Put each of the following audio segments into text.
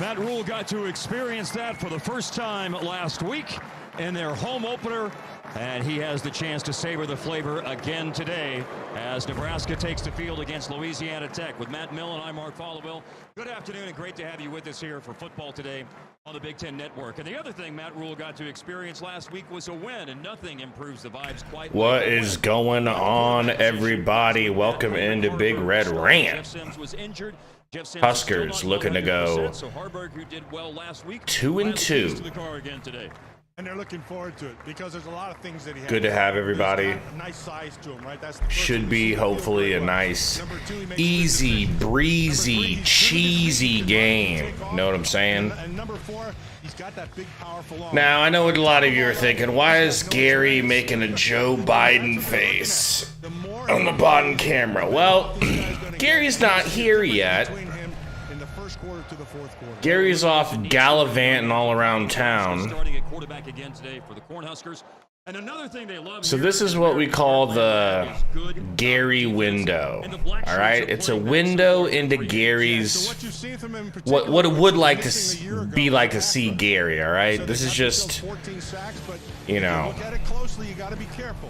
Matt Rule got to experience that for the first time last week in their home opener, and he has the chance to savor the flavor again today as Nebraska takes the field against Louisiana Tech. With Matt Millen, I'm Mark Followell. Good afternoon, and great to have you with us here for Football Today on the Big Ten Network. And the other thing Matt Rule got to experience last week was a win, and nothing improves the vibes quite. What is going on, everybody? Welcome into Big Red Rant. Huskers looking to go 2-2. And they're looking forward to it because there's a lot of things that he has. Good to have everybody. Nice size to him, right? That's should be hopefully a nice, easy, breezy, cheesy game. Know what I'm saying? And number 4, he's got that big, powerful arm. Now, I know what a lot of you are thinking. Why is Gary making a Joe Biden face on the bottom camera? Well, Gary's not here yet. Gary's off gallivanting all around town. So this is what we call the Gary window. All right, it's a window into Gary's what it would like to be like to see Gary. All right, this is just, you know,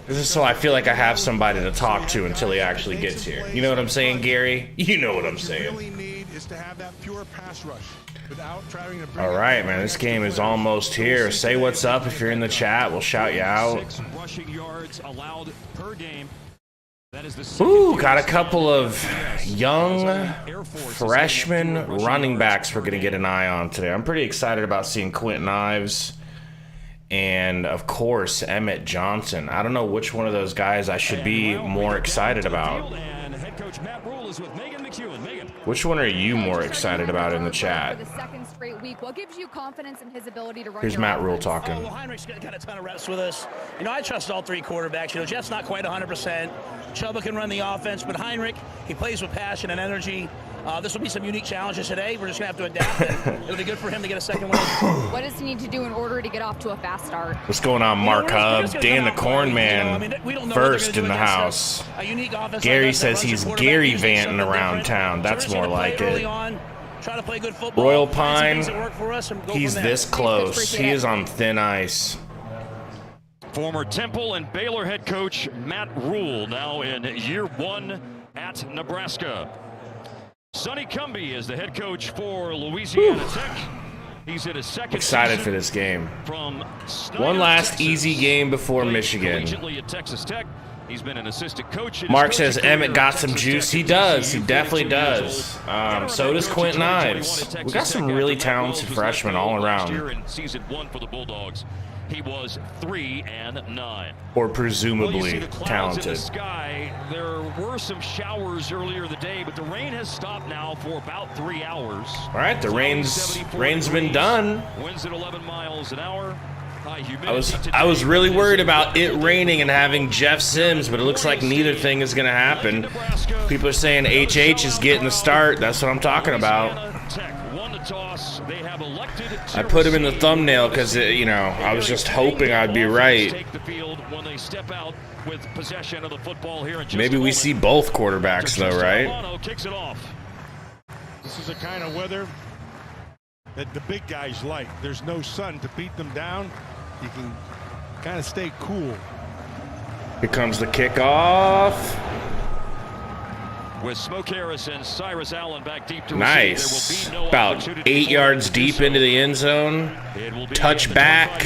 this is so I feel like I have somebody to talk to until he actually gets here. You know what I'm saying, Gary? You know what I'm saying. All right, man, this game is almost here. Say what's up if you're in the chat. We'll shout you out. Ooh, got a couple of young freshman running backs we're going to get an eye on today. I'm pretty excited about seeing Quentin Ives and, of course, Emmett Johnson. I don't know which one of those guys I should be more excited about. Which one are you more excited about in the chat? What gives you confidence in his ability to run? Here's Matt Rule talking. Well, Heinrich's got a ton of reps with us. You know, I trust all three quarterbacks. You know, Jeff's not quite 100%. Chuba can run the offense, but Heinrich, he plays with passion and energy. This will be some unique challenges today. We're just going to have to adapt. It'll be good for him to get a second win. What does he need to do in order to get off to a fast start? What's going on, Mark Hub? Dan the Corn Man, first in the house. Gary says he's Gary Vanting around town. That's more like it. Try to play good football. Royal Pine, he's this close. He is on thin ice. Former Temple and Baylor head coach Matt Rule now in year 1 at Nebraska. Sonny Cumbie is the head coach for Louisiana Tech. He's at his second excited for this game. From one last easy game before Michigan. At Texas Tech. He's been an assistant coach. Mark says Emmett got some juice. He does. He definitely does. So does Quentin Ives. We got some really talented freshmen all around. In season 1 for the Bulldogs, he was 3-9. Or presumably talented. In the sky, there were some showers earlier in the day, but the rain has stopped now for about 3 hours. All right, the rain's been done. Winds at 11 miles an hour. I was really worried about it raining and having Jeff Sims, but it looks like neither thing is going to happen. People are saying HH is getting the start. That's what I'm talking about. I put him in the thumbnail because, you know, I was just hoping I'd be right. Maybe we see both quarterbacks, though, right? This is the kind of weather that the big guys like. There's no sun to beat them down. You can kind of stay cool. Here comes the kickoff. With Smoke Harris and Cyrus Allen back deep to nice. receive, there will be no about 8 yards deep into the end zone. Touch back.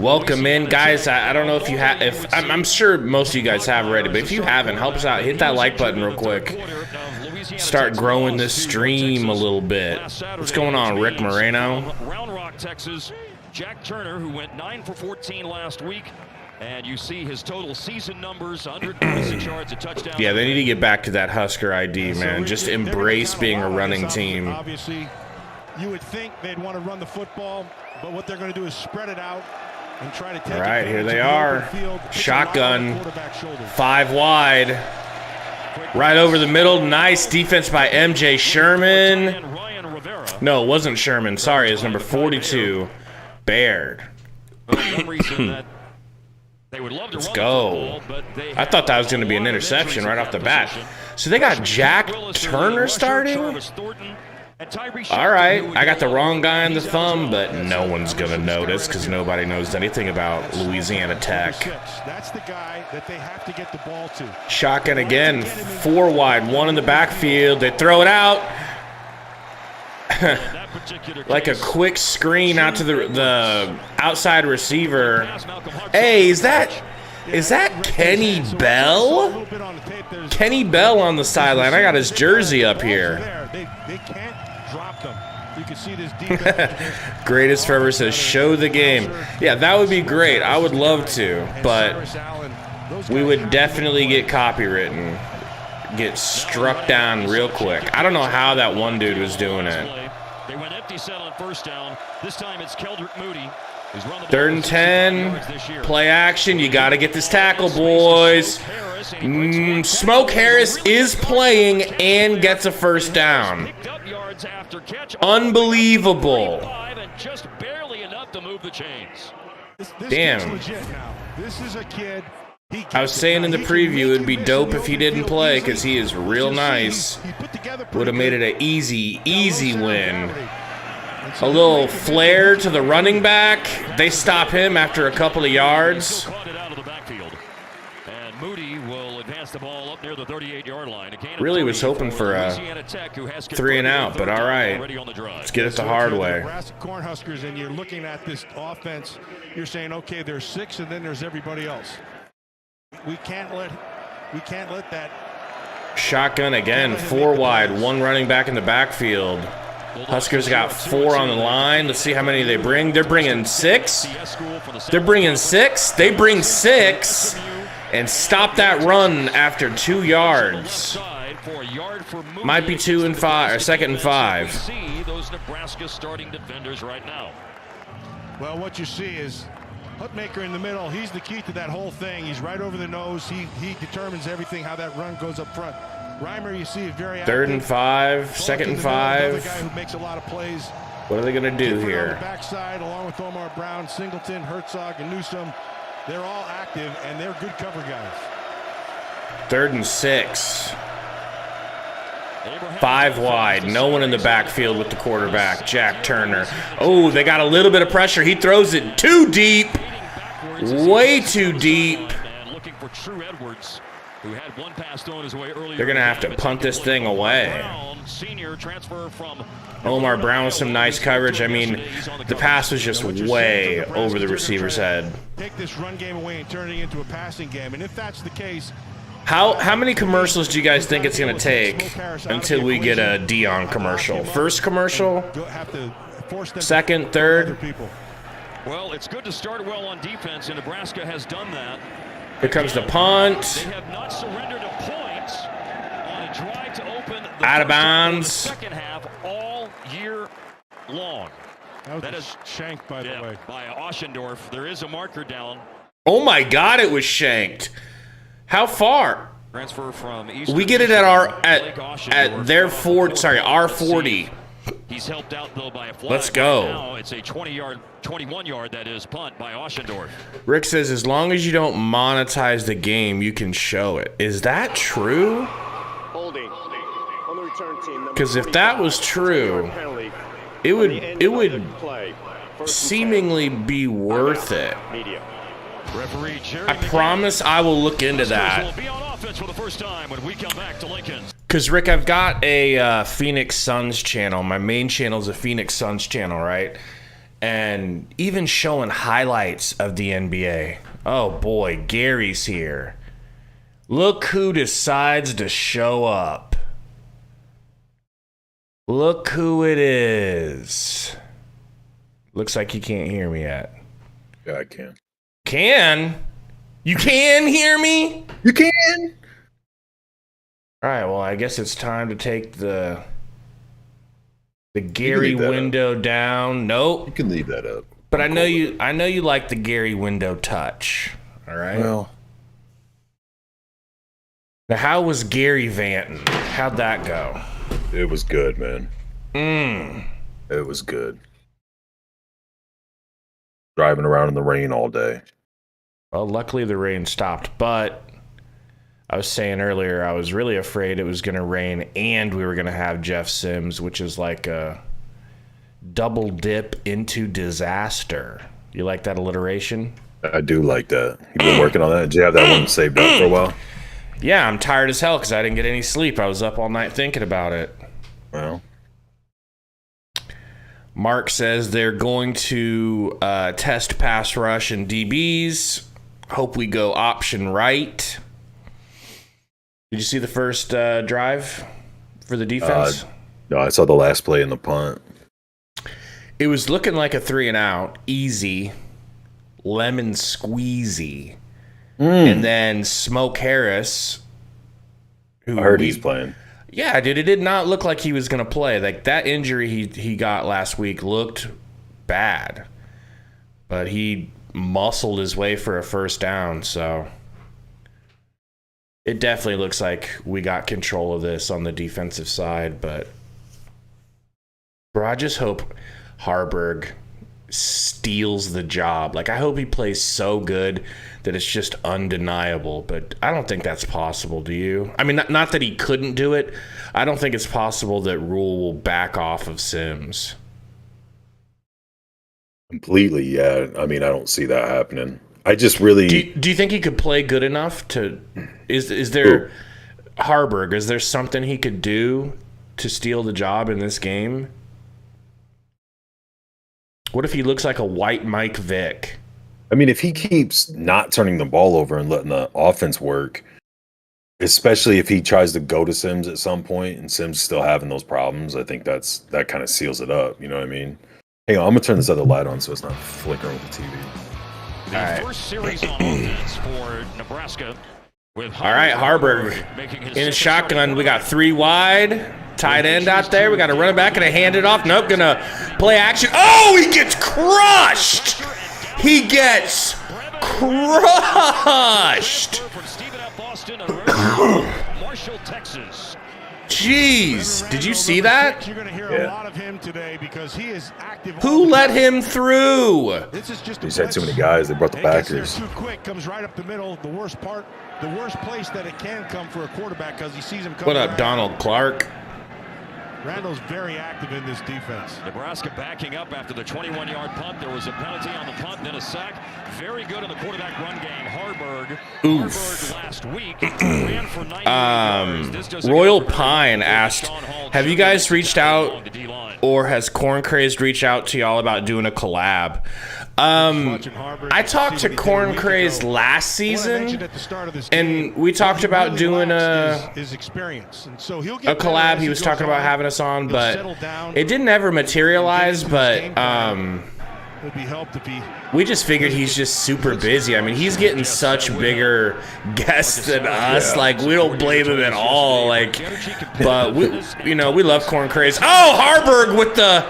Welcome in, guys. I don't know if you have. I'm sure most of you guys have already, but if you haven't, help us out. Hit that like button real quick. Start growing this stream a little bit. What's going on, Rick Moreno? Round Rock, Texas. Jack Turner, who went 9 for 14 last week, and you see his total season numbers: 136 yards, a touchdown. Yeah, they need to get back to that Husker ID, man. Just embrace being a running team. Obviously, you would think they'd want to run the football, but what they're going to do is spread it out and try to take. All right, here they are. Shotgun, 5 wide. Right over the middle. Nice defense by MJ Sherman. No, it wasn't Sherman. Sorry, it's number 42. Baird. Let's go. I thought that was going to be an interception right off the bat. So they got Jack Turner starting? All right, I got the wrong guy on the thumb, but no one's going to notice because nobody knows anything about Louisiana Tech. That's the guy that they have to get the ball to. Shotgun again, 4 wide, 1 in the backfield. They throw it out. Like a quick screen out to the outside receiver. Hey, is that Kenny Bell? Kenny Bell on the sideline. I got his jersey up here. They can't drop them. You can see this Greatest forever says, show the game. Yeah, that would be great. I would love to, but we would definitely get copywritten. Get struck down real quick. I don't know how that one dude was doing it. They went empty set on first down. This time it's Keldrick Moody. 3rd and 10. Play action. You got to get this tackle, boys. Smoke Harris is playing and gets a first down. Unbelievable. Damn. This is a kid. I was saying in the preview it would be dope if he didn't play because he is real nice. Would have made it an easy win. A little flare to the running back. They stop him after a couple of yards. Really was hoping for a 3 and out, but all right. Let's get it the hard way. Nebraska Cornhuskers, and you're looking at this offense. You're saying, okay, there's 6, and then there's everybody else. We can't let that. Shotgun again, 4 wide, 1 running back in the backfield. Huskers got 4 on the line. Let's see how many they bring. They're bringing 6. They're bringing 6. They bring 6 and stop that run after 2 yards. Might be 2 and 5 or 2nd and 5. Those Nebraska starting defenders right now. Well, what you see is Hutmaker in the middle. He's the key to that whole thing. He's right over the nose. He determines everything, how that run goes up front. Reimer, you see, very active. 3rd and 5, 2nd and 5. Another guy who makes a lot of plays. What are they going to do here? On the backside, along with Omar Brown, Singleton, Herzog, and Newsome, they're all active and they're good cover guys. 3rd and 6. 5 wide. No one in the backfield with the quarterback, Jack Turner. Oh, they got a little bit of pressure. He throws it too deep. Way too deep. They're going to have to punt this thing away. Omar Brown with some nice coverage. I mean, the pass was just way over the receiver's head. Take this run game away and turn it into a passing game. And if that's the case, how many commercials do you guys think it's going to take until we get a Dion commercial? First commercial? 2nd, 3rd? Well, it's good to start well on defense, and Nebraska has done that. Here comes the punt. They have not surrendered a point on a drive to open the out of bounds. Second half all year long. That is shanked, by the way. By Oschendorf. There is a marker down. Oh my God! It was shanked. How far? Transfer from we get it at at their our 40. He's helped out though by a flag. Let's go. Now it's a 21 yard that is punt by Oschendorf. Rick says as long as you don't monetize the game, you can show it. Is that true? Because if that was true, it would seemingly be worth it. I promise I will look into that. Because, Rick, I've got a Phoenix Suns channel. My main channel is a Phoenix Suns channel, right? And even showing highlights of the NBA. Oh, boy, Gary's here. Look who decides to show up. Look who it is. Looks like you can't hear me yet. Yeah, I can. Can? You can hear me? You can. All right, well, I guess it's time to take the Gary window down. Nope. You can leave that up. But I know you like the Gary window touch. All right. Well, now how was Gary Vanton? How'd that go? it was good, man. It was good. Driving around in the rain all day. Well, luckily the rain stopped, but I was saying earlier, I was really afraid it was going to rain and we were going to have Jeff Sims, which is like a double dip into disaster. You like that alliteration? I do like that. You've been working on that. Did you have that one saved up for a while? Yeah, I'm tired as hell because I didn't get any sleep. I was up all night thinking about it. Well, Mark says they're going to test pass rush and DBs. Hope we go option right. Did you see the first drive for the defense? No, I saw the last play in the punt. It was looking like a 3-and-out, easy, lemon squeezy. And then Smoke Harris, who I heard he's playing. Yeah, dude, it did not look like he was going to play. Like, that injury he got last week looked bad. But he muscled his way for a first down, so it definitely looks like we got control of this on the defensive side. But, bro, I just hope Haarberg steals the job. Like, I hope he plays so good that it's just undeniable, but I don't think that's possible. Do you? I mean, not that he couldn't do it. I don't think it's possible that Rule will back off of Sims. Completely, yeah. I mean, I don't see that happening. I just really... Do you think he could play good enough to... Is there... Haarberg, is there something he could do to steal the job in this game? What if he looks like a white Mike Vick? I mean, if he keeps not turning the ball over and letting the offense work, especially if he tries to go to Sims at some point and Sims still having those problems, I think that kind of seals it up. You know what I mean? Hang on, I'm going to turn this other light on so it's not flickering with the TV. The first series on offense for Nebraska. With all right, Haarberg in a shotgun. We got 3 wide. Tight end out there. We got a running back and a hand it off. Nope, gonna play action. Oh, he gets crushed. He gets crushed. Jeez, did you see that? You're going to hear a lot of him today because he is active. Who let him through? This is just He's had too many guys. They brought the backers. Too quick, comes right up the middle. The worst place that it can come for a quarterback because he sees him coming. What up, Donald Clark? Randall's very active in this defense. Nebraska backing up after the 21-yard punt. There was a penalty on the punt, then a sack. Very good in the quarterback run game. Haarberg last week ran for 90 yards. Royal Pine asked, have you guys reached out or has Corn Crazed reached out to y'all about doing a collab? I talked to Corn Crazed last season, and we talked about doing a collab. He was talking about having us on, but it didn't ever materialize. But we just figured he's just super busy. I mean, he's getting such bigger guests than us. Like, we don't blame him at all. Like, but we love Corn Crazed. Oh, Haarberg with the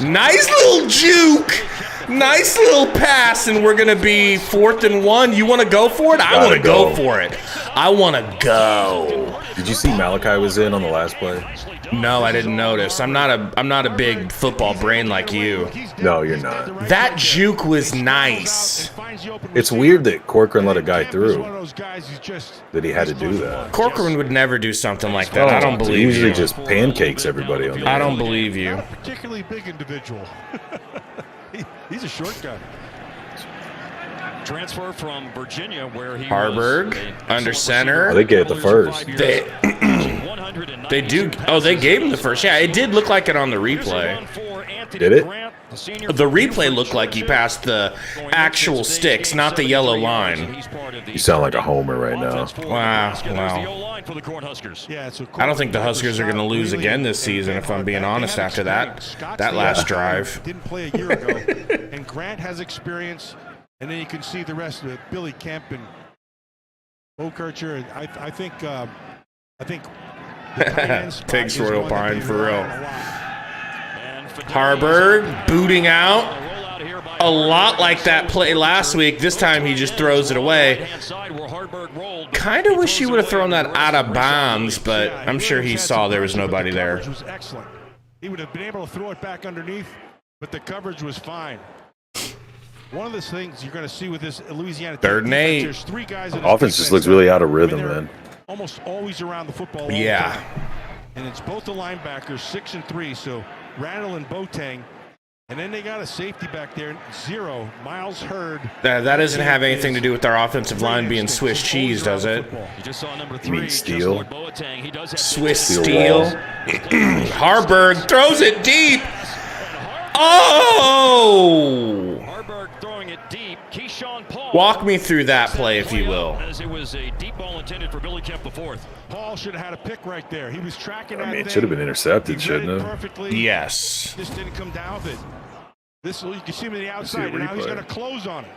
nice little juke. Nice little pass, and we're going to be 4th and 1. You want to go for it? I want to go for it. I want to go. Did you see Malachi was in on the last play? No, I didn't notice. I'm not a big football brain like you. No, you're not. That juke was nice. It's weird that Corcoran let a guy through. That he had to do that. Corcoran would never do something like that. I don't believe you. He usually just pancakes everybody on the I don't believe you. Not a particularly big individual. He's a short guy. Transfer from Virginia, where he Haarberg under center. Oh, they gave the first. They do. Oh, they gave him the first. Yeah, it did look like it on the replay. Did it? The replay looked like he passed the actual sticks, not the yellow line. You sound like a homer right now. Wow. I don't think the Huskers are going to lose again this season, if I'm being honest, after that last drive. Didn't play a year ago. And Grant has experience, and then you can see the rest of it. Billy Kemp and Okercher. I think takes Royal Pine for real. Haarberg booting out. A lot like that play last week. This time he just throws it away. Kind of wish he would have thrown that out of bounds, but I'm sure he saw there was nobody there. He would have been able to throw it back underneath, but the coverage was fine. One of the things you're going to see with this Louisiana Tech 3rd and 8. there's 3 guys in Offense just looks really out of rhythm, man. almost always around the football. Yeah. And it's both the linebackers, 6 and 3. So Randall and Boateng. And then they got a safety back there, 0. Miles Hurd. That doesn't have anything to do with our offensive line being Swiss cheese, does it? You just saw number 3. You mean Steele? He does have Swiss Steel Steel. Haarberg throws it deep. Oh! Haarberg throwing it deep. Keyshawn Paul. Walk me through that play, if you will. As it was a deep ball intended for Billy Kemp IV. Paul should have had a pick right there. He was tracking that I mean, it thing. should have been He intercepted, read shouldn't it it? perfectly. Yes. Just didn't come down with it. This, you can see him on the see a outside, and now he's replay. going to close on it.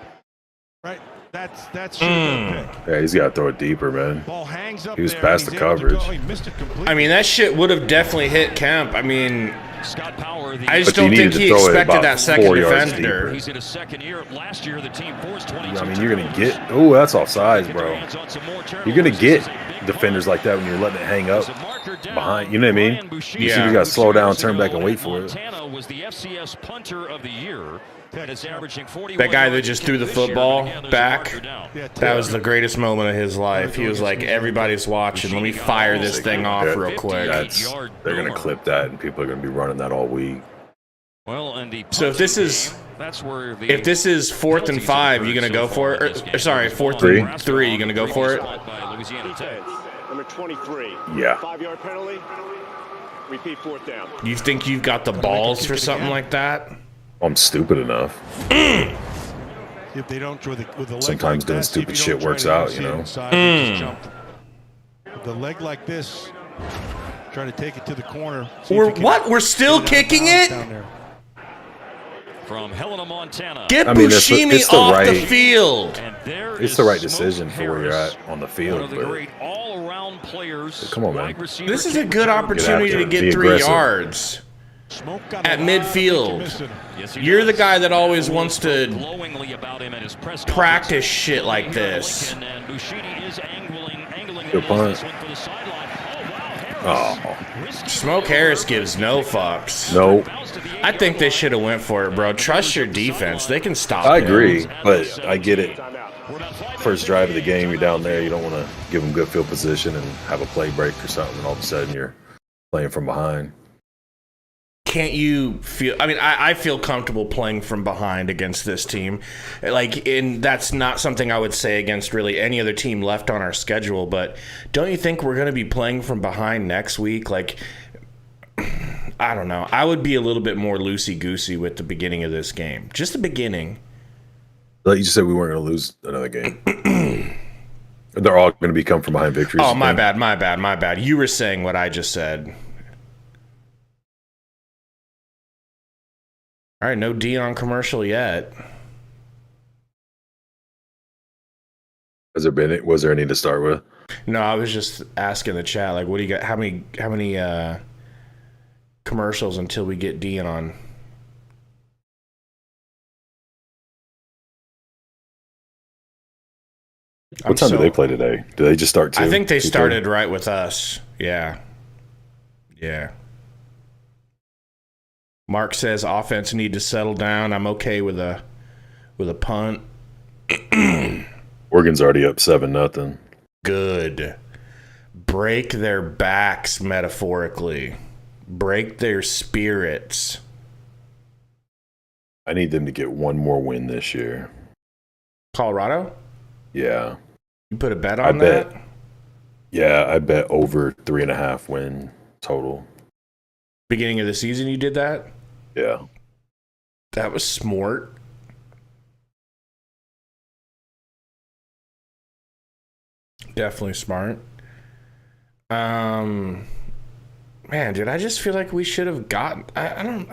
Right? That's should have been a pick. Yeah, he's got to throw it deeper, man. Ball hangs up He was there, past and the he's able to coverage. go. He missed it completely. I mean, that shit would have definitely hit Kemp. I mean, Scott Power, the I just But you don't think needed he to throw it expected about that second 4 yards defender. deeper. he's in his second year. Last year, the team forced 22 I mean, you're going to turnovers. get... Oh, that's offsides, bro. Hands on some more You're going to turnovers. get This is a big defenders play. like that when you're letting it hang up There's a marker down. behind. You know what I mean? Brian Boucher. You Yeah. just got to slow down, 2 turn years back, and ago, wait for it. Montana was the FCS punter of the year. And it's averaging 41 That guy that yards just a threw the kick this year, football but again, there's a back. marker down. Yeah, That was the greatest moment of his life. He was like, everybody's watching. Let me fire this thing off real quick. They're going to clip that, and people are going to be running that all week. Well, and the So if this is- game, that's where the If this is 4th and 5, you going to go for it? Or, sorry, 4th and 3, you going to go for it? By Louisiana Tech. Number 23. Yeah. 5-yard penalty. Repeat 4th down. You think you've got the balls for something like that? I'm stupid enough. If they don't with the leg Sometimes like doing that, see if stupid you shit don't try works to out, see you it know? inside, they just jump. With the leg like this, try to take it to the corner. See if We're you can what? We're still get it out of kicking bounds it? down there. From Helena, Montana. Get I mean, it's Buscemi the off the right- field. And there It's is the right Smoke decision for where you're Harris, at on the one field, of the but great all-around players. Come on, man. wide receiver, This is a kick good returner. opportunity after to it. get Be 3 aggressive. yards. Smoke got At a lot of midfield. missing. Yes, he You're the does. guy that always wants to glowingly about him at his press practice conference. shit like this. Lincoln, and Bushidi is angling Good punt. this one for the sideline. Oh, wow, Harris. Oh, Risky Smoke throw. Harris gives no fucks. no. Bounce to the I 8-yard think they line. should have went for it, bro. Trust your defense. They can stop I him. agree, but I get it. We're about 5 First drive of the game, you're down there. You don't want to give them good field position and have a play break or something, and all of a sudden you're playing from behind. Can't you feel? I mean, I feel comfortable playing from behind against this team. Like, and that's not something I would say against really any other team left on our schedule. But don't you think we're going to be playing from behind next week? Like, I don't know. I would be a little bit more loosey-goosey with the beginning of this game. Just the beginning. Like you just said, we weren't going to lose another game. They're all going to be come from behind victories. Oh, you my think? bad, my bad, my bad. You were saying what I just said. All right, no Dion commercial yet. Was there any to start with? No, I was just asking the chat, like, what do you got? How many commercials until we get Dion on? What time do they play today? Do they just start 2? I think they 2:30? started right with us. Yeah. Yeah. Mark says offense need to settle down. I'm okay with a punt. Oregon's already up 7-0. Good. Break their backs, metaphorically. Break their spirits. I need them to get one more win this year. Colorado? Yeah. You put a bet I on bet. that? Yeah, I bet over 3.5 win total. Beginning of the season you did that? Yeah. That was smart. Definitely smart. Man, dude, I just feel like we should have gotten. I don't.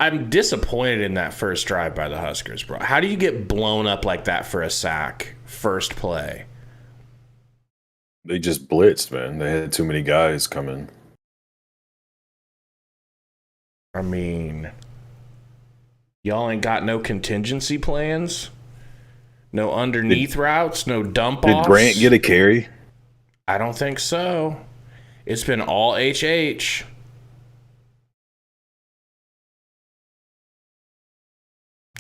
I'm disappointed in that first drive by the Huskers, bro. How do you get blown up like that for a sack first play? They just blitzed, man. They had too many guys coming. I mean, y'all ain't got no contingency plans? No underneath routes? No dump offs? Did Grant get a carry? I don't think so. It's been all HH.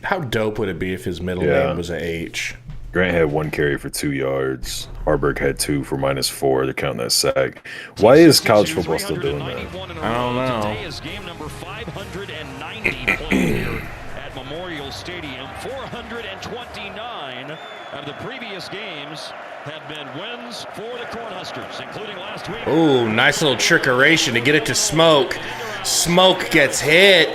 How dope would it be if his middle name was a H? Grant had 1 carry for 2 yards. Haarberg had 2 for -4. They're counting that sack. Why is college football still doing that? I don't know. Today is game number 590 played here at Memorial Stadium. 429 of the previous games have been wins for the Cornhuskers, including last week. Ooh, nice little trickeration to get it to Smoke. Smoke gets hit.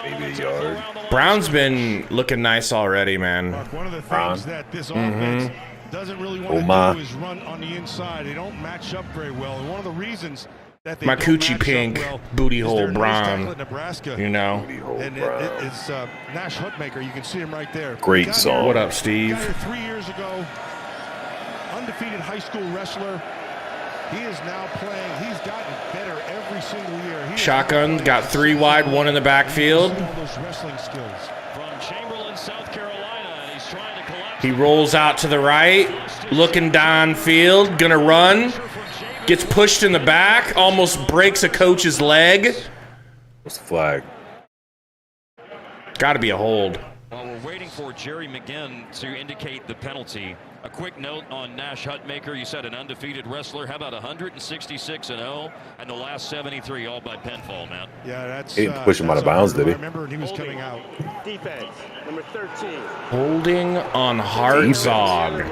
Maybe a yard. Brown's been looking nice already, man. One of the things that this offense doesn't really want to do is run on the inside. They don't match up very well. And one of the reasons that they My don't coochie match pink up well booty is hole their nose tackle Brown. at Nebraska. You know. And it's Nash Hutmaker. You can see him right there. Great Got song. here- What up, Steve? got here 3 years ago. Undefeated high school wrestler. He is now playing. He's gotten better every single year. He Shotgun, got 3 wide, 1 in the backfield. all those wrestling skills. From Chamberlain, South Carolina, and he's trying to collapse. He rolls out to the right, looking downfield, gonna run. Gets pushed in the back, almost breaks a coach's leg. What's the flag? Gotta be a hold. While we're waiting for Jerry McGinn to indicate the penalty, a quick note on Nash Hutmaker. You said an undefeated wrestler. How about 166-0 and the last 73 all by pinfall, man? Yeah, that's. He didn't push him out of bounds, did he? I remember when he was coming out. Defense, number 13. Holding on Hartzog.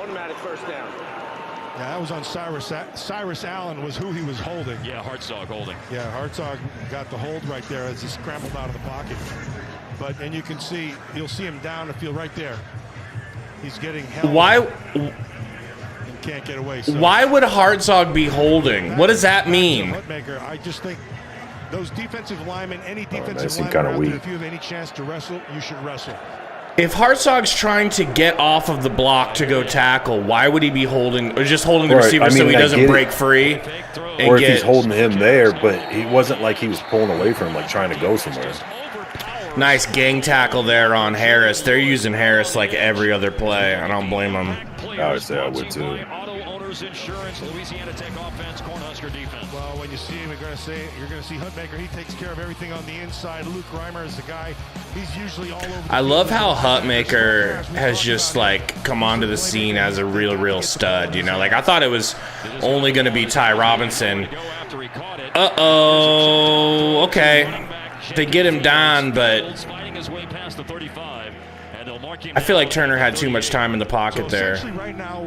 Automatic first down. Yeah, that was on Cyrus. Cyrus Allen was who he was holding. Yeah, Hartzog holding. Yeah, Hartzog got the hold right there as he scrambled out of the pocket. And you can see, you'll see him down the field right there. He's getting held. Why? And can't get away. So Why would Hartzog be holding? What does that mean? Hutmaker, I just think those defensive linemen, any defensive that seemed lineman kinda out there, weak. if you have any chance to wrestle, you should wrestle. If Hartzog's trying to get off of the block to go tackle, why would he be holding, or just holding the Right, receiver I so mean, he I doesn't get it. break free? And Or if get, he's holding him there, but he wasn't like he was pulling away from him, like trying to go somewhere. Nice gang tackle there on Harris. They're using Harris like every other play. I don't blame them. I would say I would too. Auto Owners Insurance, Louisiana Tech offense, Cornhusker defense. Well, when you see him, you're going to see Hutmaker. He takes care of everything on the inside. Luke Reimer is the guy. He's usually all over. I love how Hutmaker has just like come onto the scene as a real stud. You know, like I thought it was only going to be Ty Robinson. Uh-oh. Okay. They get him down, but I feel like Turner had too much time in the pocket there. Essentially right now,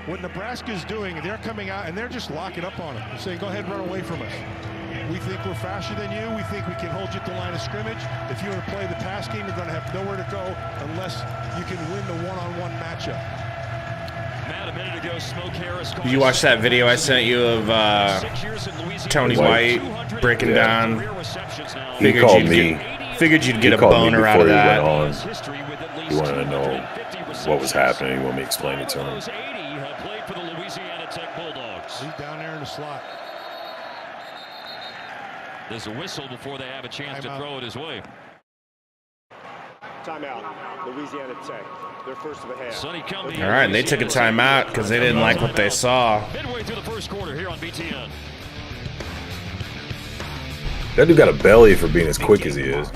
what Nebraska's doing, they're coming out and they're just locking up on him. They're saying, go ahead and run away from us. We think we're faster than you. We think we can hold you at the line of scrimmage. If you want to play the pass game, you're going to have nowhere to go unless you can win the one-on-one matchup. Matt, a minute ago, Smoke Harris. Did you watch that video I sent you of Tony White breaking down? He called me. Figured you'd He get a called me boner out of before he that. went on. He wanted to know what was happening. He wanted me to explain it to him. Those 80 have played for the Louisiana Tech Bulldogs. He's down there in the slot. There's a whistle before they have a chance to throw it his way. Timeout. Louisiana Tech. Their first of a half. Sonny Cumbie. All right, and they took a timeout because they didn't like what they saw. Midway through the first quarter here on BTN. That dude got a belly for being as quick as he is.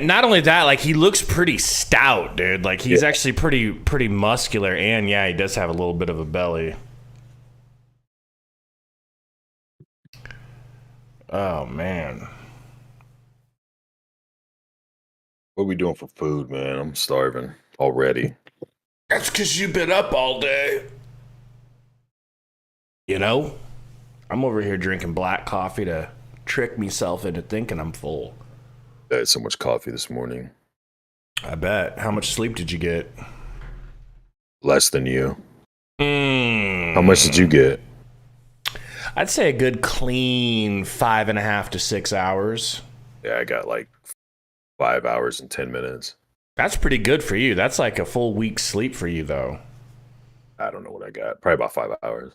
Not only that, like he looks pretty stout, dude. Like he's Yeah. actually pretty muscular, and yeah, he does have a little bit of a belly. Oh man. What are we doing for food, man? I'm starving already. That's because you've been up all day. You know, I'm over here drinking black coffee to trick myself into thinking I'm full. I had so much coffee this morning. I bet. How much sleep did you get? Less than you. Mm. How much did you get? I'd say a good clean 5.5 to 6 hours. Yeah, I got like 5 hours and 10 minutes. That's pretty good for you. That's like a full week's sleep for you, though. I don't know what I got. Probably about 5 hours.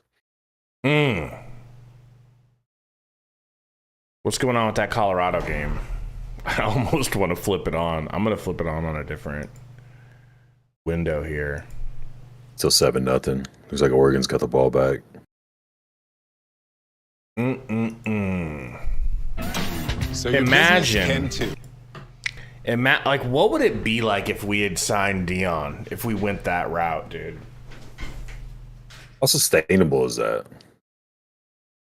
What's going on with that Colorado game? I almost want to flip it on. I'm going to flip it on a different window here. Still 7-0. Looks like Oregon's got the ball back. So Imagine And Matt, like, what would it be like if we had signed Dion? If we went that route, dude? How sustainable is that?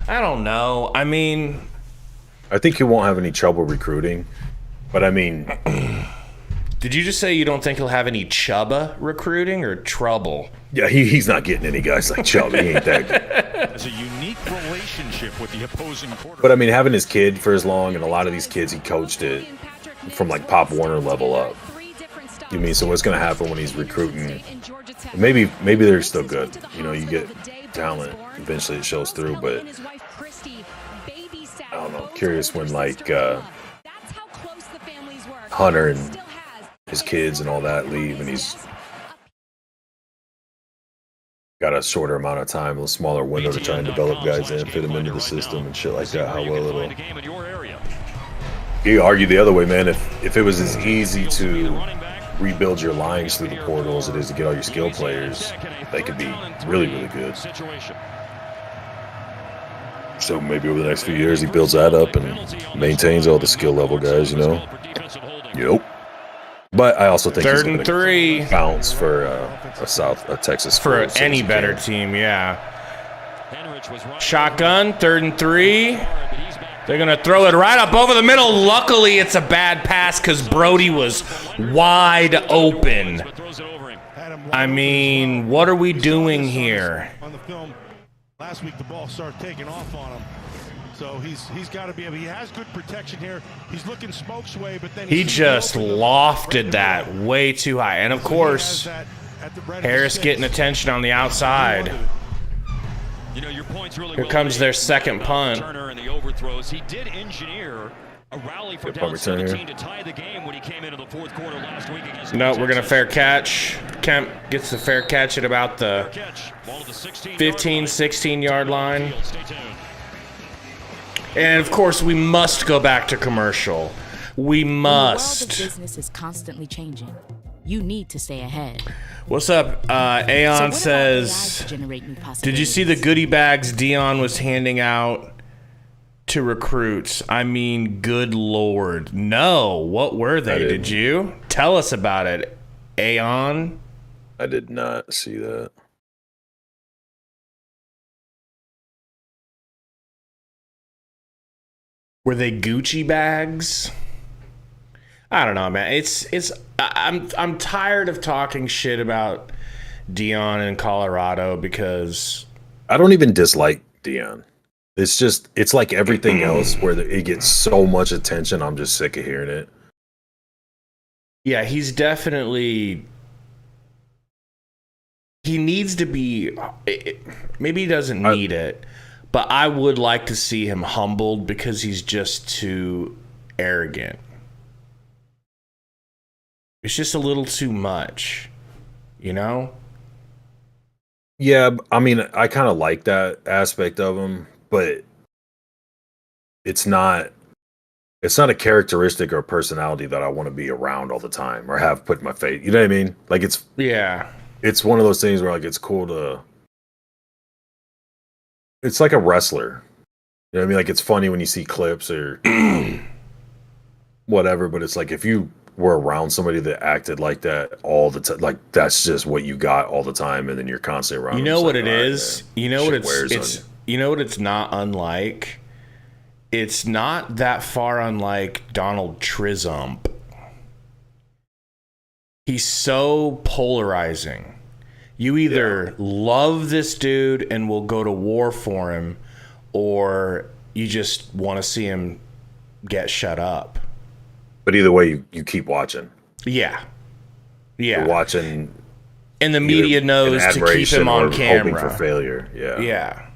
I don't know. I mean, I think he won't have any trouble recruiting, but I mean, did you just say you don't think he'll have any Chubba recruiting or trouble? Yeah, he's not getting any guys like Chubb. He ain't that good. Has a unique relationship with the opposing quarterback. But I mean, having his kid for as long, and a lot of these kids, he coached it from like Pop Warner level up. You mean, so what's going to happen when he's recruiting? Maybe they're still good. You know, you get talent, eventually it shows through, but I don't know. Curious when like Hunter and his kids and all that leave, and he's got a shorter amount of time, a smaller window to try and develop guys in, fit them into the system and shit like that. How well it'll. You argue the other way, man. If it was as easy to rebuild your lines through the portal as it is to get all your skill players, they could be really, really good. So maybe over the next few years, he builds that up and maintains all the skill level guys, you know? Yep. But I also think he's going to bounce for a Texas for any better team, yeah. Shotgun, 3rd and 3. They're going to throw it right up over the middle. Luckily, it's a bad pass because Brody was wide open. I mean, what are we doing here? On the film last week, the ball started taking off on him. So he's got to be able. He has good protection here. He's looking Smoke's way, but then he just lofted that way too high. And of course, Harris getting attention on the outside. Here comes their second punt. He did engineer a rally for down 17 to tie the game when he came into the fourth quarter last week against. No, we're gonna fair catch. Kemp gets the fair catch at about the 15, 16-yard line. And of course, we must go back to commercial. We must. The business is constantly changing. You need to stay ahead. What's up? Aeon says, did you see the goodie bags Dion was handing out to recruits? I mean, good Lord. No. What were they? Did you? Tell us about it, Aeon. I did not see that. Were they Gucci bags? I don't know, man. I'm tired of talking shit about Dion in Colorado because I don't even dislike Dion. It's like everything else where it gets so much attention. I'm just sick of hearing it. Yeah, he's definitely. He needs to be. Maybe he doesn't need it, but I would like to see him humbled because he's just too arrogant. It's just a little too much, you know? Yeah, I mean, I kind of like that aspect of him, but it's not a characteristic or a personality that I want to be around all the time or have put in my face. You know what I mean? Like it's one of those things where like it's cool to. It's like a wrestler. You know what I mean? Like it's funny when you see clips or whatever, but it's like if you were around somebody that acted like that all the time, like that's just what you got all the time, and then you're constantly around. You know what it is? You know what it's you know what it's not unlike? It's not that far unlike Donald Trump. He's so polarizing. You either love this dude and will go to war for him, or you just want to see him get shut up. But either way, you keep watching. Yeah. You're watching. And the media knows to keep him on camera. Hoping for failure. Yeah. Yeah.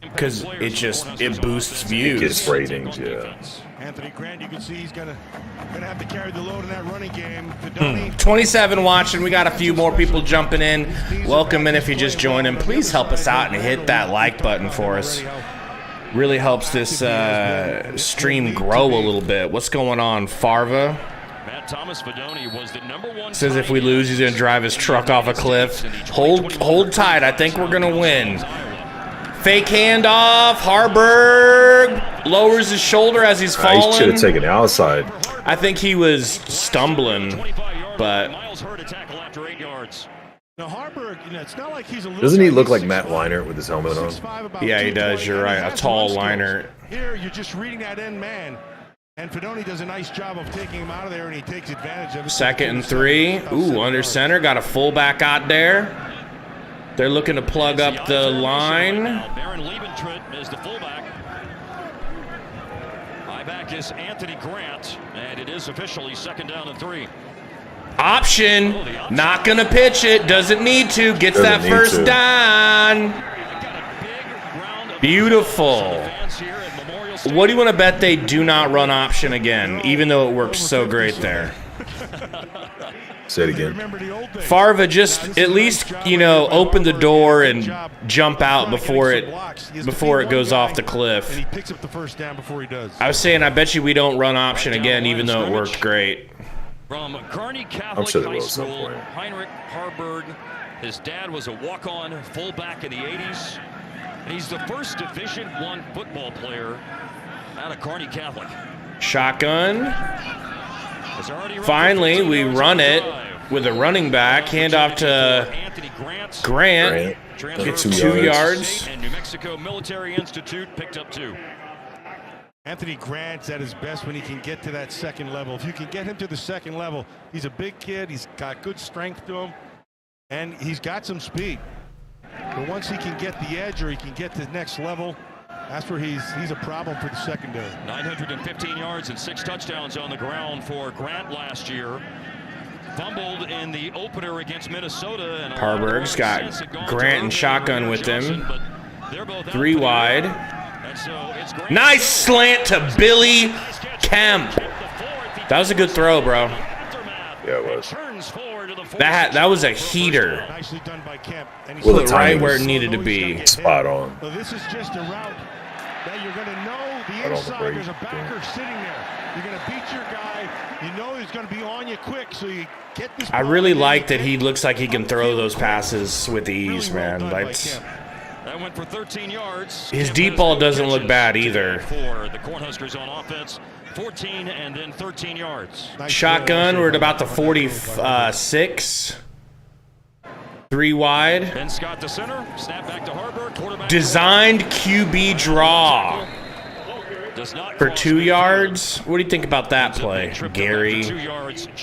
Because it boosts views. It gets ratings, yeah. Anthony Grant, you can see he's gonna have to carry the load in that running game. 27 watching. We got a few more people jumping in. Welcome in if you just joined in. Please help us out and hit that like button for us. Really helps this stream grow a little bit. What's going on, Farva? Says if we lose, he's going to drive his truck off a cliff. Hold tight. I think we're going to win. Fake handoff. Haarberg lowers his shoulder as he's falling. He should have taken it outside. I think he was stumbling, but Miles Hurd a tackle after 8 yards. Now Haarberg, it's not like he's a little. Doesn't he guy, look he's like Matt 6'5", Leinart with his helmet on? 6'5", about yeah, he does. 220. You're right. A Has tall some skills. Leinart. Here, you're just reading that end man, and Fedoni does a nice job of taking him out of there, and he takes advantage of it. 2nd and 3. Ooh, under center. Got a fullback out there. They're looking to plug up the line. Baron Liebentritt is the fullback. High back is Anthony Grant, and it is officially 2nd down and 3. Option. Not going to pitch it. Doesn't need to. Gets that first down. Beautiful. What do you want to bet they do not run option again, even though it works so great there? Say it again. Farva, just at least, open the door and jump out before it goes off the cliff. And he picks up the first down before he does. I was saying, I bet you we don't run option again, even though it worked great. From Kearney Catholic sure they High will at some School, point. Heinrich Haarberg. His dad was a walk-on fullback in the 80s. And he's the first Division I football player out of Kearney Catholic. Shotgun. Finally, we run it with a running back. Handoff to Grant. Gets 2 yards. And New Mexico Military Institute picked up 2. Anthony Grant's at his best when he can get to that second level. If you can get him to the second level, he's a big kid. He's got good strength to him, and he's got some speed. But once he can get the edge or he can get to the next level, that's where he's a problem for the secondary. 915 yards and 6 touchdowns on the ground for Grant last year. Fumbled in the opener against Minnesota. And Haarberg's got Grant and shotgun with him. 3 wide. Nice slant to Billy Kemp. That was a good throw, bro. Yeah, it was. That was a heater. Nicely done by Kemp. And he's Put it right where it needed to be. Spot on. So this is just a route that you're going to know the inside. There's a backer sitting there. You're going to beat your guy. You know he's going to be on you quick, so you get this. I really like that he looks like he can throw those passes with ease, man. That went for 13 yards. His deep ball doesn't look bad either. For the Cornhuskers on offense, 14 and then 13 yards. Shotgun, we're at about the 46. 3 wide. Ben Scott to center. Snap back to Haarberg. Quarterback. Designed QB draw for 2 yards. What do you think about that play, Gary?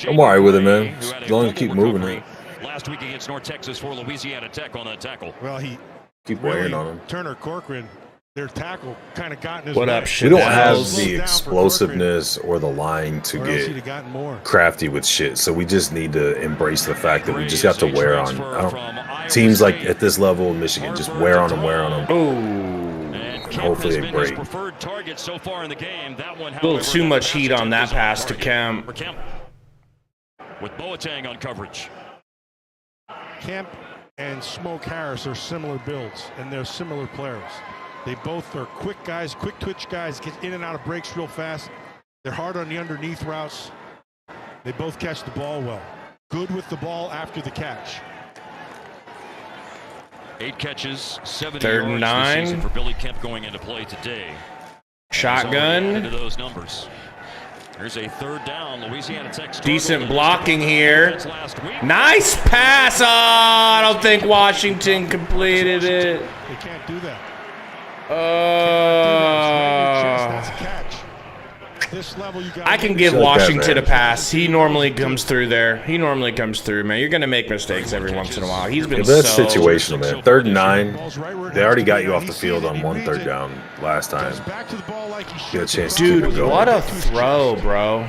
I'm all right with it, man. As long as you keep moving it. Last week against North Texas for Louisiana Tech on that tackle. Well, he Keep wearing on him. Turner Corcoran, their tackle kind of got in his What way. up, We don't have Shithouse? the explosiveness or the line to Or else he'd get have gotten more. crafty with shit. So we just need to embrace the fact that we just have to wear on. Teams like at this level in Michigan just wear on them, wear on them. Oh, And hopefully they break. Preferred target so far in the game. That one, a little too much heat on that pass to Kemp. With Boateng on coverage. Kemp and Smoke Harris are similar builds, and they're similar players. They both are quick guys, quick twitch guys, get in and out of breaks real fast. They're hard on the underneath routes. They both catch the ball well. Good with the ball after the catch. 8 catches, 70 3rd and yards 9. this season for Billy Kemp going into play today. Shotgun. Into those numbers. There's a 3rd down. Louisiana Tech. Decent blocking here. Last week. Nice pass. Oh, I don't think Washington completed it. They can't do that. That's a catch. This level, you got. I can give Shut that, Washington man. a pass. He normally comes through there. He normally comes through, man. You're going to make mistakes every once in a while. He's been Yeah, but that's so... situational, man. 3rd and 9. They already got you off the field on 1 3rd down last time. Back to the ball like he Get a should. chance to keep Dude, it going. what a throw, bro.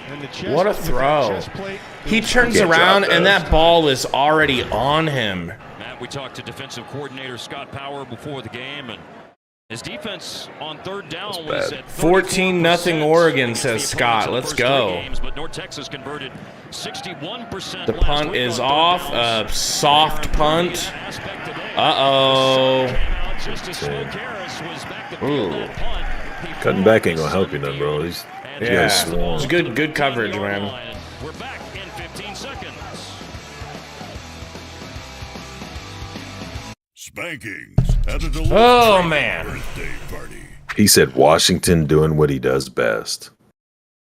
And the chest- What a with that throw. chest plate, He turns Can't around drop and that. that ball is already on him. Matt, we talked to defensive coordinator Scott Power before the game, and his defense on 3rd down was bad. at 14-0 Oregon, says against the Scott. opponents Let's in the first 3 go. games, but North Texas converted 61%. The last punt week is on 3rd off. downs. A soft punt. That aspect today. Uh-oh. Just as Smoke Harris was back to field that punt, he Cutting back ain't gonna help you none, bro. These Yeah, guys swarm. it's good coverage, man. We're back in 15 seconds. Spankings at a deluxe Oh, man. birthday party. He said Washington doing what he does best.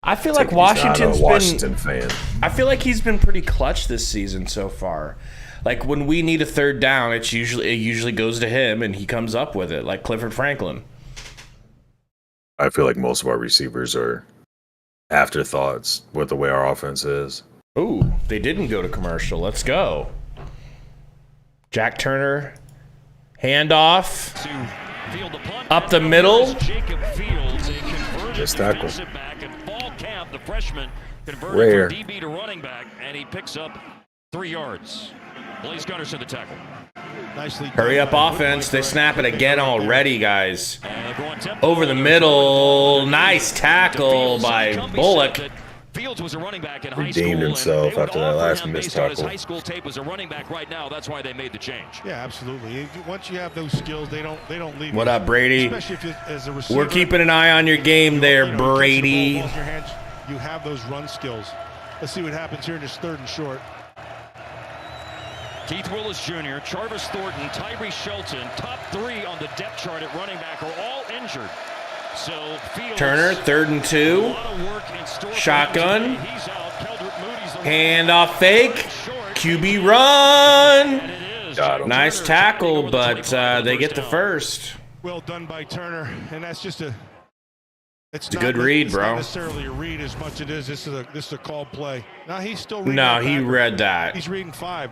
I feel like Washington's Washington fan. I feel like he's been pretty clutch this season so far. Like when we need a third down, it usually goes to him and he comes up with it, like Clifford Franklin. I feel like most of our receivers are afterthoughts with the way our offense is. Ooh, they didn't go to commercial. Let's go. Jack Turner, handoff, up the middle. Just tackle. Rare. DB to running back, and he picks up 3 yards. Blaze Gunnerson the tackle. Hurry up offense. They snap it again already, guys. Over the middle. Nice tackle by Bullock. Fields was a running back in high Redeemed school, himself after that last missed tackle. His high school tape was a running back right now. That's why they made the change. Yeah, absolutely. Once you have those skills, they don't leave. What up, Brady? Especially if as a receiver, we're keeping an eye on your game there, Brady. You have those run skills. Let's see what happens here in this 3rd and short. Keith Willis Jr., Jarvis Thornton, Tyree Shelton, top 3 on the depth chart at running back are all injured. So Fields, Turner, 3rd and 2. Shotgun. Handoff fake. QB run. Nice tackle, but they get the first. Well done by Turner, and that's just a. It's a good read, bro. Not necessarily a read as much as it is. This is a called play. Now he's still reading. No, he read that. He's reading 5.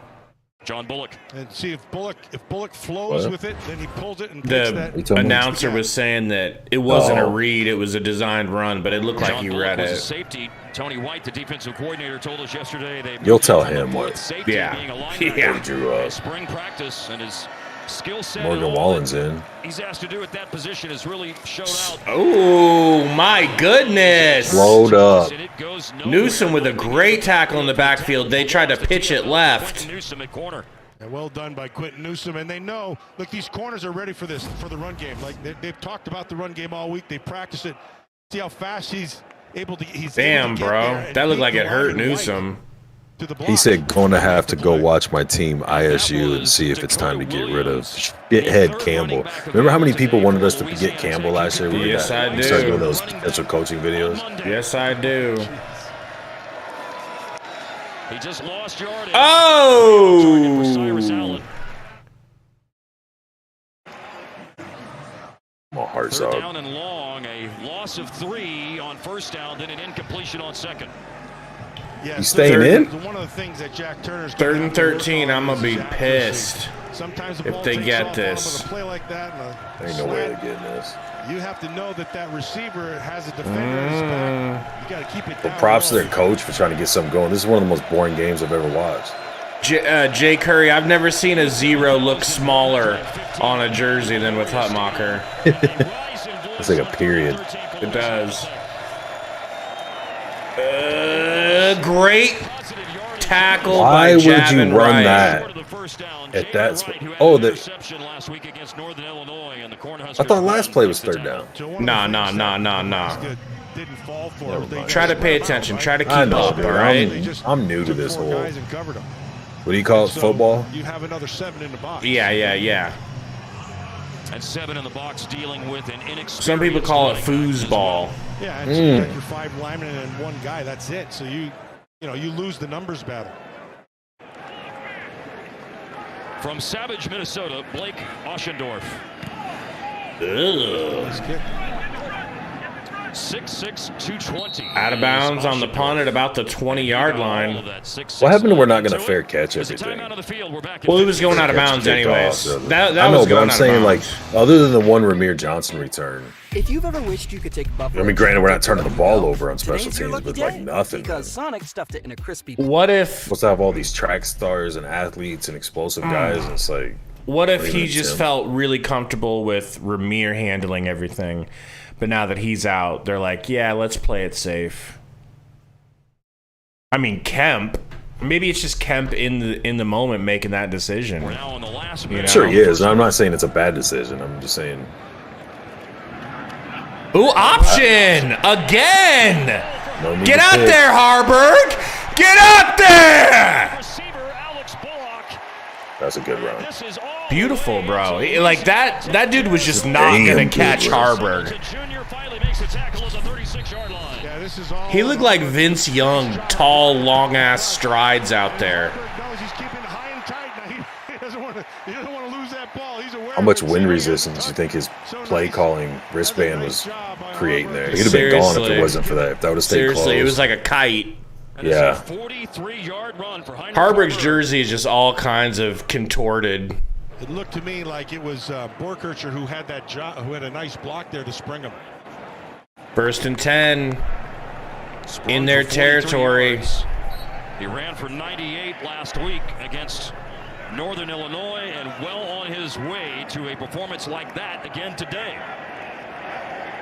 John Bullock. And see if Bullock flows with it, then he pulls it and takes that. The announcer was saying that it wasn't a read, it was a designed run, but it looked like he read it. Safety. Tony White, the defensive coordinator, told us yesterday you'll tell him what. Spring practice and his skill set. Morgan Wallen's in. He's asked to do at that position has really shown out. Oh my goodness! Load up. Newsom with a great tackle in the backfield. They tried to pitch it left. Newsom at corner. And well done by Quentin Newsom, and they know. Look, these corners are ready for the run game. Like they've talked about the run game all week. They practice it. See how fast he's able to. Damn, bro, that looked like it hurt Newsom. He said, going to have to go watch my team ISU and see if it's time to get rid of shithead Campbell. Remember how many people wanted us to get Campbell last year? Yes, I do. Started doing those potential coaching videos. Yes, I do. He just lost yardage. Oh! My heart's Third out. down and long, a loss of 3 on first down, then an incompletion on second. Yeah, he's staying in? One of the things that Jack Turner's 3rd and 13, I'm going to be pissed if they get this. Play like that there ain't no way of getting this. You have to know that receiver has a defender in his back. You got to keep it down. Well, props to their coach for trying to get something going. This is one of the most boring games I've ever watched. Jay Curry, I've never seen a 0 look smaller on a jersey than with Hutmacher. It's like a period. It does. Great tackle by Javin Wright. Why would you run that at that spot? Oh, I thought last play was 3rd down. Nah. Try to pay attention. Try to keep up, all right? I'm new to this whole. What do you call it? Football? You have another 7 in the box. Yeah. And 7 in the box dealing with an inexperienced. Some people call it foosball. Yeah, and so you got your 5 linemen and 1 guy. That's it. So you lose the numbers battle. From Savage, Minnesota, Blake Oschendorf. Nice kick. 6'6", 220. Out of bounds on the punt at about the 20-yard line. What happened to we're not going to fair catch everything? Well, he was going out of bounds anyways. That I know, was but I'm saying, like, bounds. other than the one Ramir Johnson return. If you've ever wished you could take Buffalo, I mean, granted, we're not turning the ball over on special teams, but like nothing. Because Sonic stuffed it in a crispy. What if? Supposed to have all these track stars and athletes and explosive guys, and it's like. What if he just felt really comfortable with Ramir handling everything? But now that he's out, they're like, yeah, let's play it safe. I mean, Kemp. Maybe it's just Kemp in the moment making that decision. We're now on the last minute. Sure he is. I'm not saying it's a bad decision. I'm just saying. Ooh, option again. Get out there, Haarberg. Get out there. That's a good run. Beautiful, bro. Like that dude was just not gonna catch Haarberg. He looked like Vince Young, tall, long ass strides out there. How much wind resistance do you think his play calling wristband was creating there? He'd have been gone if it wasn't for that. If that would have stayed close. It was like a kite. Yeah. Haarberg's jersey is just all kinds of contorted. It looked to me like it was Borkercher who had that who had a nice block there to spring him. 1st and 10 in their territory. Yards. He ran for 98 last week against Northern Illinois and well on his way to a performance like that again today.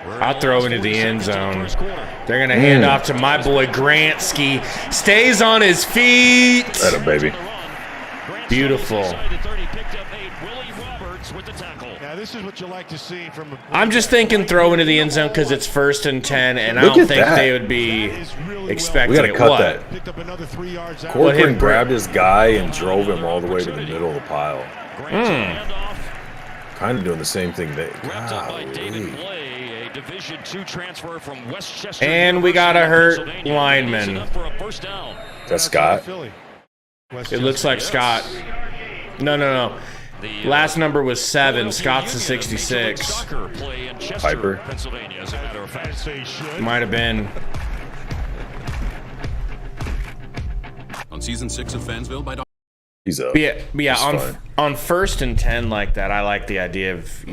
I'll throw into the end zone. They're going to hand off to my boy Grantsky. Stays on his feet. That a baby. Beautiful. Now this is what you like to see from. I'm just thinking throw into the end zone because it's 1st and 10, and I don't think they would be expecting we gotta it. cut What? that. Picked up another 3 yards out. Corcoran grabbed his guy and drove him all the way to the middle of the pile. Kind of doing the same thing there. Division II transfer from Westchester. And we got a hurt lineman. That's Scott. It looks like Scott. No. Last number was 7. Scott's a 66. Piper. Might have been. On season 6 of Fansville by He's up. Yeah. He's On 1st and 10 like that, I like the idea of,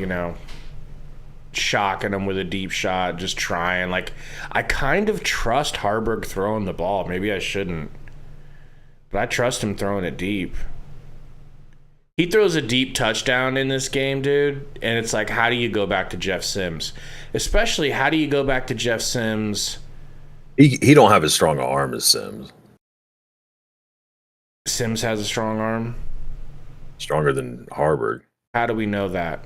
shocking them with a deep shot, just trying. Like, I kind of trust Haarberg throwing the ball. Maybe I shouldn't. But I trust him throwing it deep. He throws a deep touchdown in this game, dude, and it's like, how do you go back to Jeff Sims? Especially, how do you go back to Jeff Sims? He don't have as strong an arm as Sims. Sims has a strong arm? Stronger than Haarberg. How do we know that?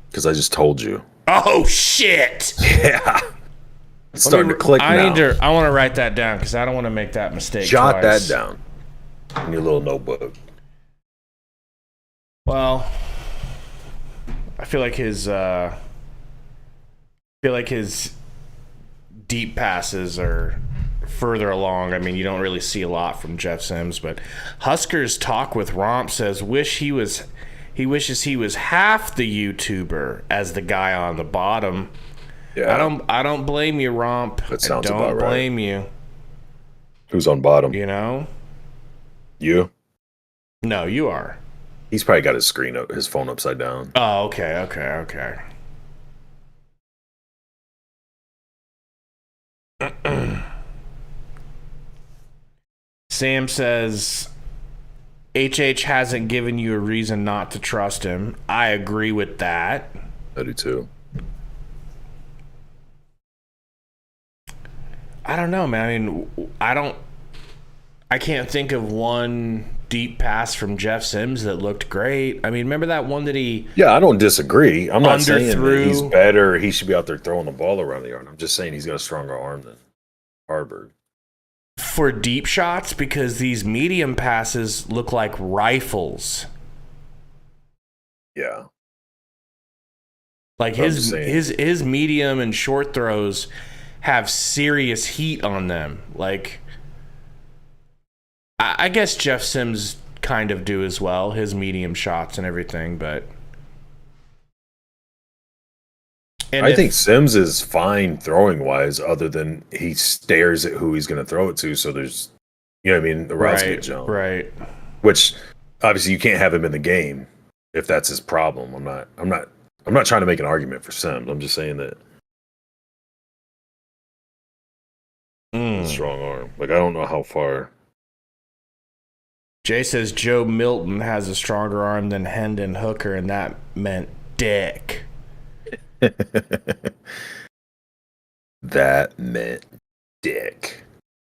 Because I just told you. Oh, shit! Yeah. It's starting to click now. I want to write that down because I don't want to make that mistake Jot twice. that down in your little notebook. Well, I feel like his deep passes are further along. I mean, you don't really see a lot from Jeff Sims, but Huskers Talk with Romp says he wishes he was half the YouTuber as the guy on the bottom. Yeah. I don't blame you, Romp. That sounds I don't about right. blame you. Who's on bottom? You? No, you are. He's probably got his phone upside down. Oh, okay. Sam says HH hasn't given you a reason not to trust him. I agree with that. I do too. I don't know, man. I mean, I can't think of one deep pass from Jeff Sims that looked great. I mean, remember that one that he... Yeah, I don't disagree. I'm not saying that he's underthrew? better. He should be out there throwing the ball around the yard. I'm just saying he's got a stronger arm than Haarberg. For deep shots, because these medium passes look like rifles. Yeah. Like his medium and short throws have serious heat on them. Like, I guess Jeff Sims kind of do as well, his medium shots and everything, but... I think Sims is fine throwing-wise, other than he stares at who he's going to throw it to, so there's, you know what I mean, the routes get jumped. Right. Which, obviously, you can't have him in the game if that's his problem. I'm not trying to make an argument for Sims. I'm just saying that strong arm. Like, I don't know how far. Jay says Joe Milton has a stronger arm than Hendon Hooker, and that meant dick. That meant dick.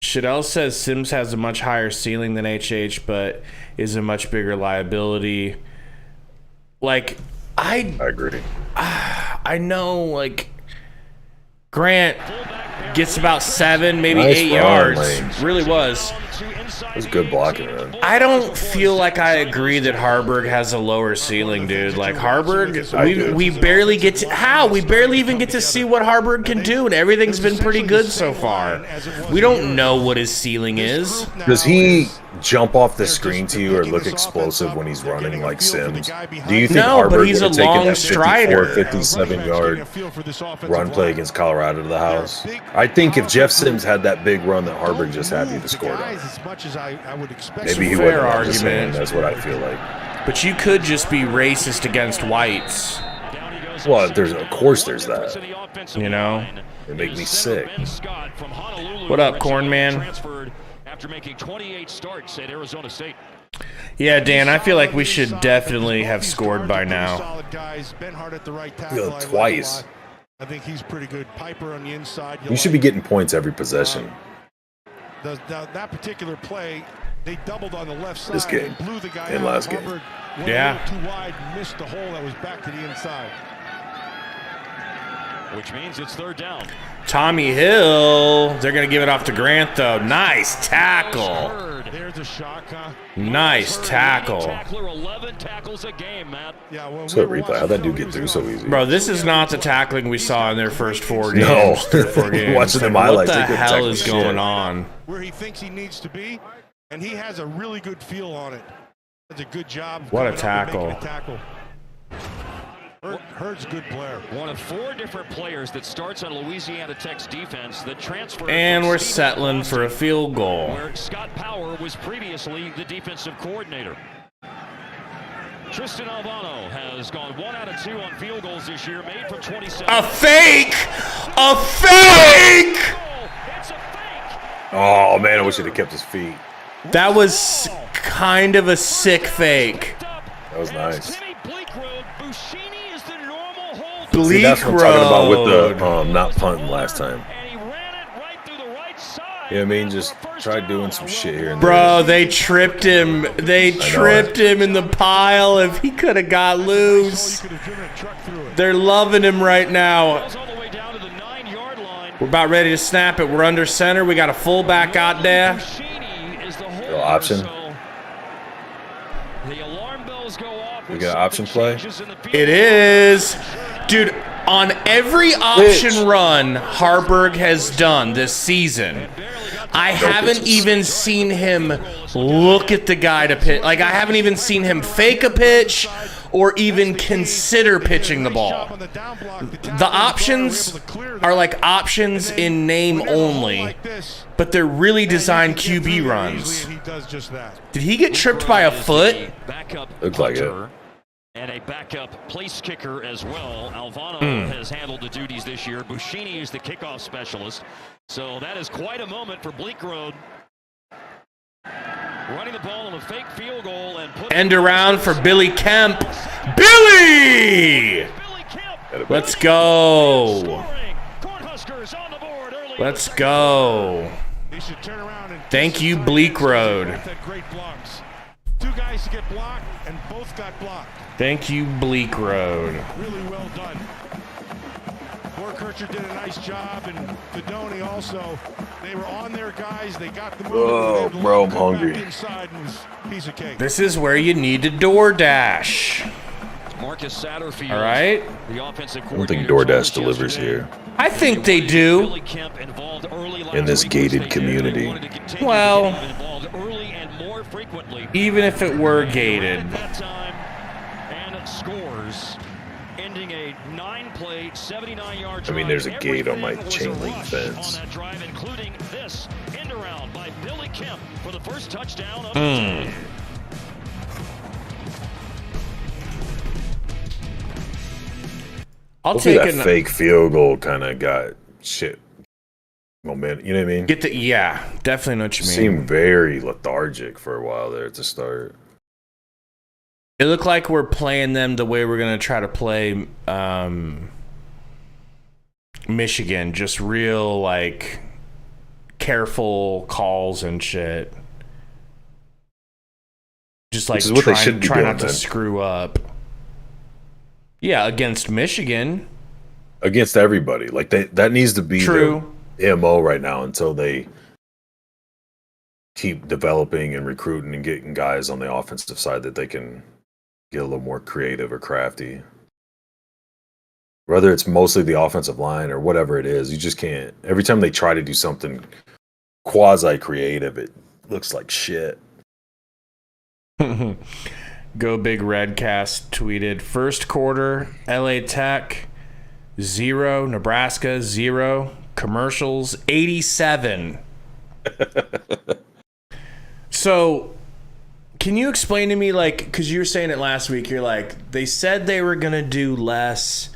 Shadell says Sims has a much higher ceiling than HH, but is a much bigger liability. Like, I agree. I know, like, Grant, Gets about 7, maybe Nice 8 run, yards. Lane. Really was. It was good blocking, man. I don't feel like I agree that Haarberg has a lower ceiling, dude. Like, Haarberg, we barely get to... How? We barely even get to see what Haarberg can do, and everything's been pretty good so far. We don't know what his ceiling is. Does he jump off the screen to you or look explosive when he's running like Sims? Do you think No, but Haarberg he's would have a taken long that strider. 57-yard run play against Colorado to the house? I think if Jeff Sims had that big run that Haarberg just had, he'd have scored on. Maybe he Fair wouldn't. I'm just saying, argument. that's what I feel like. But you could just be racist against whites. Well, of course there's that. You know? It make me sick. What up, Corn Man? After making 28 starts at Arizona State. Yeah, Dan, I feel like we should definitely have scored by now. Twice. I think he's pretty good. Piper on the inside. You should be getting points every possession. That particular play, they doubled on the left side. This game and blew the guy and out. last game. Haarberg went Yeah. a little too wide, missed the hole that was back to the inside. Which means it's third down. Tommy Hill. They're going to give it off to Grant, though. Nice tackle. There's a shock, huh? Nice tackle. Tackler 11 tackles a game, Matt. Yeah, well, So replay, how'd that dude get through so easy? Bro, this is not the tackling we saw in their first 4 games. No. 4 games. Watching them Like, highlights, what they the couldn't hell tackle is shit. going on? where he thinks he needs to be, and he has a really good feel on it. Does a good job. Of What a coming up and making tackle. a tackle. Hurd's a good player. One of 4 different players that starts on Louisiana Tech's defense that transferred. And from we're Stevens settling for a field goal. where Scott Power was previously the defensive coordinator. Tristan Albano has gone 1 out of 2 on field goals this year, made from 27. A fake! A fake! It's a fake. Oh, man, I wish he'd have kept his feet. That was kind of a sick fake. That was nice. Timmy Bleak Road. Buschini is the normal hold. See, Bleak that's what I'm talking about with Road. the not punting last time. And he ran it right through the right side. You know what I mean? Just try doing some shit here and Bro, they tripped him. They tripped him in the pile. If he could have got loose. They're loving him right now. All the way down to the 9-yard line. We're about ready to snap it. We're under center. We got a fullback out there. Buschini is the holder, option. so the alarm bells go off. We got an option play? It is. Dude, on every option run Haarberg has done this season, I haven't even seen him look at the guy to pitch. Like, I haven't even seen him fake a pitch or even consider pitching the ball. The options are like options in name only, but they're really designed QB runs. Did he get tripped by a foot? Looks like it. And a backup place kicker as well. Alvano has handled the duties this year. Buschini is the kickoff specialist. So that is quite a moment for Bleak Road. Running the ball on a fake field goal and put End around for Billy Kemp. Billy! Let's go. Cornhuskers on the board early. Let's go. Thank you, Bleak Road. Great blocks. 2 guys to get blocked, and both got blocked. Thank you, Bleak Road. Really well done. Borkircher did a nice job, and Fedoni also. They were on their guys. They got the move. Oh, bro, I'm hungry. Inside and it was a piece of cake. This is where you need to DoorDash. Marcus Satterfield. All right. The offensive I don't think coordinator DoorDash told us delivers yesterday here I think they do. Billy Kemp involved early last in this week, gated which they did. They community. wanted to continue Well, to get him involved early and more frequently. even if it were He ran gated. at that time and scores, ending a 9-play, 79-yard drive. I mean, there's a gate on my Everything was chain a link rush fence. on that drive, including this end around by Billy Kemp for the first touchdown of the day. I'll Hopefully take that an fake field goal kind of got shit momentum. You know what I mean? get the definitely know what you mean. Seemed very lethargic for a while there at the start. It looked like we're playing them the way we're gonna try to play Michigan, just real like careful calls and shit. Just like Which is what they should be try doing, not to then. screw up. Yeah, against Michigan. Against everybody. Like that needs to be True. MO right now until they keep developing and recruiting and getting guys on the offensive side that they can get a little more creative or crafty. Whether it's mostly the offensive line or whatever it is, you just can't. Every time they try to do something quasi-creative, it looks like shit. Go Big Redcast tweeted, first quarter, LA Tech, 0, Nebraska, 0, commercials, 87. So, can you explain to me, like, because you were saying it last week, you're like, they said they were going to do less,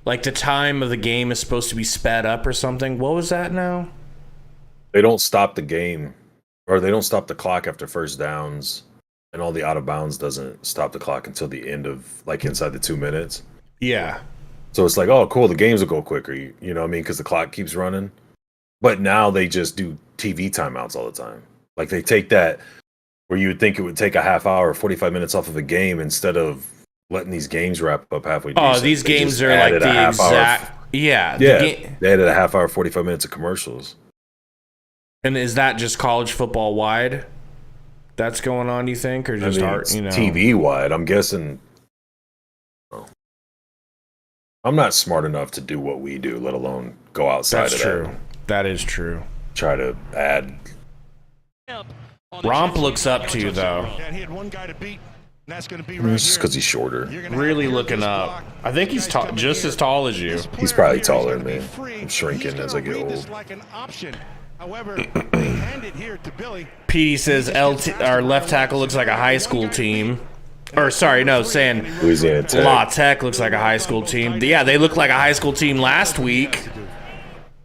like the time of the game is supposed to be sped up or something. What was that now? They don't stop the game, or they don't stop the clock after first downs, and all the out of bounds doesn't stop the clock until the end of, like, inside the 2 minutes. Yeah. So it's like, oh, cool, the games will go quicker, you know what I mean, because the clock keeps running. But now they just do TV timeouts all the time. Like, they take that where you would think it would take a half hour, 45 minutes off of a game instead of letting these games wrap up halfway decent. Oh, these games are like the exact... Yeah. Yeah, they added a half hour, 45 minutes of commercials. And is that just college football wide that's going on, you think? Or just TV wide? I'm guessing... I'm not smart enough to do what we do, let alone go outside of that. That's true. That is true. Try to add... Romp looks up to you, though. He had one guy to beat, and that's going to be It's just because he's shorter. Really looking up. I think he's just as tall as you. He's probably taller than me. I'm shrinking as I get old. Petey says our left tackle looks like a high school team. Or, sorry, no, saying Louisiana Tech. La Tech looks like a high school team. Yeah, they looked like a high school team last week.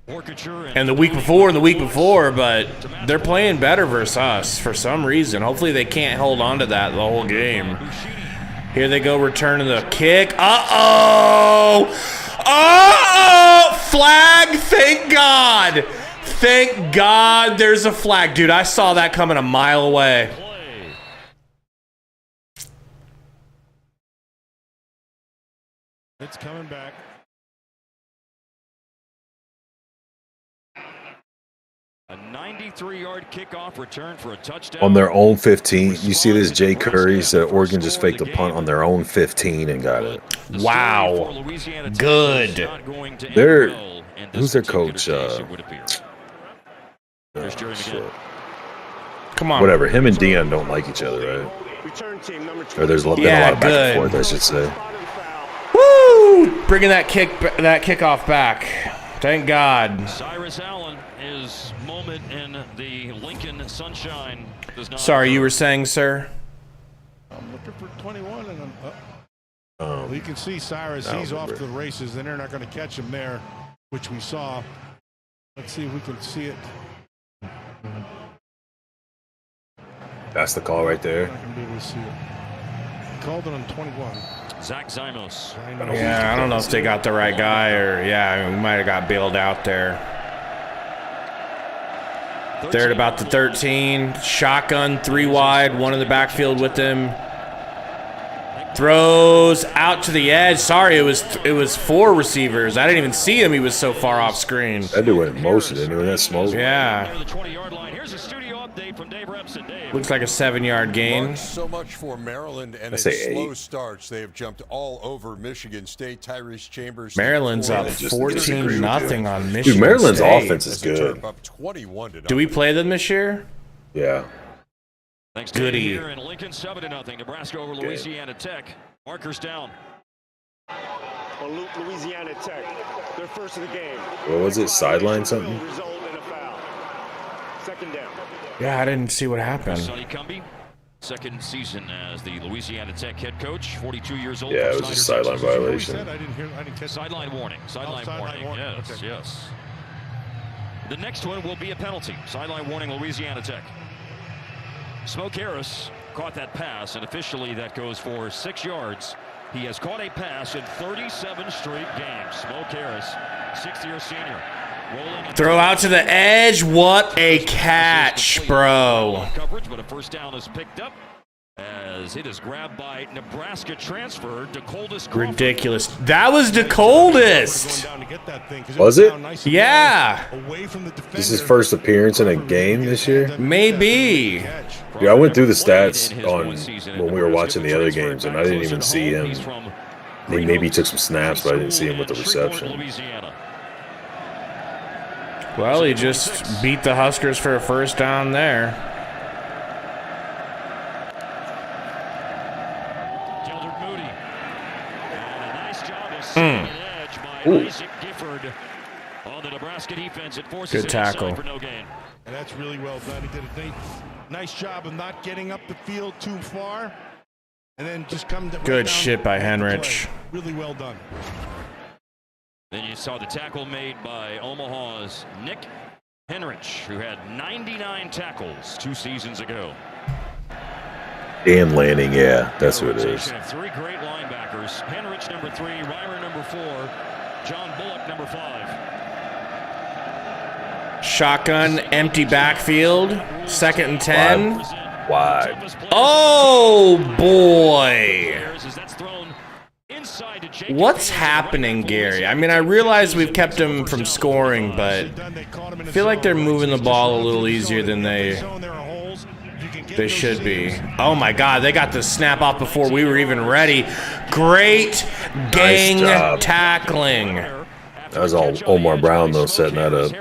And the week before, but they're playing better versus us for some reason. Hopefully they can't hold on to that the whole game. Here they go, returning the kick. Uh-oh! Uh-oh! Flag! Thank God! Thank God there's a flag. Dude, I saw that coming a mile away. It's coming back. A 93-yard kickoff return for a touchdown. On their own 15. You see this, Jay Curry said Oregon just faked a punt on their own 15 and got it. Wow. Good. Who's their coach? Shit. Come on. Whatever. Him and Dion don't like each other, right? Or there's been a lot of back and forth, I should say. Woo! Bringing that kickoff back. Thank God. Cyrus Allen, his moment in the Lincoln sunshine does not. Sorry, you were saying, sir? I'm looking for 21, and you can see Cyrus. He's off to the races, and they're not going to catch him there, which we saw. Let's see if we can see it. That's the call right there. I'm not going to be able to see it. He called it on 21. Zach Zimos. Yeah, I don't know if they got the right guy or, we might have got bailed out there. They're at about the 13. Shotgun, 3 wide, one in the backfield with them. Throws out to the edge. Sorry, it was 4 receivers. I didn't even see him. He was so far off screen. That dude went in motion, didn't he? That smoke. Yeah. Looks like a 7-yard gain. So much for Maryland and its slow starts. They have jumped all over Michigan State. Tyrese Chambers. Maryland's up 14-0 on Michigan Dude, Maryland's State. offense is good. Do we play them this year? Yeah. Thanks to Goody. here in Lincoln, 7-0. Nebraska over Louisiana Tech. Markers down. On Louisiana Tech, their first of the game. What was it? Sideline something? Second down. Yeah, I didn't see what happened. Sonny Cumbie, second season as the Louisiana Tech head coach, 42 years old. Yeah, it was a sideline violation. I didn't catch Sideline warning. Sideline warning. Yes, okay. yes. The next one will be a penalty. Sideline warning, Louisiana Tech. Smoke Harris caught that pass, and officially that goes for 6 yards. He has caught a pass in 37 straight games. Smoke Harris, 6th-year senior. Throw out to the edge. What a catch, bro. Coverage, but a first down is picked up. As it is grabbed by Nebraska transfer DeColdest. Ridiculous. That was DeColdest. Was it? Yeah. This is his first appearance in a game this year? Maybe. Yeah, I went through the stats on when we were watching the other games, and I didn't even see him. He maybe took some snaps, but I didn't see him with the reception. Well, he just beat the Huskers for a first down there. On the Nebraska defense, it forces good tackle. for no gain. And that's really well done. He did a nice job of not getting up the field too far, and then just come to good shit by Henrich. Really well done. Then you saw the tackle made by Omaha's Nick Henrich, who had 99 tackles 2 seasons ago. Dan Lanning, yeah, that's who it is. Three great linebackers: Henrich number 3, Reimer number 4, John Bullock number 5. Shotgun, empty backfield, 2nd and 10. Wide. Oh boy! What's happening, Gary? I mean, I realize we've kept him from scoring, but I feel like they're moving the ball a little easier than they should be. Oh my God, they got the snap off before we were even ready. Great gang tackling. That was all Omar Brown, though, setting that up.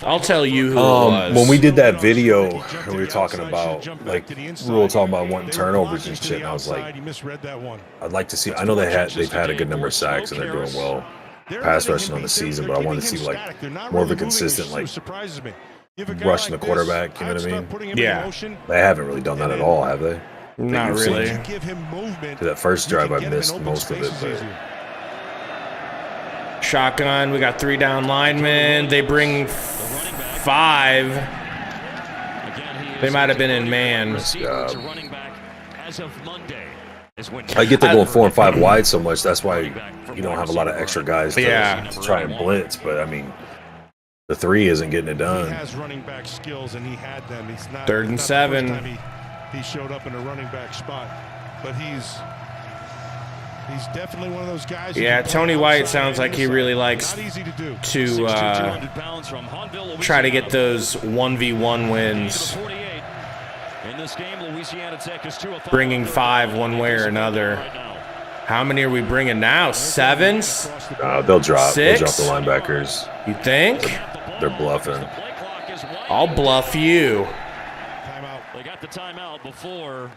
I'll tell you who it was. When we did that video, and we were talking about, like, we were talking about wanting turnovers and shit, and I was like, I'd like to see, I know they've had a good number of sacks, and they're doing well pass rushing on the season, but I wanted to see, like, more of a consistent, like, rushing the quarterback, you know what I mean? Yeah. They haven't really done that at all, have they? Not really. That first drive, I missed most of it, but... Shotgun, we got 3 down linemen. They bring 5. They might have been in man. I get they're going 4 and 5 wide so much. That's why you don't have a lot of extra guys to try and blitz. But I mean, the 3 isn't getting it done. He has running back skills, and he had them. He's not, 3rd and 7. He showed up in a running back spot, but he's definitely one of those guys. Yeah, Tony White sounds like he really likes to try to get those 1v1 wins. In this game, Louisiana Tech is 2 of 5. Bringing 5 one way or another. How many are we bringing now? 7? They'll drop. 6? They'll drop the linebackers. You think? They're bluffing. I'll bluff you. They got the timeout before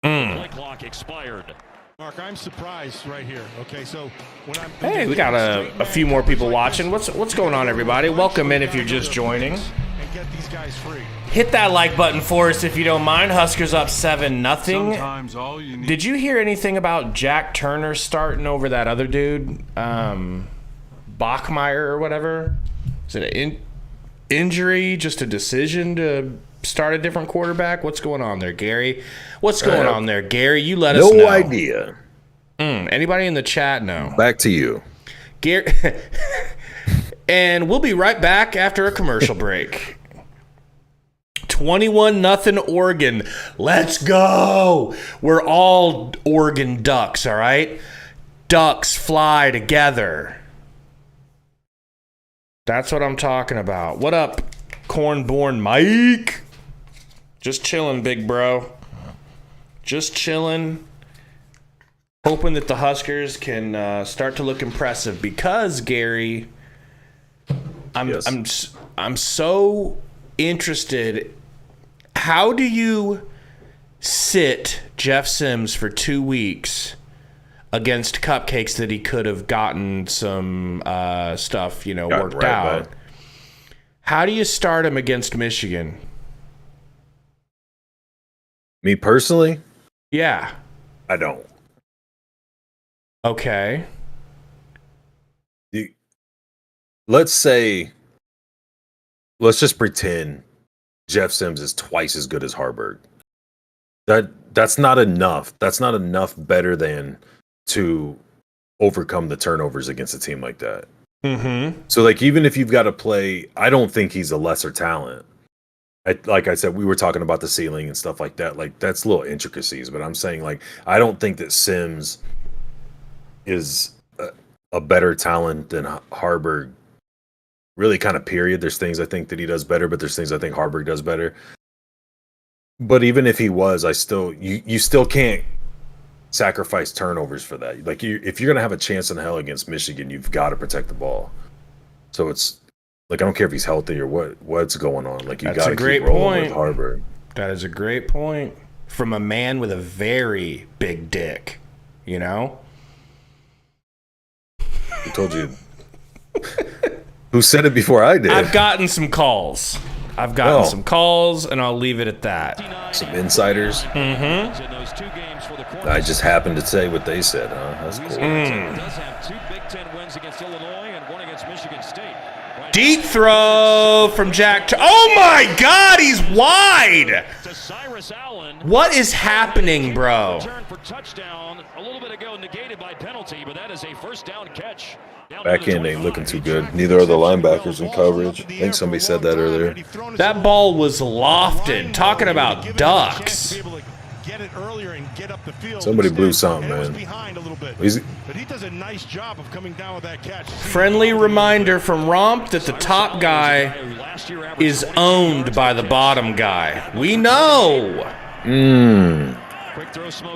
the play clock expired. Mark, I'm surprised right here. Okay, so when I'm hey, we got a few more people watching. What's going on, everybody? Welcome in if you're just joining. And get these guys free. Hit that like button for us if you don't mind. Huskers up 7-0. Did you hear anything about Jack Turner starting over that other dude, Bachmeyer or whatever? Is it an injury? Just a decision to start a different quarterback? What's going on there, Gary? What's going on there, Gary? You let us know. No idea. Anybody in the chat know? Back to you. Gary. And we'll be right back after a commercial break. 21-0 Oregon. Let's go. We're all Oregon Ducks, all right? Ducks fly together. That's what I'm talking about. What up, Cornborn Mike? Just chilling, big bro. Just chilling. Hoping that the Huskers can start to look impressive because, Gary, I'm so interested. How do you sit Jeff Sims for 2 weeks against cupcakes that he could have gotten some stuff, worked out? How do you start him against Michigan? Me personally? Yeah. I don't. Okay. Let's just pretend Jeff Sims is twice as good as Haarberg. That's not enough. That's not enough better than to overcome the turnovers against a team like that. Mm-hmm. So, like, even if you've got to play, I don't think he's a lesser talent. like I said, we were talking about the ceiling and stuff like that. Like, that's little intricacies, but I'm saying, like, I don't think that Sims is a better talent than Haarberg. Really, kind of period. There's things I think that he does better, but there's things I think Haarberg does better. But even if he was, you still can't sacrifice turnovers for that. Like, if you're gonna have a chance in hell against Michigan, you've got to protect the ball. So it's like, I don't care if he's healthy or what's going on. Like, you got to keep rolling with Haarberg. That is a great point from a man with a very big dick. You know. Who told you? Who said it before I did? I've gotten some calls. And I'll leave it at that. Some insiders. Mm-hmm. I just happened to say what they said, huh? That's cool. Does have 2 Big Ten wins against Illinois and 1 against Michigan State. Deep throw from Jack. Oh my God, he's wide. What is happening, bro? Return for touchdown a little bit ago, negated by penalty, but that is a first down catch. Back end ain't looking too good. Neither are the linebackers in coverage. I think somebody said that earlier. That ball was lofted. Talking about ducks. Somebody blew something, man. But he does a nice job of coming down with that catch. Friendly reminder from Romp that the top guy is owned by the bottom guy. We know.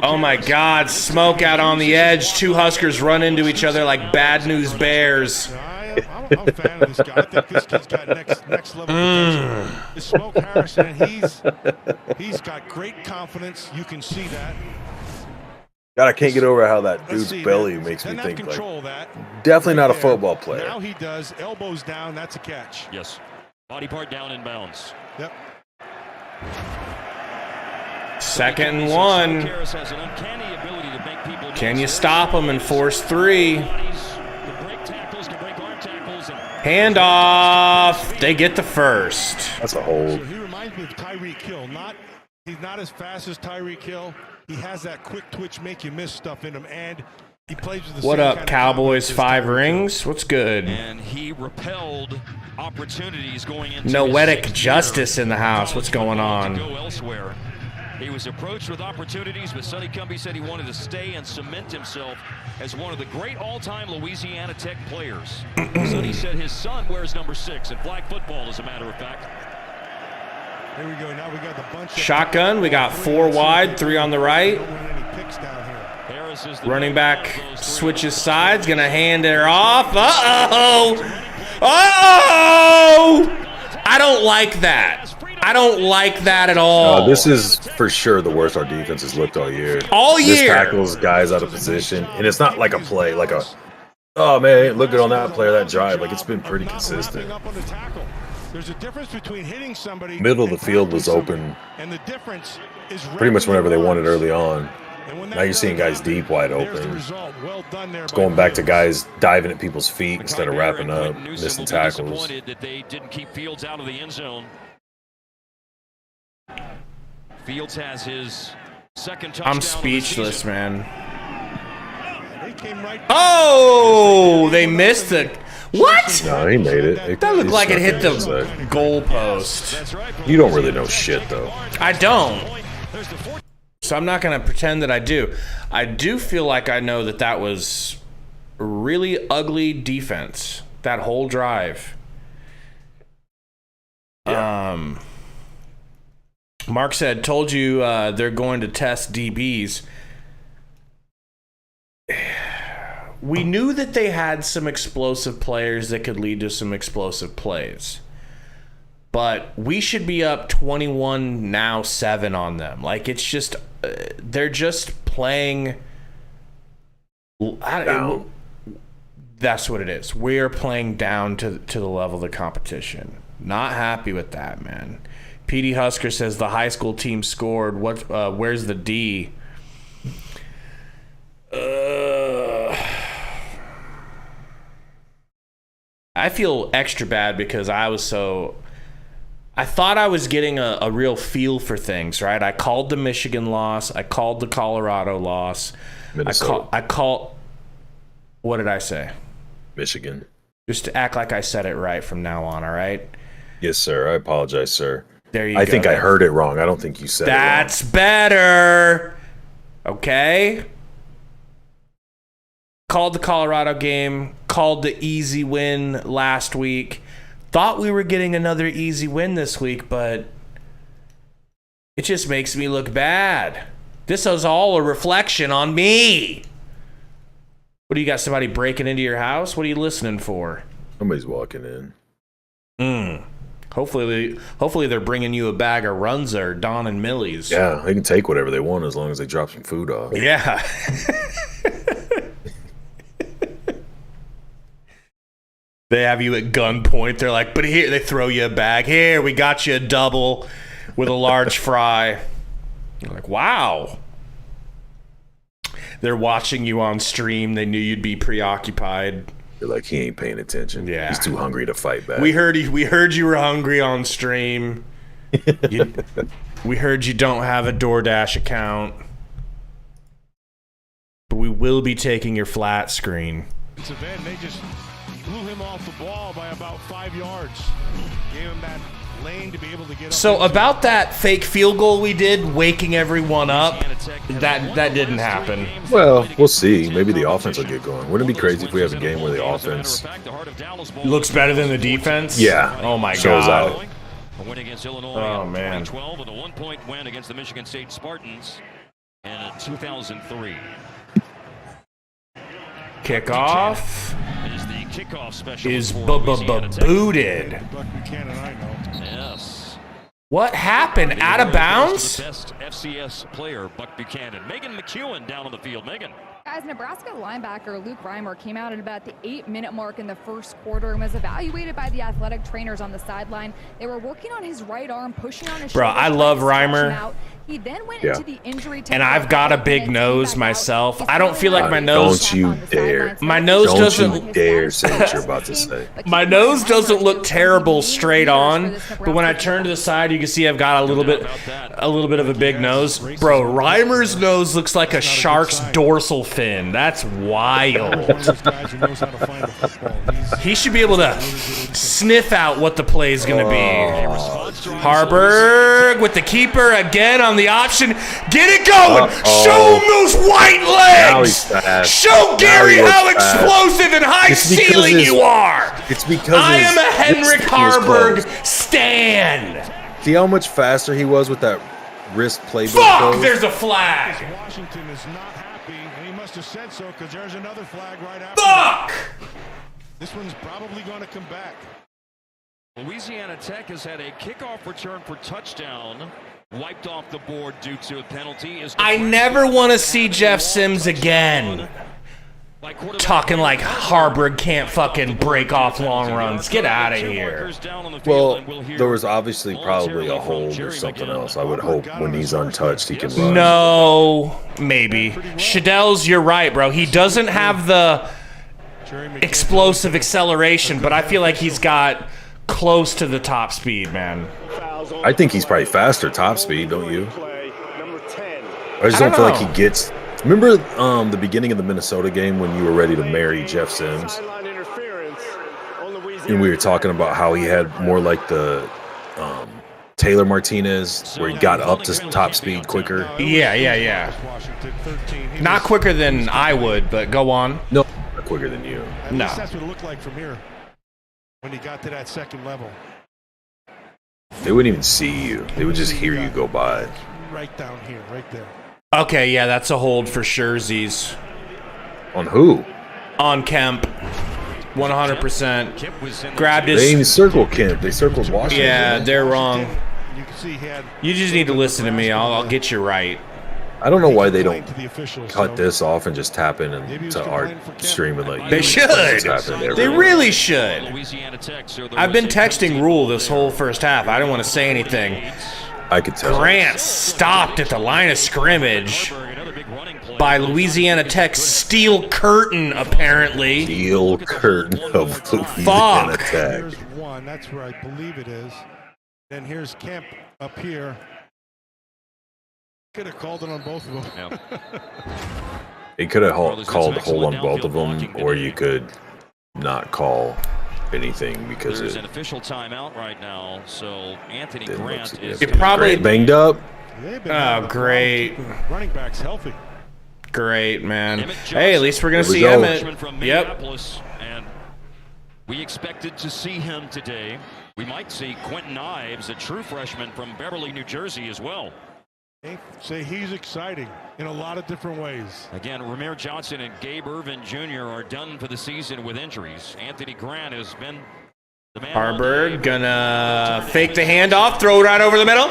Oh my God, smoke out on the edge. 2 Huskers run into each other like bad news bears. I'm a fan of this guy. I think this kid's got next level potential. It's Smoke Harrison, and he's got great confidence. You can see that. God, I can't get over how that dude's belly makes me think like definitely not a football player. Now he does. Elbows down. That's a catch. Yes. Body part down in bounds. Yep. 2nd and 1. Can you stop him and force 3? Hand off. They get the first. That's a hold. So he reminds me of Tyreek Hill. He's not as fast as Tyreek Hill. He has that quick twitch, make you miss stuff in him, and he plays with the what same up, kind Cowboys? of 5 rings. What's good? And he repelled opportunities going into Noetic Justice in the house. What's going on? Go elsewhere. He was approached with opportunities, but Sonny Cumbie said he wanted to stay and cement himself as one of the great all-time Louisiana Tech players. Sonny said his son wears number 6 in flag football, as a matter of fact. Here we go. Now we got the bunch. Shotgun. We got 4 wide, 3 on the right. Running back switches sides. Gonna hand her off. Uh-oh. Uh-oh. I don't like that. I don't like that at all. This is for sure the worst our defense has looked all year. All year. This tackles guys out of position, and it's not like a play, like a, oh man, look good on that player, that drive. Like, it's been pretty consistent. There's a difference between hitting somebody. Middle of the field was open and the difference is pretty much whenever they wanted early on. Now you're seeing guys deep wide open. It's going back to guys diving at people's feet instead of wrapping up, missing tackles. That they didn't keep Fields out of the end zone. Fields has his second touchdown. I'm speechless, man. Oh, they missed the. What? No, he made it. That looked like it hit the goalpost. You don't really know shit, though. I don't. So I'm not going to pretend that I do. I do feel like I know that was really ugly defense, that whole drive. Yeah. Mark said, told you they're going to test DBs. We knew that they had some explosive players that could lead to some explosive plays. But we should be up 21 now 7 on them. Like, it's just they're just playing. That's what it is. We are playing down to the level of the competition. Not happy with that, man. PD Husker says the high school team scored. Where's the D? I feel extra bad because I thought I was getting a real feel for things, right? I called the Michigan loss. I called the Colorado loss. Minnesota. What did I say? Michigan. Just to act like I said it right from now on, all right? Yes, sir. I apologize, sir. There you go. I think I heard it wrong. I don't think you said That's it wrong. better. Okay. Called the Colorado game. Called the easy win last week. Thought we were getting another easy win this week, but it just makes me look bad. This is all a reflection on me. What do you got? Somebody breaking into your house? What are you listening for? Somebody's walking in. Hopefully they're bringing you a bag of Runza or Don and Millie's. Yeah, they can take whatever they want as long as they drop some food off. Yeah. They have you at gunpoint. They're like, but here, they throw you a bag. Here, we got you a double with a large fry. You're like, wow. They're watching you on stream. They knew you'd be preoccupied. They're like, he ain't paying attention. Yeah. He's too hungry to fight back. We heard you were hungry on stream. We heard you don't have a DoorDash account. But we will be taking your flat screen. It's event. They just blew him off the ball by about 5 yards. Gave him that lane to be able to get up. So about that fake field goal we did, waking everyone up, that didn't happen. Well, we'll see. Maybe the offense will get going. Wouldn't it be crazy if we have a game where the offense looks better than the defense? Yeah. Oh my shows God. out. A win against Illinois Oh, in man. 2012 and a 1-point win against the Michigan State Spartans in 2003. Kickoff Is the kickoff special is for Louisiana Tech. booted. Buck Buchanan, I know. Yes. What happened? Out of bounds? The best FCS player, Buck Buchanan. Megan McEwen down on the field. Megan. Guys, Nebraska linebacker Luke Reimer came out at about the 8-minute mark in the first quarter and was evaluated by the athletic trainers on the sideline. They were working on his right arm, pushing on his Bro, shoulder, I trying love to stretch him Reimer. out. He then went Yeah. into the injury And I've got a big nose myself. I don't feel like my nose. Don't you dare. My nose Don't doesn't. you dare say what you're about to say. My nose doesn't look terrible straight on, but when I turn to the side, you can see I've got a little bit of a big nose. Bro, Reimer's nose looks like a shark's dorsal fin. That's wild. He should be able to sniff out what the play is going to be. Haarberg with the keeper again on the option. Get it going. Show him those white Now he's legs. fast. Show Gary Now he how looks fast. explosive and high It's because ceiling his- you are. It's because I his am a Henrik wrist was Haarberg closed. stan. See how much faster he was with that wrist playbook? Fuck, closed? there's a flag. Washington is not happy, and he must have said so because there's another flag right after. Fuck. This one's probably going to come back. Louisiana Tech has had a kickoff return for touchdown. Wiped off the board due to a penalty. I never want to see Jeff Sims again. Talking like Haarberg can't fucking break off long runs. Get out of here. Well, there was obviously probably a hold or something else. I would hope when he's untouched he can run. No, maybe. Shadell's, you're right, bro. He doesn't have the explosive acceleration, but I feel like he's got close to the top speed, man. I think he's probably faster top speed, don't you? I just don't feel like he gets. Remember the beginning of the Minnesota game when you were ready to marry Jeff Sims? And we were talking about how he had more like the Taylor Martinez, where he got up to top speed quicker. Yeah. Not quicker than I would, but go on. No, not quicker than you. No. That's what it looked like from here when he got to that second level. They wouldn't even see you. They would just hear you go by. Right down here, right there. Okay, yeah, that's a hold for Scherzies. On who? On Kemp. 100%. Grabbed They didn't his... even circle Kemp. They circled Washington. Yeah, they're wrong. You can see he had. You just need to listen to me. I'll get you right. I don't know why they don't to the officials, cut so this off and just tap in and to our stream and like They should. They really should. I've been texting Rule this whole first half. I didn't want to say anything. I could tell. Grant stopped at the line of scrimmage by Louisiana Tech's steel curtain, apparently. Steel curtain of Louisiana Fuck. Tech. Here's one. That's where I believe it is. Then here's Kemp up here. Could have called it on both of them. It could have called hold on both of them, or you could not call anything because there's an official timeout right now. So Anthony Grant is probably banged up. Oh, great. Running back's healthy. Great, man. Hey, at least we're going to see Emmett. Yep. And we expected to see him today. We might see Quentin Ives, a true freshman from Beverly, New Jersey, as well. Say he's exciting in a lot of different ways. Again, Ramir Johnson and Gabe Irvin Jr. are done for the season with injuries. Anthony Grant has been the man. Haarberg gonna fake the handoff, throw it right over the middle.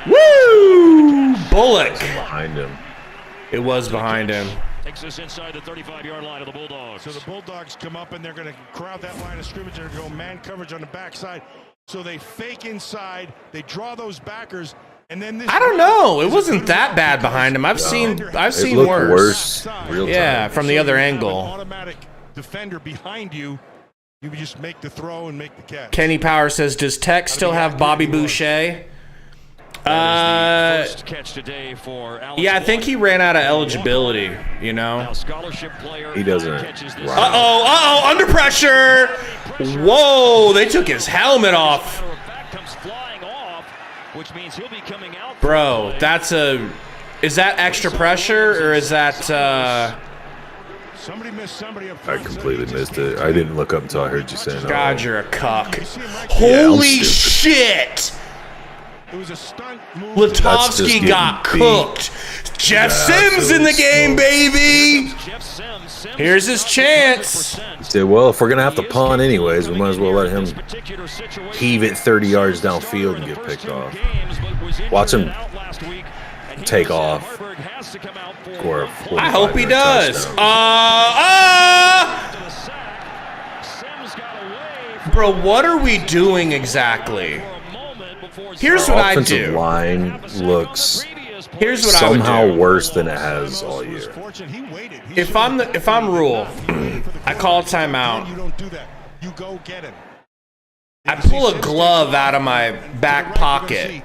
Woo! Bullock. Behind him. It was behind him. Takes us inside the 35-yard line of the Bulldogs. So the Bulldogs come up and they're going to crowd that line of scrimmage. They're going to go man coverage on the backside. So they fake inside. They draw those backers. And then this I don't know. It wasn't that bad behind him. I've seen worse. Yeah, from the other angle. Automatic defender behind you. You just make the throw and make the catch. Kenny Power says, "Does Tech still have Bobby Boucher?" First catch today for Alex Yeah, I think he ran out of eligibility, you know. Now scholarship player he doesn't. Uh-oh, under pressure. Whoa, they took his helmet off. Comes flying off, which means he'll be coming out. Bro, is that extra pressure or is that Somebody missed somebody up I completely missed it. I didn't look up until I heard you saying God, you're a cuck. Holy shit. It was a stunt move. Latovsky got cooked. Jeff Sims in the game, baby. Here's his chance. He said, well, if we're going to have to punt anyways, we might as well let him heave it 30 yards downfield and get picked off. Watch him take off. Score a I hope he does. Bro, what are we doing exactly? Here's what I do. Offensive line looks Here's what somehow I would do. worse than it has all year. If I'm Rule, I call a timeout. I pull a glove out of my back pocket.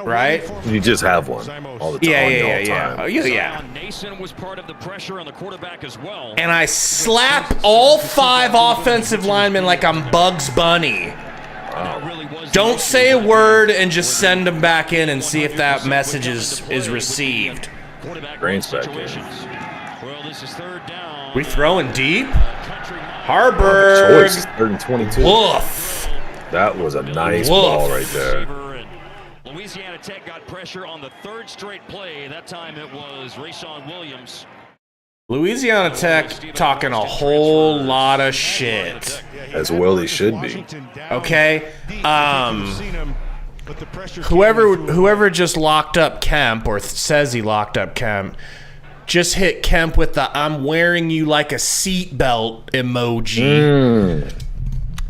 Right? You just have one all the time. Yeah. Nason was part of the pressure on the quarterback as well. And I slap all 5 offensive linemen like I'm Bugs Bunny. Don't say a word and just send them back in and see if that message is received. Grant's back in. Well, this is third down. We throwing deep? Haarberg. Choice, 3rd and 22. Woof. That was a nice ball right there. Louisiana Tech got pressure on the 3rd straight play. That time it was Rayshawn Williams. Louisiana Tech talking a whole lot of shit. As well they should be. Okay. Whoever just locked up Kemp or says he locked up Kemp just hit Kemp with the "I'm wearing you like a seatbelt" emoji.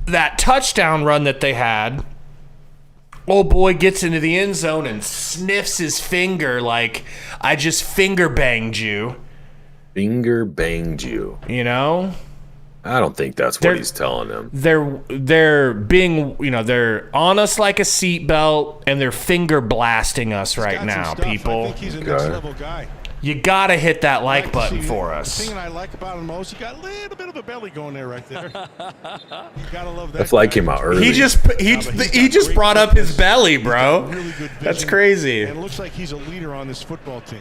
That touchdown run that they had, old boy gets into the end zone and sniffs his finger like, "I just finger banged you." Finger banged you. You know? I don't think that's what he's telling them. They're being, they're on us like a seatbelt and they're finger blasting us right now, people. I think he's a next level guy. You gotta hit that like button for us. The thing I like about him most, you got a little bit of a belly going there right there. You gotta love that. That flag came out early. He just brought up his belly, bro. Really good vision. That's crazy. And it looks like he's a leader on this football team.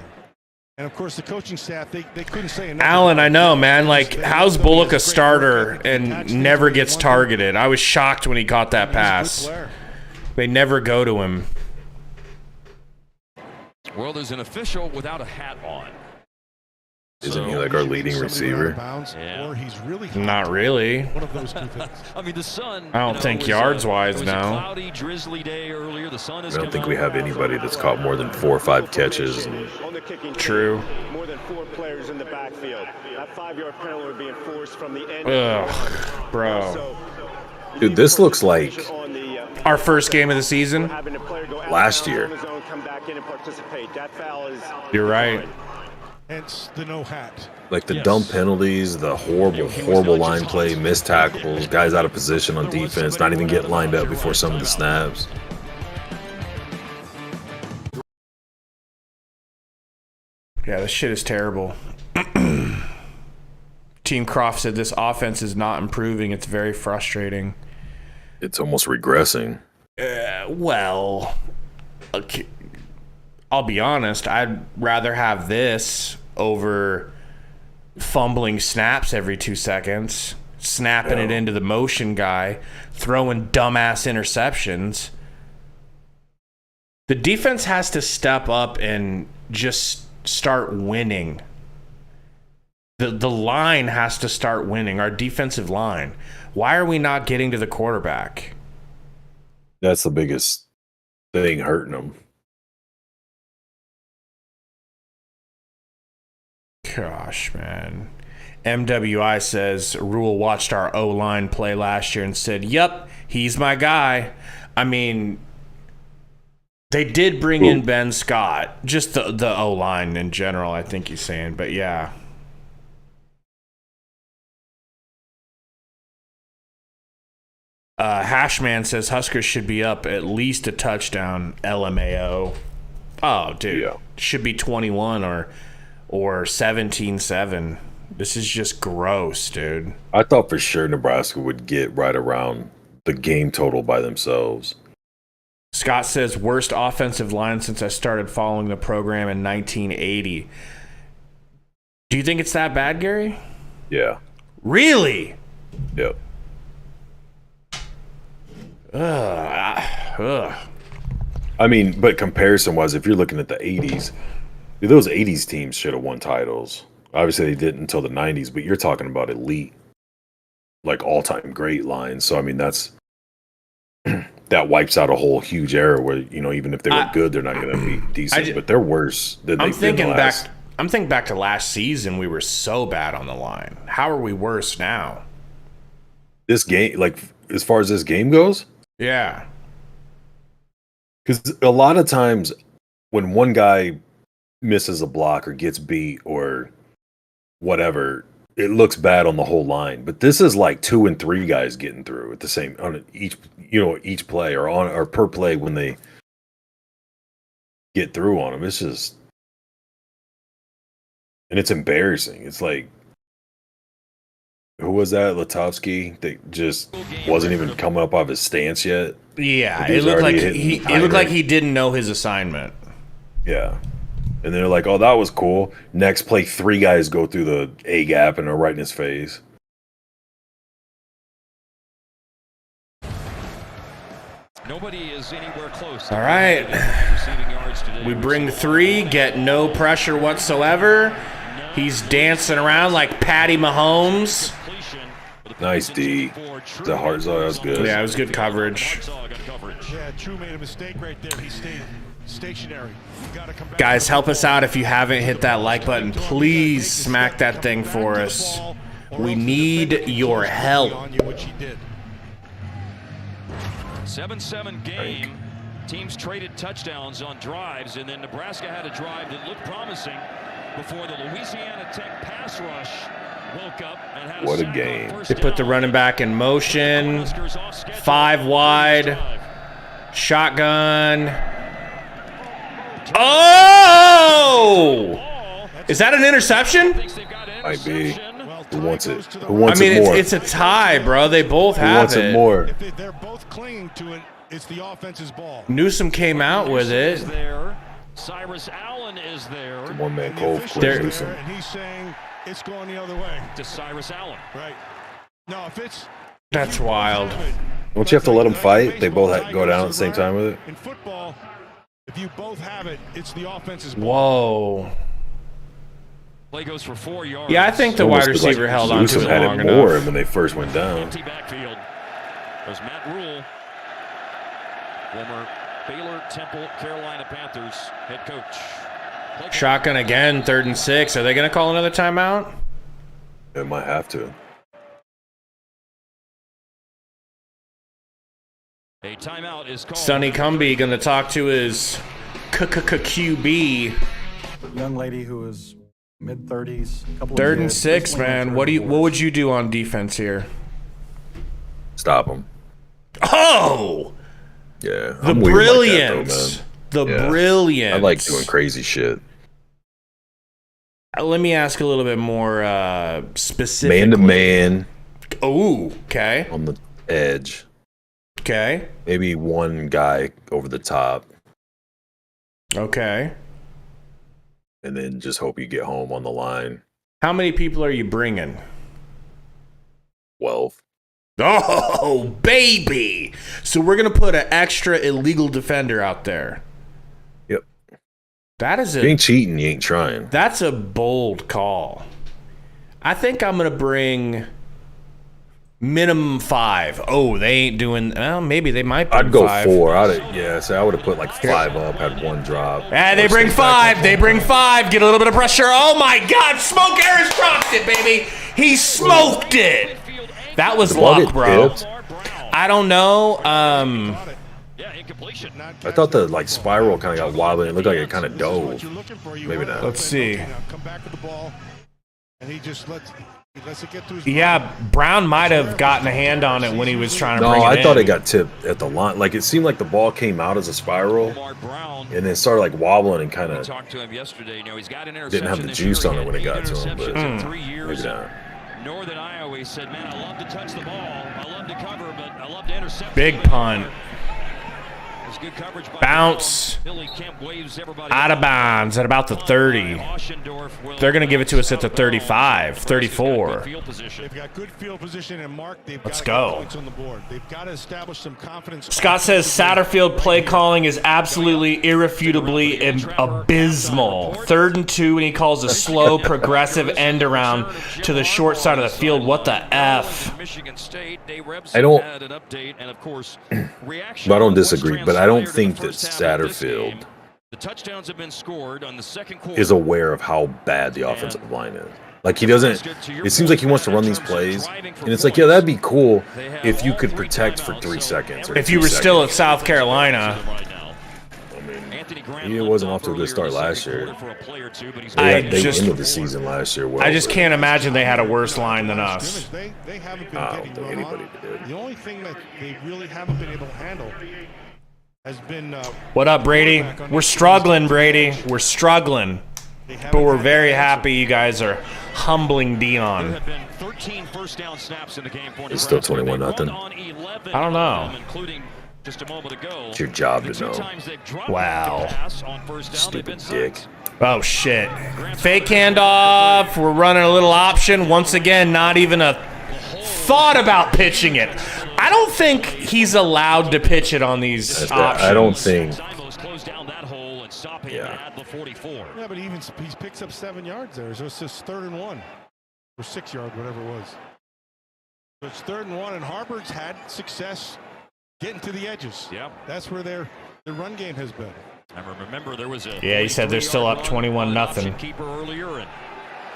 And, of course, the coaching staff, they couldn't say enough. Alan, I know, man. Like, how's Bullock a starter and never gets targeted? I was shocked when he caught that pass. They never go to him. Well, there's an official without a hat on. Isn't he like our leading receiver? Yeah. Or he's really hot. Not really. One of those two things. I mean, the sun. I don't think yards-wise, no. no. It was a cloudy, drizzly day earlier. The sun I don't think we have anybody that's caught more than 4 or 5 catches. True. More than 4 players in the backfield. That 5-yard penalty would be enforced from the end. Ugh, bro. Dude, this looks like our first game of the season. Last year. You're right. Hence the no hat. Like the dumb penalties, the horrible line play, missed tackles, guys out of position on defense, not even getting lined up before some of the snaps. Yeah, this shit is terrible. Team Croft said this offense is not improving. It's very frustrating. It's almost regressing. Well, okay. I'll be honest. I'd rather have this over fumbling snaps every 2 seconds, snapping it into the motion guy, throwing dumbass interceptions. The defense has to step up and just start winning. The line has to start winning. Our defensive line. Why are we not getting to the quarterback? That's the biggest thing hurting them. Gosh, man. MWI says Rule watched our O-line play last year and said, "Yep, he's my guy." I mean, they did bring in Ben Scott. Just the O-line in general, I think he's saying. But yeah. Hashman says Huskers should be up at least a touchdown. LMAO. Oh, dude. Should be 21 or 17-7. This is just gross, dude. I thought for sure Nebraska would get right around the game total by themselves. Scott says worst offensive line since I started following the program in 1980. Do you think it's that bad, Gary? Yeah. Really? Yep. Ugh. I mean, but comparison-wise, if you're looking at the 80s, those 80s teams should have won titles. Obviously, they didn't until the 90s, but you're talking about elite, like all-time great lines. So, I mean, that's that wipes out a whole huge era where, you know, even if they were good, they're not going to be decent. But they're worse than they've been the last. I'm thinking back to last season. We were so bad on the line. How are we worse now? This game, like, as far as this game goes? Yeah. Because a lot of times when one guy misses a block or gets beat or whatever, it looks bad on the whole line. But this is like 2 and 3 guys getting through at the same on each play or per play when they get through on them. It's just, and it's embarrassing. It's like, who was that? Latovsky that just wasn't even coming up off his stance yet. Yeah, it looked like he didn't know his assignment. Yeah. And they're like, "Oh, that was cool." Next play, 3 guys go through the A gap and are right in his face. Nobody is anywhere close. All right. We bring 3, get no pressure whatsoever. He's dancing around like Patty Mahomes. Nice D. The Hartzog, that was good. Yeah, it was good coverage. Yeah, True made a mistake right there. He stayed stationary. Guys, help us out if you haven't hit that like button. Please smack that thing for us. We need your help. 7-7 game. Teams traded touchdowns on drives, and then Nebraska had a drive that looked promising before the Louisiana Tech pass rush woke up and had what a game. They put the running back in motion. 5 wide. Shotgun. Oh! Is that an interception? Might be. Who wants it? Who wants it more? It's a tie, bro. They both have it. Who wants it more? If they're both clinging to it, it's the offense's ball. Newsom came out with it. Cyrus Allen is there. It's a one-man cold. Newsom. And he's saying it's going the other way. To Cyrus Allen. Right. No, if it's... That's wild. Don't you have to let them fight? They both go down at the same time with it? In football, if you both have it, it's the offense's ball. Whoa. Play goes for 4 yards. Yeah, I think the wide receiver held on to it long enough. More when they first went down. Empty backfield. There's Matt Rule, former Baylor, Temple, Carolina Panthers head coach. Shotgun again, 3rd and 6. Are they going to call another timeout? They might have to. A timeout is called. Sonny Cumbie going to talk to his QB. Young lady who is mid-30s. 3rd and 6, man. What would you do on defense here? Stop him. Oh! Yeah. The brilliance. The brilliance. I like doing crazy shit. Let me ask a little bit more specific. Man to man. Oh, okay. On the edge. Okay. Maybe one guy over the top. Okay. And then just hope you get home on the line. How many people are you bringing? 12. Oh, baby. So we're going to put an extra illegal defender out there. Yep. That is you ain't cheating, you ain't trying. That's a bold call. I think I'm going to bring minimum 5. Oh, they ain't doing. Well, maybe they might. I'd go 5. 4. I would have put like 5 up, had 1 drop. And they bring 5. They bring 5. Get a little bit of pressure. Oh my God! Smoke Harris dropped it, baby. He smoked it. That was luck, bro. Dipped. I don't know. I thought the spiral kind of got wobbly. It looked like it kind of dove. Maybe not. Let's see. Come back with the ball, and he just lets it get through his Yeah, Brown might have gotten a hand on it when he was trying to bring it in. No, I thought it got tipped at the line. Like, it seemed like the ball came out as a spiral, and then started wobbling and kind of didn't have the juice on it when it got to him. But maybe not. Northern Iowa said, man, I love to touch the ball. I love to cover, but I love to intercept. Big punt. Good coverage by bounce out of bounds at about the 30. They're going to give it to us at the 35, 34. They've got good field position, and Mark, let's go. Points on the board. They've got to establish some confidence. Scott says Satterfield play calling is absolutely irrefutably abysmal. 3rd and 2, and he calls a slow, progressive end around to the short side of the field. What the F? I don't disagree, but I don't think that Satterfield is aware of how bad the offensive line is. Like, he doesn't. It seems like he wants to run these plays, and it's like, yeah, that'd be cool if you could protect for 3 seconds. Or if you were still at South Carolina. He wasn't off to a good start last year. They ended the season last year. I just can't imagine they had a worse line than us. They haven't been I don't think anybody did. The only thing that they really haven't been able to handle has been. What up, Brady? We're struggling, Brady. We're struggling. But we're very happy you guys are humbling Dion. It's still 21-0. I don't know. Just a moment ago. It's your job to know. Wow. Stupid dick. Oh, shit. Fake handoff. We're running a little option. Once again, not even a thought about pitching it. I don't think he's allowed to pitch it on these options. I don't think. Yeah, but he picks up 7 yards there. So it's just 3rd and 1. Or 6 yards, whatever it was. So it's 3rd and 1, and Haarberg's had success getting to the edges. Yep. That's where their run game has been. I remember there was a. Yeah, he said they're still up 21-0.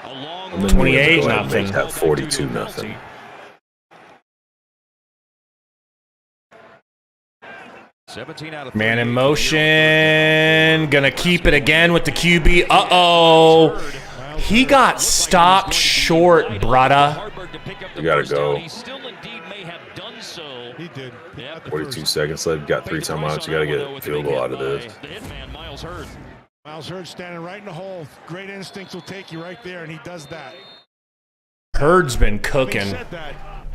28-0. Have 42-0. Man in motion. Gonna keep it again with the QB. Uh-oh. He got stopped short, brudda. You gotta go. He did. 42 seconds left. Got 3 timeouts. You gotta get a field goal out of this. Miles Hurd standing right in the hole. Great instincts will take you right there, and he does that. Hurd's been cooking.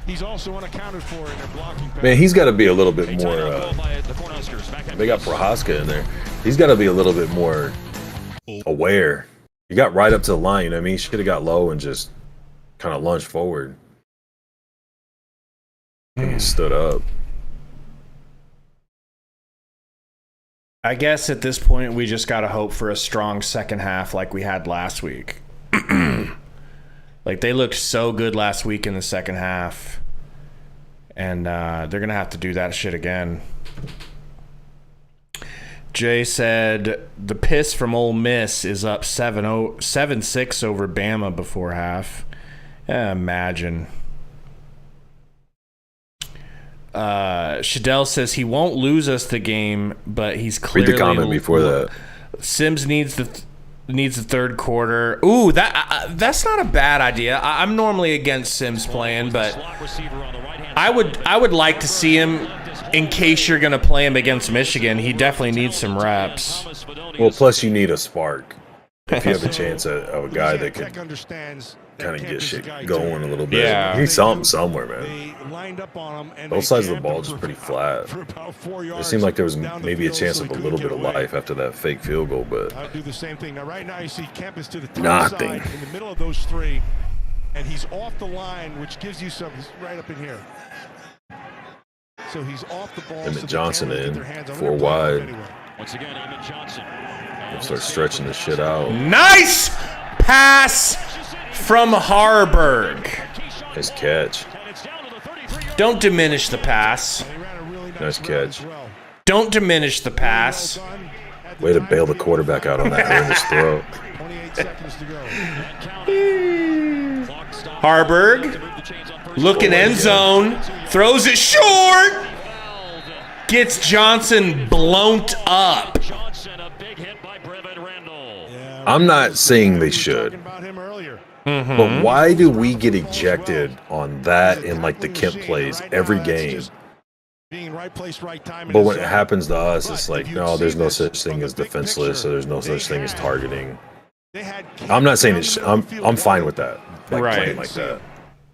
He's also unaccounted for in their blocking. Man, he's got to be a little bit more. They got Prohaska in there. He's got to be a little bit more aware. He got right up to the line. You know what I mean? He should have got low and just kind of lunged forward. And he stood up. I guess at this point we just got to hope for a strong second half like we had last week. Like, they looked so good last week in the second half. And they're going to have to do that shit again. Jay said the piss from Ole Miss is up 7-6 over Bama before half. Imagine. Shadell says he won't lose us the game, but he's clearly... Read the comment before that. Sims needs the 3rd quarter. Ooh, that's not a bad idea. I'm normally against Sims playing, but I would like to see him in case you're going to play him against Michigan. He definitely needs some reps. Well, plus you need a spark. If you have a chance of a guy that could kind of get shit going a little bit, Yeah. he's something somewhere, man. Both sides of the ball just pretty flat. It seemed like there was maybe a chance of a little bit of life after that fake field goal, but I'll do the same thing. Now, right now, you see Kemp is to the top nothing. side in the middle of those three, and he's off the line, which gives you some right up in here. So he's off the ball. Emmett so Johnson they can't in, get their hands on 4 it. wide. Anyway. Once again, Emmett Johnson. He'll start stretching the shit out. Nice pass from Haarberg. Nice catch. Don't diminish the pass. Nice catch. Don't diminish the pass. Way to bail the quarterback out on that horrendous throw. 28 seconds to go. Haarberg, looking end zone, throws it short. Gets Johnson blown up. I'm not saying they should, but why do we get ejected on that in like the Kemp plays every game? But when it happens to us, it's like, no, there's no such thing as defenseless, or there's no such thing as targeting. I'm not saying it's. I'm fine with that. Like, Right. playing like that.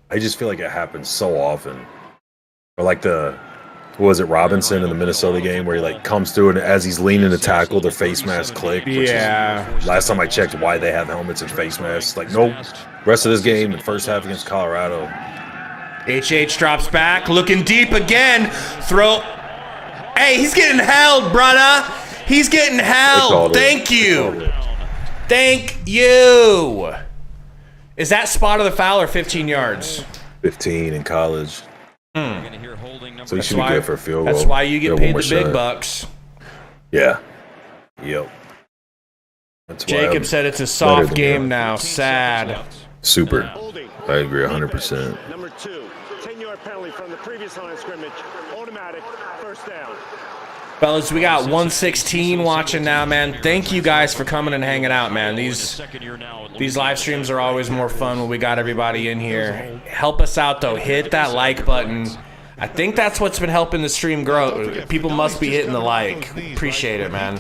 I just feel like it happens so often. Or like what was it, Robinson in the Minnesota game, where he like comes through and as he's leaning to tackle, their face mask click. Which Yeah. is, last time I checked, why they have helmets and face masks. Like, nope. Rest of this game, the first half against Colorado. HH drops back, looking deep again. Throw. Hey, he's getting held, brother. He's getting held. Thank you. Thank you. Is that spot of the foul or 15 yards? 15 in college. So he should be good for a field goal. That's why you get One paid more the big shot. bucks. Yeah. Yep. That's why Jacob I'm said it's a better soft than game you. now. Sad. Super. I agree 100%. Number 2, 10-yard penalty from the previous line of scrimmage. Automatic, first down. Fellas, we got 116 watching now, man. Thank you guys for coming and hanging out, man. These live streams are always more fun when we got everybody in here. Help us out, though. Hit that like button. I think that's what's been helping the stream grow. People must be hitting the like. Appreciate it, man.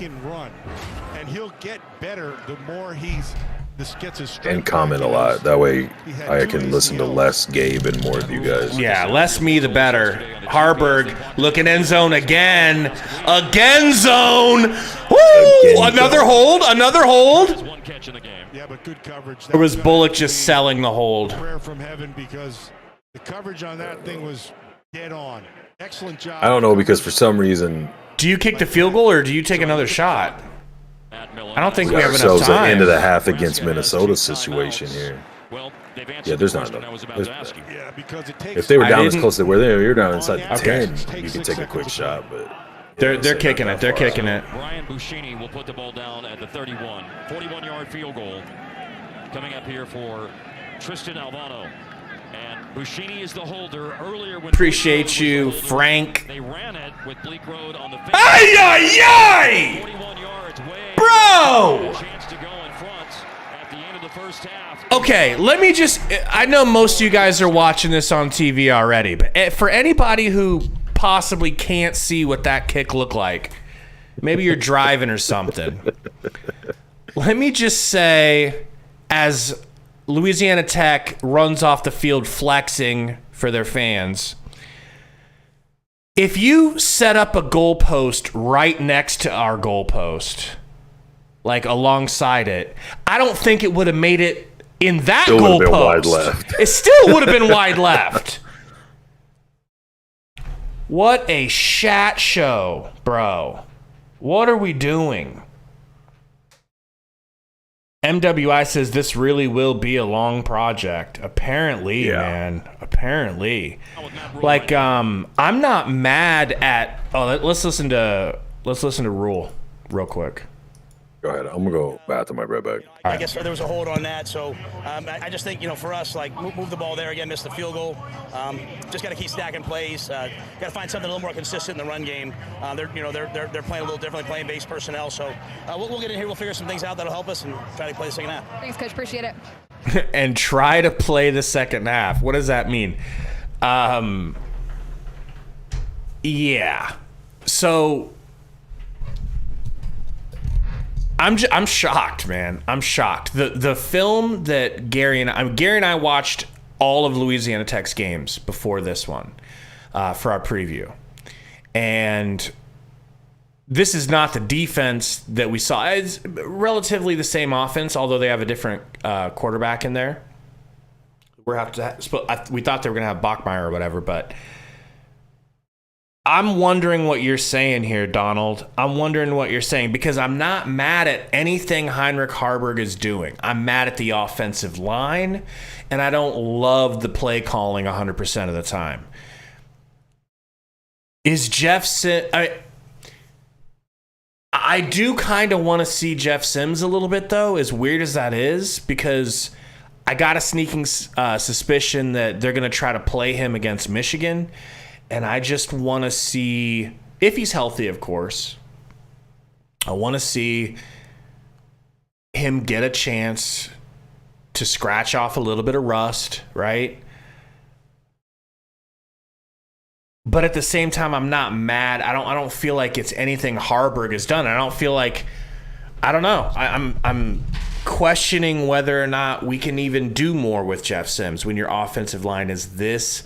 And he'll get better the more he's gets his And comment a lot. That way I can listen to less Gabe and more of you guys. Yeah, less me, the better. Haarberg looking end zone again. Again zone. Woo! Another hold. Another hold. Yeah, but good coverage. Or was Bullock just selling the hold? Prayer from heaven, because the coverage on that thing was dead on. Excellent job. I don't know, because for some reason Do you kick the field goal or do you take another shot? I don't think we have enough ourselves time. an end of the half against Minnesota situation here. Yeah, there's not enough. Yeah, because it takes If they were down as close as they were there, you're down inside the 10. You can take a quick shot, but They're kicking it. They're kicking it. Brian Buschini will put the ball down at the 31. 41-yard field goal coming up here for Tristan Albano. And Buschini is the holder earlier when Appreciate you, Frank. They ran it with Bleak Road on the Ay, ay, ay! 41 yards way. Bro! Chance to go in front at the end of the first half. Okay, let me just... I know most of you guys are watching this on TV already, but for anybody who possibly can't see what that kick looked like, maybe you're driving or something. Let me just say, as Louisiana Tech runs off the field flexing for their fans, if you set up a goalpost right next to our goalpost, like alongside it, I don't think it would have made it in that Still would have been wide goalpost. left. It still would have been wide left. What a shat show, bro. What are we doing? MWI says this really will be a long project. Apparently, man. Apparently. Like, I'm not mad at... Oh, let's listen to Rule real quick. Go ahead. I'm going to go bathroom. I'll be right back. I guess there was a hold on that, so I just think, for us, like, move the ball there again, miss the field goal. Just got to keep stacking plays. Got to find something a little more consistent in the run game. They're playing a little differently, playing base personnel. So we'll get in here, we'll figure some things out that'll help us and try to play the second half. Thanks, Coach. Appreciate it. And try to play the second half. What does that mean? Yeah. So I'm shocked, man. I'm shocked. The film that Gary and I watched all of Louisiana Tech's games before this one for our preview, and this is not the defense that we saw. It's relatively the same offense, although they have a different quarterback in there. We thought they were gonna have Bachmeier or whatever, but. I'm wondering what you're saying here, Donald. I'm wondering what you're saying because I'm not mad at anything Heinrich Haarberg is doing. I'm mad at the offensive line, and I don't love the play calling 100% of the time. Is Jeff Sims... I do kind of want to see Jeff Sims a little bit, though, as weird as that is, because I got a sneaking suspicion that they're going to try to play him against Michigan. And I just want to see, if he's healthy, of course, I want to see him get a chance to scratch off a little bit of rust, right? But at the same time, I'm not mad. I don't feel like it's anything Haarberg has done. I don't feel like, I don't know. I'm questioning whether or not we can even do more with Jeff Sims when your offensive line is this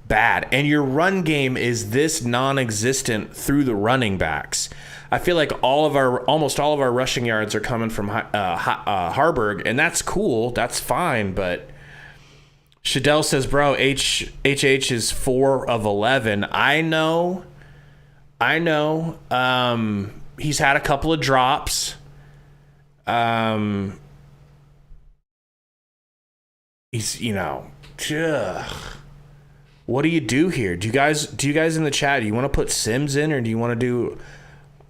bad and your run game is this non-existent through the running backs. I feel like almost all of our rushing yards are coming from Haarberg, and that's cool. That's fine, but Shadell says, bro, HH is 4 of 11. I know. He's had a couple of drops. He's, what do you do here? Do you guys in the chat, do you want to put Sims in or do you want to do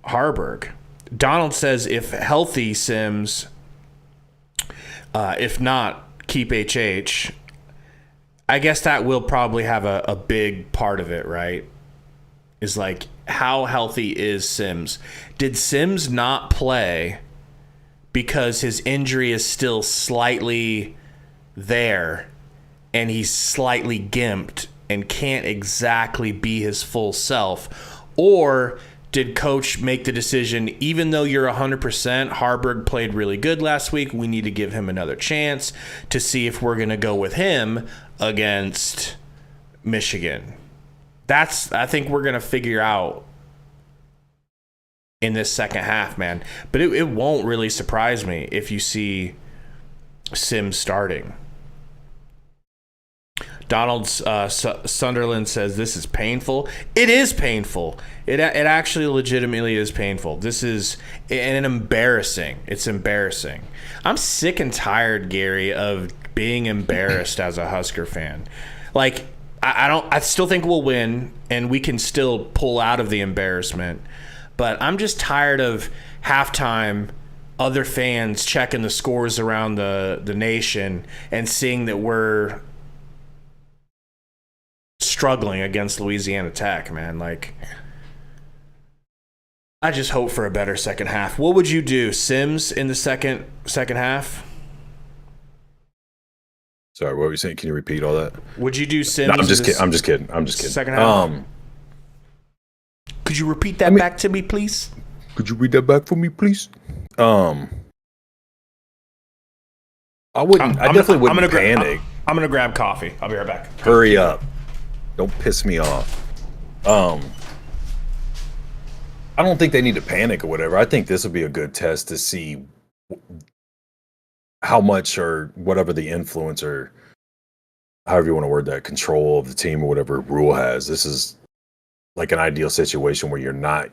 Haarberg? Donald says if healthy Sims, if not, keep HH. I guess that will probably have a big part of it, right? Is like, how healthy is Sims? Did Sims not play because his injury is still slightly there and he's slightly gimped and can't exactly be his full self? Or did coach make the decision, even though you're 100%, Haarberg played really good last week, we need to give him another chance to see if we're going to go with him against Michigan? That's, I think we're going to figure out in this second half, man. But it won't really surprise me if you see Sims starting. Donald Sunderland says this is painful. It is painful. It actually legitimately is painful. This is an embarrassing. It's embarrassing. I'm sick and tired, Gary, of being embarrassed as a Husker fan. Like, I still think we'll win and we can still pull out of the embarrassment. But I'm just tired of halftime other fans checking the scores around the nation and seeing that we're struggling against Louisiana Tech, man. Like, I just hope for a better second half. What would you do, Sims, in the second half? Sorry, what were you saying? Can you repeat all that? Would you do Sims? No, I'm just kidding. Second half. Could you repeat that back to me, please? Could you read that back for me, please? I wouldn't. I definitely wouldn't panic. I'm gonna grab coffee. I'll be right back. Hurry up! Don't piss me off. I don't think they need to panic or whatever. I think this would be a good test to see how much or whatever the influence or however you want to word that, control of the team or whatever Rule has. This is like an ideal situation where you're not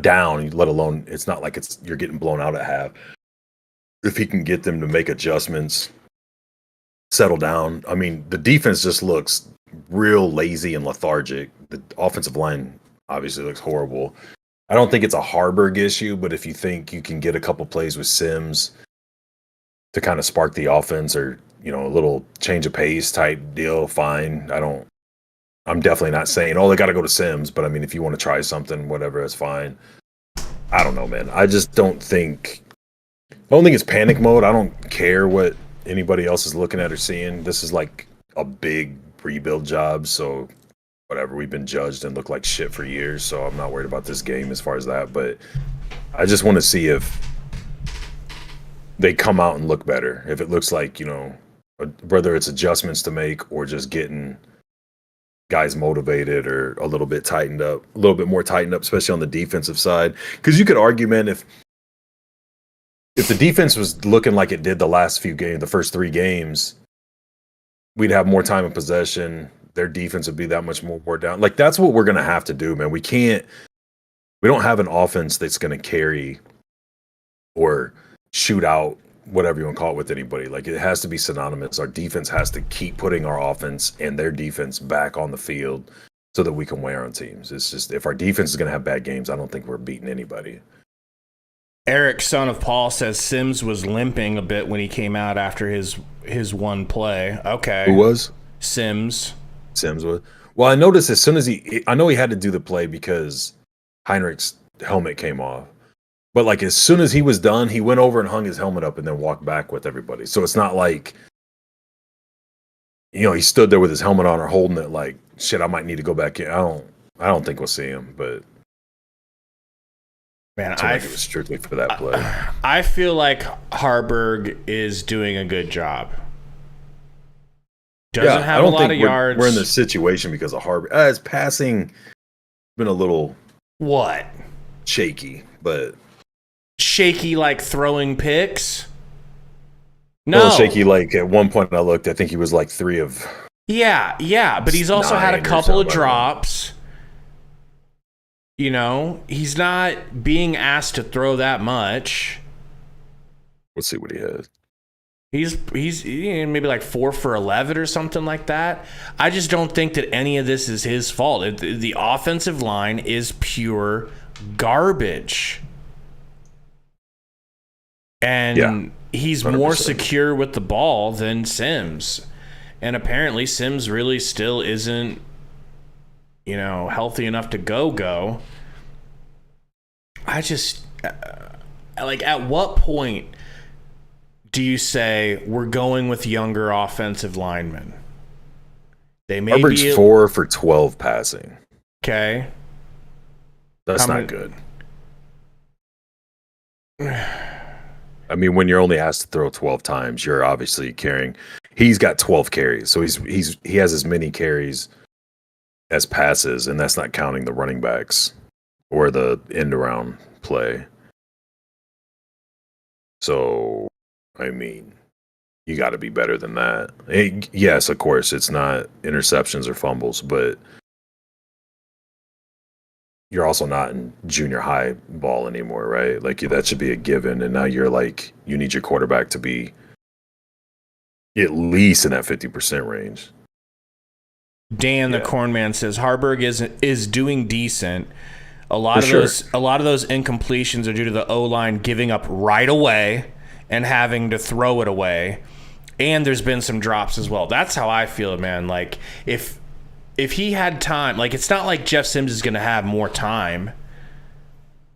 down, let alone it's not like you're getting blown out at half. If he can get them to make adjustments, settle down. I mean, the defense just looks real lazy and lethargic. The offensive line obviously looks horrible. I don't think it's a Haarberg issue, but if you think you can get a couple plays with Sims to kind of spark the offense or, a little change of pace type deal, fine. I'm definitely not saying, they got to go to Sims, but I mean, if you want to try something, whatever, that's fine. I don't know, man. I don't think it's panic mode. I don't care what anybody else is looking at or seeing. This is like a big rebuild job, so whatever. We've been judged and looked like shit for years, so I'm not worried about this game as far as that. But I just want to see if they come out and look better. If it looks like, whether it's adjustments to make or just getting guys motivated or a little bit more tightened up, especially on the defensive side. Because you could argue, man, if the defense was looking like it did the first 3 games, we'd have more time of possession. Their defense would be that much more wore down. Like, that's what we're going to have to do, man. We don't have an offense that's going to carry or shoot out, whatever you want to call it, with anybody. Like, it has to be synonymous. Our defense has to keep putting our offense and their defense back on the field so that we can wear on teams. It's just, if our defense is going to have bad games, I don't think we're beating anybody. Eric, son of Paul, says Sims was limping a bit when he came out after his one play. Okay. Who was? Sims was. Well, I noticed as soon as I know he had to do the play because Heinrich's helmet came off. But, like, as soon as he was done, he went over and hung his helmet up and then walked back with everybody. So it's not like, he stood there with his helmet on or holding it like, shit, I might need to go back in. I don't think we'll see him, but man, it was strictly for that play. I feel like Haarberg is doing a good job. Doesn't have a lot of yards. We're in this situation because of Haarberg. His passing been a little shaky, but shaky like throwing picks. No, a little shaky. Like at one point I looked, I think he was like 3 of. Yeah, but he's also had a couple of drops. He's not being asked to throw that much. Let's see what he has. He's maybe like 4 for 11 or something like that. I just don't think that any of this is his fault. The offensive line is pure garbage. And he's 100%. More secure with the ball than Sims. And apparently Sims really still isn't, healthy enough to go. I just, at what point do you say we're going with younger offensive linemen? They may be 4 for 12 passing. Okay. That's not good. I mean, when you're only asked to throw 12 times, you're obviously carrying. He's got 12 carries, so he has as many carries as passes, and that's not counting the running backs or the end around play. So, I mean, you got to be better than that. Yes, of course, it's not interceptions or fumbles, but you're also not in junior high ball anymore, right? Like, that should be a given. And now you're like, you need your quarterback to be at least in that 50% range. Dan, the corn man, says Haarberg is doing decent. A lot of those incompletions are due to the O-line giving up right away and having to throw it away. And there's been some drops as well. That's how I feel, man. Like, if he had time, like, it's not like Jeff Sims is going to have more time,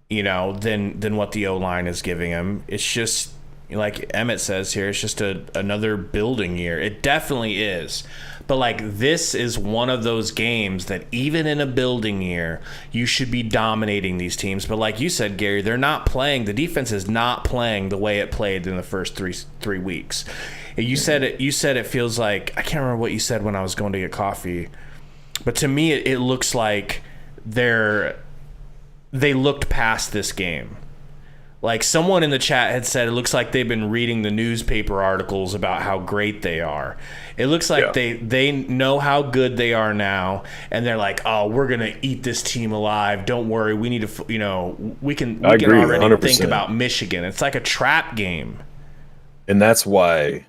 than what the O-line is giving him. It's just, like Emmett says here, it's just another building year. It definitely is. But, like, this is one of those games that even in a building year, you should be dominating these teams. But like you said, Gary, they're not playing. The defense is not playing the way it played in the first three weeks. You said it feels like, I can't remember what you said when I was going to get coffee, but to me, it looks like they looked past this game. Like, someone in the chat had said it looks like they've been reading the newspaper articles about how great they are. It looks like they know how good they are now, and they're like, oh, we're going to eat this team alive. Don't worry. We need to, we can already 100%. Think about Michigan. It's like a trap game. And that's why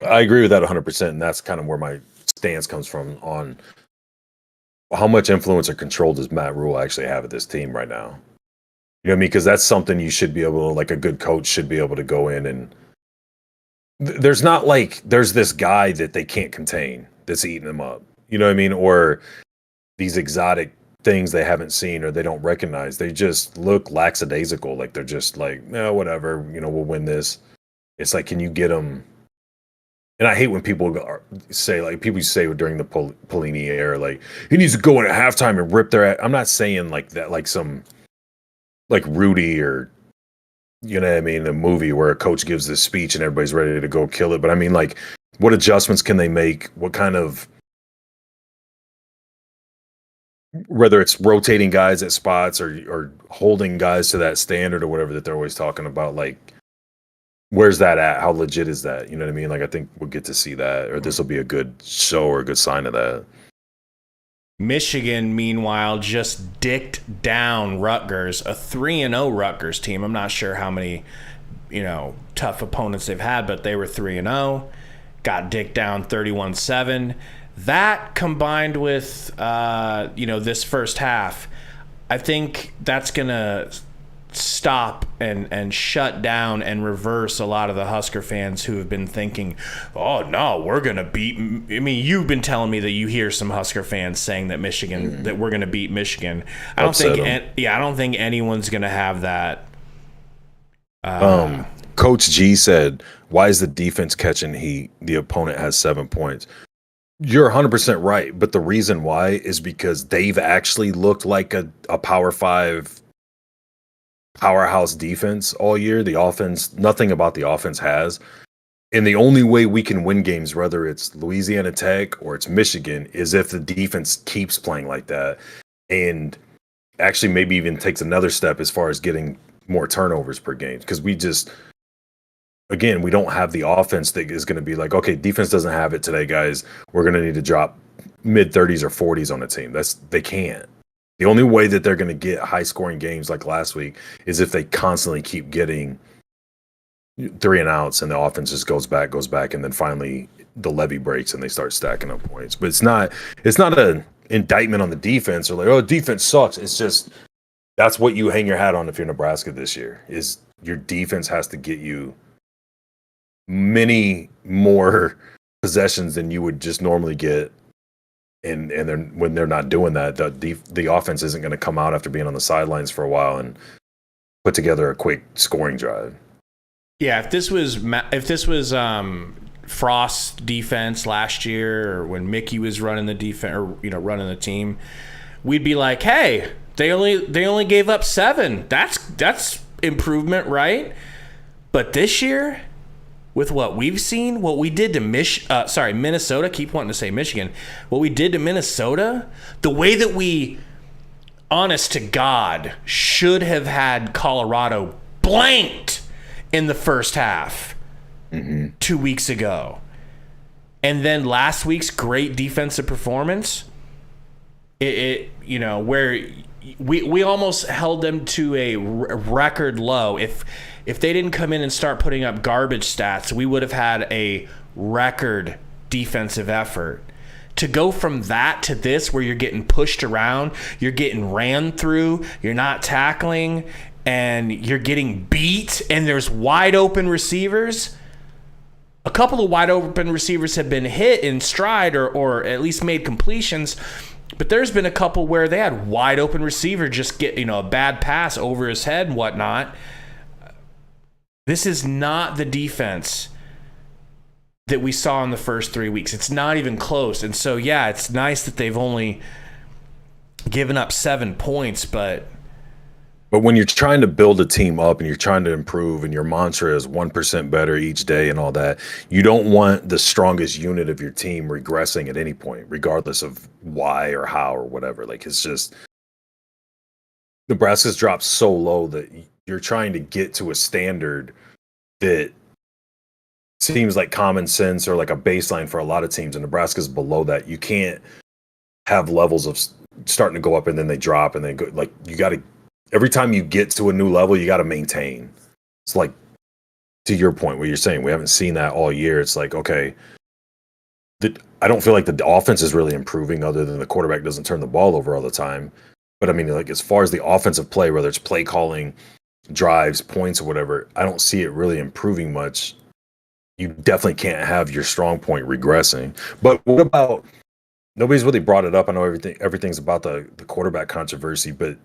I agree with that 100%. And that's kind of where my stance comes from on how much influence or control does Matt Rule actually have at this team right now. You know what I mean? Because that's something you should be able to, like, a good coach should be able to go in and there's not like there's this guy that they can't contain that's eating them up. You know what I mean? Or these exotic things they haven't seen or they don't recognize. They just look lackadaisical. Like, they're just like, no, whatever, we'll win this. It's like, can you get them? And I hate when people say, like, people say during the Pelini era, like, he needs to go in at halftime and rip their ass. I'm not saying like that, like some, like Rudy or you know what I mean, a movie where a coach gives this speech and everybody's ready to go kill it. But I mean, like, what adjustments can they make? What kind of, whether it's rotating guys at spots or holding guys to that standard or whatever that they're always talking about, like, where's that at? How legit is that? You know what I mean? Like, I think we'll get to see that, or this will be a good show or a good sign of that. Michigan, meanwhile, just dicked down Rutgers, a 3-0 Rutgers team. I'm not sure how many, tough opponents they've had, but they were 3-0. Got dicked down 31-7. That combined with, this first half, I think that's going to stop and shut down and reverse a lot of the Husker fans who have been thinking, oh no, we're gonna beat. I mean, you've been telling me that you hear some Husker fans saying that that we're gonna beat Michigan. I don't think anyone's gonna have that. Coach G said, "Why is the defense catching heat? The opponent has 7 points." You're 100% right, but the reason why is because they've actually looked like a Power 5 powerhouse defense all year. The offense, nothing about the offense has. And the only way we can win games, whether it's Louisiana Tech or it's Michigan, is if the defense keeps playing like that and actually maybe even takes another step as far as getting more turnovers per game. Because we don't have the offense that is going to be like, okay, defense doesn't have it today, guys. We're going to need to drop mid-30s or 40s on the team. They can't. The only way that they're going to get high-scoring games like last week is if they constantly keep getting 3 and outs and the offense just goes back, and then finally the levee breaks and they start stacking up points. But it's not an indictment on the defense or like, oh, defense sucks. It's just that's what you hang your hat on if you're Nebraska this year, is your defense has to get you many more possessions than you would just normally get. And then when they're not doing that, the offense isn't going to come out after being on the sidelines for a while and put together a quick scoring drive. Yeah, if this was Frost's defense last year, or when Mickey was running the defense, or running the team, we'd be like, hey, they only gave up 7. That's improvement, right? But this year, with what we've seen, what we did to Minnesota, keep wanting to say Michigan, what we did to Minnesota, the way that we, honest to God, should have had Colorado blanked in the first half 2 weeks ago. And then last week's great defensive performance, where we almost held them to a record low. If they didn't come in and start putting up garbage stats, we would have had a record defensive effort. To go from that to this, where you're getting pushed around, you're getting ran through, you're not tackling, and you're getting beat, and there's wide open receivers. A couple of wide open receivers have been hit in stride or at least made completions. But there's been a couple where they had wide open receiver just get, a bad pass over his head and whatnot. This is not the defense that we saw in the first 3 weeks. It's not even close. And so, yeah, it's nice that they've only given up 7 points, but when you're trying to build a team up and you're trying to improve and your mantra is 1% better each day and all that, you don't want the strongest unit of your team regressing at any point, regardless of why or how or whatever. Like, it's just Nebraska's dropped so low that you're trying to get to a standard that seems like common sense or like a baseline for a lot of teams, and Nebraska's below that. You can't have levels of starting to go up and then they drop and then go. Like, you got to, every time you get to a new level, you got to maintain. It's like, to your point where you're saying we haven't seen that all year. It's like, okay, I don't feel like the offense is really improving other than the quarterback doesn't turn the ball over all the time. But I mean, like, as far as the offensive play, whether it's play calling, drives, points, or whatever, I don't see it really improving much. You definitely can't have your strong point regressing. But what about, nobody's really brought it up. I know everything's about the quarterback controversy, but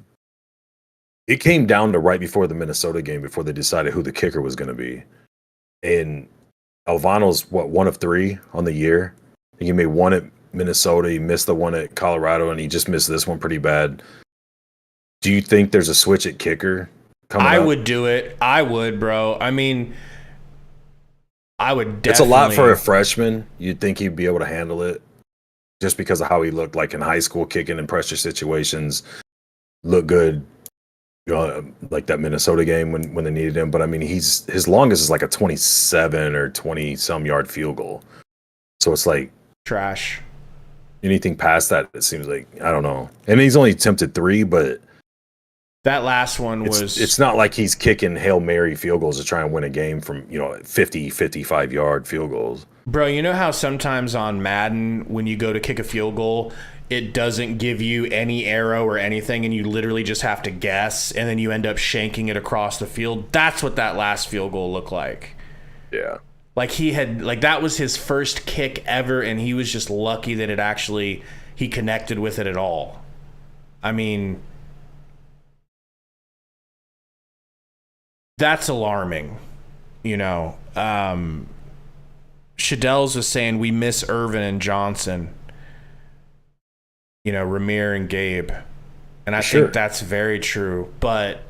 it came down to right before the Minnesota game, before they decided who the kicker was going to be. And Alvano's, 1 of 3 on the year? I think he made 1 at Minnesota, he missed the 1 at Colorado, and he just missed this one pretty bad. Do you think there's a switch at kicker I would do it. I would, bro. I mean, I would definitely. It's a lot for a freshman. You'd think he'd be able to handle it just because of how he looked like in high school, kicking in pressure situations, look good. Like that Minnesota game when they needed him. But I mean, his longest is like a 27 or 20 some yard field goal. So it's like trash. Anything past that, it seems like, I don't know. And he's only attempted 3, but that last one was. It's not like he's kicking Hail Mary field goals to try and win a game from 50, 55 yard field goals. Bro, you know how sometimes on Madden when you go to kick a field goal, it doesn't give you any arrow or anything, and you literally just have to guess, and then you end up shanking it across the field. That's what that last field goal looked like. Yeah. Like that was his first kick ever, and he was just lucky that he connected with it at all. I mean, that's alarming, Shadell's was saying we miss Irvin and Johnson. Ramir and Gabe. And I think that's very true. But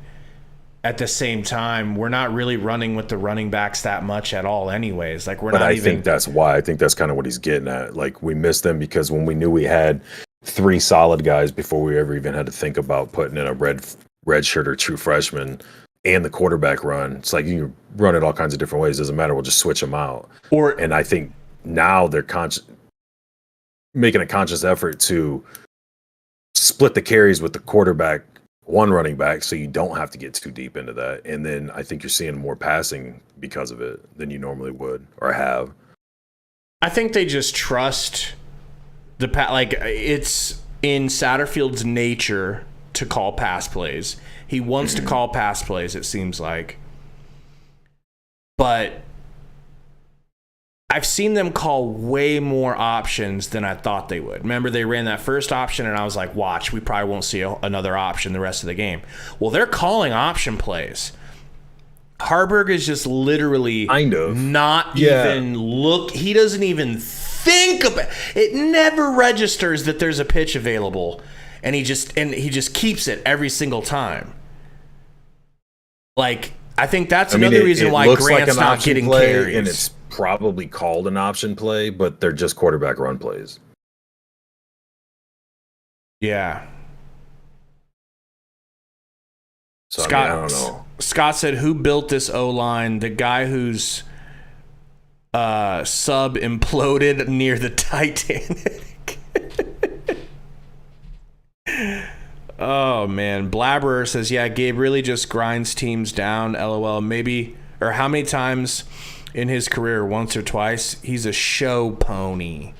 at the same time, we're not really running with the running backs that much at all anyways. Like I think that's why. I think that's kind of what he's getting at. Like, we missed them because when we knew we had 3 solid guys before we ever even had to think about putting in a red shirt or true freshman and the quarterback run, it's like you can run it all kinds of different ways. Doesn't matter. We'll just switch them out. And I think now they're making a conscious effort to split the carries with the quarterback, one running back, so you don't have to get too deep into that. And then I think you're seeing more passing because of it than you normally would or have. I think they just trust it's in Satterfield's nature to call pass plays. He wants to call pass plays, it seems like. But I've seen them call way more options than I thought they would. Remember, they ran that first option, and I was like, watch, we probably won't see another option the rest of the game. Well, they're calling option plays. Haarberg is just literally not even look. He doesn't even think about it. Never registers that there's a pitch available, and he just keeps it every single time. Like, I think that's another reason why Grant's not getting carries. And it's probably called an option play, but they're just quarterback run plays. Yeah. So, Scott, I don't know. Scott said, who built this O-line? The guy whose sub imploded near the Titanic. Oh, man. Blabberer says, yeah, Gabe really just grinds teams down, LOL. Maybe, or how many times in his career, once or twice, he's a show pony.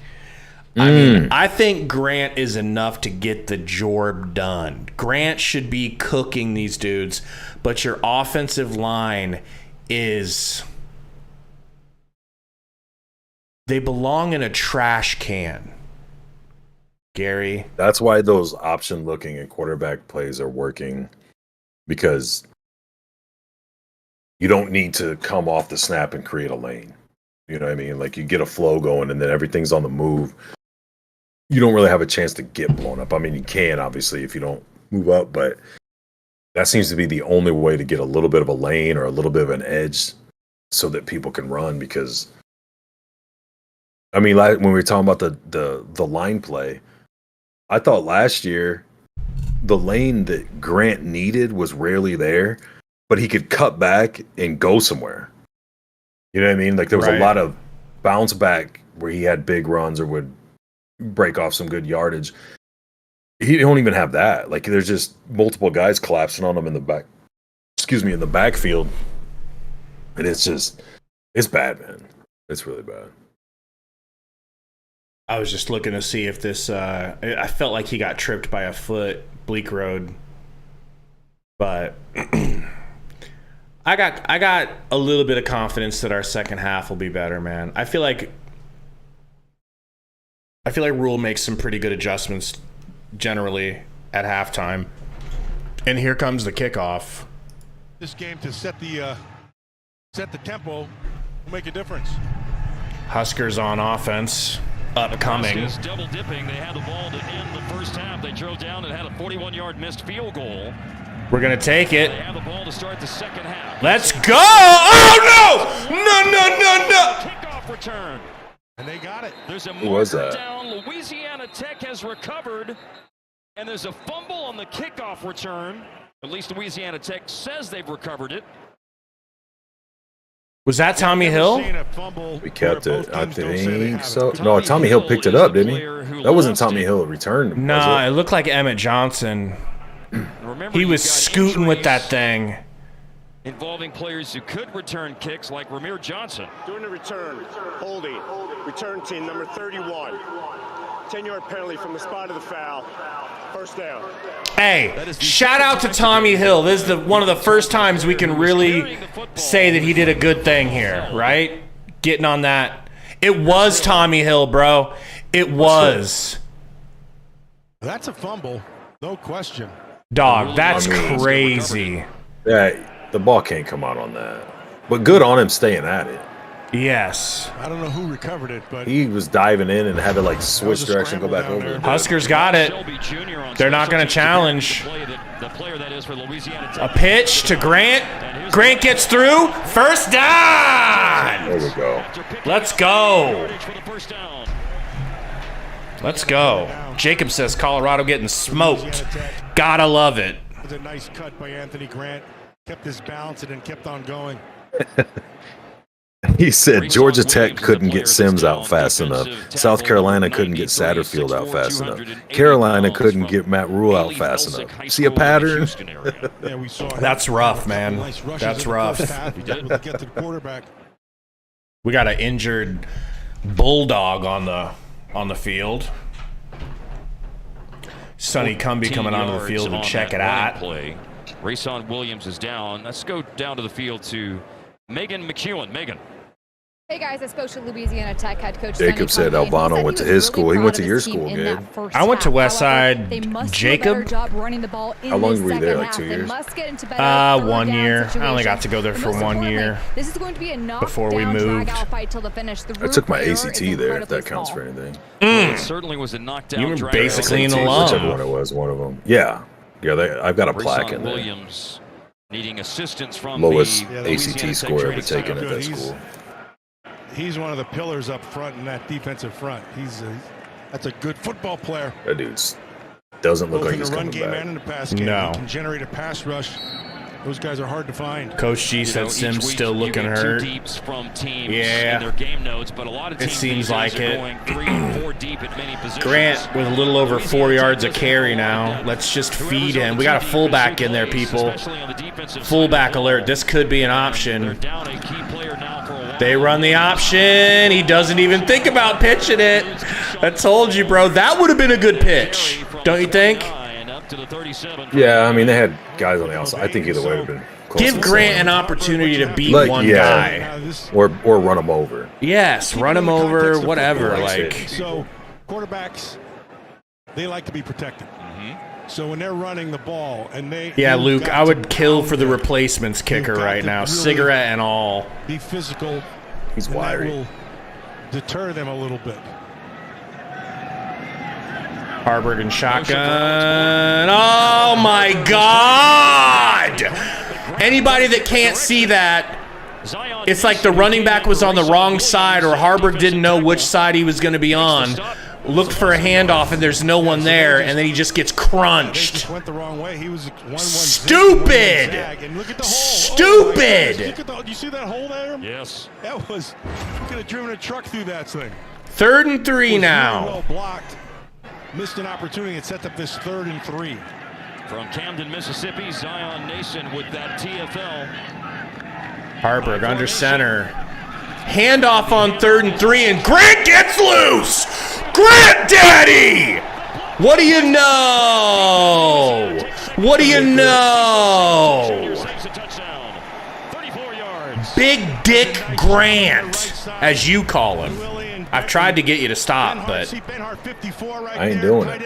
I mean, I think Grant is enough to get the job done. Grant should be cooking these dudes, but your offensive line is... They belong in a trash can, Gary. That's why those option looking and quarterback plays are working, because you don't need to come off the snap and create a lane. You know what I mean? Like, you get a flow going and then everything's on the move. You don't really have a chance to get blown up. I mean, you can, obviously, if you don't move up, but that seems to be the only way to get a little bit of a lane or a little bit of an edge so that people can run. Because, I mean, when we were talking about the line play, I thought last year the lane that Grant needed was rarely there, but he could cut back and go somewhere. You know what I mean? Like, there was a lot of bounce back where he had big runs or would break off some good yardage. He don't even have that. Like, there's just multiple guys collapsing on him in the back. In the backfield. And it's bad, man. It's really bad. I was just looking to see if this I felt like he got tripped by a foot, Bleak Road. But I got a little bit of confidence that our second half will be better, man. I feel like Rule makes some pretty good adjustments generally at halftime. And here comes the kickoff. This game to set the tempo will make a difference. Huskers on offense. Upcoming. Huskers double dipping. They had the ball to end the first half. They drove down and had a 41-yard missed field goal. We're going to take it. They have the ball to start the second half. Let's go! Oh, no! No! Kickoff return. And they got it. There's a Who was marker that? down. Louisiana Tech has recovered. And there's a fumble on the kickoff return. At least Louisiana Tech says they've recovered it. Was that Tommy Hill? We kept it. I think so. No, Tommy Hill picked it up, didn't he? That wasn't Tommy Hill returned. Nah, it looked like Emmett Johnson. He was scooting with that thing. Involving players who could return kicks like Ramir Johnson. During the return, holding, return team number 31. 10-yard penalty from the spot of the foul. First down. Hey, shout out to Tommy Hill. This is one of the first times we can really say that he did a good thing here, right? Getting on that. It was Tommy Hill, bro. It was. That's a fumble, no question. Dog, that's crazy. Yeah, the ball can't come out on that. But good on him staying at it. Yes. I don't know who recovered it, but he was diving in and had to like switch direction, go back over. Huskers got it. They're not going to challenge. A pitch to Grant. Grant gets through. First down. There we go. Let's go. Let's go. Jacob says Colorado getting smoked. Gotta love it. It was a nice cut by Anthony Grant. Kept his balance and then kept on going. He said Georgia Tech couldn't get Sims out fast enough. South Carolina couldn't get Satterfield out fast enough. Carolina couldn't get Matt Rule out fast enough. See a pattern? That's rough, man. That's rough. We got an injured Bulldog on the field. Sonny Cumbie coming onto the field to check it out. Rayson Williams is down. Let's go down to the field to Megan McEwen. Megan. Hey guys, I spoke to Louisiana Tech head coach. Jacob said Albano went to his school. He went to your school, Gabe. I went to Westside. Jacob? How long were you there? Like 2 years? 1 year. I only got to go there for 1 year. This is going to be a before we moved. I took my ACT there, if that counts for anything. It certainly was a knockdown. You were basically an alum. Whichever one it was, one of them. Yeah. Yeah, I've got a plaque in there. Williams needing assistance from lowest ACT score ever taken at that school. He's one of the pillars up front in that defensive front. That's a good football player. That dude doesn't look like he's coming game back. and in the pass game. No. He can generate a pass rush. Those guys are hard to find. Coach G said Sims still looking hurt. Yeah. It seems like it. Grant with a little over 4 yards a carry now. Let's just feed him. We got a fullback in there, people. Fullback alert. This could be an option. They run the option. He doesn't even think about pitching it. I told you, bro. That would have been a good pitch. Don't you think? Yeah, I mean, they had guys on the outside. I think either way would have been close. Give Grant an opportunity to beat one guy. Or run him over. Yes, run him over, whatever. So quarterbacks, they like to be protected. So when they're running the ball and they... Yeah, Luke, I would kill for the replacements kicker right now, cigarette and all. Be physical. He's wiry. That will deter them a little bit. Haarberg and shotgun. Oh, my God! Anybody that can't see that, it's like the running back was on the wrong side or Haarberg didn't know which side he was going to be on. Looked for a handoff and there's no one there, and then he just gets crunched. Stupid! Stupid! You see that hole there? Yes. That was, you could have driven a truck through that thing. 3rd and 3 now. Well blocked. Missed an opportunity and set up this 3rd and 3. From Camden, Mississippi, Zion Nason with that TFL. Haarberg under center. Handoff on 3rd and 3, and Grant gets loose! Grant Daddy! What do you know? What do you know? Big Dick Grant, as you call him. I've tried to get you to stop, but I ain't doing it.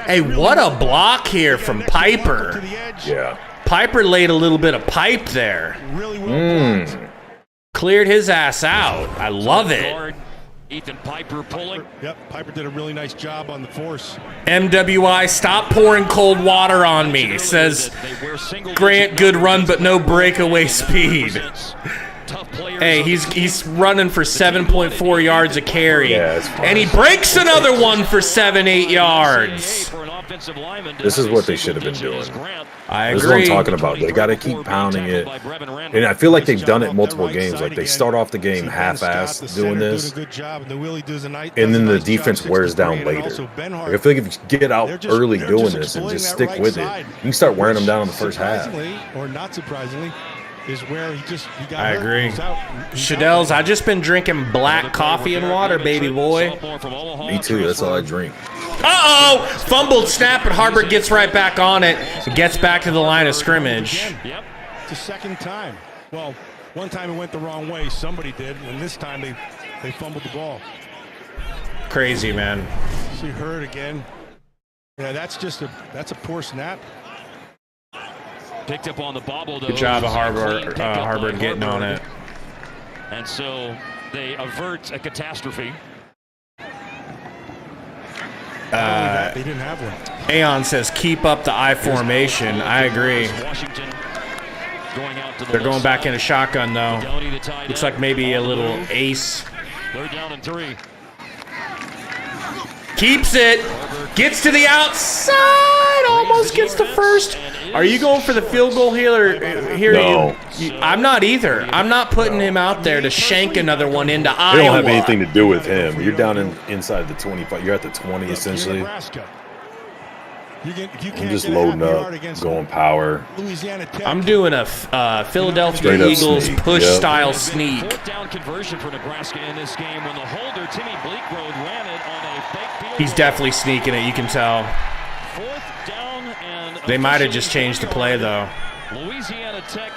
Hey, what a block here from Piper. Yeah. Piper laid a little bit of pipe there. Cleared his ass out. I love it. Ethan Piper pulling. Yep, Piper did a really nice job on the force. MWI, stop pouring cold water on me. Says Grant, good run, but no breakaway speed. Hey, he's running for 7.4 yards a carry. And he breaks another one for 7-8 yards. This is what they should have been doing. I agree. This is what I'm talking about. They got to keep pounding it. And I feel like they've done it multiple games. Like they start off the game half-assed doing this, and then the defense wears down later. Like I feel like if you get out early doing this and just stick with it, you can start wearing them down in the first half. Or not surprisingly, is where he got I hurt. agree. He's out. Shadell's, I just been drinking black coffee and water, baby boy. Me too. That's all I drink. Uh-oh! Fumbled snap, but Haarberg gets right back on it. Gets back to the line of scrimmage. Yep. It's the second time. Well, one time it went the wrong way. Somebody did. And this time they fumbled the ball. Crazy, man. See Hurd again. Yeah, that's a poor snap. Picked up on the bobble, though. Good job of Haarberg getting on it. And so they avert a catastrophe. They didn't have one. Aeon says, keep up the I formation. I agree. They're going back in a shotgun, though. Looks like maybe a little ace. They're down in 3. Keeps it. Gets to the outside. Almost gets the first. Are you going for the field goal here? No. I'm not either. I'm not putting him out there to shank another one into Iowa. They don't have anything to do with him. You're down inside the 25. You're at the 20 essentially. I'm just loading up, going power. Louisiana Tech. I'm doing a Philadelphia Eagles push-style sneak. Fourth down conversion for Nebraska in this game when the holder, Timmy Bleekrode, ran it on a fake field. He's definitely sneaking it. You can tell. Fourth down and they might have just changed the play, though. Louisiana Tech,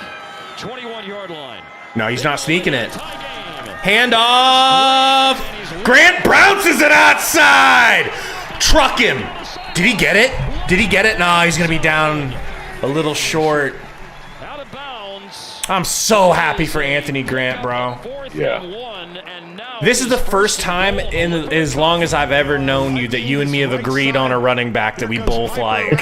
21-yard line. No, he's not sneaking it. Hand off. Grant bounces it outside. Truck him. Did he get it? Did he get it? No, he's going to be down a little short. Out of bounds. I'm so happy for Anthony Grant, bro. Yeah. This is the first time in as long as I've ever known you that you and me have agreed on a running back that we both like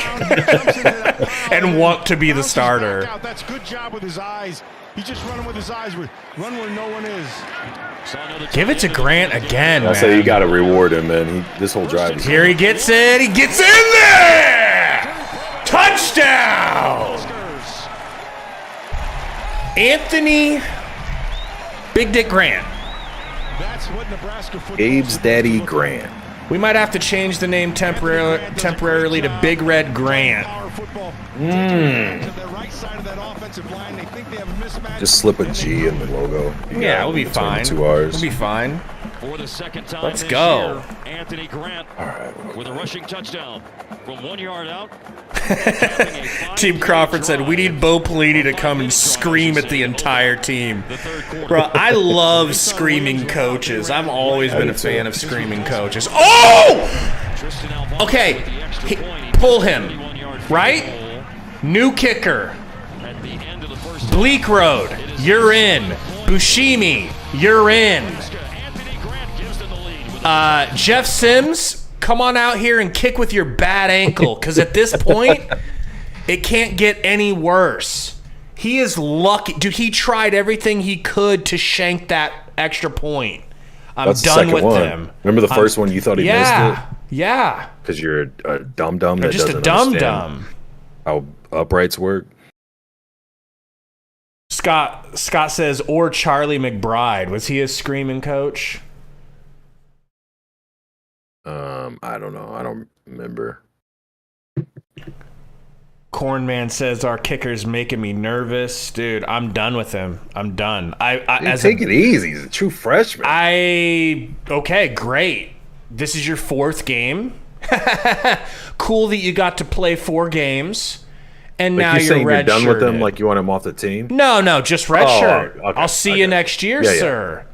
and want to be the starter. That's good job with his eyes. He's just running with his eyes. Run where no one is. Give it to Grant again, man. I say you got to reward him, man. This whole drive is here. He gets it. He gets in there. Touchdown. Anthony Big Dick Grant. That's what Nebraska football. Gabe's daddy Grant. We might have to change the name temporarily to Big Red Grant. Just slip a G in the logo. Yeah, we'll be fine. 2 R's. We'll be fine. For the second time Let's go. Year, Anthony Grant with a rushing touchdown from 1 yard out. Team Crawford said, we need Bo Pelini to come and scream at the entire team. Bro, I love screaming coaches. I've always been a fan of screaming coaches. Oh! Okay, pull him, right? New kicker. Bleak Road, you're in. Bushimi, you're in. Jeff Sims, come on out here and kick with your bad ankle, because at this point, it can't get any worse. He is lucky. Dude, he tried everything he could to shank that extra point. I'm done with him. Remember the first one you thought he missed it? Yeah. Because you're a dum-dum that just doesn't a dum-dum. understand how uprights work. Scott says, or Charlie McBride. Was he a screaming coach? I don't know. I don't remember. Cornman says our kicker's making me nervous. Dude, I'm done with him. I'm done. Take it easy. He's a true freshman. Okay, great. This is your 4th game. Cool that you got to play 4 games. And now you're saying you're done with him, redshirted. like you want him off the team? No, just redshirt. Okay, I'll see you next year, sir.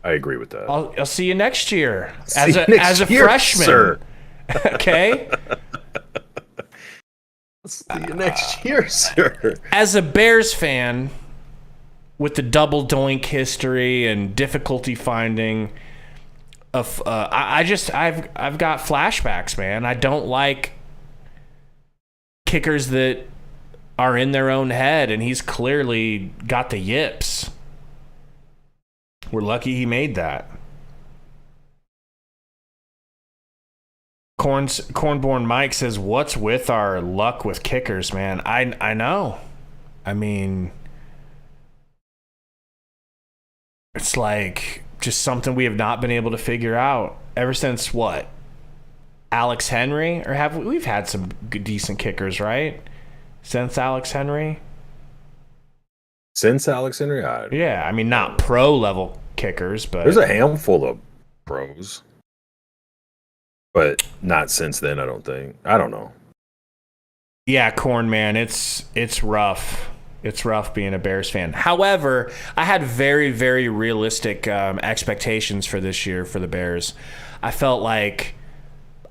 I agree with that. I'll see you next year as a freshman, sir. Okay. See you next year, sir. As a Bears fan, with the double doink history and difficulty finding, I've got flashbacks, man. I don't like kickers that are in their own head, and he's clearly got the yips. We're lucky he made that. Cornborn Mike says, what's with our luck with kickers, man? I know. I mean, it's like just something we have not been able to figure out ever since what? Alex Henry? Or we've had some good, decent kickers, right? Since Alex Henry? Since Alex Henry? Yeah, I mean, not pro level kickers, but there's a handful of pros. But not since then, I don't think. I don't know. Yeah, Corn, man, it's rough. It's rough being a Bears fan. However, I had very, very realistic expectations for this year for the Bears. I felt like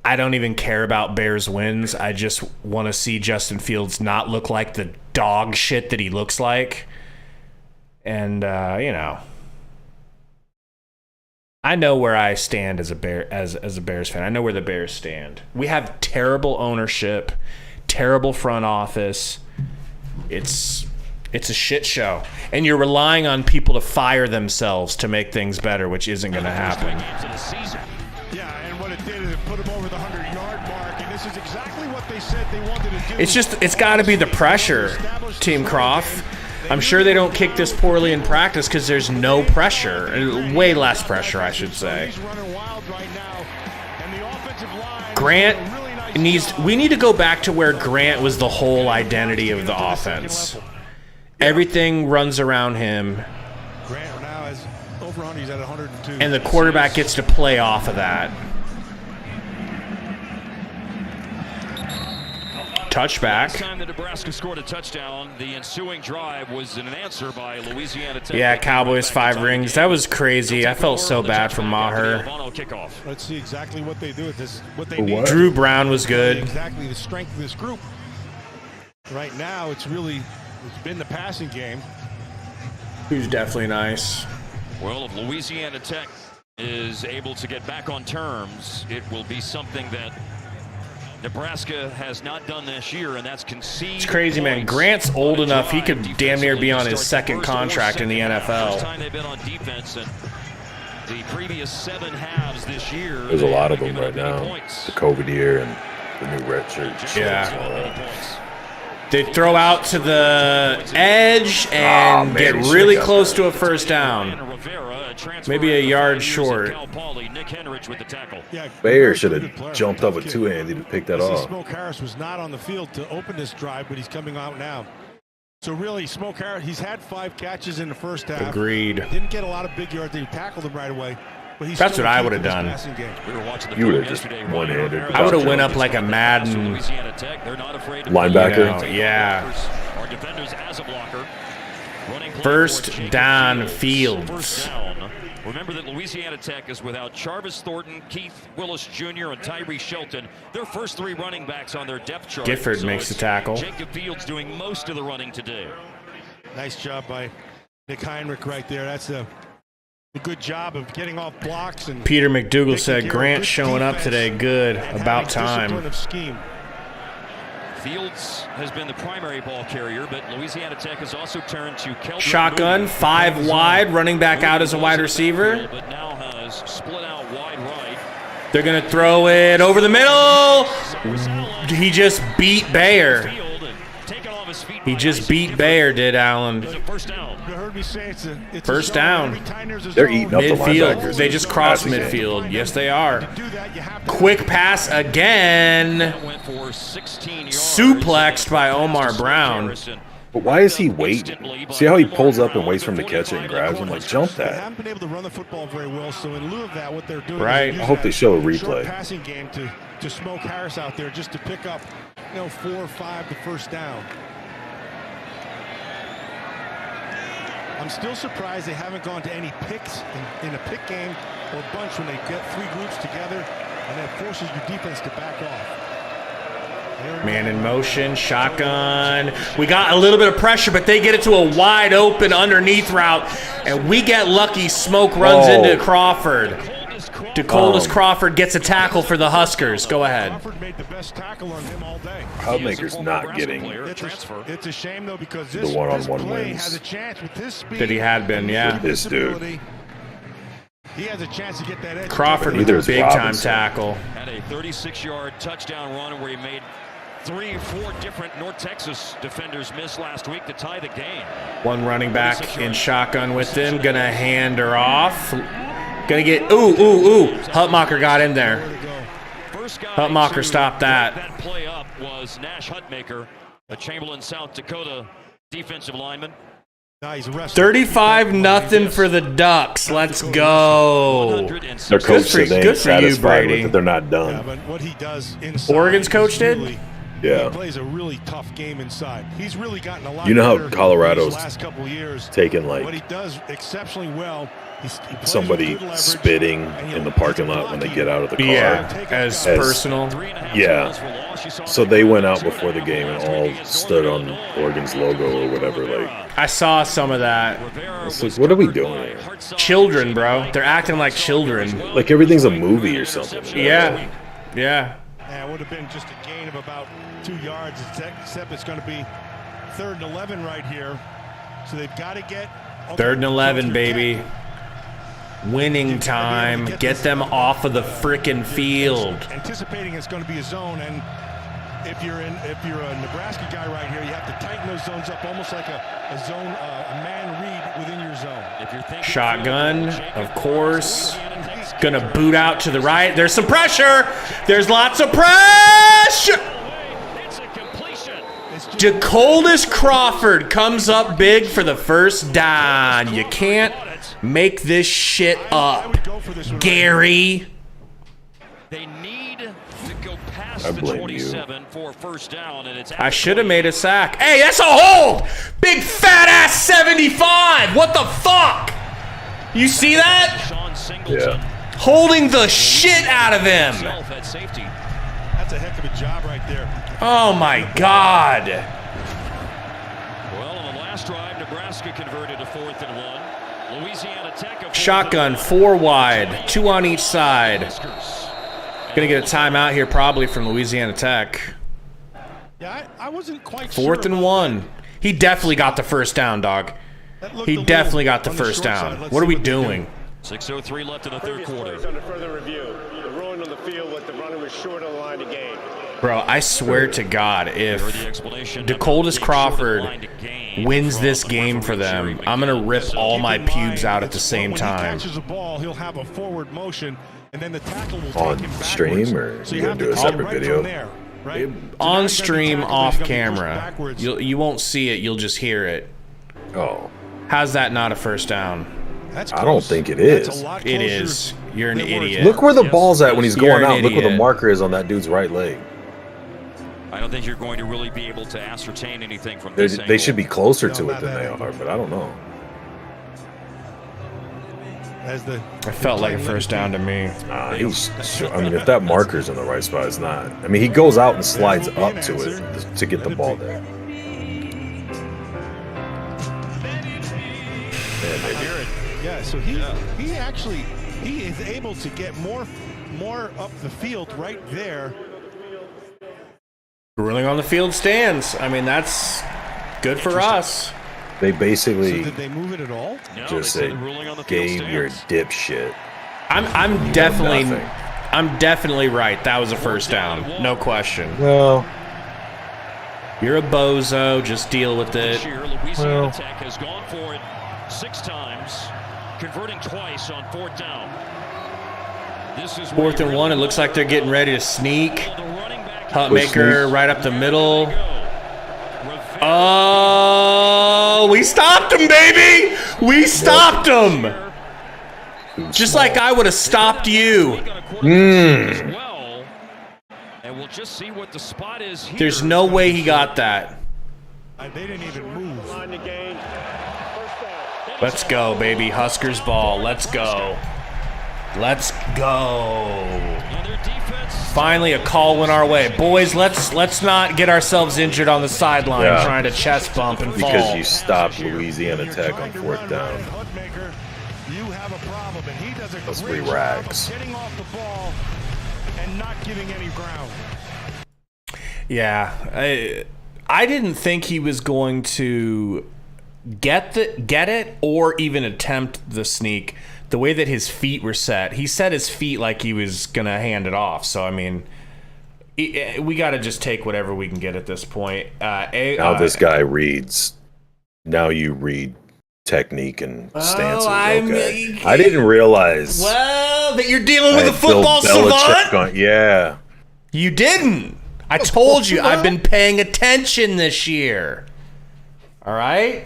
I don't even care about Bears wins. I just want to see Justin Fields not look like the dog shit that he looks like. And, I know where I stand as a Bears fan. I know where the Bears stand. We have terrible ownership, terrible front office. It's a shit show. And you're relying on people to fire themselves to make things better, which isn't going to happen. Yeah, and what it did is it put them over the 100-yard mark, and this is exactly what they said they wanted to do. It's got to be the pressure, Team Croft. I'm sure they don't kick this poorly in practice because there's no pressure. Way less pressure, I should say. Grant we need to go back to where Grant was the whole identity of the offense. Everything runs around him. Grant now has over 100, he's at 102. And the quarterback gets to play off of that. Touchback. Last time that Nebraska scored a touchdown, the ensuing drive was an answer by Louisiana Tech. Yeah, Cowboys 5 rings. That was crazy. I felt so bad for Maher. Let's see exactly what they do with this. What they need. Drew Brown was good. Exactly the strength of this group. Right now, it's been the passing game. Who's definitely nice. Well, if Louisiana Tech is able to get back on terms, it will be something that Nebraska has not done this year, and that's concede. It's crazy, man. Grant's old enough; he could damn near be on his second contract in the NFL. First time they've been on defense, and the previous 7 halves this year. There's a lot of them right now. The COVID year and the new red shirt. Yeah. They throw out to the edge and get really close to a first down. Maybe a yard short. Bayer should have jumped up with two-handed to pick that off. Smoke Harris was not on the field to open this drive, but he's coming out now. So really, Smoke Harris, he's had 5 catches in the first half. Agreed. Didn't get a lot of big yards. They tackled him right away. But he's That's what I would have done. You would have just one-handed. I would have went up like a Madden linebacker. Yeah. First down Fields. Remember that Louisiana Tech is without Jarvis Thornton, Keith Willis Jr., and Tyree Shelton. Their first 3 running backs on their depth chart. Gifford makes the tackle. Jacob Fields doing most of the running today. Nice job by Nick Heinrich right there. That's a good job of getting off blocks. And Peter McDougal said Grant showing up today. Good. About time. Fields has been the primary ball carrier, but Louisiana Tech has also turned to Keldon shotgun, 5 wide, running back out as a wide receiver. But now has split out wide right. They're going to throw it over the middle. He just beat Bayer. He just beat Bayer, did Allen. First down. You heard me say it's first down. They're eating up the linebackers. They just crossed midfield. Yes, they are. Quick pass again. Suplexed by Omar Brown. But why is he waiting? See how he pulls up and waits for him to catch it and grabs him? Like, jump that. They haven't been able to run the football very well, so in lieu of that, what they're doing right. is I hope they show a replay. Passing game to Smoke Harris out there just to pick up, 4 or 5 the first down. I'm still surprised they haven't gone to any picks in a pick game or bunch when they get 3 groups together, and that forces your defense to back off. Man in motion, shotgun. We got a little bit of pressure, but they get it to a wide open underneath route, and we get lucky. Smoke runs into Crawford. DeColdis Crawford gets a tackle for the Huskers. Go ahead. Crawford made the best tackle on him all day. Hubmaker's not getting It's a shame though because the this one-on-one play wins has a chance with his speed. That he had been, yeah. This dude. He has a chance to get that edge. Crawford with a big-time tackle. Had a 36-yard touchdown run where he made 3 or 4 different North Texas defenders miss last week to tie the game. One running back in shotgun with him. Gonna hand her off. Gonna get, ooh. Hutmacher got in there. Hutmacher stopped that. That play up was Nash Hutmaker, a Chamberlain, South Dakota defensive lineman. 35-0 for the Ducks. Let's go. Their coach said they ain't satisfied with it. They're not done. But what he does inside, Oregon's coach did? Yeah. He plays a really tough game inside. He's really gotten a lot You know how better Colorado's these last couple years. taken What like he does exceptionally well. He plays somebody with good leverage, spitting and in the parking lot when they get out of the car. Yeah, as personal. Yeah. So they went out before the game and all stood on Oregon's logo or whatever. Like, I saw some of that. it's like, what are we doing here? Children, bro. They're acting like children. Like everything's a movie or something. Yeah. Yeah, it would have been just a gain of about 2 yards, except it's going to be 3rd and 11 right here. So they've got to get 3rd and 11, baby. Winning time. Get them off of the frickin' field. Anticipating it's going to be a zone, and if you're a Nebraska guy right here, you have to tighten those zones up, almost like a zone, a man read within your zone. If you're thinking Shotgun, of course. Gonna boot out to the right. There's some pressure. There's lots of pressure. DeColdis Crawford comes up big for the first down. You can't make this shit up, Gary. They need to go past I the blame 27 for a first down, and it's I should have made a sack. Hey, that's a hold! Big fat ass 75. What the fuck? You see that? Yeah. Holding the shit out of him. That's a heck of a job right there. Oh my God. Well, on the last drive, Nebraska converted to 4th and 1. Louisiana Tech. Shotgun, 4 wide, 2 on each side. Gonna get a timeout here probably from Louisiana Tech. Yeah, I wasn't quite 4th and 1. He definitely got the first down, dog. He definitely got the first down. What are we doing? 6:03 left in the third quarter. Under further review, the ruling on the field with the runner was short on the line to gain. Bro, I swear to God, if DeColdis Crawford wins this game for them, I'm going to rip all my pubes out at the same time. When he catches the ball, he'll have a forward motion, and then the tackle will On take him stream, or so you you gonna have do a to separate right video? from there, right? On stream, off camera. You won't see it, you'll just hear it. Oh. How's that not a first down? I don't think it is. It is. You're an idiot. Look where the ball's at when he's going out. Look where the idiot. marker is on that dude's right leg. I don't think you're going to really be able to ascertain anything from They this they angle. should be closer to it than they are, but I don't know. I felt like a first down to me. He's. I mean, if that marker's in the right spot, it's not. I mean, he goes out and slides up to it to get the ball there. Yeah, so he is able to get more up the field right there. Ruling on the field stands. I mean, that's good for us. They basically So did they move it at all? just say, "Gabe, you're a dipshit." I'm definitely right. That was a first down, no question. Well, you're a bozo. Just deal with it. This year, Louisiana Tech has gone for it 6 times, converting twice on 4th down. This is 4th and 1. It looks like they're getting ready to sneak. Hutmaker right up the middle. Oh, we stopped him, baby! We stopped him! Just like I would have stopped you. And we'll just see what the spot is here. There's no way he got that. They didn't even move. Let's go, baby. Huskers ball. Let's go. Let's go. Finally, a call went our way. Boys, let's not get ourselves injured on the sideline trying to chest bump and fall. Because you stopped Louisiana Tech on 4th down. you have a problem. And he does a Those great 3 job racks. of getting off the ball and not giving any ground. Yeah, I didn't think he was going to get it or even attempt the sneak. The way that his feet were set, he set his feet like he was gonna hand it off. So I mean, we got to just take whatever we can get at this point. Now this guy reads. Now you read technique and stances. Okay. I didn't realize. Well, that you're dealing with a football savant. Yeah. You didn't. I told you. I've been paying attention this year. All right.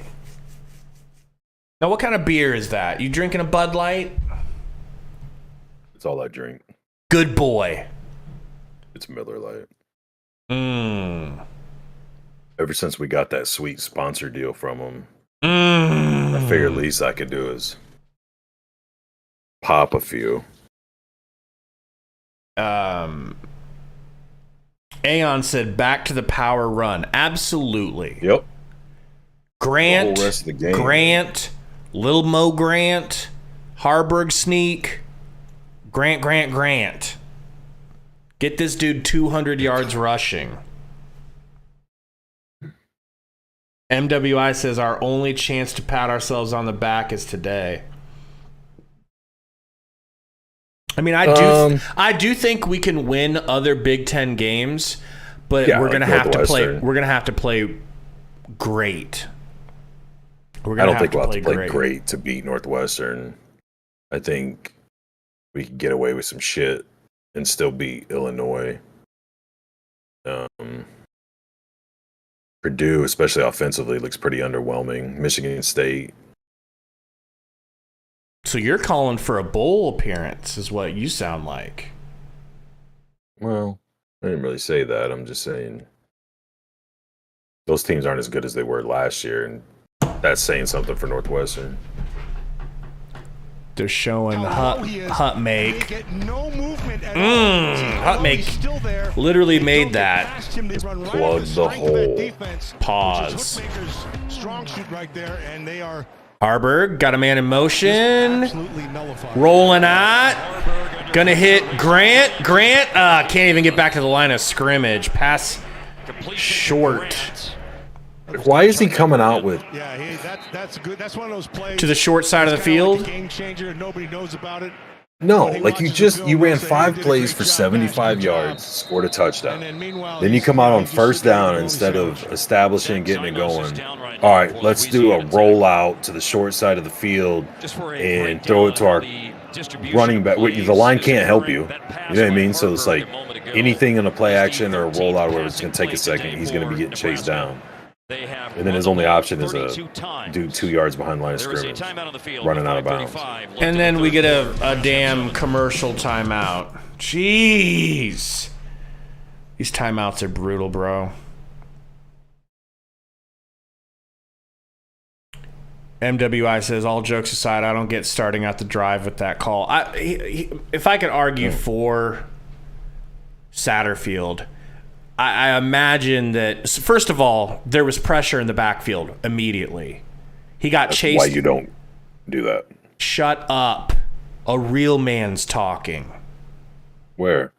Now, what kind of beer is that? You drinking a Bud Light? It's all I drink. Good boy. It's Miller Lite. Ever since we got that sweet sponsor deal from them, I figured the least I could do is pop a few. Aeon said back to the power run. Absolutely. Yep. Grant, the whole rest of the game. Grant, Lil Mo Grant, Haarberg sneak, Grant. Get this dude 200 yards rushing. MWI says our only chance to pat ourselves on the back is today. I mean, I do think we can win other Big Ten games, but we're gonna have to play. We're gonna have to play great. I don't think we'll have to play great to beat Northwestern. I think we could get away with some shit and still beat Illinois. Purdue, especially offensively, looks pretty underwhelming. Michigan State. So you're calling for a bowl appearance, is what you sound like. Well, I didn't really say that. I'm just saying those teams aren't as good as they were last year, and that's saying something for Northwestern. They're showing Hut Make. Hut Make literally made that. Plug the hole. Pause. Strong shoot right there, and they are. Haarberg got a man in motion. Rolling out. Gonna hit Grant. Grant can't even get back to the line of scrimmage. Pass short. Why is he coming out with? Yeah, that's good. That's one of those plays to the short side of the field. Like a game changer. Nobody knows about it. No, like you ran 5 plays for 75 yards, scored a touchdown. Then you come out on first down instead of establishing, getting it going. All right, let's do a rollout to the short side of the field and throw it to our running back. The line can't help you. You know what I mean? So it's like anything in a play action or a rollout where it's going to take a second, he's going to be getting chased down. And then his only option is a dude 2 yards behind line of scrimmage, running out of bounds. And then we get a damn commercial timeout. Jeez. These timeouts are brutal, bro. MWI says, all jokes aside, I don't get starting out the drive with that call. If I could argue for Satterfield, I imagine that, first of all, there was pressure in the backfield immediately. He got chased. Why you don't do that? Shut up. A real man's talking. Where?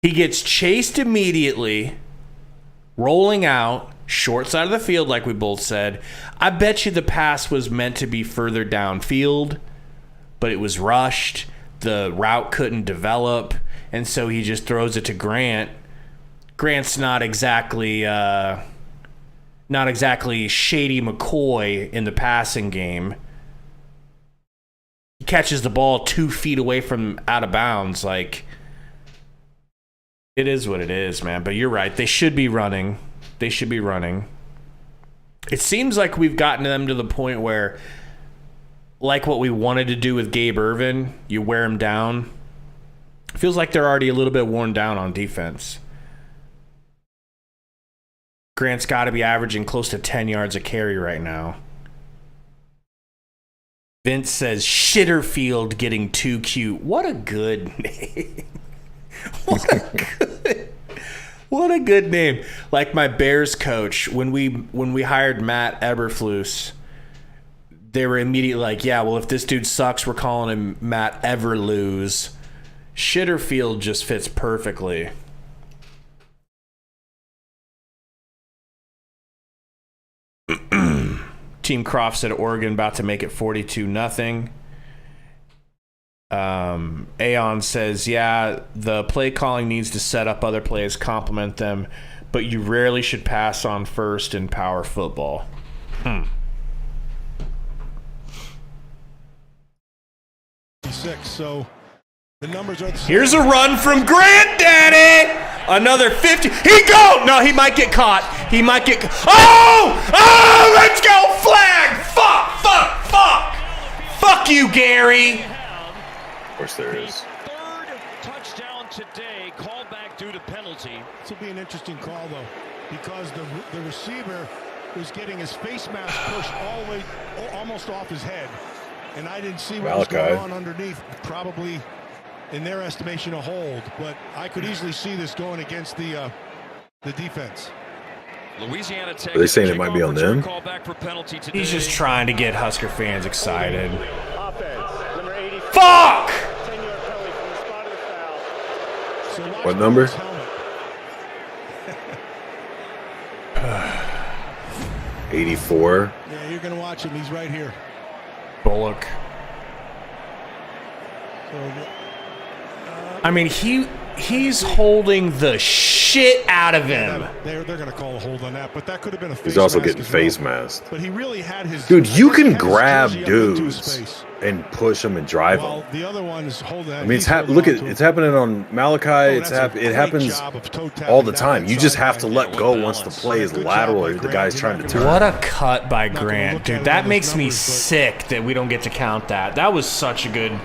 He gets chased immediately, rolling out, short side of the field, like we both said. I bet you the pass was meant to be further downfield, but it was rushed. The route couldn't develop, and so he just throws it to Grant. Grant's not exactly Shady McCoy in the passing game. He catches the ball 2 feet away from out of bounds. Like, it is what it is, man. But you're right. They should be running. It seems like we've gotten them to the point where, like what we wanted to do with Gabe Ervin, you wear him down. It feels like they're already a little bit worn down on defense. Grant's got to be averaging close to 10 yards a carry right now. Vince says, Shitterfield getting too cute. What a good name. What a good name. Like my Bears coach, when we hired Matt Eberflus, they were immediately like, yeah, well, if this dude sucks, we're calling him Matt Everlose. Shitterfield just fits perfectly. Team Crofts at Oregon about to make it 42-0. Aeon says, yeah, the play calling needs to set up other plays, complement them, but you rarely should pass on first in power football. So the numbers are the same. Here's a run from Granddaddy. Another 50. He might get caught. Oh, let's go. Flag. Fuck you, Gary. Of course there is. Third touchdown today, called back due to penalty. This will be an interesting call, though, because the receiver was getting his face mask pushed all the way, almost off his head. And I didn't see what was going on underneath. Probably, in their estimation, a hold. But I could easily see this going against the defense. Louisiana Tech. Are they saying it might be on them? He's just trying to get Husker fans excited. Offense, number 84. Fuck! 10-yard penalty from the spot of the foul. What number? 84. Yeah, you're going to watch him. He's right here. Bullock. I mean, he's holding the shit out of him. They're going to call a hold on that, but that could have been a face He's also mask getting as face well. masked. But he really had his... Dude, you can grab jersey up into his dudes face. and push them and drive them. The other one is holding. I mean, it's happening on Malachi. It happens all the time. You just have to let go once the play is lateral or the guy's trying to turn. What a cut by Grant, dude. That makes me sick that we don't get to count that. That was such a good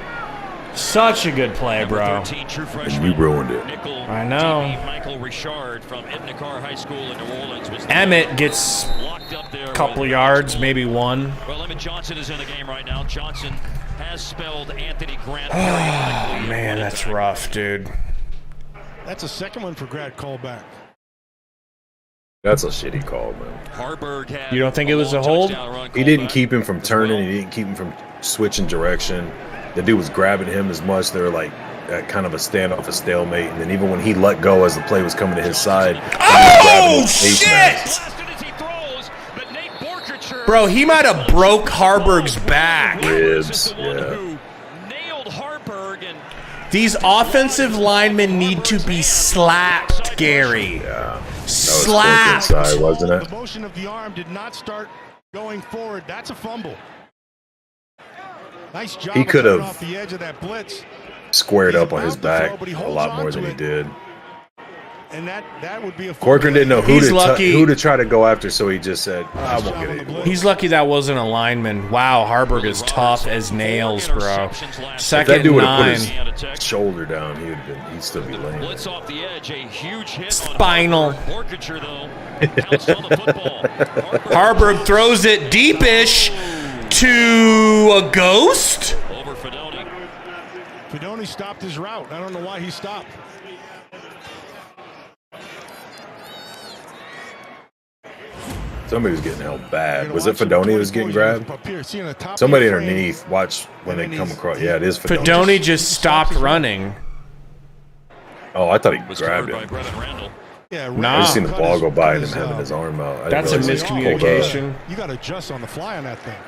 play, bro. And you ruined it. I know. Emmett gets a couple yards, maybe one. Well, Emmett Johnson is in the game right now. Johnson has spelled Anthony Grant. Oh, man, that's rough, dude. That's a second one for Grant called back. That's a shitty call, man. Haarberg had You don't think it was a hold? He didn't keep him from turning. He didn't keep him from switching direction. The dude was grabbing him as much. They were like at kind of a standoff, a stalemate. And then even when he let go as the play was coming to his side, oh, shit! Bro, he might have broke Haarberg's back. Ribs, yeah. These offensive linemen need to be slapped, Gary. Yeah. Slapped. Inside, wasn't it? The motion of the arm did not start going forward. That's a fumble. Nice job. He could have off the edge of that blitz. Squared up on his back a lot more than he did. And that would be a Corcoran didn't know who to try to go after, so he just said, I won't get it. He's lucky that wasn't a lineman. Wow, Haarberg is tough as nails, bro. Second that dude would 9. have put his shoulder down, he'd still be laying. Blitz off the edge, a huge hit. Spinal. Portraiture, though. Haarberg throws it deepish to a ghost. Over Fedoni. Fedoni stopped his route. I don't know why he stopped. Somebody was getting held bad. Was it Fedoni who was getting grabbed? Somebody underneath. Watch when they come across. Yeah, it is Fedoni. Fedoni just stopped running. Oh, I thought he grabbed him. Yeah, I just seen the ball go by and him having his arm out. That's a miscommunication. You got to adjust on the fly on that thing.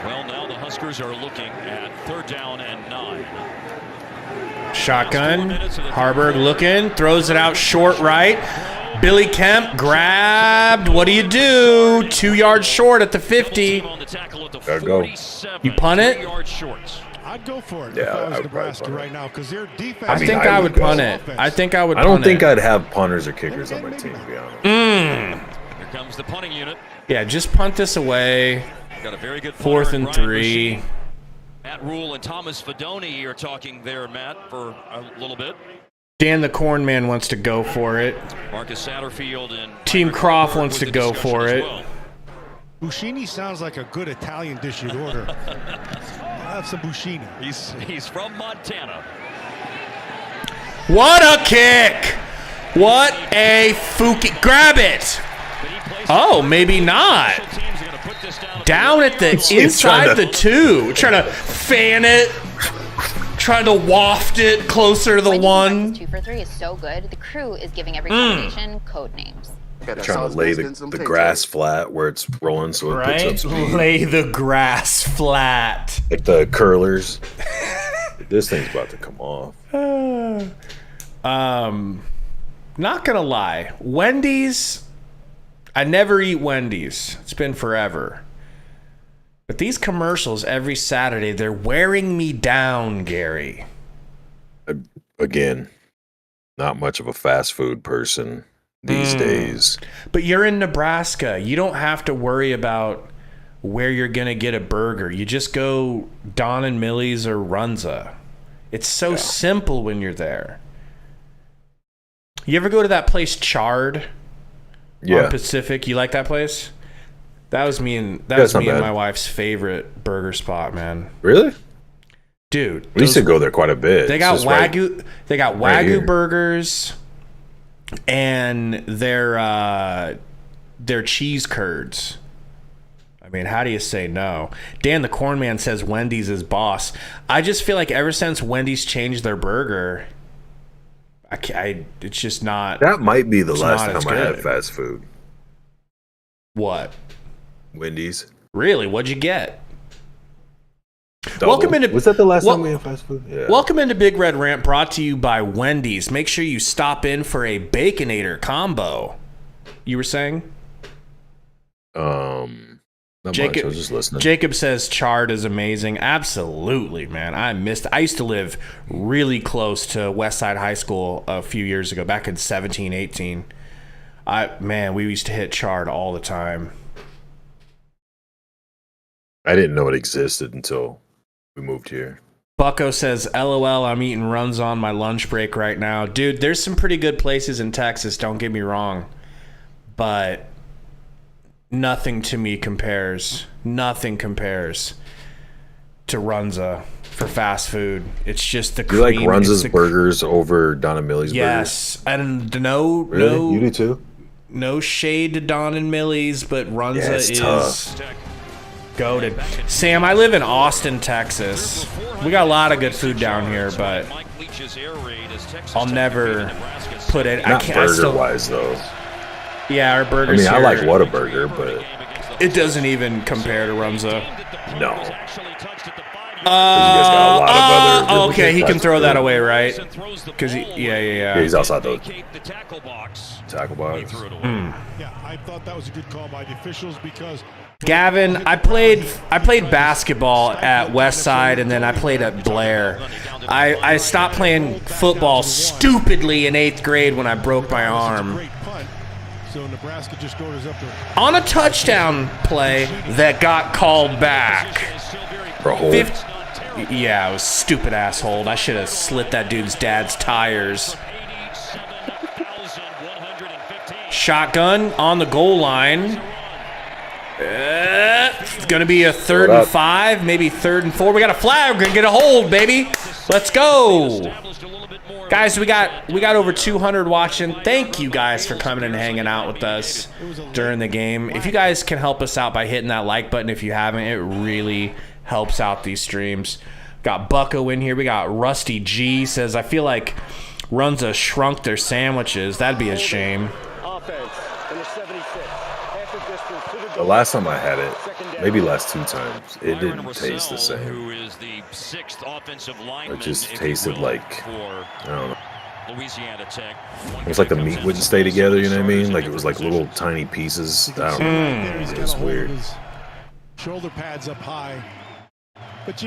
Well, now the Huskers are looking at 3rd down and 9. Shotgun. Haarberg looking. Throws it out short right. Billy Kemp grabbed. What do you do? 2 yards short at the 50. Gotta go. You punt it? I'd go for it. Yeah, if I was I would Nebraska right now because their defense. I think I would punt it. I think I would. I don't think I'd have punters or kickers on my team, to be honest. Here comes the punting unit. Yeah, just punt this away. Got a very good 4th and 3. Matt Rule and Thomas Fedoni are talking there, Matt, for a little bit. Dan the Corn Man wants to go for it. Marcus Satterfield and Team Croft wants to go for it. Well. Buccini sounds like a good Italian dish you'd order. I'll have some buccini. He's from Montana. What a kick! What a fooky. Grab it! Oh, maybe not. Down at the inside the 2. Trying to fan it. Trying to waft it closer to the 1. 2 for 3 is so good. The crew is giving every combination code names. Trying to lay the grass flat where it's rolling so it picks up speed. Lay the grass flat. Like the curlers. This thing's about to come off. Not gonna lie. Wendy's, I never eat Wendy's. It's been forever. But these commercials every Saturday, they're wearing me down, Gary. Again, not much of a fast food person these days. But you're in Nebraska. You don't have to worry about where you're going to get a burger. You just go Don and Millie's or Runza. It's so simple when you're there. You ever go to that place Charred on Pacific? You like that place? That was me and my wife's favorite burger spot, man. Really? Dude, we used to go there quite a bit. They got Wagyu. They got Wagyu burgers, and their cheese curds. I mean, how do you say no? Dan the Corn Man says Wendy's is boss. I just feel like ever since Wendy's changed their burger, it's just not. That might be the last time I had fast food. What? Wendy's. Really? What'd you get? Was that the last time we had fast food? Yeah. Welcome into Big Red Rant, brought to you by Wendy's. Make sure you stop in for a Baconator combo. You were saying? Not much. I was just listening. Jacob says Charred is amazing. Absolutely, man. I used to live really close to Westside High School a few years ago, back in 17, 18. We used to hit Charred all the time. I didn't know it existed until we moved here. Bucko says, LOL, I'm eating runs on my lunch break right now. Dude, there's some pretty good places in Texas, don't get me wrong. But nothing to me compares. Nothing compares to Runza for fast food. It's just the cream. You like Runza's burgers over Don and Millie's burgers? Yes. And Really? You do too? No shade to Don and Millie's, but Runza is tough. goated. Sam, I live in Austin, Texas. We got a lot of good food down here, but I'll never put it. Not burger-wise, though. Yeah, our burgers. I like Whataburger, but it doesn't even compare to Runza. No. You guys got a lot of other okay, he can throw that away, right? Because yeah, he's outside the tackle box. Yeah, I thought that was a good call by the officials because Gavin, I played basketball at Westside, and then I played at Blair. I stopped playing football stupidly in 8th grade when I broke my arm. So Nebraska just goes up there on a touchdown play that got called back. For a hold. Yeah, it was stupid ass hold. I should have slit that dude's dad's tires. Shotgun on the goal line. It's going to be a 3rd and 5, maybe 3rd and 4. We got a flag. We're going to get a hold, baby. Let's go. Guys, we got over 200 watching. Thank you guys for coming and hanging out with us during the game. If you guys can help us out by hitting that like button, if you haven't, it really helps out these streams. Got Bucko in here. We got Rusty G says, I feel like Runza shrunk their sandwiches. That'd be a shame. The last time I had it, maybe last 2 times, it didn't taste the same. It just tasted like, I don't know. Louisiana Tech. It was like the meat wouldn't stay together, you know what I mean? Like it was like little tiny pieces. I don't know. It was weird. Shoulder pads up high. But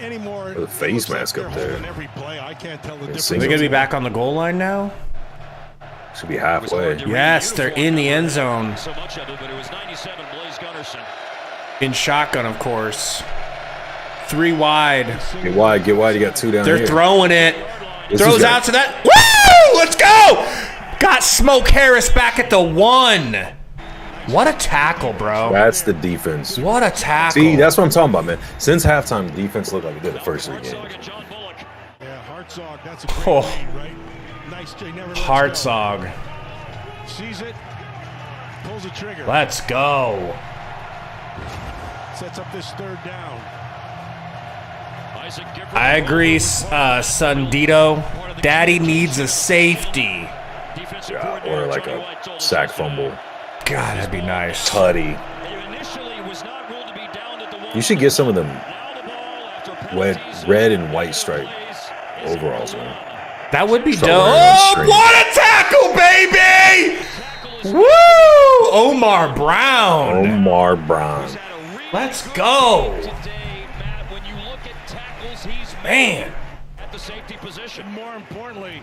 anymore. The face mask up there. Every play, I can't tell the difference. Are they going to be back on the goal line now? Should be halfway. Yes, they're in the end zone. In shotgun, of course. 3 wide. Get wide. You got 2 down They're here. throwing it. Throws out to that. Woo! Let's go! Got Smoke Harris back at the 1. What a tackle, bro. That's the defense. What a tackle. See, that's what I'm talking about, man. Since halftime, the defense looked like it did the first 3 games. Hartzog. Sees it, pulls the trigger. Let's go. Sets up this third down. I agree, Sundito. Daddy needs a safety. Yeah, or like a sack fumble. God, that'd be nice. Tutty. You should get some of them red and white stripe overalls, man. That would be Start dope. Oh, what a tackle, baby! Woo! Omar Brown. Omar Brown. Let's go. Man. At the safety position. More importantly,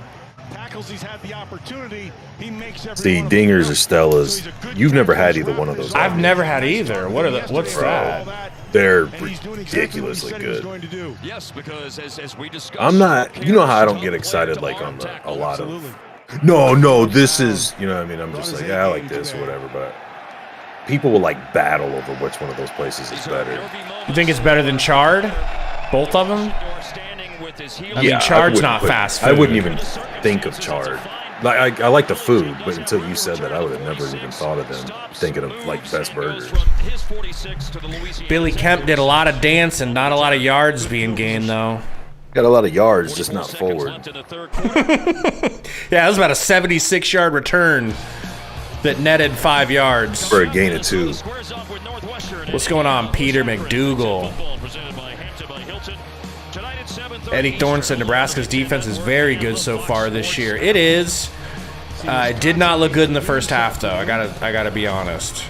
tackles he's had the opportunity, he makes every See, dingers or Stellas. You've never had either one of those. I've never had either. What's that? They're ridiculously good. Yes, because as we discussed, I'm not, you know how I don't get excited like on a lot of, no, this is, you know what I mean? I'm just like, yeah, I like this or whatever, but people will like battle over which one of those places is better. You think it's better than Chard? Both of them? I mean, Chard's not fast food. I wouldn't even think of Chard. Like I like the food, but until you said that, I would have never even thought of them thinking of like best burgers. Billy Kemp did a lot of dancing, not a lot of yards being gained though. Got a lot of yards, just not forward. Yeah, it was about a 76-yard return that netted 5 yards. For a gain of 2. What's going on, Peter McDougal? Eddie Thorne said Nebraska's defense is very good so far this year. It is. It did not look good in the first half, though. I gotta be honest.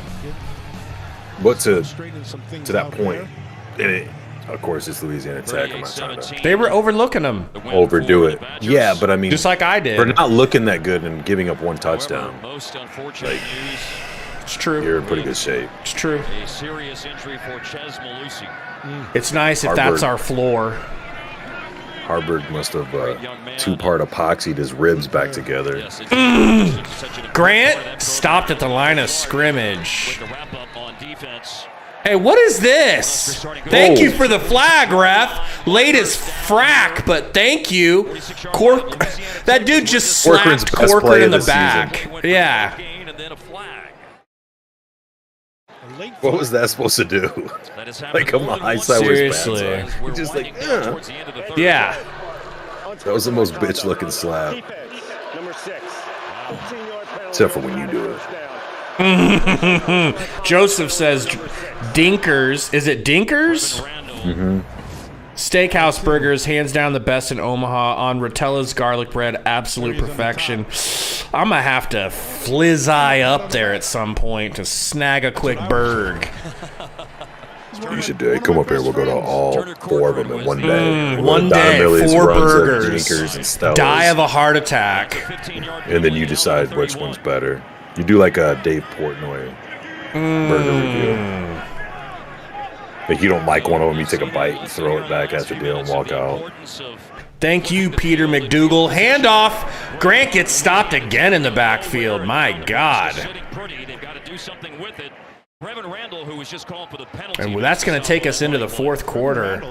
But to that point, of course, it's Louisiana Tech. I'm not trying to. They were overlooking them. Overdo it. Yeah, but I mean, just like I did. For not looking that good and giving up 1 touchdown. Like, it's true. You're in pretty good shape. It's true. A serious injury for Ches Malusi. It's nice if that's our floor. Haarberg must have 2-part epoxied his ribs back together. Grant stopped at the line of scrimmage. Hey, what is this? Thank you for the flag, ref. Late as frack, but thank you. That dude just slapped Corcoran in the back. Yeah. What was that supposed to do? Like, come on, high side seriously. Was just like, yeah. That was the most bitch-looking slap. Except for when you do it. Joseph says, Dinkers. Is it Dinkers? Mm-hmm. Steakhouse burgers, hands down the best in Omaha. On Rotella's garlic bread, absolute perfection. I'm going to have to flizz-eye up there at some point to snag a quick burg. You should do it. Come up here. We'll go to all 4 of them in one day. One day, 4 burgers. And die of a heart attack. And then you decide which one's better. You do like a Dave Portnoy burger review. If you don't like one of them, you take a bite and throw it back after deal and walk out. Thank you, Peter McDougal. Handoff. Grant gets stopped again in the backfield. My God. And that's going to take us into the 4th quarter.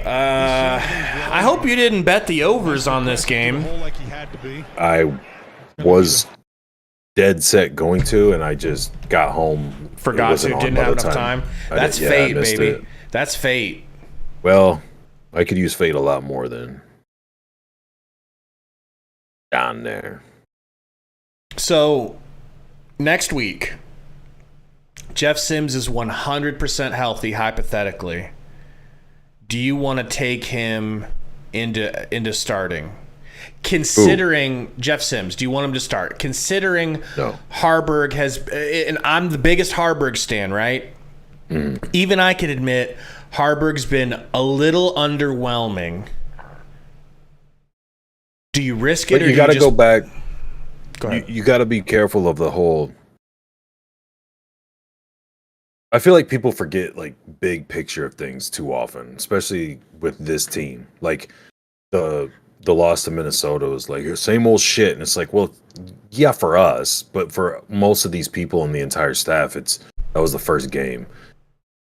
I hope you didn't bet the overs on this game. I was dead set going to, and I just got home. Forgot to, didn't have enough time. That's fate, baby. That's fate. Well, I could use fate a lot more than down there. So, next week, Jeff Sims is 100% healthy, hypothetically. Do you want to take him into starting? Considering Jeff Sims, do you want him to start? Considering Haarberg has, and I'm the biggest Haarberg stan, right? Even I can admit Haarberg's been a little underwhelming. Do you risk it? But you got to go back. Go ahead. You got to be careful of the whole. I feel like people forget like big picture of things too often, especially with this team. Like the loss to Minnesota was like same old shit, and it's like, well, yeah, for us, but for most of these people and the entire staff, that was the first game,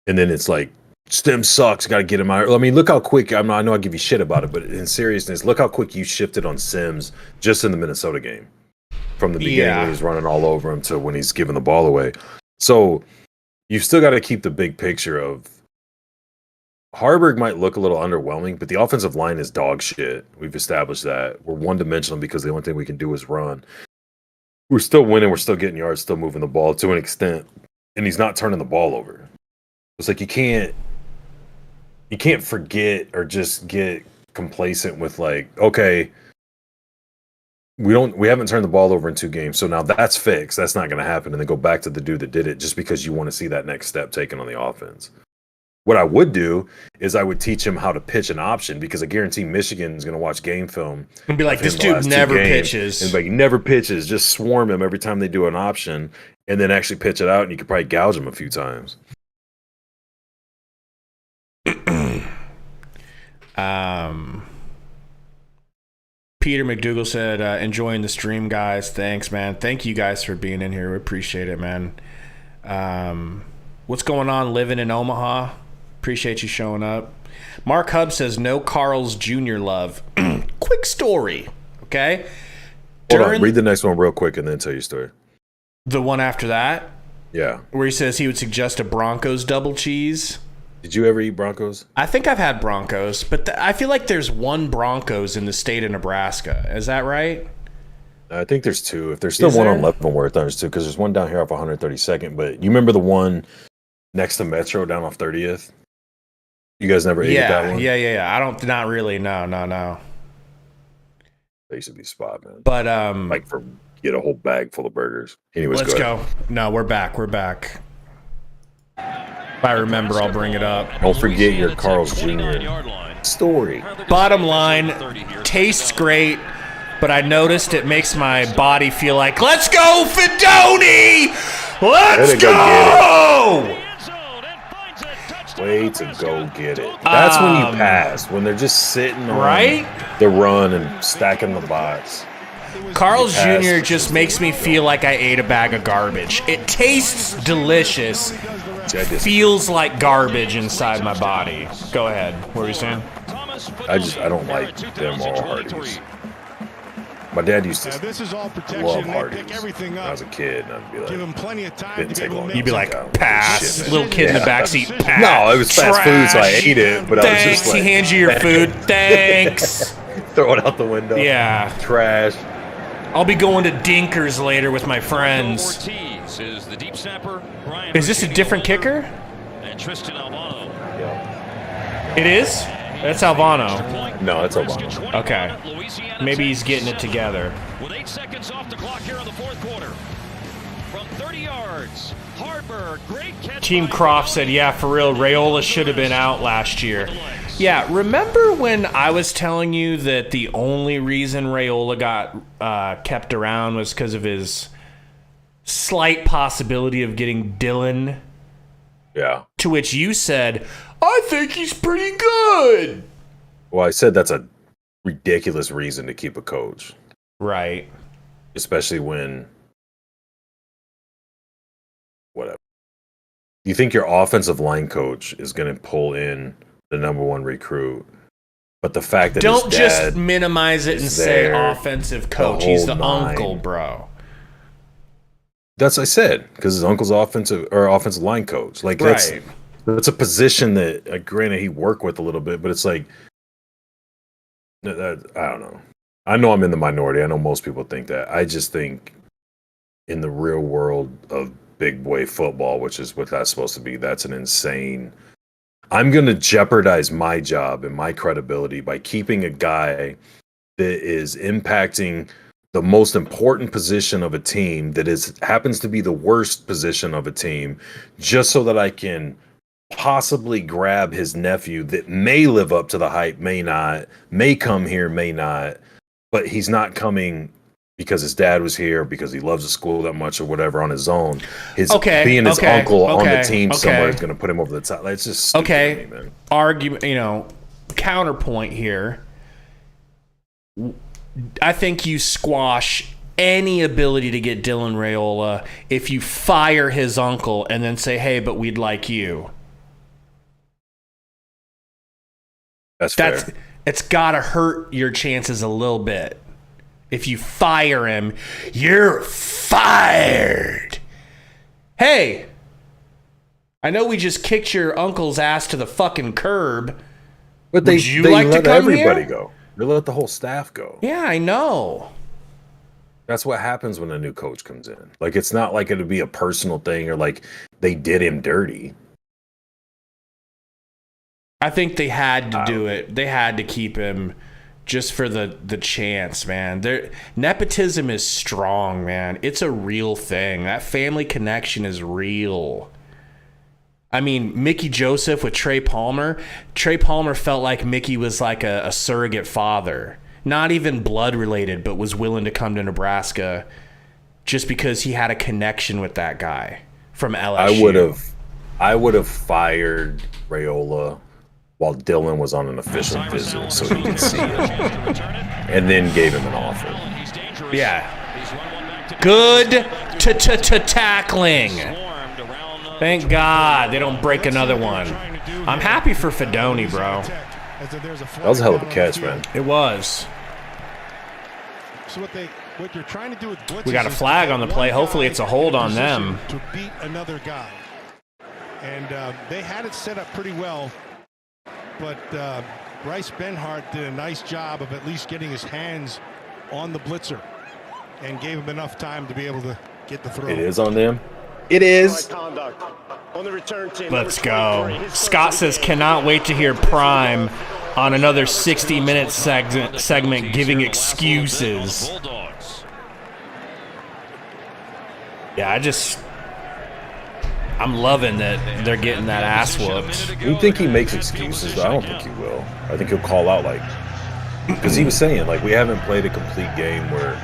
and then it's like Stem sucks. Got to get him out. I mean, look how quick. I know I give you shit about it, but in seriousness, look how quick you shifted on Sims just in the Minnesota game. From the beginning when he's running all over him to when he's giving the ball away. So you've still got to keep the big picture of Haarberg might look a little underwhelming, but the offensive line is dog shit. We've established that. We're one-dimensional because the only thing we can do is run. We're still winning. We're still getting yards, still moving the ball to an extent, and he's not turning the ball over. It's like you can't forget or just get complacent with like, okay, we haven't turned the ball over in 2 games, so now that's fixed. That's not going to happen, and then go back to the dude that did it just because you want to see that next step taken on the offense. What I would do is I would teach him how to pitch an option, because I guarantee Michigan's going to watch game film and be like, this dude never pitches. And like, he never pitches. Just swarm him every time they do an option, and then actually pitch it out, and you could probably gouge him a few times. Peter McDougal said, enjoying the stream, guys. Thanks, man. Thank you guys for being in here. We appreciate it, man. What's going on living in Omaha? Appreciate you showing up. Mark Hubb says, no Carl's Jr. love. Quick story, okay? Hold on, read the next one real quick and then tell your story. The one after that? Yeah. Where he says he would suggest a Broncos double cheese. Did you ever eat Broncos? I think I've had Broncos, but I feel like there's one Broncos in the state of Nebraska. Is that right? I think there's 2. If there's still one on Leavenworth, there's 2, because there's one down here off 132nd. But you remember the one next to Metro down off 30th? You guys never ate that one? Yeah. Not really. No. They used to be spot, man. But like get a whole bag full of burgers. Anyways, let's go. No, we're back. If I remember, I'll bring it up. Don't forget your Carl's Jr. story. Bottom line, tastes great, but I noticed it makes my body feel like, let's go, Fedoni! Let's go! Way to go get it. That's when you pass, when they're just sitting on the run and stacking the box. Carl's Jr. just makes me feel like I ate a bag of garbage. It tastes delicious. Feels like garbage inside my body. Go ahead. What were you saying? I don't like them all Hardee's. My dad used to love Hardee's when I was a kid, and I'd be like, give him plenty of time. You'd be like, pass. Little kid in the backseat, pass. No, it was fast food, so I ate it. But Thanks. I was just like, he hands you your food. Thanks. Throw it out the window. Yeah. Trash. I'll be going to Dinkers later with my friends. Is this a different kicker? It is? That's Alvano. No, that's Alvano. Okay. Maybe he's getting it together. With 8 seconds off the clock here in the 4th quarter. From 30 yards, Haarberg, great catch. Team Croft said, yeah, for real, Raiola should have been out last year. Yeah, remember when I was telling you that the only reason Raiola got kept around was because of his slight possibility of getting Dylan? Yeah. To which you said, I think he's pretty good. Well, I said that's a ridiculous reason to keep a coach. Right. Especially when... Whatever. You think your offensive line coach is going to pull in the number 1 recruit, but the fact that don't his dad just minimize it and say offensive coach. He's the uncle, bro. That's what I said, because his uncle's offensive line coach. Like that's a position that, granted, he worked with a little bit, but it's like I don't know. I know I'm in the minority. I know most people think that. I just think in the real world of big boy football, which is what that's supposed to be, that's an insane. I'm going to jeopardize my job and my credibility by keeping a guy that is impacting the most important position of a team that happens to be the worst position of a team, just so that I can possibly grab his nephew that may live up to the hype, may not, may come here, may not, but he's not coming because his dad was here, because he loves the school that much or whatever on his own. Being his uncle on the team somewhere is going to put him over the top. It's just stupid to me, man. Argument, counterpoint here. I think you squash any ability to get Dylan Raiola if you fire his uncle and then say, hey, but we'd like you. That's fair. It's got to hurt your chances a little bit. If you fire him, you're fired. Hey, I know we just kicked your uncle's ass to the fucking curb. But they let everybody go. They let the whole staff go. Yeah, I know. That's what happens when a new coach comes in. Like, it's not like it'll be a personal thing or like they did him dirty. I think they had to do it. They had to keep him just for the chance, man. Nepotism is strong, man. It's a real thing. That family connection is real. I mean, Mickey Joseph with Trey Palmer. Trey Palmer felt like Mickey was like a surrogate father. Not even blood related, but was willing to come to Nebraska just because he had a connection with that guy from LSU. I would have fired Raiola while Dylan was on an official visit so he could see him, and then gave him an offer. Yeah. Good tackling. Thank God they don't break another one. I'm happy for Fedoni, bro. That was a hell of a catch, man. It was. So what you're trying to do with blitzes, we got a flag on the play. Hopefully it's a hold on them. To beat another guy. And they had it set up pretty well, but Bryce Benhart did a nice job of at least getting his hands on the blitzer and gave him enough time to be able to get the throw. It is on them. It is. Let's go. Scott says, cannot wait to hear Prime on another 60-minute segment giving excuses. Yeah, I'm loving that they're getting that ass whooped. You think he makes excuses, but I don't think he will. I think he'll call out, like, because he was saying, like, we haven't played a complete game where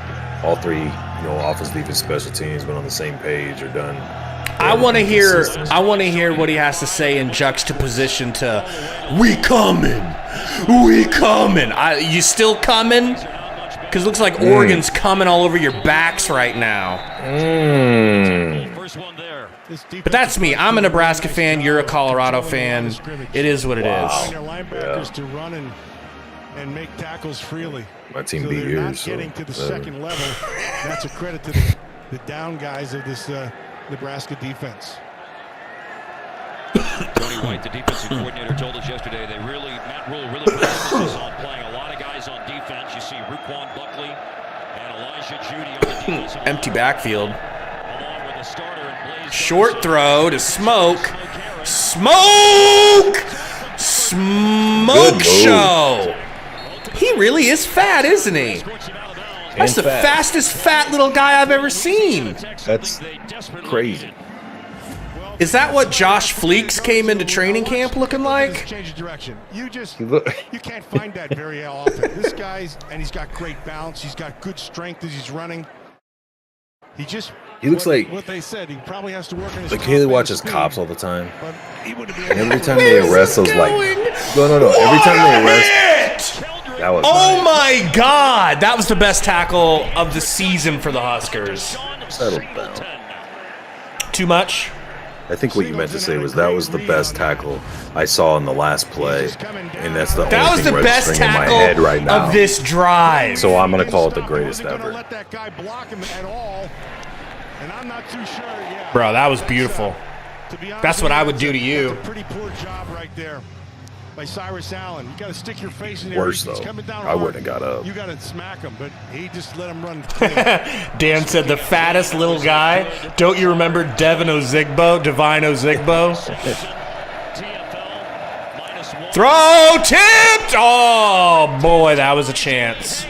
all three, offense, defense, special teams been on the same page or done. I want to hear what he has to say in juxtaposition to "We coming." You still coming? Because it looks like Oregon's coming all over your backs right now. But that's me. I'm a Nebraska fan. You're a Colorado fan. It is what it is. Linebackers to run and make tackles freely. My team beat yours. Getting to the second level. That's a credit to the down guys of this Nebraska defense. Tony White, the defensive coordinator, told us yesterday Matt Rule really put emphasis on playing a lot of guys on defense. You see Ruquan Buckley and Elijah Judy on the defensive empty backfield. Along with the starter and Blaze short throw to Smoke Show. He really is fat, isn't he? That's the fastest fat little guy I've ever seen. That's crazy. Is that what Josh Fleeks came into training camp looking like? Change of direction. You can't find that very often. This guy's, and he's got great balance. He's got good strength as he's running. He looks like what they said. He probably has to work on his. Like Haley watches Cops all the time, and every time they arrest those, like, no. Every time they arrest. That was my God, that was the best tackle of the season for the Huskers. Settle down. Too much? I think what you meant to say was that was the best tackle I saw in the last play, and that's the only thing registering in my head right now of this drive. So I'm gonna call it the greatest ever. Bro, that was beautiful. That's what I would do to you. Pretty poor job right there by Cyrus Allen. You got to stick your face in there. Worse though. I wouldn't have got up. You got to smack him, but he just let him run. Dan said the fattest little guy. Don't you remember Divine Ozigbo? Throw tipped. Oh boy, that was a chance.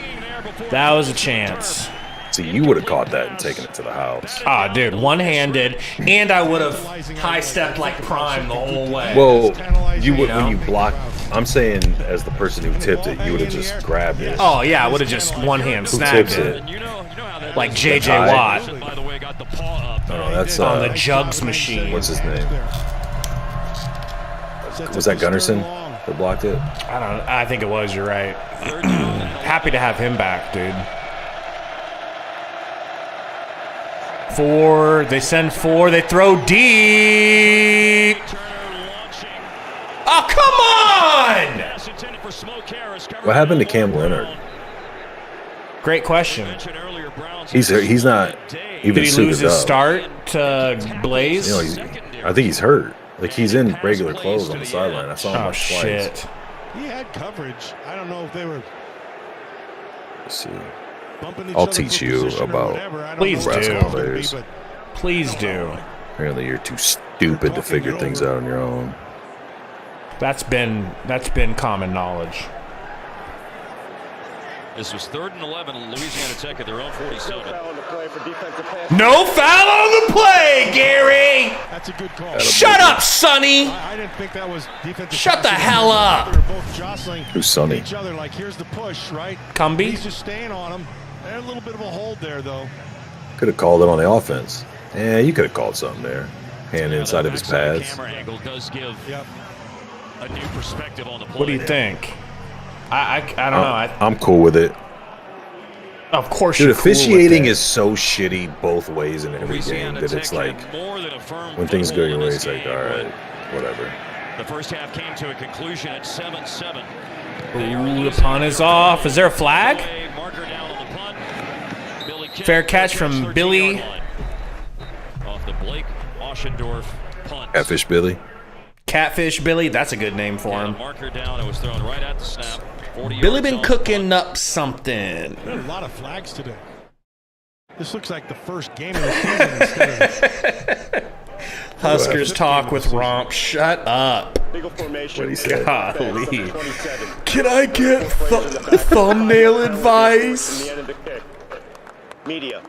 See, you would have caught that and taken it to the house. Ah, dude, one-handed, and I would have high-stepped like Prime the whole way. Well, you would when you block. I'm saying, as the person who tipped it, you would have just grabbed it. Oh yeah, I would have just one-hand snagged it. Like J.J. Watt. No, that's on the jugs machine. What's his name? Was that Gunnarsson that blocked it? I think it was. You're right. Happy to have him back, dude. They send 4, they throw deep. Oh, come on! What happened to Cam Leonard? Great question. He's not even Did he suited lose his up. start to Blaze? You know, I think he's hurt. Like, he's in regular clothes on the sideline. I saw him like twice. He had coverage. I don't know if they were. Let's see. I'll teach you about Please Nebraska do. players. Please do. Apparently, you're too stupid to figure things out on your own. That's been common knowledge. This was 3rd and 11 in Louisiana Tech at their own 47. No foul on the play, Gary. That's a good call. Shut up, Sonny. I didn't think that was defensive. Shut the hell up. They were both jostling Who's Sonny? each other. Like, here's the push, right? Cumby. He's just staying on him. There's a little bit of a hold there, though. Could have called it on the offense. Yeah, you could have called something there. Hand inside of his pads. Camera angle does give a new perspective on the play. What do you think? I don't know. I'm cool with it. Of course, Dude, you're cool with officiating it. is so shitty both ways in every game that it's like when things go your way, it's like, all right, whatever. The first half came to a conclusion at 7-7. Ooh, the punt is off. Is there a flag? Fair catch from Billy. Off the Blake Oschendorf punt. Catfish Billy. Catfish Billy. That's a good name for him. Marker down. It was thrown right at the snap. Billy been cooking up something. There are a lot of flags today. This looks like the first game of the season instead of Huskers talk with Romp. Shut up. What he said. Golly. Can I get thumbnail advice? Media.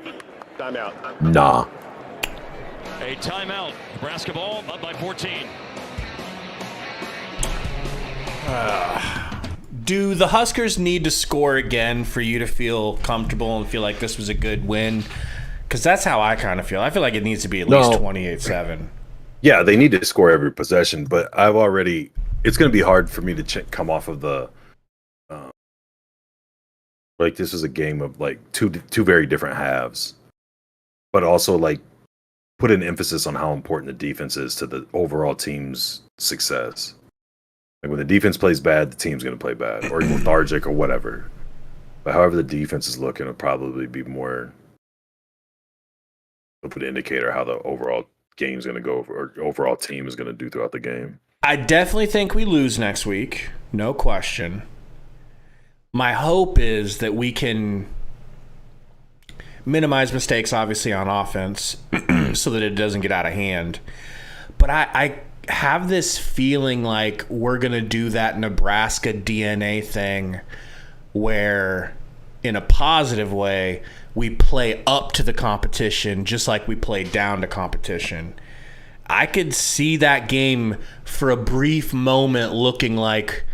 Timeout. Nah. A timeout. Nebraska ball up by 14. Do the Huskers need to score again for you to feel comfortable and feel like this was a good win? Because that's how I kind of feel. I feel like it needs to be at least 28-7. Yeah, they need to score every possession, but it's going to be hard for me to come off of the like this was a game of like two very different halves, but also like put an emphasis on how important the defense is to the overall team's success. Like when the defense plays bad, the team's going to play bad or lethargic or whatever. But however the defense is looking, it'll probably be more of an indicator how the overall game's going to go or overall team is going to do throughout the game. I definitely think we lose next week. No question. My hope is that we can minimize mistakes, obviously, on offense so that it doesn't get out of hand. But I have this feeling like we're going to do that Nebraska DNA thing where, in a positive way, we play up to the competition just like we play down to competition. I could see that game for a brief moment looking like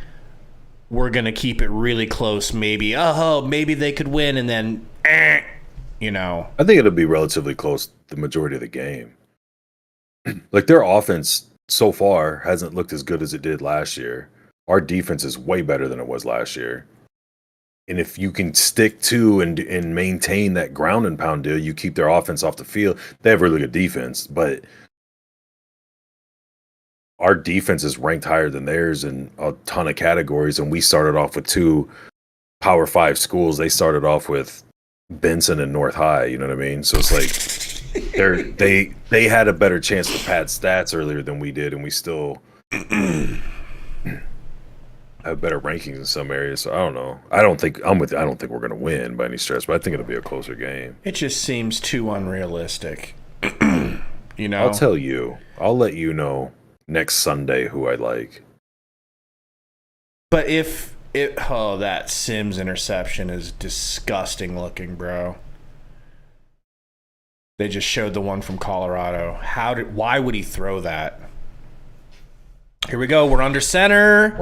we're going to keep it really close. Maybe they could win, and then, you know. I think it'll be relatively close the majority of the game. Like, their offense so far hasn't looked as good as it did last year. Our defense is way better than it was last year. And if you can stick to and maintain that ground and pound deal, you keep their offense off the field. They have really good defense, but our defense is ranked higher than theirs in a ton of categories. And we started off with 2 Power 5 schools. They started off with Benson and North High. You know what I mean? So it's like they had a better chance to pad stats earlier than we did, and we still have better rankings in some areas. So I don't know. I don't think we're going to win by any stretch, but I think it'll be a closer game. It just seems too unrealistic. You know? I'll tell you. I'll let you know next Sunday who I like. But that Sims interception is disgusting looking, bro. They just showed the one from Colorado. Why would he throw that? Here we go. We're under center.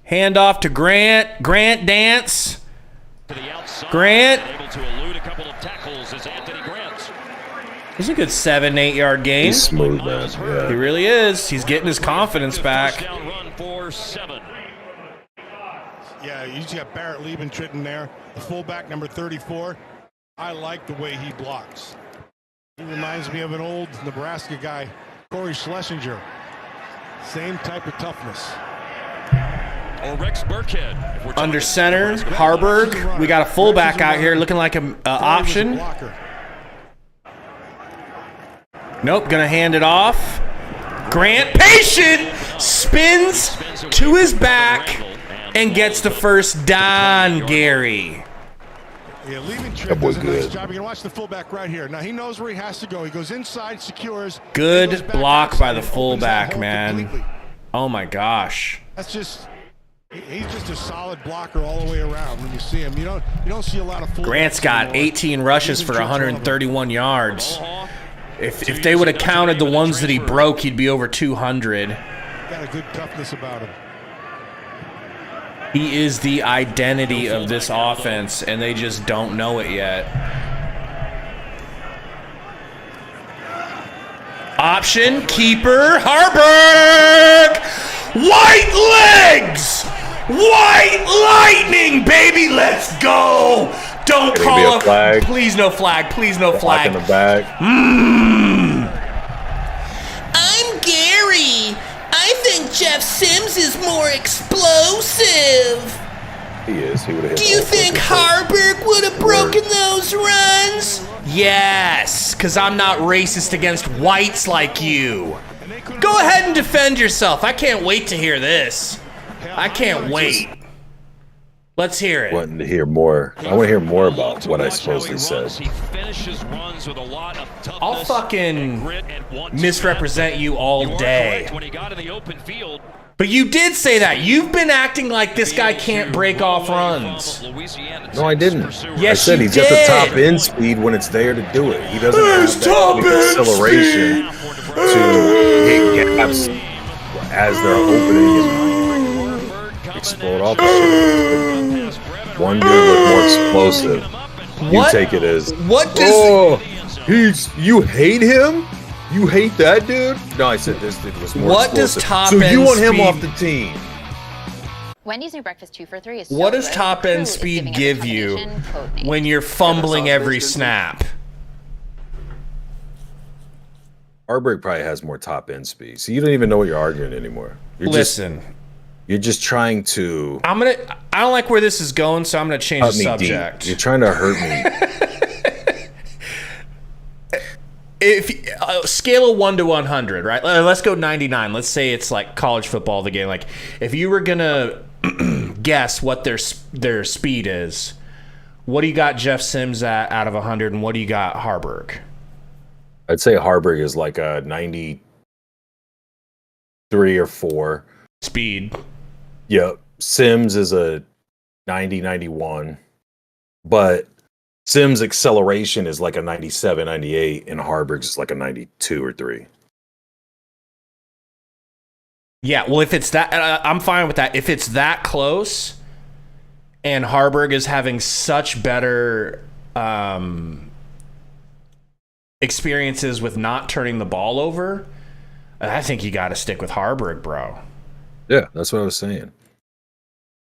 Hand off to Grant. Grant dance. To the outside. Grant. Able to elude a couple of tackles as Anthony Grant. He's a good 7-8 yard gain. He's smooth, man. Yeah. He really is. He's getting his confidence back. First down run for 7. Yeah, you just got Barrett Liebentritten there, the fullback, number 34. I like the way he blocks. He reminds me of an old Nebraska guy, Corey Schlesinger. Same type of toughness. Under center, Haarberg. We got a fullback out here looking like an option. Nope, gonna hand it off. Grant, patient, spins to his back and gets the first down, Gary. Yeah, leaving Tripp does a nice job. You can watch the fullback right here. Now he knows where he has to go. He goes inside, secures. Good block by the fullback, man. Oh my gosh. That's just, he's just a solid blocker all the way around. When you see him, you don't see a lot of fullbacks. Grant's got 18 rushes for 131 yards. If they would have counted the ones that he broke, he'd be over 200. Got a good toughness about him. He is the identity of this offense, and they just don't know it yet. Option, keeper, Haarberg! White legs! White lightning, baby, let's go! Don't call a flag. Please no flag, please no flag. In the back. I'm Gary. I think Jeff Sims is more explosive. He is. He would have hit. Do you think Haarberg would have broken those runs? Yes, because I'm not racist against whites like you. Go ahead and defend yourself. I can't wait to hear this. I can't wait. Let's hear it. Wanting to hear more. I want to hear more about what I supposedly said. I'll fucking misrepresent you all day. But you did say that. You've been acting like this guy can't break off runs. No, I didn't. Yes, I said he's got the top end speed when it's there to do it. He doesn't have that acceleration to hit gaps as they're opening and explode off the shit. One dude look more explosive. You take it as you hate him? You hate that dude? No, I said this dude was more what explosive. Does top so end you want him speed... off the team? Wendy's new breakfast 2 for $3 is what does top end speed give you when you're fumbling every snap? Haarberg probably has more top end speed. So you don't even know what you're arguing anymore. You're just trying to. I don't like where this is going, so I'm gonna change the subject. Deep. You're trying to hurt me. If scale of 1 to 100, right? Let's go 99. Let's say it's like college football, the game. Like if you were gonna guess what their speed is, what do you got Jeff Sims at out of 100, and what do you got Haarberg? I'd say Haarberg is like a 93 or 4 speed. Yep. Sims is a 90, 91. But Sims' acceleration is like a 97, 98, and Haarberg's is like a 92 or 3. Yeah, well, if it's that, I'm fine with that. If it's that close, and Haarberg is having such better experiences with not turning the ball over, I think you got to stick with Haarberg, bro. Yeah, that's what I was saying.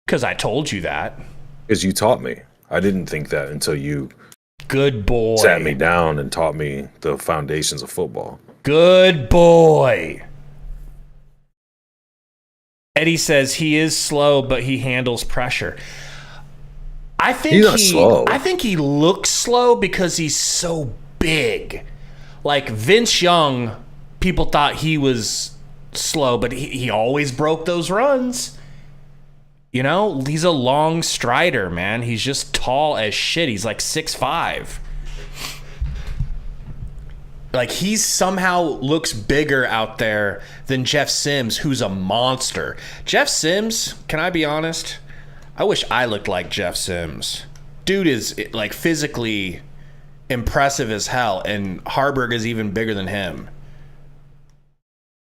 Because I told you that. Because you taught me. I didn't think that until you good boy sat me down and taught me the foundations of football. Good boy. Eddie says he is slow, but he handles pressure. I think he's not slow. I think he looks slow because he's so big. Like Vince Young, people thought he was slow, but he always broke those runs. You know, he's a long strider, man. He's just tall as shit. He's like 6'5". Like he somehow looks bigger out there than Jeff Sims, who's a monster. Jeff Sims, can I be honest? I wish I looked like Jeff Sims. Dude is like physically impressive as hell, and Haarberg is even bigger than him.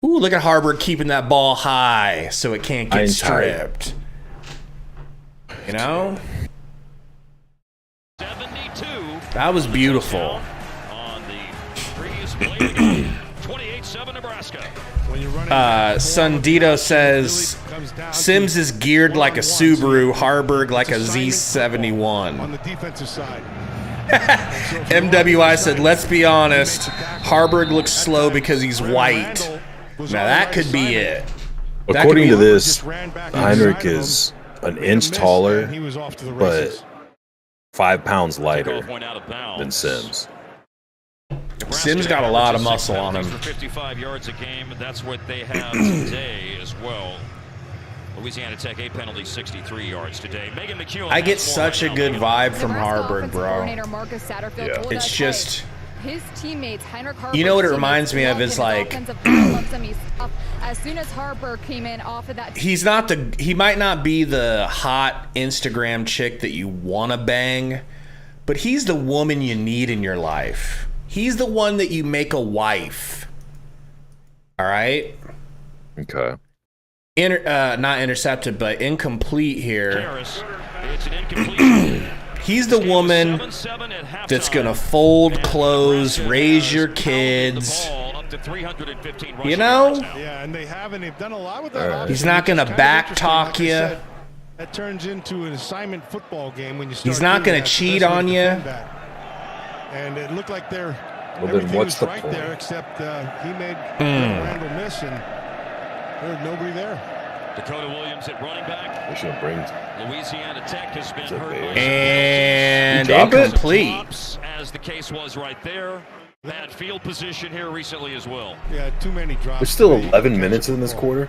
Ooh, look at Haarberg keeping that ball high so it can't get stripped. You know? 72. That was beautiful. On the previous play, 28-7 Nebraska. Sundito says Sims is geared like a Subaru, Haarberg like a Z71. On the defensive side. MWI said, let's be honest, Haarberg looks slow because he's white. Now that could be it. According to this, Heinrich is an inch taller, but 5 pounds lighter than Sims. Sims got a lot of muscle on him. For 55 yards a game, that's what they have today as well. Louisiana Tech 8 penalties, 63 yards today. Megan McEwen. I get such a good vibe from Haarberg, bro. Yeah. It's just his teammates, Heinrich Haarberg, you know what it reminds me of is like as soon as Haarberg came in off of that, he might not be the hot Instagram chick that you want to bang, but he's the woman you need in your life. He's the one that you make a wife. All right? Okay. Not intercepted, but incomplete here. It's an incomplete. He's the woman that's going to fold clothes, raise your kids. You know? Yeah, and they've done a lot with that. He's not going to back talk you. That turns into an assignment football game when you start. He's not going to cheat on you. And it looked like they're what's the right point? there, except he made Randall miss, and there's nobody there. Dakota Williams at running back. Louisiana Tech has been hurt. And incomplete. As the case was right there. Bad field position here recently as well. Yeah, too many drops. There's still 11 minutes in this quarter.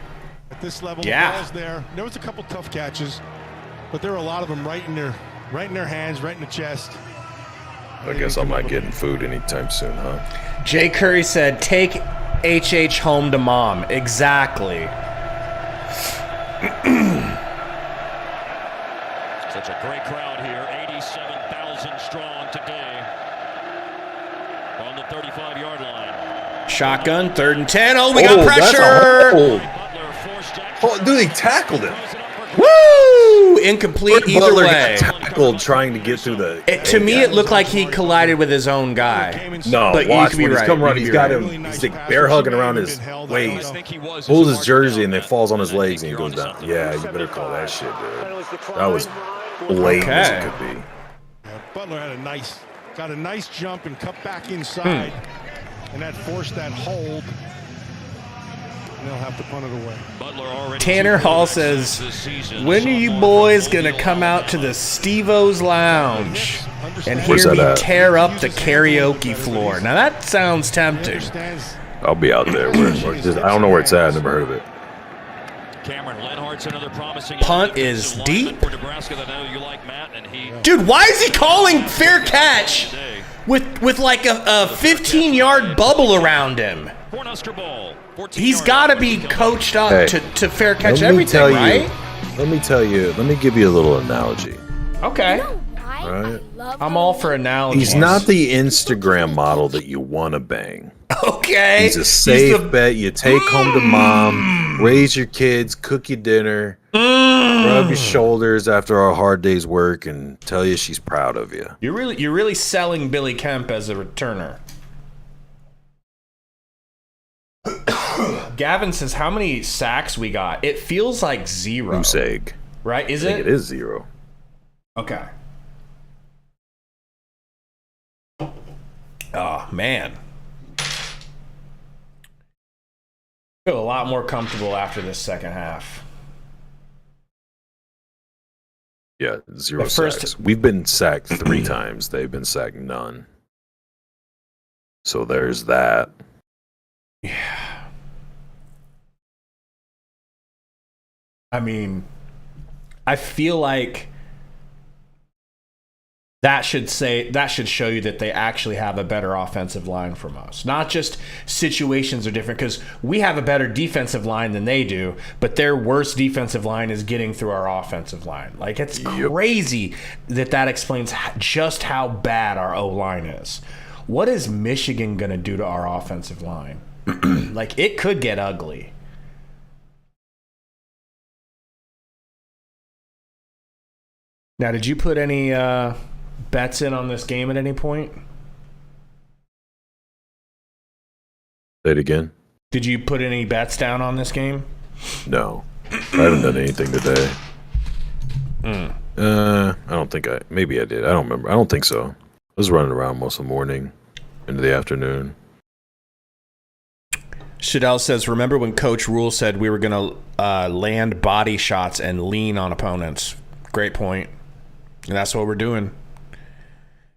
At this level, yeah. The ball's there. There was a couple tough catches, but there were a lot of them right in their hands, right in the chest. I guess I'm not getting food anytime soon, huh? Jay Curry said, take HH home to mom. Exactly. Such a great crowd here. 87,000 strong today on the 35-yard line. Shotgun, 3rd and 10. Oh, we got pressure. Dude, he tackled him. Woo! Incomplete either Butler way. Tackled trying to get through the. To me, it looked like he collided with his own guy. No, but watch you could be when he's right. coming around. He's got him. He's like bear hugging around his waist, pulls his jersey, and then falls on his legs, and he goes down. Yeah, you better call that shit, dude. That was blatant as it could be. Yeah, Butler had got a nice jump and cut back inside, and that forced that hold. And they'll have to punt it away. Tanner Hall says, when are you boys going to come out to the Steve-O's Lounge and hear me tear up the karaoke floor? Now that sounds tempting. I'll be out there. I don't know where it's at. I've never heard of it. Punt is deep. Dude, why is he calling fair catch with like a 15-yard bubble around him? He's got to be coached up to fair catch everything, right? Let me give you a little analogy. Okay. Right? I'm all for analogies. He's not the Instagram model that you want to bang. Okay. He's a safe bet. You take home to mom, raise your kids, cook you dinner, rub your shoulders after a hard day's work, and tell you she's proud of you. You're really selling Billy Kemp as a returner. Gavin says, how many sacks we got? It feels like 0. Goose egg. Right? Is I it? think it is 0. Okay. Oh, man. I feel a lot more comfortable after this second half. Yeah, 0 sacks. We've been sacked 3 times. They've been sacked none. So there's that. Yeah. I mean, I feel like that should show you that they actually have a better offensive line from us. Not just situations are different, because we have a better defensive line than they do, but their worst defensive line is getting through our offensive line. Like, it's crazy that explains just how bad our O-line is. What is Michigan going to do to our offensive line? Like, it could get ugly. Now, did you put any bets in on this game at any point? Say it again. Did you put any bets down on this game? No. I haven't done anything today. I don't think maybe I did. I don't remember. I don't think so. I was running around most of the morning into the afternoon. Shadell says, remember when Coach Rule said we were going to land body shots and lean on opponents? Great point. And that's what we're doing.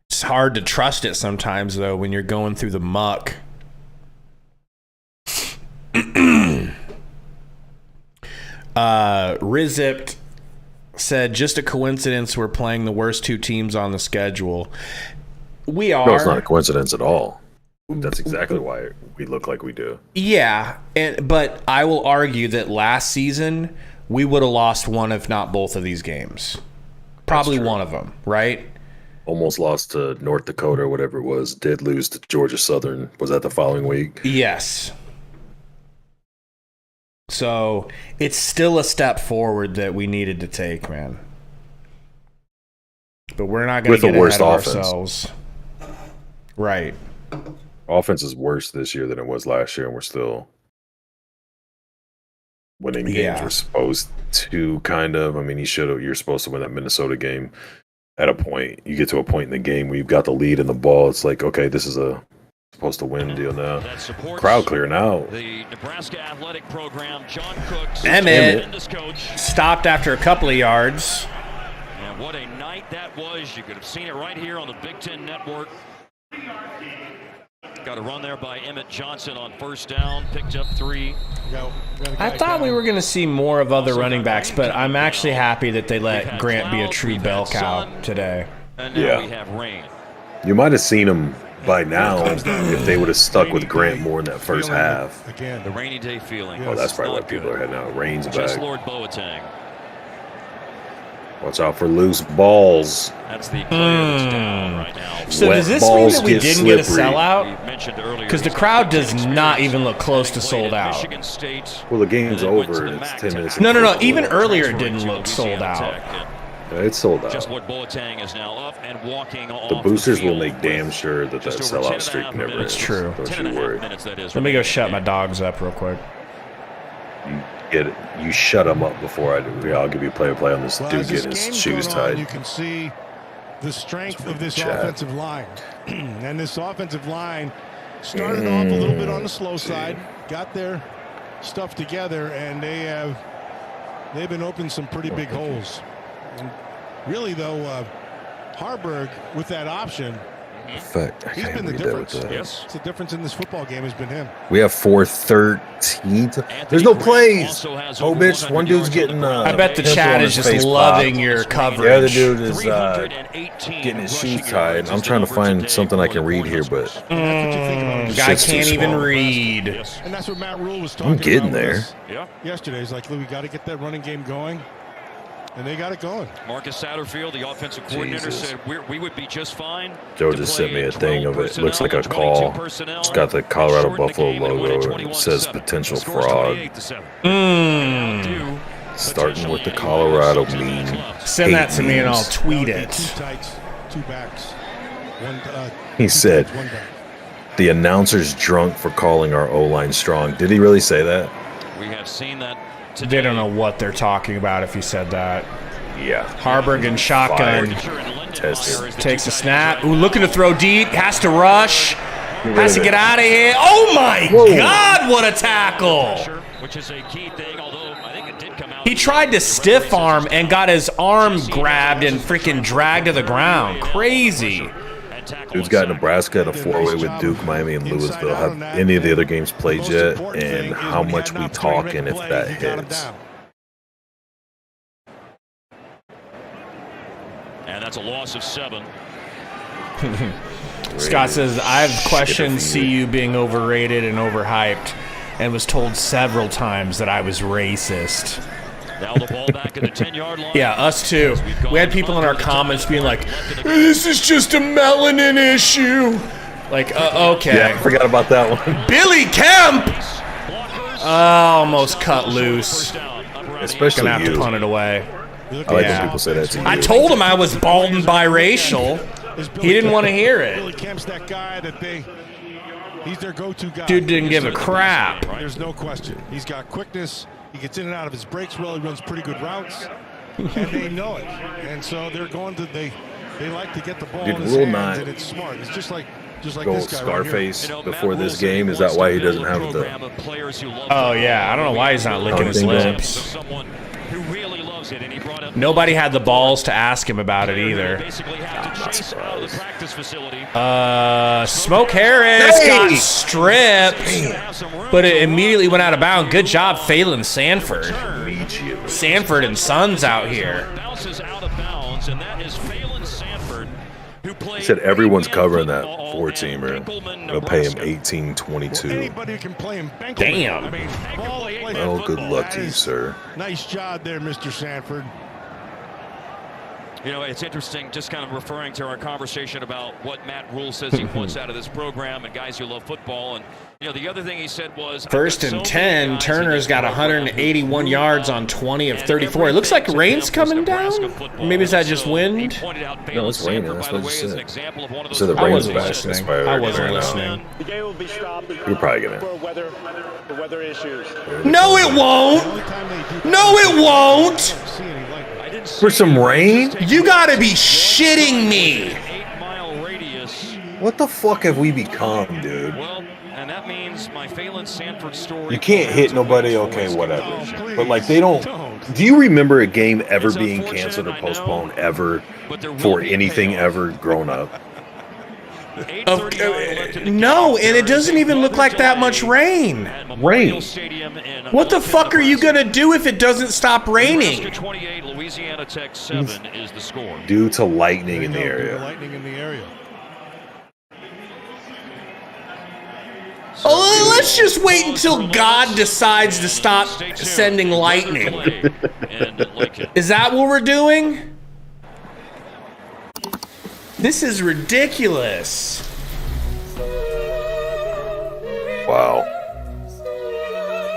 It's hard to trust it sometimes, though, when you're going through the muck. Rizipped said, just a coincidence we're playing the worst two teams on the schedule. We are. No, it's not a coincidence at all. That's exactly why we look like we do. Yeah, but I will argue that last season we would have lost one, if not both of these games. Probably one of them, right? Almost lost to North Dakota or whatever it was. Did lose to Georgia Southern. Was that the following week? Yes. So it's still a step forward that we needed to take, man. But we're not going to get ahead of ourselves. Right. Offense is worse this year than it was last year, and we're still winning games we're supposed to, kind of. I mean, you're supposed to win that Minnesota game at a point. You get to a point in the game where you've got the lead in the ball. It's like, okay, this is a supposed to win deal now. Crowd clear now. The Nebraska athletic program, John Cooks. Emmett stopped after a couple of yards. And what a night that was. You could have seen it right here on the Big Ten Network. Got a run there by Emmett Johnson on first down. Picked up 3. I thought we were going to see more of other running backs, but I'm actually happy that they let Grant be a true bell cow today. And now we have rain. You might have seen him by now if they would have stuck with Grant more in that first half. Again, the rainy day feeling. Oh, that's probably why people are heading out. Rain's Just back. Lord Boateng. Watch out for loose balls. That's the player that's down right now. So does this mean that we didn't get a sellout? Because the crowd does not even look close to sold out. Well, the game's over. And it's 10 minutes. No. Even earlier it didn't look sold out. Yeah, it's sold out. Just Lord Boateng is now up and walking off The boosters will make damn sure that sellout streak never ends. It's true. Don't you worry. Let me go shut my dogs up real quick. You shut them up before I do. Yeah, I'll give you play-by-play on this dude getting his shoes tied. You can see the strength of this offensive line. And this offensive line started off a little bit on the slow side, got their stuff together, and they've been opening some pretty big holes. And really, though, Haarberg with that option, he's been the difference. Yes, it's the difference in this football game has been him. We have 4-13. There's no plays. Oh, bitch. One dude's getting. I bet the chat is just loving your coverage. The other dude is getting his shoes tied. I'm trying to find something I can read here, but guy can't even read. And that's what Matt Rule was talking about. I'm getting there. Yesterday, he's like, Lou, we got to get that running game going. And they got it going. Marcus Satterfield, the offensive coordinator, said we would be just fine. Joe just sent me a thing of it. It looks like a call. It's got the Colorado Buffalo logo. And it says potential fraud. Starting with the Colorado meme. Send that to me and I'll tweet it. Two backs. He said, the announcer's drunk for calling our O-line strong. Did he really say that? We have seen that. They don't know what they're talking about if he said that. Yeah. Haarberg and shotgun. Takes a snap. Ooh, looking to throw deep. Has to rush. Has to get out of here. Oh, my God, what a tackle. Which is a key thing, although I think it did come out. He tried to stiff arm and got his arm grabbed and freaking dragged to the ground. Crazy. Dude's got Nebraska in a 4-way with Duke, Miami, and Louisville. Have any of the other games played yet? And how much we talking if that hits? And that's a loss of 7. Scott says, I've questioned CU being overrated and overhyped and was told several times that I was racist. Now the ball back at the 10-yard line. Yeah, us too. We had people in our comments being like, this is just a melanin issue. Like, okay. Yeah, I forgot about that one. Billy Kemp! Almost cut loose. Especially Gonna have to punt it away. I like when people say that to you. I told him I was bald and biracial. He didn't want to hear it. Billy Kemp's that guy that he's their go-to guy. Dude didn't give a crap. There's no question. He's got quickness. He gets in and out of his breaks well. He runs pretty good routes, and they know it. And so they're going to they like to get the ball in his hands, and it's smart. It's just like Just like go this guy Scarface right before this game? Is that why he doesn't have the? Oh yeah, I don't know why he's not licking his lips. Nobody had the balls to ask him about it either. Smoke Harris got stripped, but it immediately went out of bounds. Good job, Phelan Sanford. Sanford and Sons out here. He said everyone's covering that 4-teamer. They'll pay him $18.22. Damn. Well, good luck to you, sir. Nice job there, Mr. Sanford. You know, it's interesting, just kind of referring to our conversation about what Matt Rule says he wants out of this program and guys who love football. And, you know, the other thing he said was... First and 10, Turner's got 181 yards on 20 of 34. It looks like rain's coming down. Maybe is that just wind? No, it's raining. That's what you said. So the rain's back. I wasn't listening. The game will be stopped. You're probably going for weather issues. No, it won't. No, it won't. For some rain? You gotta be shitting me. What the fuck have we become, dude? Well, and that means my Phelan Sanford story. You can't hit nobody, okay, whatever. But like they don't. Do you remember a game ever being canceled or postponed ever for anything ever growing up? No, and it doesn't even look like that much rain. Rain. What the fuck are you gonna do if it doesn't stop raining? 28, Louisiana Tech 7 is the score. Due to lightning in the area. Oh, let's just wait until God decides to stop sending lightning. Is that what we're doing? This is ridiculous. Wow.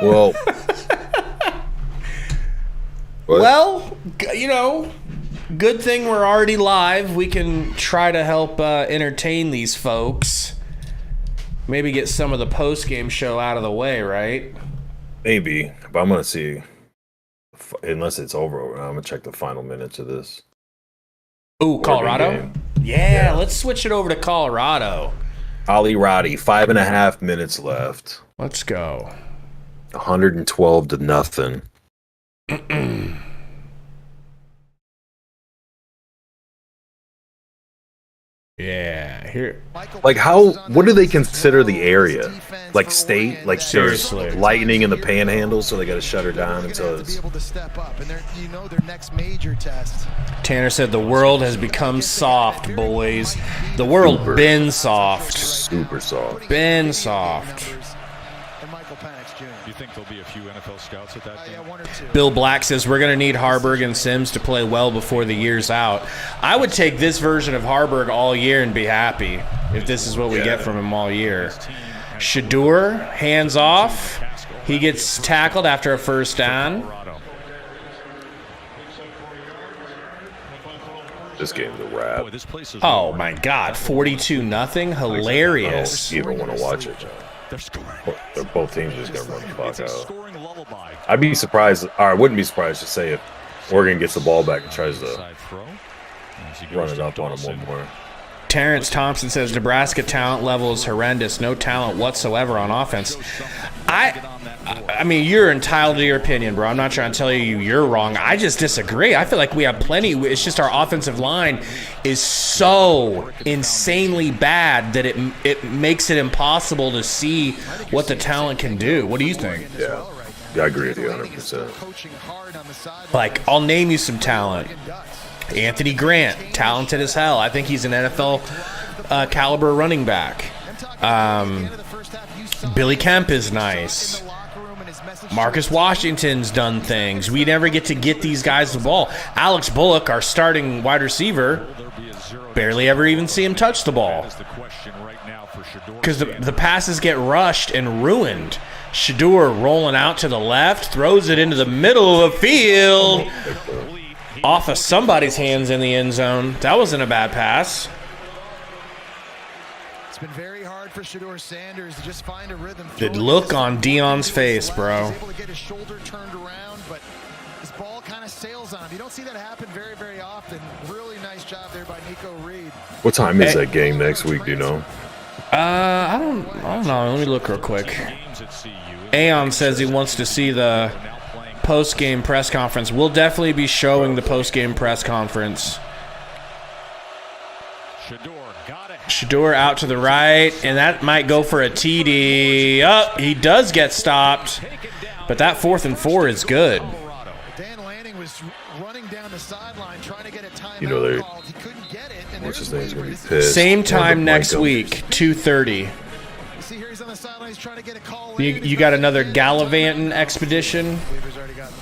Well. Well, you know, good thing we're already live. We can try to help entertain these folks. Maybe get some of the post-game show out of the way, right? Maybe, but I'm going to see. Unless it's over, I'm going to check the final minutes of this. Ooh, Colorado? Yeah, let's switch it over to Colorado. Ali Roddy, 5.5 minutes left. Let's go. 112-0. Yeah, here. Like what do they consider the area? Like state? Like seriously, there's lightning in the panhandle, so they got to shut her down until it's. Tanner said the world has become soft, boys. The world been soft. Super soft. Been soft. Do you think there'll be a few NFL scouts at that game? Bill Black says we're going to need Haarberg and Sims to play well before the year's out. I would take this version of Haarberg all year and be happy if this is what we get from him all year. Shadur, hands off. He gets tackled after a first down. This game's a wrap. Oh my God, 42-0, hilarious. I don't even want to watch it, John. They're both teams just gonna run the fuck out. I'd be surprised, or I wouldn't be surprised to say if Oregon gets the ball back and tries to run it up on them one more. Terrence Thompson says Nebraska talent level is horrendous. No talent whatsoever on offense. I mean, you're entitled to your opinion, bro. I'm not trying to tell you you're wrong. I just disagree. I feel like we have plenty. It's just our offensive line is so insanely bad that it makes it impossible to see what the talent can do. What do you think? Yeah, I agree with you 100%. Like, I'll name you some talent. Anthony Grant, talented as hell. I think he's an NFL caliber running back. Billy Kemp is nice. Marcus Washington's done things. We never get to get these guys the ball. Alex Bullock, our starting wide receiver, barely ever even see him touch the ball. Because the passes get rushed and ruined. Shadur rolling out to the left, throws it into the middle of the field. Off of somebody's hands in the end zone. That wasn't a bad pass. It's been very hard for Shadur Sanders to just find a rhythm. The look on Dion's face, bro. He's able to get his shoulder turned around, but his ball kind of sails on him. You don't see that happen very, very often. Really nice job there by Nico Reed. What time is that game next week, do you know? I don't know. Let me look real quick. Aeon says he wants to see the post-game press conference. We'll definitely be showing the post-game press conference. Shador out to the right, and that might go for a TD. Oh, he does get stopped, but that 4th and 4 is good. Dan Lanning was running down the sideline trying to get a timeout. You know, called. He couldn't get it. And what's his name's going to be pissed. Same time next week, 2:30. See here, he's on the sideline. He's trying to get a call. You got another gallivanting expedition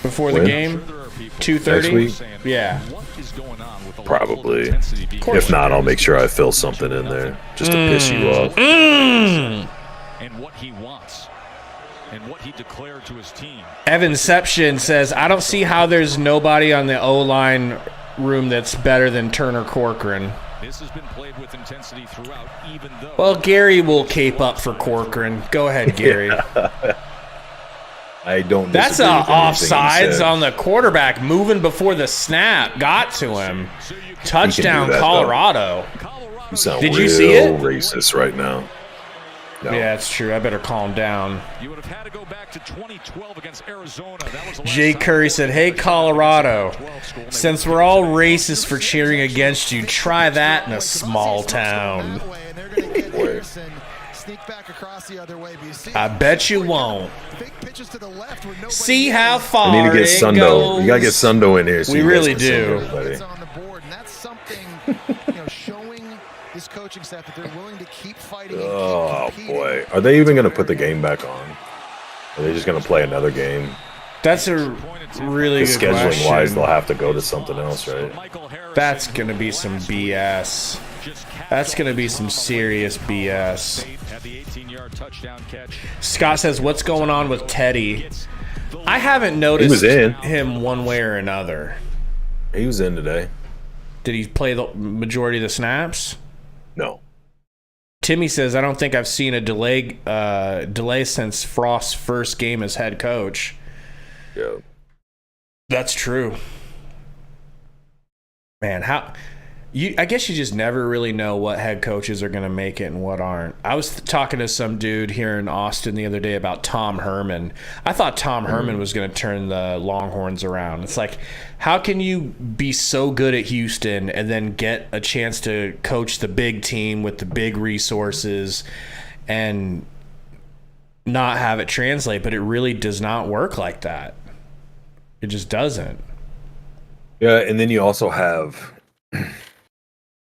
before the game? 2:30? Next week? Yeah. Probably. If not, I'll make sure I fill something in there just to piss you off. And what he wants and what he declared to his team. Evanception says, I don't see how there's nobody on the O-line room that's better than Turner Corcoran. This has been played with intensity throughout, even though. Well, Gary will cape up for Corcoran. Go ahead, Gary. I don't. That's offsides on the quarterback moving before the snap got to him. Touchdown, Colorado. You sound Did real you see it? Racist right now. No. Yeah, it's true. I better calm down. You would have had to go back to 2012 against Arizona. That was the Jay Curry said, hey, Colorado, since we're all racist for cheering against you, try that in a small town. I bet you won't. See how far I need to get it Sundo. goes. You got to get Sundo in here. So we you really guys can do. send everybody. On the board, and that's something, showing this coaching staff that they're willing to keep fighting. Oh boy, are they even going to put the game back on? Are they just going to play another game? That's a really good scheduling question. wise, they'll have to go to something else, right? That's going to be some BS. That's going to be some serious BS. Scott says, what's going on with Teddy? I haven't noticed him one way or another. He was in today. Did he play the majority of the snaps? No. Timmy says, I don't think I've seen a delay since Frost's first game as head coach. Yeah. That's true. Man, I guess you just never really know what head coaches are going to make it and what aren't. I was talking to some dude here in Austin the other day about Tom Herman. I thought Tom Herman was going to turn the Longhorns around. It's like, how can you be so good at Houston and then get a chance to coach the big team with the big resources and not have it translate? But it really does not work like that. It just doesn't. Yeah, and then you also have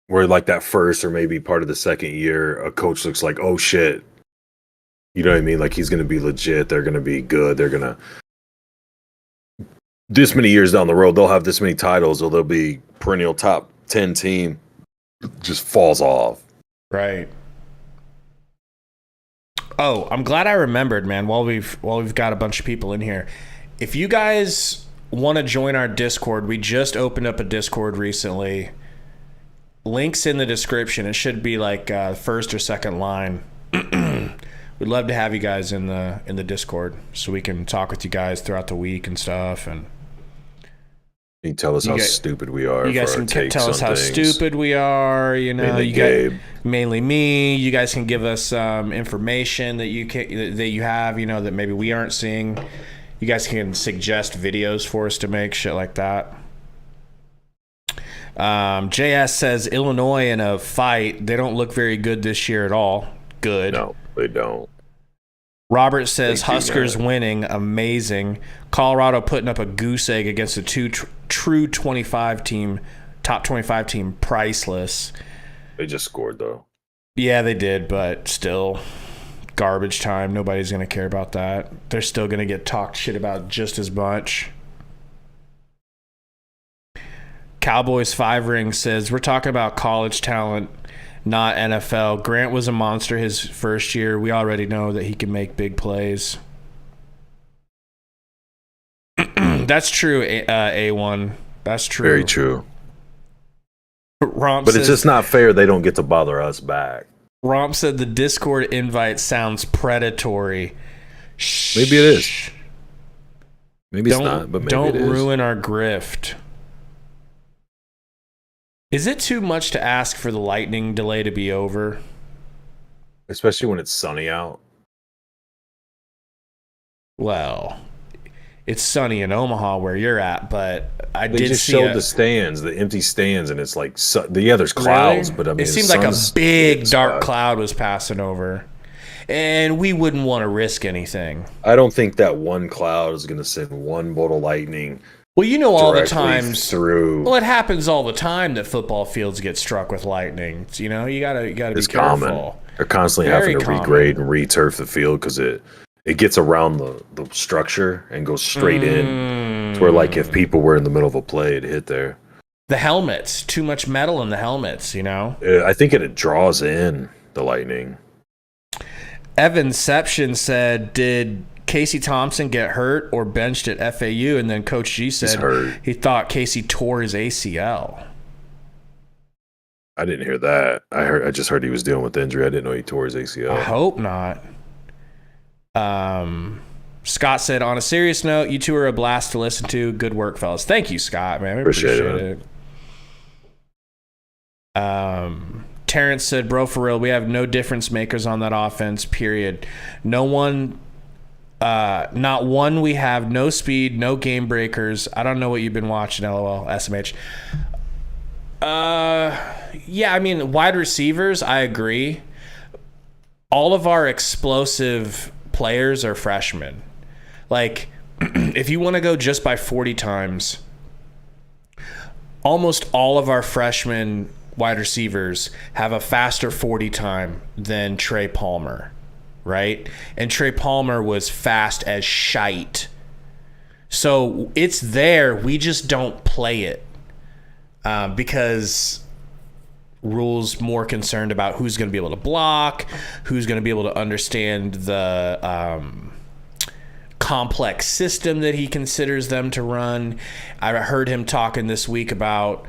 where like that first or maybe part of the second year, a coach looks like, oh shit. You know what I mean? Like he's going to be legit. They're going to be good. They're going to, this many years down the road, they'll have this many titles or they'll be perennial top 10 team. Just falls off. Right. Oh, I'm glad I remembered, man, while we've got a bunch of people in here. If you guys want to join our Discord, we just opened up a Discord recently. Links in the description. It should be like first or second line. We'd love to have you guys in the Discord so we can talk with you guys throughout the week and stuff. And you tell us how stupid we are. You guys can tell us how stupid we are. You know, mainly me. You guys can give us information that you have. You know, that maybe we aren't seeing. You guys can suggest videos for us to make, shit like that. JS says Illinois in a fight. They don't look very good this year at all. Good. No, they don't. Robert says Huskers winning. Amazing. Colorado putting up a goose egg against a true 25 team, top 25 team. Priceless. They just scored though. Yeah, they did, but still. Garbage time. Nobody's going to care about that. They're still going to get talked shit about just as much. Cowboys 5 Ring says, we're talking about college talent, not NFL. Grant was a monster his first year. We already know that he can make big plays. That's true, A1. That's true. Very true. Romp but says, it's just not fair they don't get to bother us back. Romp said the Discord invite sounds predatory. Maybe it is. Maybe it's not, but maybe don't it is. Ruin our grift. Is it too much to ask for the lightning delay to be over? especially when it's sunny out. Well, it's sunny in Omaha where you're at, but they just showed the stands, the empty stands, and it's like, there's clouds, but I mean, it seemed like a big dark cloud was passing over, and we wouldn't want to risk anything. I don't think that one cloud is going to send one bolt of lightning. Well, you know, all the times through. Well, it happens all the time that football fields get struck with lightning. You know, you gotta be careful. Common. They're constantly having to regrade and re-turf the field because it gets around the structure and goes straight in. To where, like, if people were in the middle of a play, it'd hit there. The helmets, too much metal in the helmets. You know. I think it draws in the lightning. Evanception said, "Did Casey Thompson get hurt or benched at FAU?" And then Coach G said he thought Casey tore his ACL. I didn't hear that. I just heard he was dealing with the injury. I didn't know he tore his ACL. I hope not. Scott said, "On a serious note, you two are a blast to listen to. Good work, fellas." Thank you, Scott, man. We appreciate it. Terrence said, "Bro, for real, we have no difference makers on that offense, period. No one, not one. We have no speed, no game breakers. I don't know what you've been watching, LOL, SMH. Yeah, I mean, wide receivers, I agree. All of our explosive players are freshmen. Like, if you want to go just by 40 times, almost all of our freshmen wide receivers have a faster 40 time than Trey Palmer, right? And Trey Palmer was fast as shite. So it's there. We just don't play it because Rule's more concerned about who's going to be able to block, who's going to be able to understand the complex system that he considers them to run. I heard him talking this week about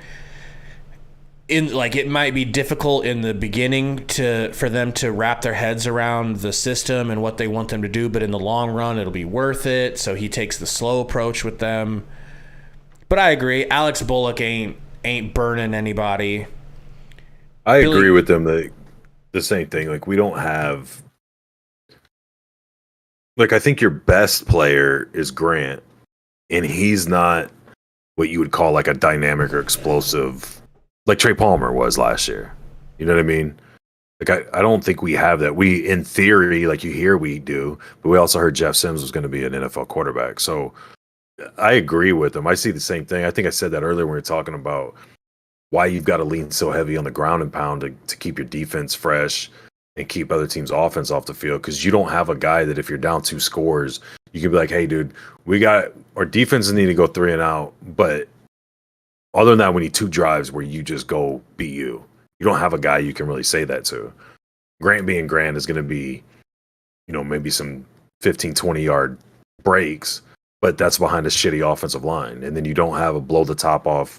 it might be difficult in the beginning for them to wrap their heads around the system and what they want them to do, but in the long run it'll be worth it. So he takes the slow approach with them. But I agree, Alex Bullock ain't burning anybody. I agree with them that the same thing. Like, we don't have, like, I think your best player is Grant, and he's not what you would call like a dynamic or explosive like Trey Palmer was last year. You know what I mean? Like, I don't think we have that. We, in theory, like you hear we do, but we also heard Jeff Sims was going to be an NFL quarterback. So I agree with him. I see the same thing. I think I said that earlier when we were talking about why you've got to lean so heavy on the ground and pound to keep your defense fresh and keep other teams' offense off the field, because you don't have a guy that if you're down 2 scores, you can be like, hey, dude, we got our defenses need to go 3 and out, but other than that, we need 2 drives where you just go beat you. You don't have a guy you can really say that to. Grant being Grant is going to be, maybe some 15, 20-yard breaks, but that's behind a shitty offensive line. And then you don't have a blow-the-top-off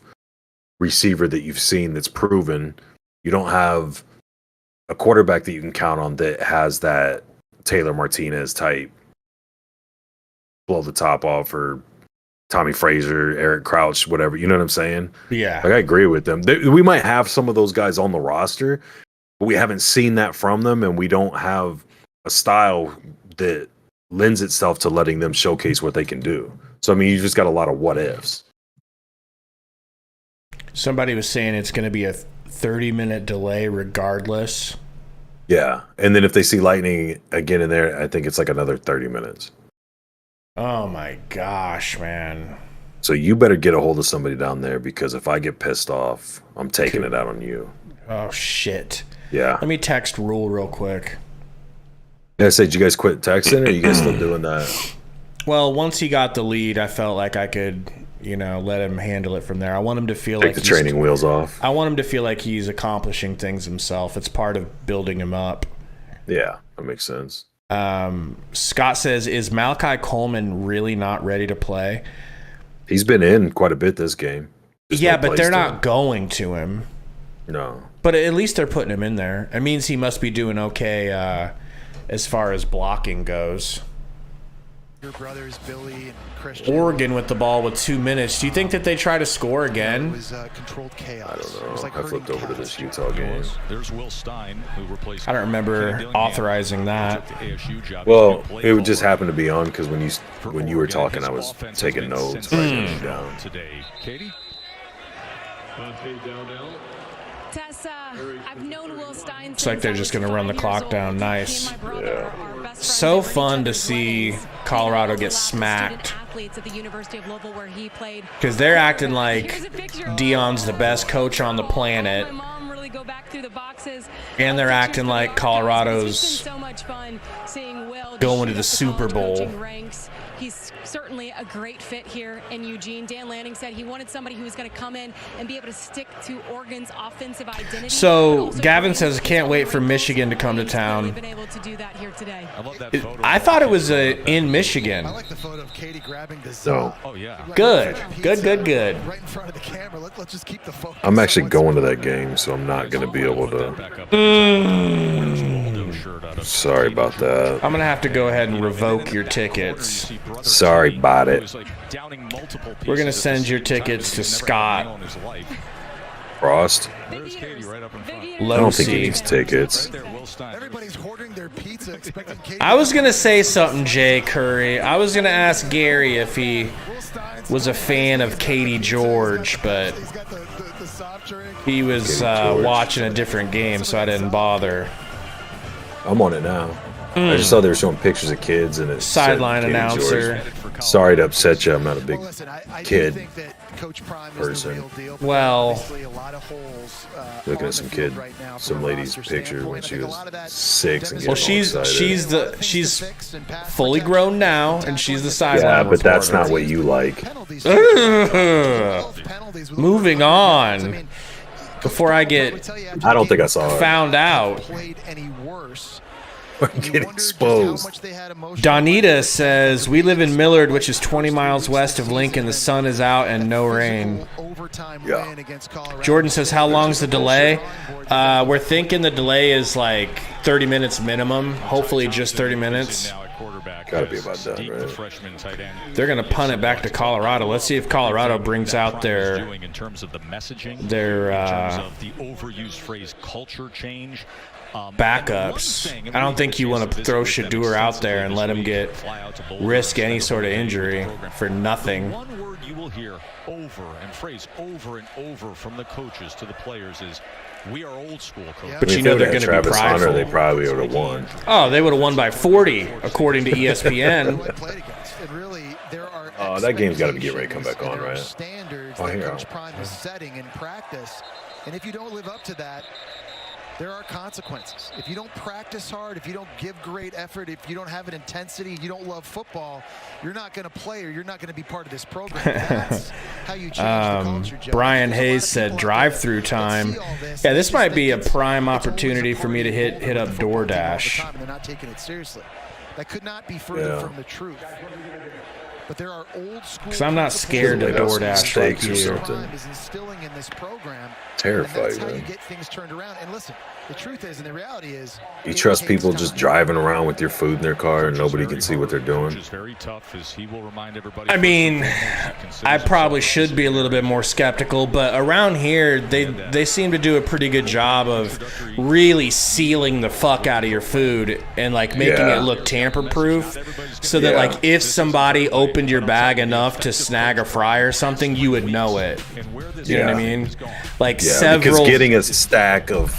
receiver that you've seen that's proven. You don't have a quarterback that you can count on that has that Taylor Martinez type blow-the-top-off or Tommy Frazier, Eric Crouch, whatever. You know what I'm saying? Yeah. Like, I agree with them. We might have some of those guys on the roster, but we haven't seen that from them, and we don't have a style that lends itself to letting them showcase what they can do. So, I mean, you just got a lot of what-ifs. Somebody was saying it's going to be a 30-minute delay regardless. Yeah, and then if they see lightning again in there, I think it's like another 30 minutes. Oh my gosh, man. So you better get a hold of somebody down there, because if I get pissed off, I'm taking it out on you. Oh, shit. Yeah. Let me text Rule real quick. Yeah, I said, did you guys quit texting, or are you guys still doing that? Well, once he got the lead, I felt like I could, let him handle it from there. I want him to feel Take the training wheels off. I want him to feel like he's accomplishing things himself. It's part of building him up. Yeah, that makes sense. Scott says, is Malachi Coleman really not ready to play? He's been in quite a bit this game. Yeah, but they're not going to him. No. But at least they're putting him in there. It means he must be doing okay as far as blocking goes. brothers, Billy and Christian. Oregon with the ball with 2 minutes. Do you think that they try to score again? It was controlled chaos. I don't know. It was like I flipped over to this Utah game. There's Will Stein, who replaced I don't remember authorizing that. Well, it would just happen to be on because when you were talking, I was taking notes. Writing down. Today, Katie. Tessa, I've known Will Stein. It's like they're just going to run the clock down. Nice. Yeah. So fun to see Colorado get smacked. Because they're acting like Dion's the best coach on the planet. And they're acting like Colorado's going to the Super Bowl. He's certainly a great fit here in Eugene. Dan Lanning said he wanted somebody who was going to come in and be able to stick to Oregon's offensive identity. So Gavin says, can't wait for Michigan to come to town. I thought it was in Michigan. I like the photo of Katie grabbing the No. Oh, yeah. Good. Good. Right in front of the camera. Let's just keep the focus. I'm actually going to that game, so I'm not going to be able to. Sorry about that. I'm going to have to go ahead and revoke your tickets. Sorry about it. We're going to send your tickets to Scott. Frost? I don't think he needs tickets. Everybody's hoarding their pizza, expecting Katie. I was going to say something, Jay Curry. I was going to ask Gary if he was a fan of Katie George, but he was watching a different game, so I didn't bother. I'm on it now. I just saw they were showing pictures of kids and it sideline announcer. Sorry to upset you. I'm not a big kid person. Well, looking at some lady's picture when she was 6 and well, she's fully grown now, and she's the sideline. Yeah, but that's not what you like. Moving on. Before I get, I don't think I saw it. Found out. Get exposed. Donita says, we live in Millard, which is 20 miles west of Lincoln. The sun is out and no rain. Yeah. Jordan says, how long's the delay? We're thinking the delay is like 30 minutes minimum. Hopefully just 30 minutes. Gotta be about done, right? They're going to punt it back to Colorado. Let's see if Colorado brings out their overused phrase culture change. Backups. I don't think you want to throw Shadur out there and let him risk any sort of injury for nothing. One word you will hear over and over from the coaches to the players is, we are old school, coach. But you know they're going to be Travis prideful. Hunter, they probably would have won. Oh, they would have won by 40, according to ESPN. Oh, that game's got to get ready to come back on, right? Oh, here. Prime is setting in practice, and if you don't live up to that, there are consequences. If you don't practice hard, if you don't give great effort, if you don't have an intensity, you don't love football, you're not going to play or you're not going to be part of this program. That's how you change the culture, Joe. Brian Hayes said drive-through time. Yeah, this might be a prime opportunity for me to hit up DoorDash. They're not taking it seriously. That could not be further from the truth. But there are old school. Because I'm not scared to DoorDash like you. Is instilling in this program. Terrified, that's how man. you get things turned around. And listen, the truth is, and the reality is, you trust people just driving around with your food in their car and nobody can see what they're doing? I mean, I probably should be a little bit more skeptical, but around here, they seem to do a pretty good job of really sealing the fuck out of your food and like making it look tamper-proof, so that like if somebody opened your bag enough to snag a fry or something, you would know it. You know what I mean? Like because getting a stack of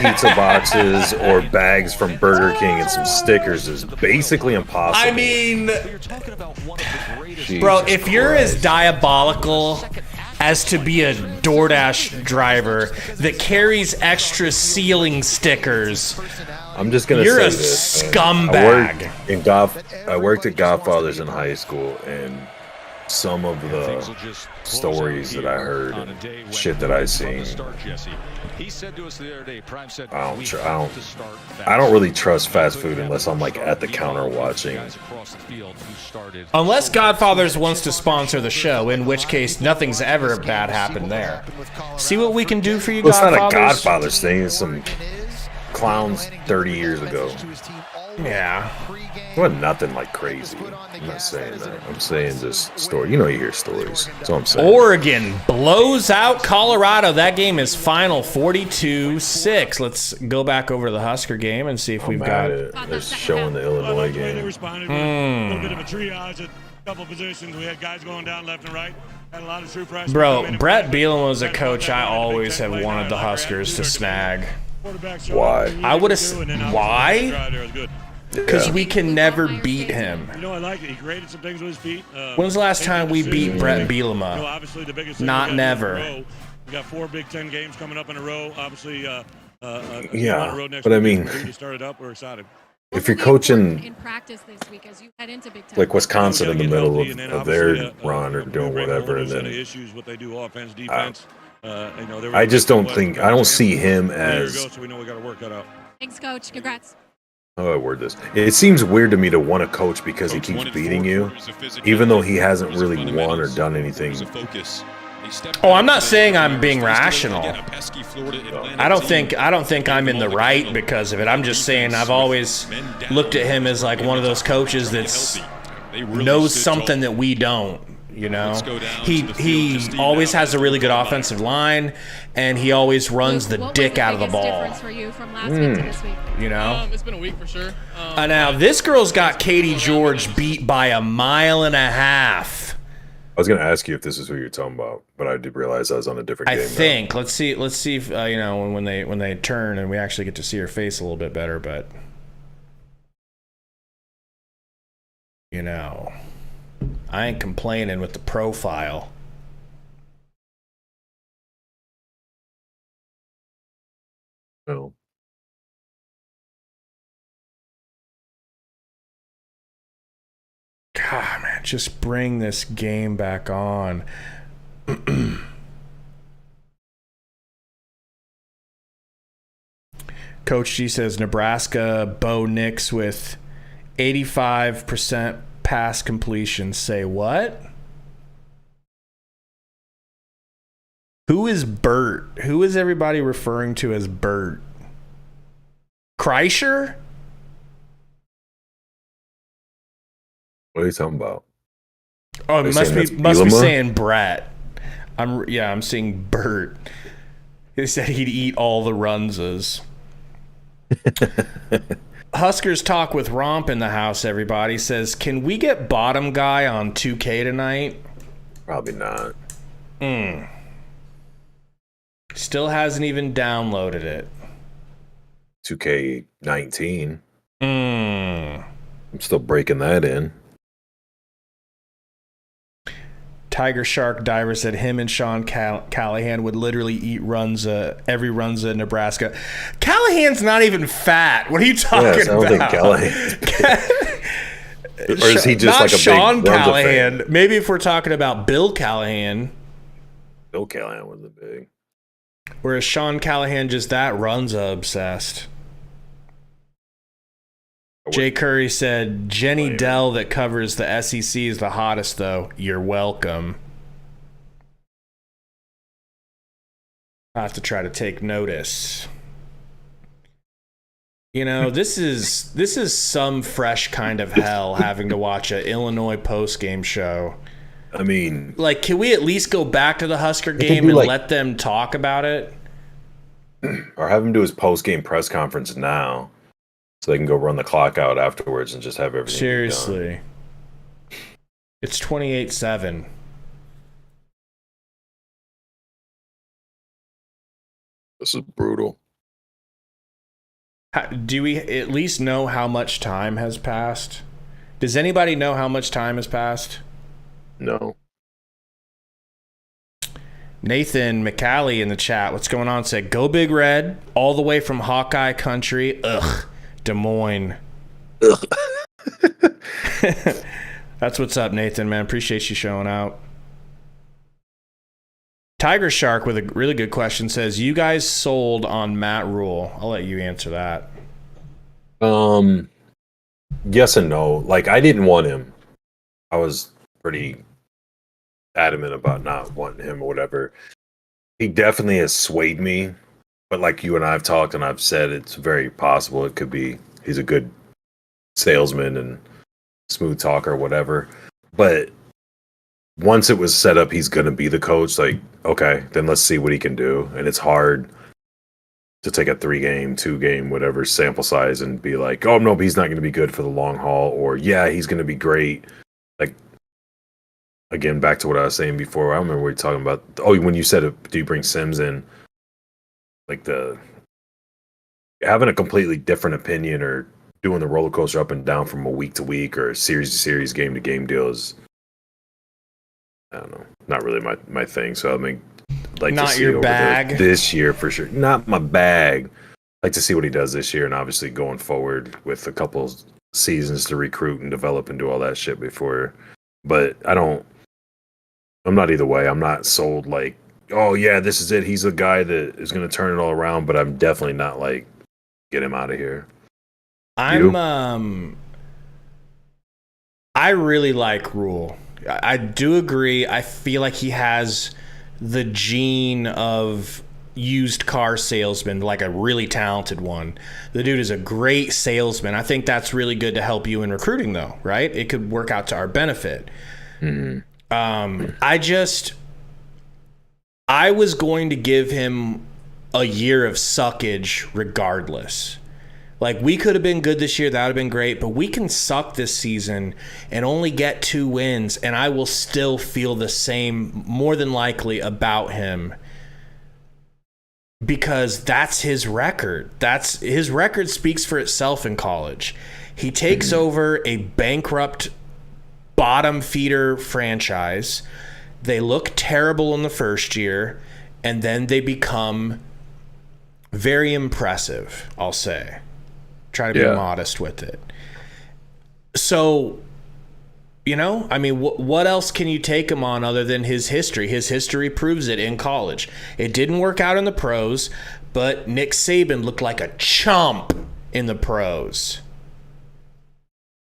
pizza boxes or bags from Burger King and some stickers is basically impossible. I mean, bro, if you're as diabolical as to be a DoorDash driver that carries extra sealing stickers, I'm just gonna you're say a this, scumbag. I worked at Godfather's in high school, and some of the stories that I heard and shit that I seen, I don't really trust fast food unless I'm like at the counter watching. Unless Godfathers wants to sponsor the show, in which case nothing's ever bad happened there. See what we can do for you, Well, it's Godfathers? not a Godfather's thing. It's some clowns 30 years ago. Yeah. Well, nothing like crazy. I'm not saying that. I'm saying just story. You hear stories. That's all I'm saying. Oregon blows out Colorado. That game is final 42-6. Let's go back over to the Husker game and see if we've got it. It's showing the Illinois game. They responded with a little bit of a triage at a couple positions. We had guys going down left and right. Had a lot of true freshmen. Bro, Brett Bielema was a coach I always have wanted the Huskers to snag. Why? I would have. Why? Because we can never beat him. I like it. He created some things with his feet. When's the last time we beat Brett Bielema? Obviously the biggest Not never. We got 4 Big Ten games coming up in a row. Obviously, but I mean, to start it up. We're excited. If you're coaching in practice this week as you head into Big Ten. like Wisconsin in the middle of their run or doing whatever, and then issues what they do offense, defense. I just don't think I don't see him as. So we know we got to work that out. Thanks, Coach. Congrats. How do I word this? It seems weird to me to want to coach because he keeps beating you, even though he hasn't really won or done anything. Oh, I'm not saying I'm being rational. I don't think I'm in the right because of it. I'm just saying I've always looked at him as like one of those coaches that knows something that we don't. He always has a really good offensive line, and he always runs the dick out of the ball. For you from last week to this week? It's been a week for sure. Now this girl's got Katie George beat by 1.5 miles. I was going to ask you if this is who you're talking about, but I did realize I was on a different game. I think. Let's see if when they turn and we actually get to see her face a little bit better, but I ain't complaining with the profile. No. God, man, just bring this game back on. Coach G says Nebraska Bo Nix with 85% pass completion. Say what? Who is Bert? Who is everybody referring to as Bert? Kreischer? What are you talking about? Oh, it must be saying Brett. I'm seeing Bert. He said he'd eat all the Runzas. Huskers talk with Romp in the house, everybody. Says, can we get bottom guy on 2K tonight? Probably not. Still hasn't even downloaded it. 2K19. I'm still breaking that in. Tiger Shark Diver said him and Sean Callahan would literally eat every Runza in Nebraska. Callahan's not even fat. What are you talking about? I don't think Callahan. Or is he just not like a Sean big Callahan? Maybe if we're talking about Bill Callahan. Bill Callahan wasn't big. Whereas Sean Callahan just that Runza obsessed. Jay Curry said, Jenny Dell that covers the SEC is the hottest, though. You're welcome. I have to try to take notice. This is some fresh kind of hell having to watch an Illinois postgame show. I mean... Like, can we at least go back to the Husker game and let them talk about it? Or have him do his postgame press conference now. So they can go run the clock out afterwards and just have everything seriously done. It's 28-7. This is brutal. Do we at least know how much time has passed? Does anybody know how much time has passed? No. Nathan McCallie in the chat, what's going on? Said, go Big Red, all the way from Hawkeye Country. Ugh. Des Moines. That's what's up, Nathan, man. Appreciate you showing out. Tiger Shark with a really good question says, you guys sold on Matt Rule. I'll let you answer that. Yes and no. Like, I didn't want him. I was pretty adamant about not wanting him or whatever. He definitely has swayed me. But like you and I have talked and I've said, it's very possible it could be he's a good salesman and smooth talker or whatever. But once it was set up, he's going to be the coach. Like, okay, then let's see what he can do. And it's hard to take a 3-game, 2-game, whatever sample size and be like, oh, no, he's not going to be good for the long haul. Or, yeah, he's going to be great. Like, again, back to what I was saying before. I remember we were talking about, when you said, do you bring Sims in? Like, having a completely different opinion or doing the roller coaster up and down from a week to week or series to series, game to game deal is, I don't know, not really my thing. So I mean, like not to see your over bag this year for sure. Not my bag. Like to see what he does this year, and obviously going forward with a couple seasons to recruit and develop and do all that shit before. But I'm not either way. I'm not sold like, oh yeah, this is it. He's a guy that is going to turn it all around. But I'm definitely not like, get him out of here. I really like Rule. I do agree. I feel like he has the gene of used car salesman, like a really talented one. The dude is a great salesman. I think that's really good to help you in recruiting, though, right? It could work out to our benefit. Mm-hmm. I was going to give him a year of suckage regardless. Like, we could have been good this year. That would have been great. But we can suck this season and only get 2 wins, and I will still feel the same, more than likely, about him. Because that's his record. His record speaks for itself in college. He takes over a bankrupt bottom feeder franchise. They look terrible in the first year, and then they become very impressive, I'll say. Try to be modest with it. So, I mean, what else can you take him on other than his history? His history proves it in college. It didn't work out in the pros, but Nick Saban looked like a chump in the pros.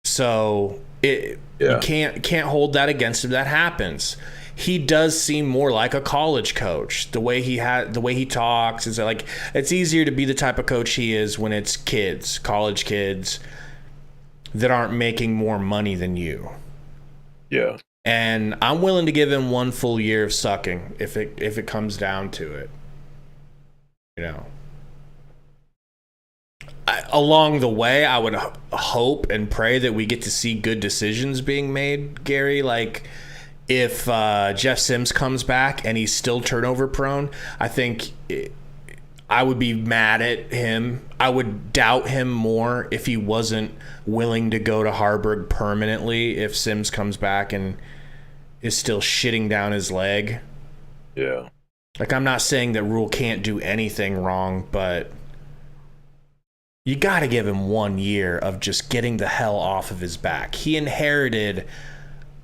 So you can't hold that against him. That happens. He does seem more like a college coach. The way he talks is like, it's easier to be the type of coach he is when it's kids, college kids that aren't making more money than you. Yeah. And I'm willing to give him 1 full year of sucking if it comes down to it. Along the way, I would hope and pray that we get to see good decisions being made, Gary. Like, if Jeff Sims comes back and he's still turnover prone, I think I would be mad at him. I would doubt him more if he wasn't willing to go to Haarberg permanently if Sims comes back and is still shitting down his leg. Yeah. Like, I'm not saying that Rule can't do anything wrong, but you got to give him 1 year of just getting the hell off of his back. He inherited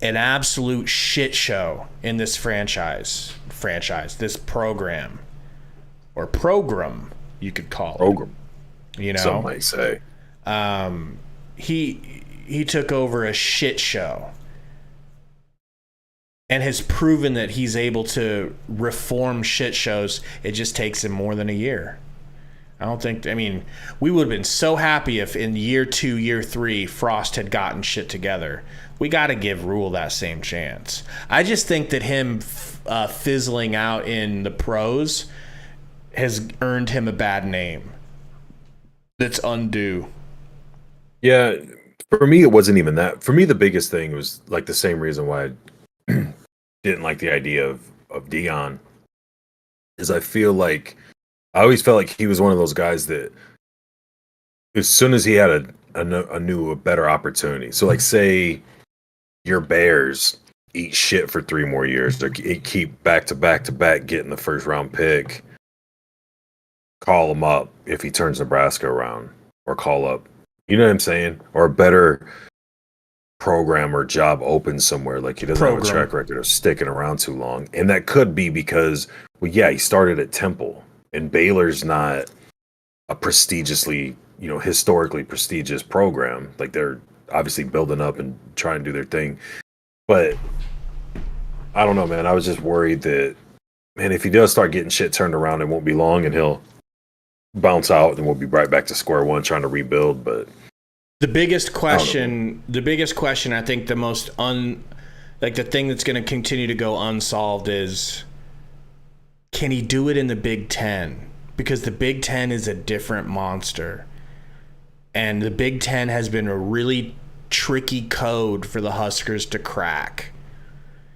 an absolute shit show in this franchise, this program, or program, you could call it. Program. Some might say. He took over a shit show and has proven that he's able to reform shit shows. It just takes him more than a year. We would have been so happy if in year 2, year 3, Frost had gotten shit together. We got to give Rule that same chance. I just think that him fizzling out in the pros has earned him a bad name. That's undue. Yeah, for me, it wasn't even that. For me, the biggest thing was like the same reason why I didn't like the idea of Dion is I always felt like he was one of those guys that as soon as he had a better opportunity. So like, say your Bears eat shit for 3 more years, they keep back to back getting the first round pick. Call him up if he turns Nebraska around, or call up, you know what I'm saying? Or a better program or job open somewhere. Like, he doesn't have a track record of sticking around too long. And that could be because, he started at Temple. And Baylor's not a prestigiously, historically prestigious program. Like, they're obviously building up and trying to do their thing. But I don't know, man. I was just worried that, man, if he does start getting shit turned around, it won't be long and he'll bounce out and we'll be right back to square one trying to rebuild. But The biggest question, I think the most the thing that's going to continue to go unsolved is, can he do it in the Big Ten? Because the Big Ten is a different monster. And the Big Ten has been a really tricky code for the Huskers to crack.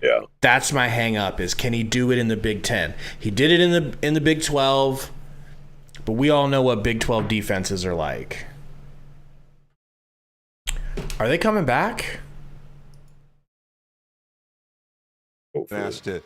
Yeah. That's my hang up, is can he do it in the Big Ten? He did it in the Big 12, but we all know what Big 12 defenses are like. Are they coming back? Asked to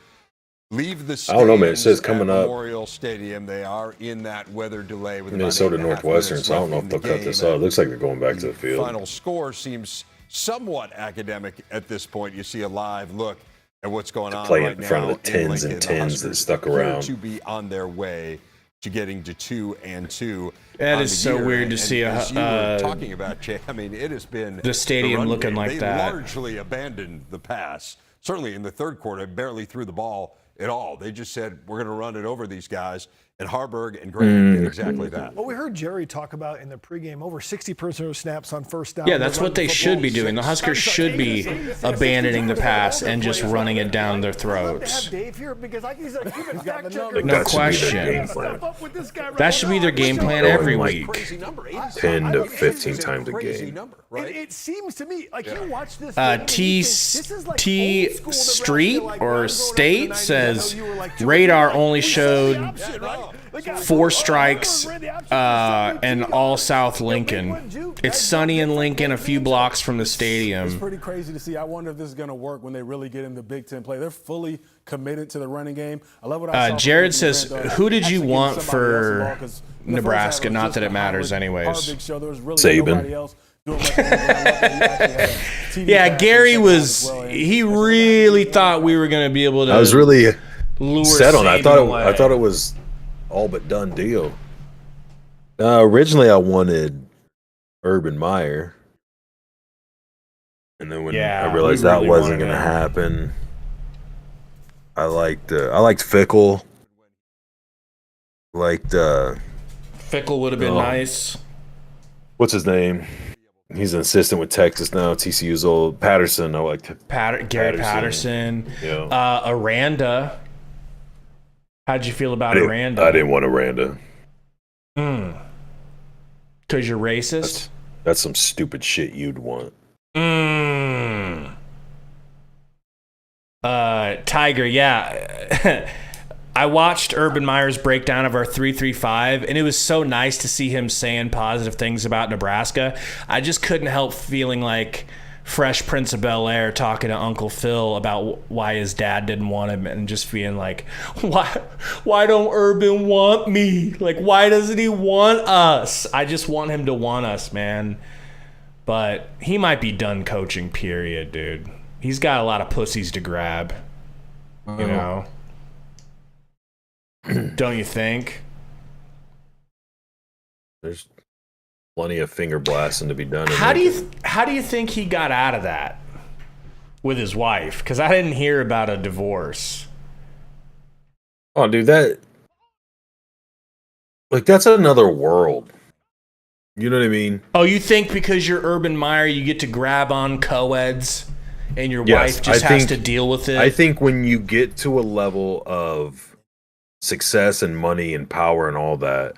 leave the I don't know, man. It says stands coming at up. Memorial Stadium. They are in that weather delay with Minnesota Northwestern, so I don't know if they'll cut this out. It looks like they're going back to the field. Final score seems somewhat academic at this point. You see a live look at what's going on Play right in front now of the tens and Lincoln. tens that Huskers stuck appear around. to be on their way to getting to 2-2. That on is the so year. weird to And see as you were talking about, Jay, I mean, it has been the stadium run looking game. like they that. largely abandoned the pass. Certainly in the third quarter, they barely threw the ball at all. They just said, we're going to run it over these guys. And Haarberg and Graham did exactly that. Well, we heard Jerry talk about in the pregame over 60% of snaps on first down. Yeah, that's what they should be doing. The Huskers should be abandoning the pass and just running it down their throats. No question. That should be their game plan every week. 10 to 15 times a game. It seems to me like you watch this. T Street or State says radar only showed 4 strikes and all South Lincoln. It's sunny in Lincoln, a few blocks from the stadium. It's pretty crazy to see. I wonder if this is going to work when they really get in the Big Ten play. They're fully committed to the running game. I love what I saw. Jared says, who did you want for Nebraska? Not that it matters anyways. Saban. Yeah, Gary was, he really thought we were going to be able to I was really lure set on it. Saban I thought it was all but done deal. Originally, I wanted Urban Meyer, and then when I realized that wasn't going to happen, I liked Fickle. Fickle would have been nice. What's his name? He's an assistant with Texas now. TCU's old Patterson. I liked Gary Patterson. Yeah. Aranda. How'd you feel about Aranda? I didn't want Aranda. Because you're racist? That's some stupid shit you'd want. Tiger, yeah. I watched Urban Meyer's breakdown of our 3-3-5, and it was so nice to see him saying positive things about Nebraska. I just couldn't help feeling like Fresh Prince of Bel-Air talking to Uncle Phil about why his dad didn't want him, and just feeling like, why don't Urban want me? Like, why doesn't he want us? I just want him to want us, man. But he might be done coaching, period, dude. He's got a lot of pussies to grab, you know? Don't you think? There's plenty of finger blasting to be done. How do you think he got out of that with his wife? Because I didn't hear about a divorce. Oh, dude, that's another world. You know what I mean? Oh, you think because you're Urban Meyer, you get to grab on co-eds, and your wife just has to deal with it? I think when you get to a level of success and money and power and all that,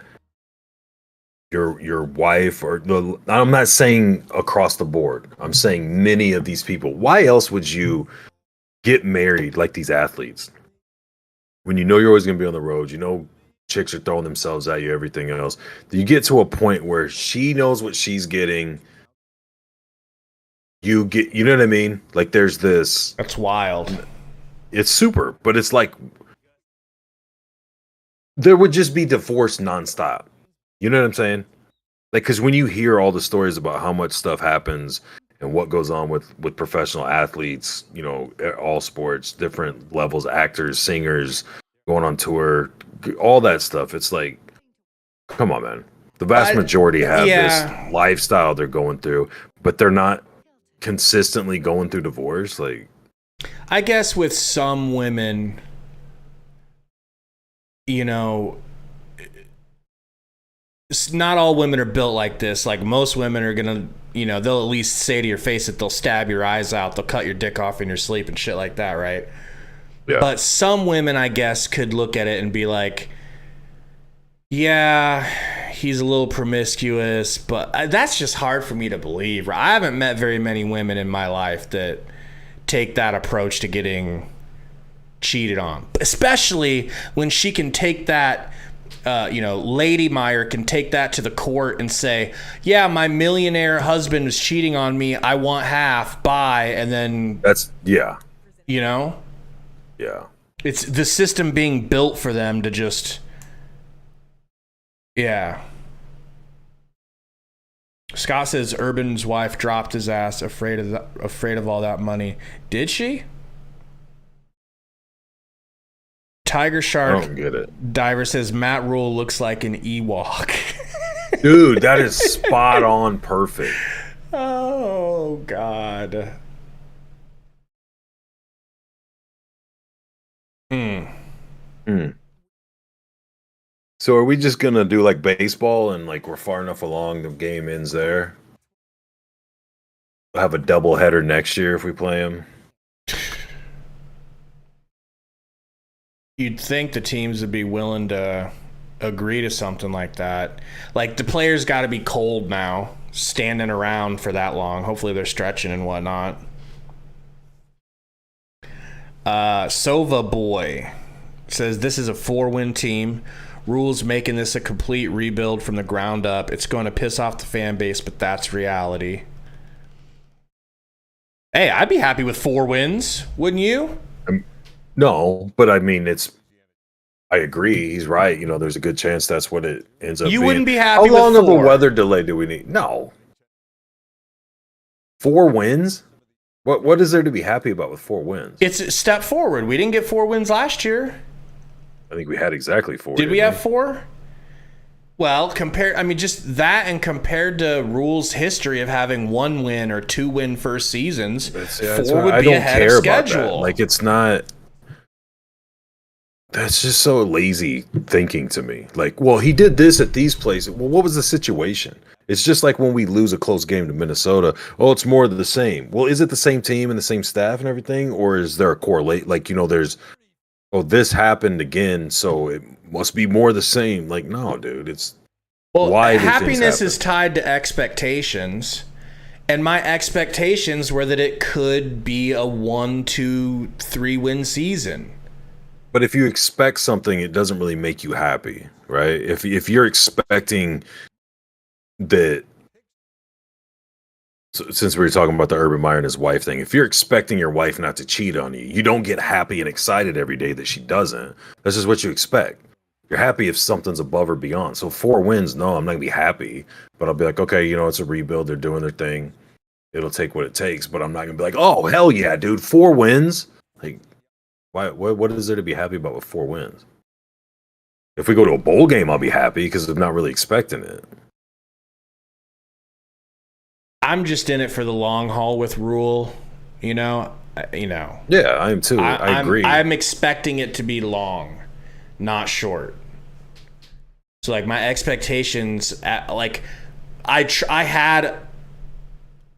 your wife I'm not saying across the board, I'm saying many of these people, why else would you get married like these athletes when you know you're always going to be on the road? You know chicks are throwing themselves at you, everything else. You get to a point where she knows what she's getting. You know what I mean? Like there's this. That's wild. It's super, but it's like there would just be divorce nonstop. You know what I'm saying? Like, because when you hear all the stories about how much stuff happens and what goes on with professional athletes, you know, all sports, different levels, actors, singers, going on tour, all that stuff. It's like, come on, man. The vast majority have this lifestyle they're going through, but they're not consistently going through divorce. Like, I guess with some women, you know, not all women are built like this. Like most women are gonna, they'll at least say to your face that they'll stab your eyes out, they'll cut your dick off in your sleep and shit like that, right? Yeah. But some women, I guess, could look at it and be like, yeah, he's a little promiscuous, but that's just hard for me to believe. I haven't met very many women in my life that take that approach to getting cheated on, especially when she can take that. Lady Meyer can take that to the court and say, yeah, my millionaire husband is cheating on me. I want half. Bye. And then Yeah. It's the system being built for them to just, yeah. Scott says Urban's wife dropped his ass afraid of all that money. Did she? Tiger Shark I don't get it. Diver says Matt Rule looks like an Ewok. Dude, that is spot on perfect. Oh, God. So are we just going to do like baseball and like we're far enough along, the game ends there? We'll have a double header next year if we play them. You'd think the teams would be willing to agree to something like that. Like, the players got to be cold now, standing around for that long. Hopefully they're stretching and whatnot. Sova Boy says this is a 4-win team. Rules making this a complete rebuild from the ground up. It's going to piss off the fan base, but that's reality. Hey, I'd be happy with 4 wins, wouldn't you? No, but I mean, I agree. He's right. There's a good chance that's what it ends up being. You wouldn't be happy How long with of 4? a weather delay do we need? No. 4 wins? What is there to be happy about with 4 wins? It's a step forward. We didn't get 4 wins last year. I think we had exactly 4. Did we have 4? Well, just that and compared to Rule's history of having 1 win or 2 win first seasons, 4 would be ahead of schedule. Like, it's not. That's just so lazy thinking to me. Like, well, he did this at these places. Well, what was the situation? It's just like when we lose a close game to Minnesota. Oh, it's more of the same. Well, is it the same team and the same staff and everything? Or is there a correlate? Like, there's, this happened again, so it must be more the same. Like, no, dude, it's why happiness is tied to expectations. And my expectations were that it could be a 1, 2, 3 win season. But if you expect something, it doesn't really make you happy, right? If you're expecting that, since we were talking about the Urban Meyer and his wife thing, if you're expecting your wife not to cheat on you, you don't get happy and excited every day that she doesn't. That's just what you expect. You're happy if something's above or beyond. So 4 wins, no, I'm not gonna be happy, but I'll be like, okay, it's a rebuild. They're doing their thing. It'll take what it takes, but I'm not gonna be like, oh hell yeah, dude, 4 wins. Like, why? What is there to be happy about with 4 wins? If we go to a bowl game, I'll be happy because I'm not really expecting it. I'm just in it for the long haul with Rule, Yeah, I am too. I agree. I'm expecting it to be long, not short. So like my expectations, I've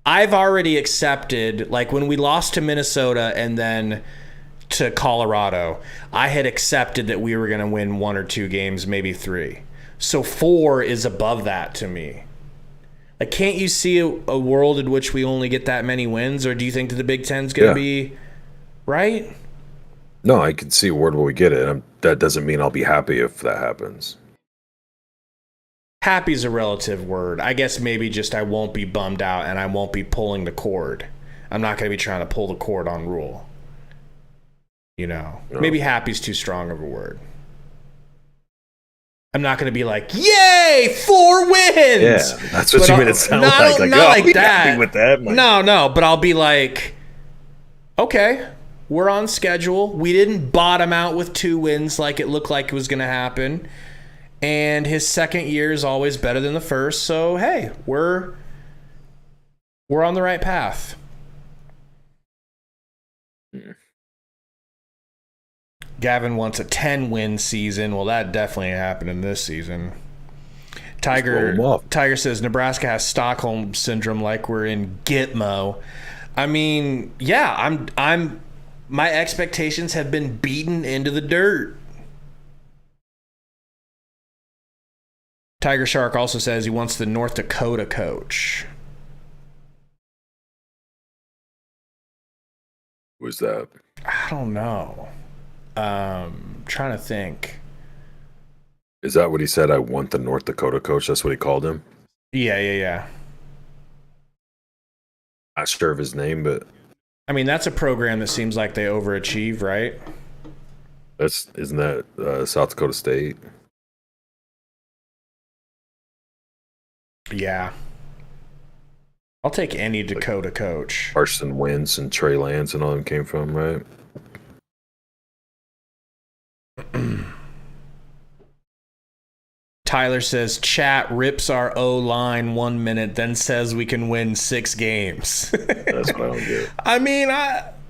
already accepted, like when we lost to Minnesota and then to Colorado, I had accepted that we were going to win 1 or 2 games, maybe 3. So 4 is above that to me. Like, can't you see a world in which we only get that many wins, or do you think that the Big Ten's going to be right? No, I can see a world where we get it. That doesn't mean I'll be happy if that happens. Happy is a relative word. I guess maybe just I won't be bummed out and I won't be pulling the cord. I'm not going to be trying to pull the cord on Rule. No. Maybe happy's too strong of a word. I'm not going to be like, yay, 4 wins. Yeah, that's what you made it sound like. Not like that. Happy with that. No, but I'll be like, okay, we're on schedule. We didn't bottom out with 2 wins like it looked like it was going to happen. And his second year is always better than the first. So, hey, we're on the right path. Gavin wants a 10-win season. Well, that definitely happened in this season. Tiger says Nebraska has Stockholm syndrome, like we're in Gitmo. I mean, yeah, my expectations have been beaten into the dirt. Tiger Shark also says he wants the North Dakota coach. Who's that? I don't know. Trying to think. Is that what he said? I want the North Dakota coach. That's what he called him. Yeah. Not sure of his name, but I mean, that's a program that seems like they overachieve, right? Isn't that South Dakota State? Yeah. I'll take any Dakota coach. Carson Wentz and Trey Lance and all them came from, right? Tyler says chat rips our O-line 1 minute, then says we can win 6 games. That's what I don't get. I mean,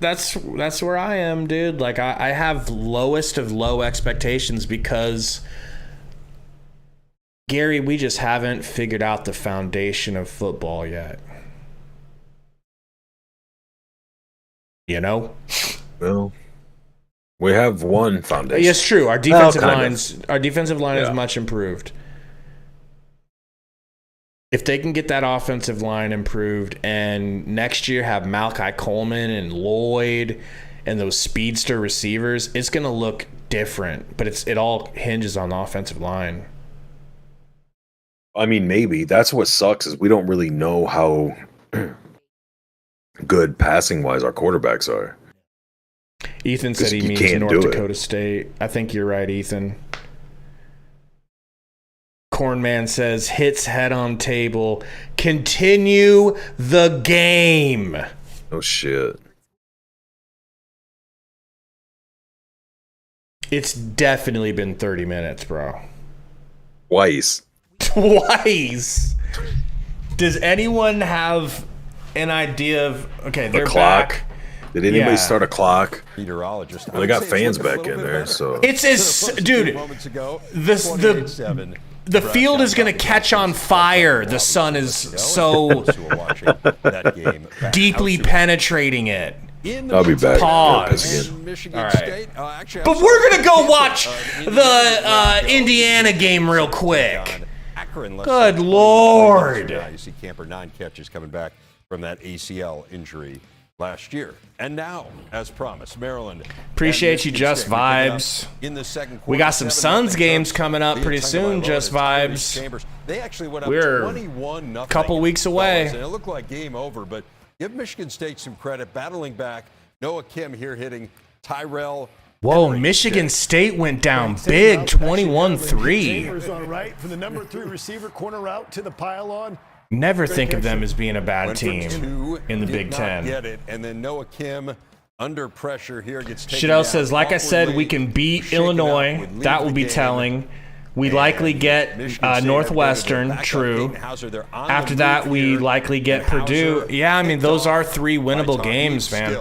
that's where I am, dude. Like I have lowest of low expectations because Gary, we just haven't figured out the foundation of football yet. You know? Well, we have one foundation. Yes, true. Our defensive line is much improved. If they can get that offensive line improved and next year have Malachi Coleman and Lloyd and those speedster receivers, it's going to look different. But it all hinges on the offensive line. I mean, maybe. That's what sucks is we don't really know how good passing-wise our quarterbacks are. Ethan said he means North Dakota State. I think you're right, Ethan. Cornman says, hits head on table. Continue the game. Oh, shit. It's definitely been 30 minutes, bro. Twice. Does anyone have an idea of... Okay, they're the clock. Back. Did anybody start a clock? Meteorologist. Well, they got fans back in there, so... It's as... Dude, the field is going to catch on fire. The sun is so deeply penetrating it. I'll be back. Pause. All right. But we're going to go watch the Indiana game real quick. Good Lord. You see Camper 9 catches coming back from that ACL injury last year. And now, as promised, Maryland. Appreciate you, Just Vibes. In the second quarter, we got some Suns games coming up pretty soon, Just Vibes. They actually went up We're 21-0. a couple weeks away. And it looked like game over, but give Michigan State some credit. Battling back. Noah Kim here hitting Tyrell. Whoa, Michigan State went down big, 21-3. Chambers on right from the number 3 receiver corner out to the pylon. Never think of them as being a bad team in the Big Ten. Get it. And then Noah Kim under pressure here gets taken Shadell down. says, like I said, we can beat Illinois. That will be telling. We likely get Northwestern, true. After that, we likely get Purdue. Yeah, I mean, those are 3 winnable games, man.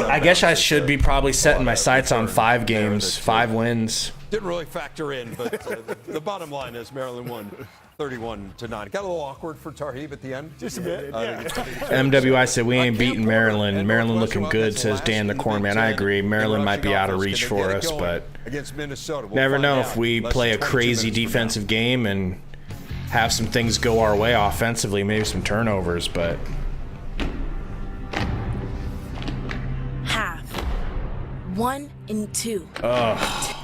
I guess I should be probably setting my sights on 5 games, 5 wins. Didn't really factor in, but the bottom line is Maryland won 31-9. Got a little awkward for Tarheeb at the end. Just a bit, yeah. MWI said, we ain't beating Maryland. Maryland looking good, says Dan the Cornman. I agree. Maryland might be out of reach for us, but never know if we play a crazy defensive game and have some things go our way offensively, maybe some turnovers, but... Half. 1 and 2. Ugh.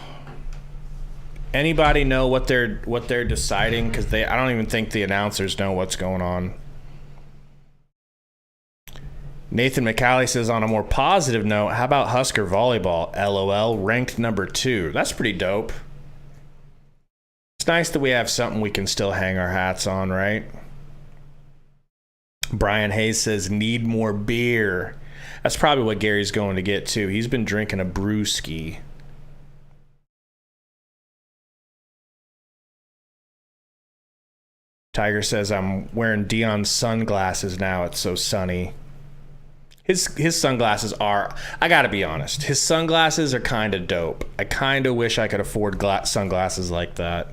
Anybody know what they're deciding? Because I don't even think the announcers know what's going on. Nathan McCallie says, on a more positive note, how about Husker volleyball? LOL, ranked number 2. That's pretty dope. It's nice that we have something we can still hang our hats on, right? Brian Hayes says, need more beer. That's probably what Gary's going to get too. He's been drinking a brewski. Tiger says, I'm wearing Dion's sunglasses now. It's so sunny. His sunglasses are, I gotta be honest, his sunglasses are kind of dope. I kind of wish I could afford sunglasses like that.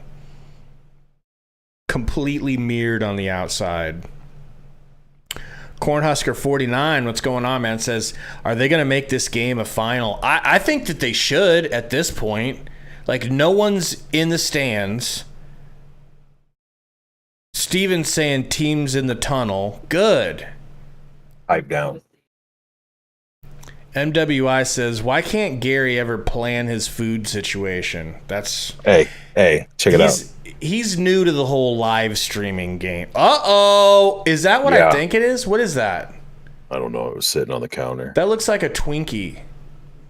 completely mirrored on the outside. Cornhusker 49, what's going on, man? Says, are they going to make this game a final? I think that they should at this point. Like, no one's in the stands. Steven's saying teams in the tunnel. Good. Pipe down. MWI says, why can't Gary ever plan his food situation? That's... Hey, check it out. He's new to the whole live streaming game. Uh-oh! Is that what I think it is? What is that? I don't know. It was sitting on the counter. That looks like a Twinkie.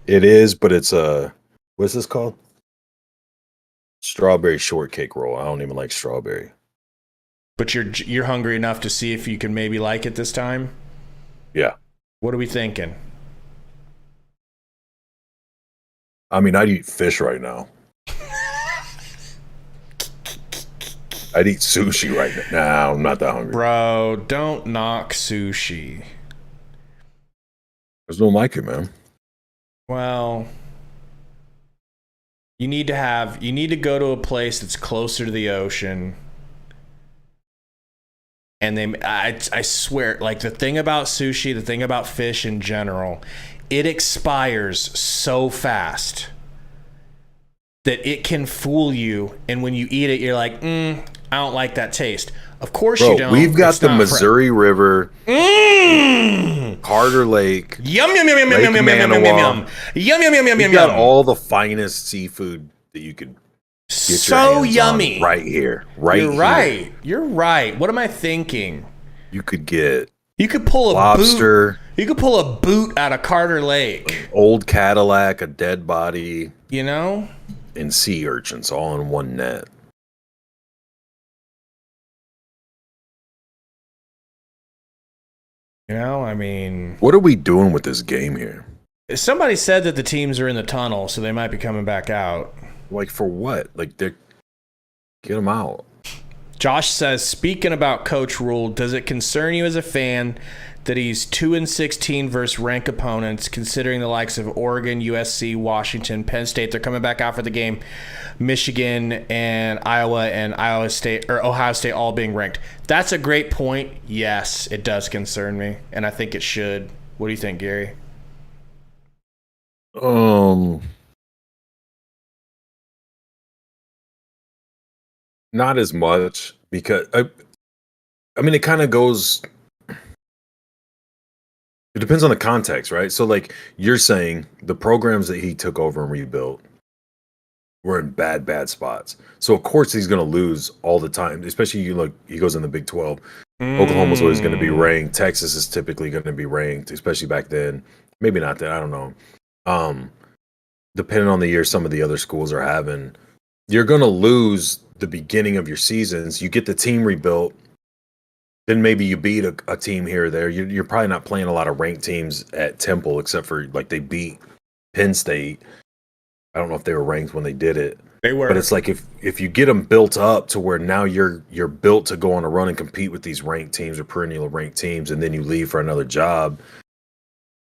It is, but it's a... What's this called? Strawberry shortcake roll. I don't even like strawberry. But you're hungry enough to see if you can maybe like it this time? Yeah. What are we thinking? I mean, I'd eat fish right now. I'd eat sushi right now. Nah, I'm not that hungry. Bro, don't knock sushi. I just don't like it, man. Well, you need to go to a place that's closer to the ocean. And I swear, like, the thing about sushi, the thing about fish in general, it expires so fast that it can fool you. And when you eat it, you're like, I don't like that taste. Of course you don't. We've got the Missouri River, Carter Lake, yum yum yum yum yum yum yum yum yum yum yum yum yum yum. We've got all the finest seafood that you could get your hands yummy on right here. You're right. What am I thinking? You could pull a lobster. Boot. You could pull a boot out of Carter Lake. Old Cadillac, a dead body. You know? And sea urchins all in one net. You know, I mean... What are we doing with this game here? Somebody said that the teams are in the tunnel, so they might be coming back out. Like, for what? Like, get them out. Josh says, speaking about Coach Rule, does it concern you as a fan that he's 2-16 versus ranked opponents, considering the likes of Oregon, USC, Washington, Penn State, they're coming back out for the game, Michigan and Iowa State or Ohio State all being ranked? That's a great point. Yes, it does concern me, and I think it should. What do you think, Gary? Not as much, because I mean, it kind of goes. It depends on the context, right? So, like you're saying, the programs that he took over and rebuilt were in bad spots. So, of course, he's going to lose all the time. Especially, he goes in the Big 12. Oklahoma's always going to be ranked. Texas is typically going to be ranked, especially back then. Maybe not then. I don't know. Depending on the year some of the other schools are having, you're going to lose the beginning of your seasons. You get the team rebuilt, then maybe you beat a team here or there. You're probably not playing a lot of ranked teams at Temple, except for like they beat Penn State. I don't know if they were ranked when they did it. They were. But it's like if you get them built up to where now you're built to go on a run and compete with these ranked teams or perennial ranked teams, and then you leave for another job.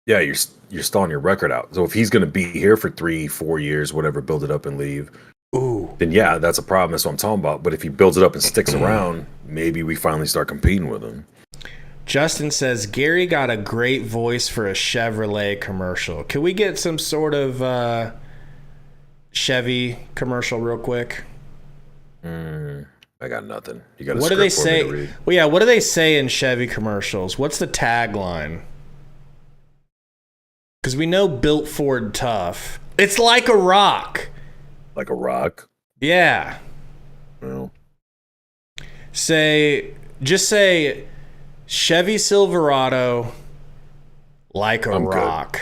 Yeah, you're stalling your record out. So if he's going to be here for 3-4 years, whatever, build it up and leave. Ooh. Then yeah, that's a problem. That's what I'm talking about. But if he builds it up and sticks around, maybe we finally start competing with him. Justin says, Gary got a great voice for a Chevrolet commercial. Can we get some sort of Chevy commercial real quick? I got nothing. You got. What do they say? Well, yeah. What do they say in Chevy commercials? What's the tagline? Because we know built Ford tough. It's like a rock. Like a rock? Yeah. Well. Just say Chevy Silverado like a rock.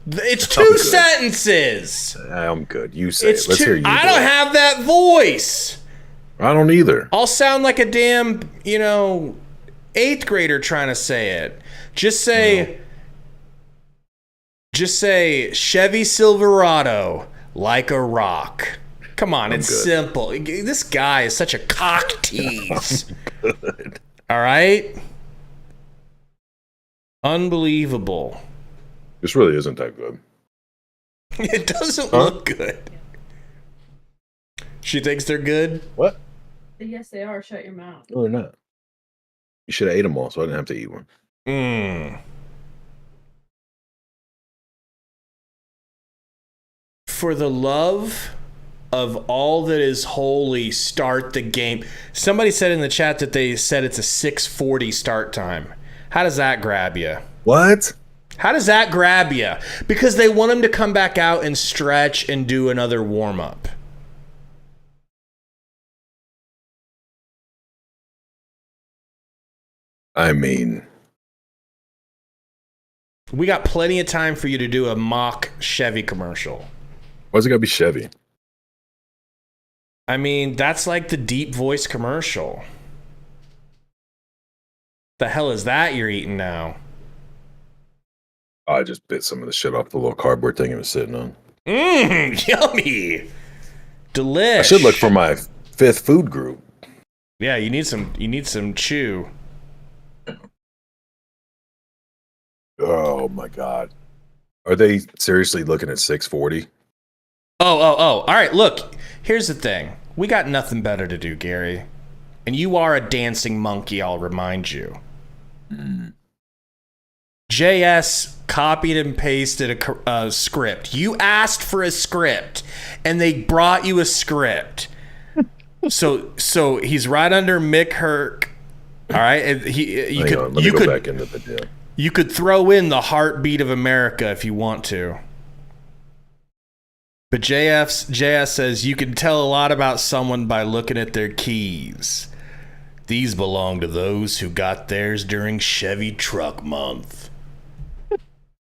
Good. It's two sentences. I'm good. You say it. Let's hear you. I don't have that voice. I don't either. I'll sound like a damn, 8th grader trying to say it. Just say Chevy Silverado like a rock. Come on, it's simple. This guy is such a cock tease. Good. All right? Unbelievable. This really isn't that good. It doesn't look good. She thinks they're good? What? Yes, they are. Shut your mouth. No, they're not. You should have ate them all, so I didn't have to eat one. For the love of all that is holy, start the game. Somebody said in the chat that they said it's a 6:40 start time. How does that grab you? What? How does that grab you? Because they want him to come back out and stretch and do another warm-up. I mean, we got plenty of time for you to do a mock Chevy commercial. Why's it gotta be Chevy? I mean, that's like the deep voice commercial. The hell is that you're eating now? I just bit some of the shit off the little cardboard thing it was sitting on. Yummy. Delish. I should look for my 5th food group. Yeah, you need some chew. Oh my god. Are they seriously looking at 6:40? Oh. All right, look. Here's the thing. We got nothing better to do, Gary. And you are a dancing monkey, I'll remind you. JS copied and pasted a script. You asked for a script, and they brought you a script. So he's right under Mick Herc. All right, and Let me go back into the deal. You could throw in the heartbeat of America if you want to. But JS says you can tell a lot about someone by looking at their keys. These belong to those who got theirs during Chevy Truck Month.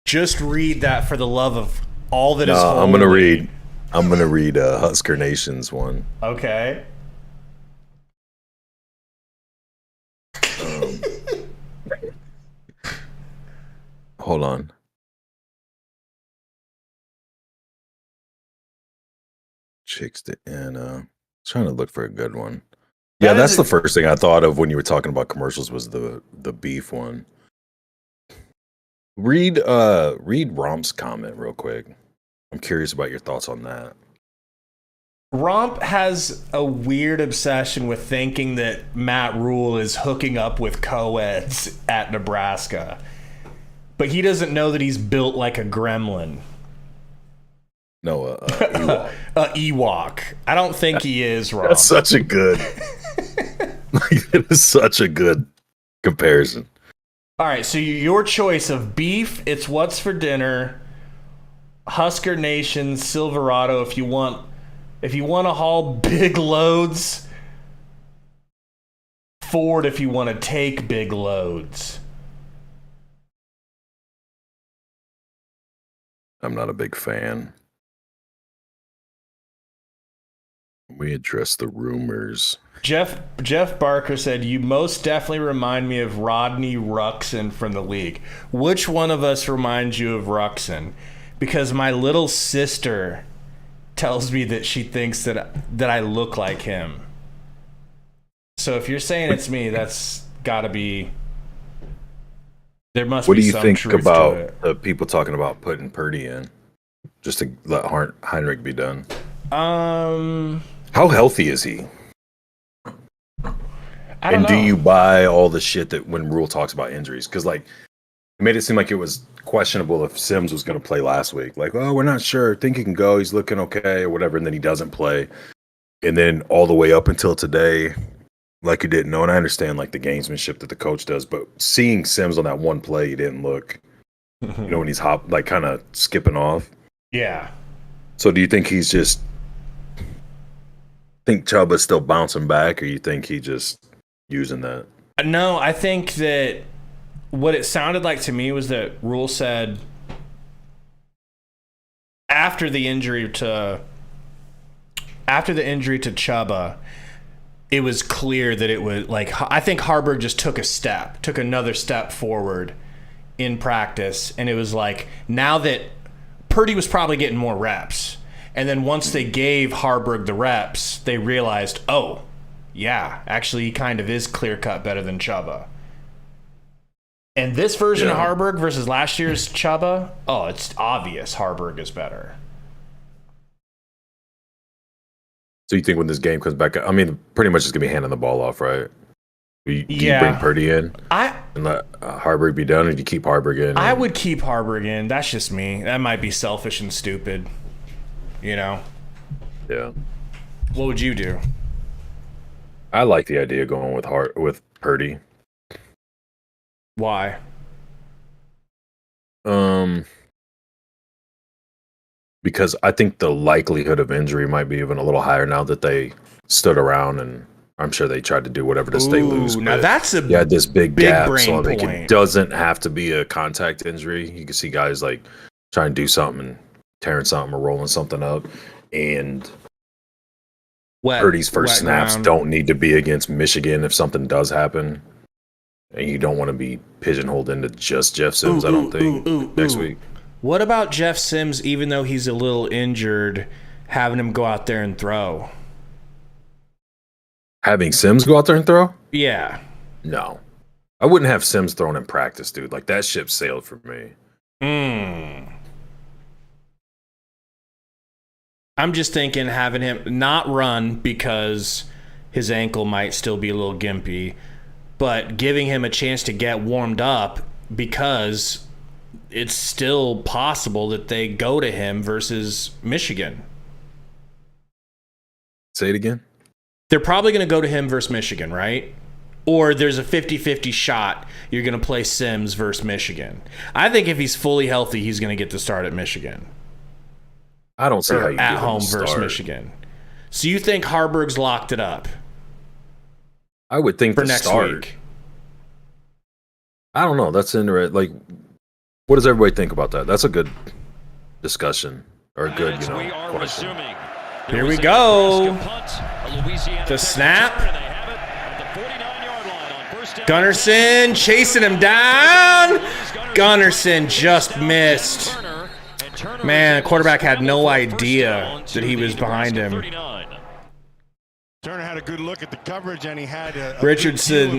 Just read that for the love of all that is holy. I'm gonna read Husker Nation's one. Okay. Hold on. Chicks to Anna. Trying to look for a good one. Yeah, that's the first thing I thought of when you were talking about commercials was the beef one. Read Romp's comment real quick. I'm curious about your thoughts on that. Romp has a weird obsession with thinking that Matt Rule is hooking up with co-eds at Nebraska. But he doesn't know that he's built like a gremlin. No, Ewok. Ewok. I don't think he is, Rob. That's such a good... It is such a good comparison. All right, so your choice of beef, it's what's for dinner, Husker Nation, Silverado, if you want to haul big loads, Ford if you want to take big loads. I'm not a big fan. We address the rumors. Jeff Barker said, you most definitely remind me of Rodney Ruxin from the league. Which one of us reminds you of Ruxin? Because my little sister tells me that she thinks that I look like him. So if you're saying it's me, that's got to be... There must what be do you some think truth about to it. the people talking about putting Purdy in just to let Heinrich be done? How healthy is he? I don't know. Do you buy all the shit that when Rule talks about injuries? Because like it made it seem like it was questionable if Sims was going to play last week. Like, oh, we're not sure. Think he can go. He's looking okay or whatever. And then he doesn't play. And then all the way up until today, like you didn't know. And I understand like the gamesmanship that the coach does, but seeing Sims on that one play, he didn't look. You know when he's kind of skipping off. Yeah. So do you think he's just? Think Chuba's still bouncing back, or you think he just using that? No, I think that what it sounded like to me was that Rule said after the injury to Chuba, it was clear that it was like I think Haarberg just took another step forward in practice, and it was like now that Purdy was probably getting more reps. And then once they gave Haarberg the reps, they realized, oh, yeah, actually he kind of is clear-cut better than Chuba. And this version of Haarberg versus last year's Chuba, oh, it's obvious Haarberg is better. So you think when this game comes back, I mean, pretty much it's gonna be handing the ball off, right? Do you bring Purdy in and let Haarberg be done, or do you keep Haarberg in? I would keep Haarberg in. That's just me. That might be selfish and stupid. You know? Yeah. What would you do? I like the idea of going with Purdy. Why? Because I think the likelihood of injury might be even a little higher now that they stood around, and I'm sure they tried to do whatever to stay loose. Now that's you had this big gap, brain so I think point. it doesn't have to be a contact injury. You can see guys like trying to do something and tearing something or rolling something up, and Purdy's first snaps don't need to be against Michigan if something does happen. And you don't want to be pigeonholed into just Jeff Sims, I don't think, next week. What about Jeff Sims, even though he's a little injured, having him go out there and throw? Having Sims go out there and throw? Yeah. No. I wouldn't have Sims thrown in practice, dude. Like, that ship sailed for me. I'm just thinking having him not run because his ankle might still be a little gimpy, but giving him a chance to get warmed up because it's still possible that they go to him versus Michigan. Say it again. They're probably going to go to him versus Michigan, right? Or there's a 50-50 shot you're going to play Sims versus Michigan. I think if he's fully healthy, he's going to get the start at Michigan. I don't see how you at give home him a versus start. Michigan. So you think Haarberg's locked it up? I would think for the next start. week. I don't know. That's interesting. Like, what does everybody think about that? That's a good discussion or a good, question. Here we go. The snap. Gunnarsson chasing him down. Gunnarsson just missed. Man, the quarterback had no idea that he was behind him. Turner had a good look at the coverage, and he had a Richard said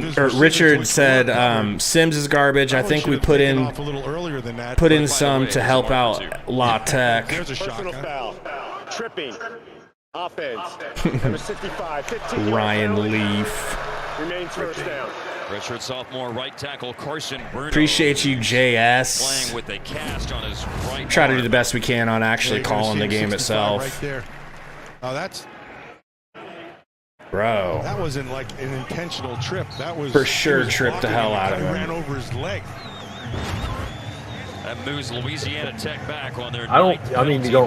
Sims is garbage. I think we put in some to help out La Tech. There's a personal foul. Tripping. Offense. Number 65, 15. Ryan Leaf. Remains first down. Redshirt sophomore right tackle Carson Bruno. Appreciate you, JS. Playing with a cast on his right. Try to do the best we can on actually calling the game itself. Right there. Oh, that's. Bro. That wasn't like an intentional trip. That was for sure tripped the hell out of him. Ran over his leg. That moves Louisiana Tech back on their. I mean, you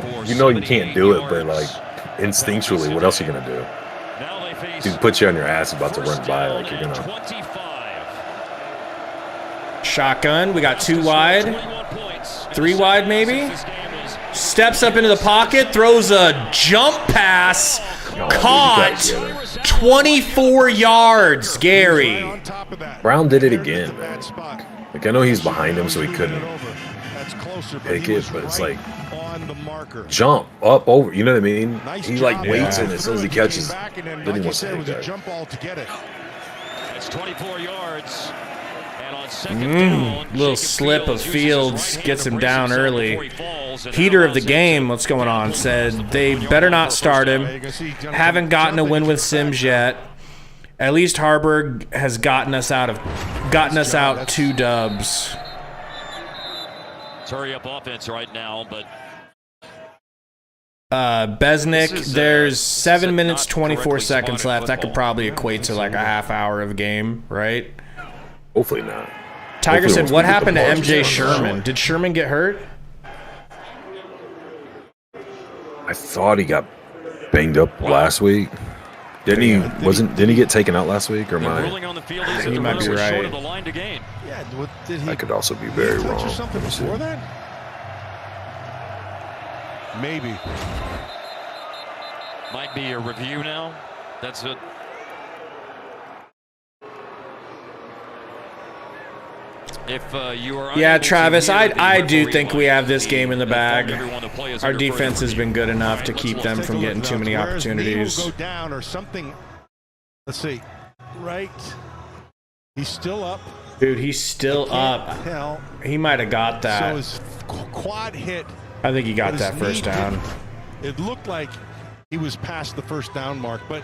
can't do it, but like instinctually, what else are you gonna do? Dude, put you on your ass about to run by, like you're gonna. Shotgun. We got 2 wide, 3 wide maybe. Steps up into the pocket, throws a jump pass. Caught 24 yards, Gary. Brown did it again, man. Like, I know he's behind him, so he couldn't pick it, but it's like jump up over. You know what I mean? He like waits, and as soon as he catches, then he wants to take that. That's 24 yards. And on second down, little slip of Fields gets him down early. Heater of the game, what's going on, said they better not start him. Haven't gotten a win with Sims yet. At least Haarberg has gotten us out 2 dubs. It's hurry up offense right now, but Besnick, there's 7 minutes 24 seconds left. That could probably equate to like a half hour of game, right? Hopefully not. Tiger said, what happened to MJ Sherman? Did Sherman get hurt? I thought he got banged up last week. Didn't he get taken out last week, or he might be right. I could also be very wrong. Something before that? Maybe. Might be a review now. That's it. If you are yeah, Travis, I do think we have this game in the bag. Our defense has been good enough to keep them from getting too many opportunities. Go down or something. Let's see. Right. He's still up. Dude, he's still up. He might have got that. So his quad hit. I think he got that first down. It looked like he was past the first down mark, but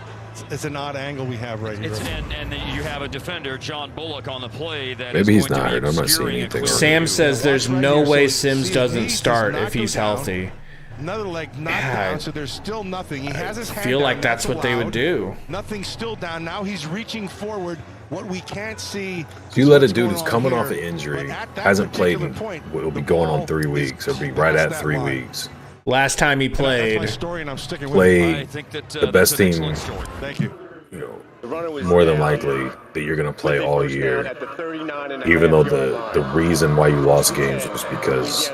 it's an odd angle we have right here. And you have a defender, John Bullock, on the play. That maybe he's not hurt. I'm not seeing anything. Sam says there's no way Sims doesn't start if he's healthy. Another leg knocked down, so there's still nothing. He has his hand feel down, like that's what they would do. Nothing's still down. Now he's reaching forward. What we can't see. If you let a dude who's coming off an injury, hasn't played, will be going on 3 weeks. It'll be right at 3 weeks. Last time he played, the best team. Thank you. More than likely that you're going to play all year, even though the reason why you lost games was because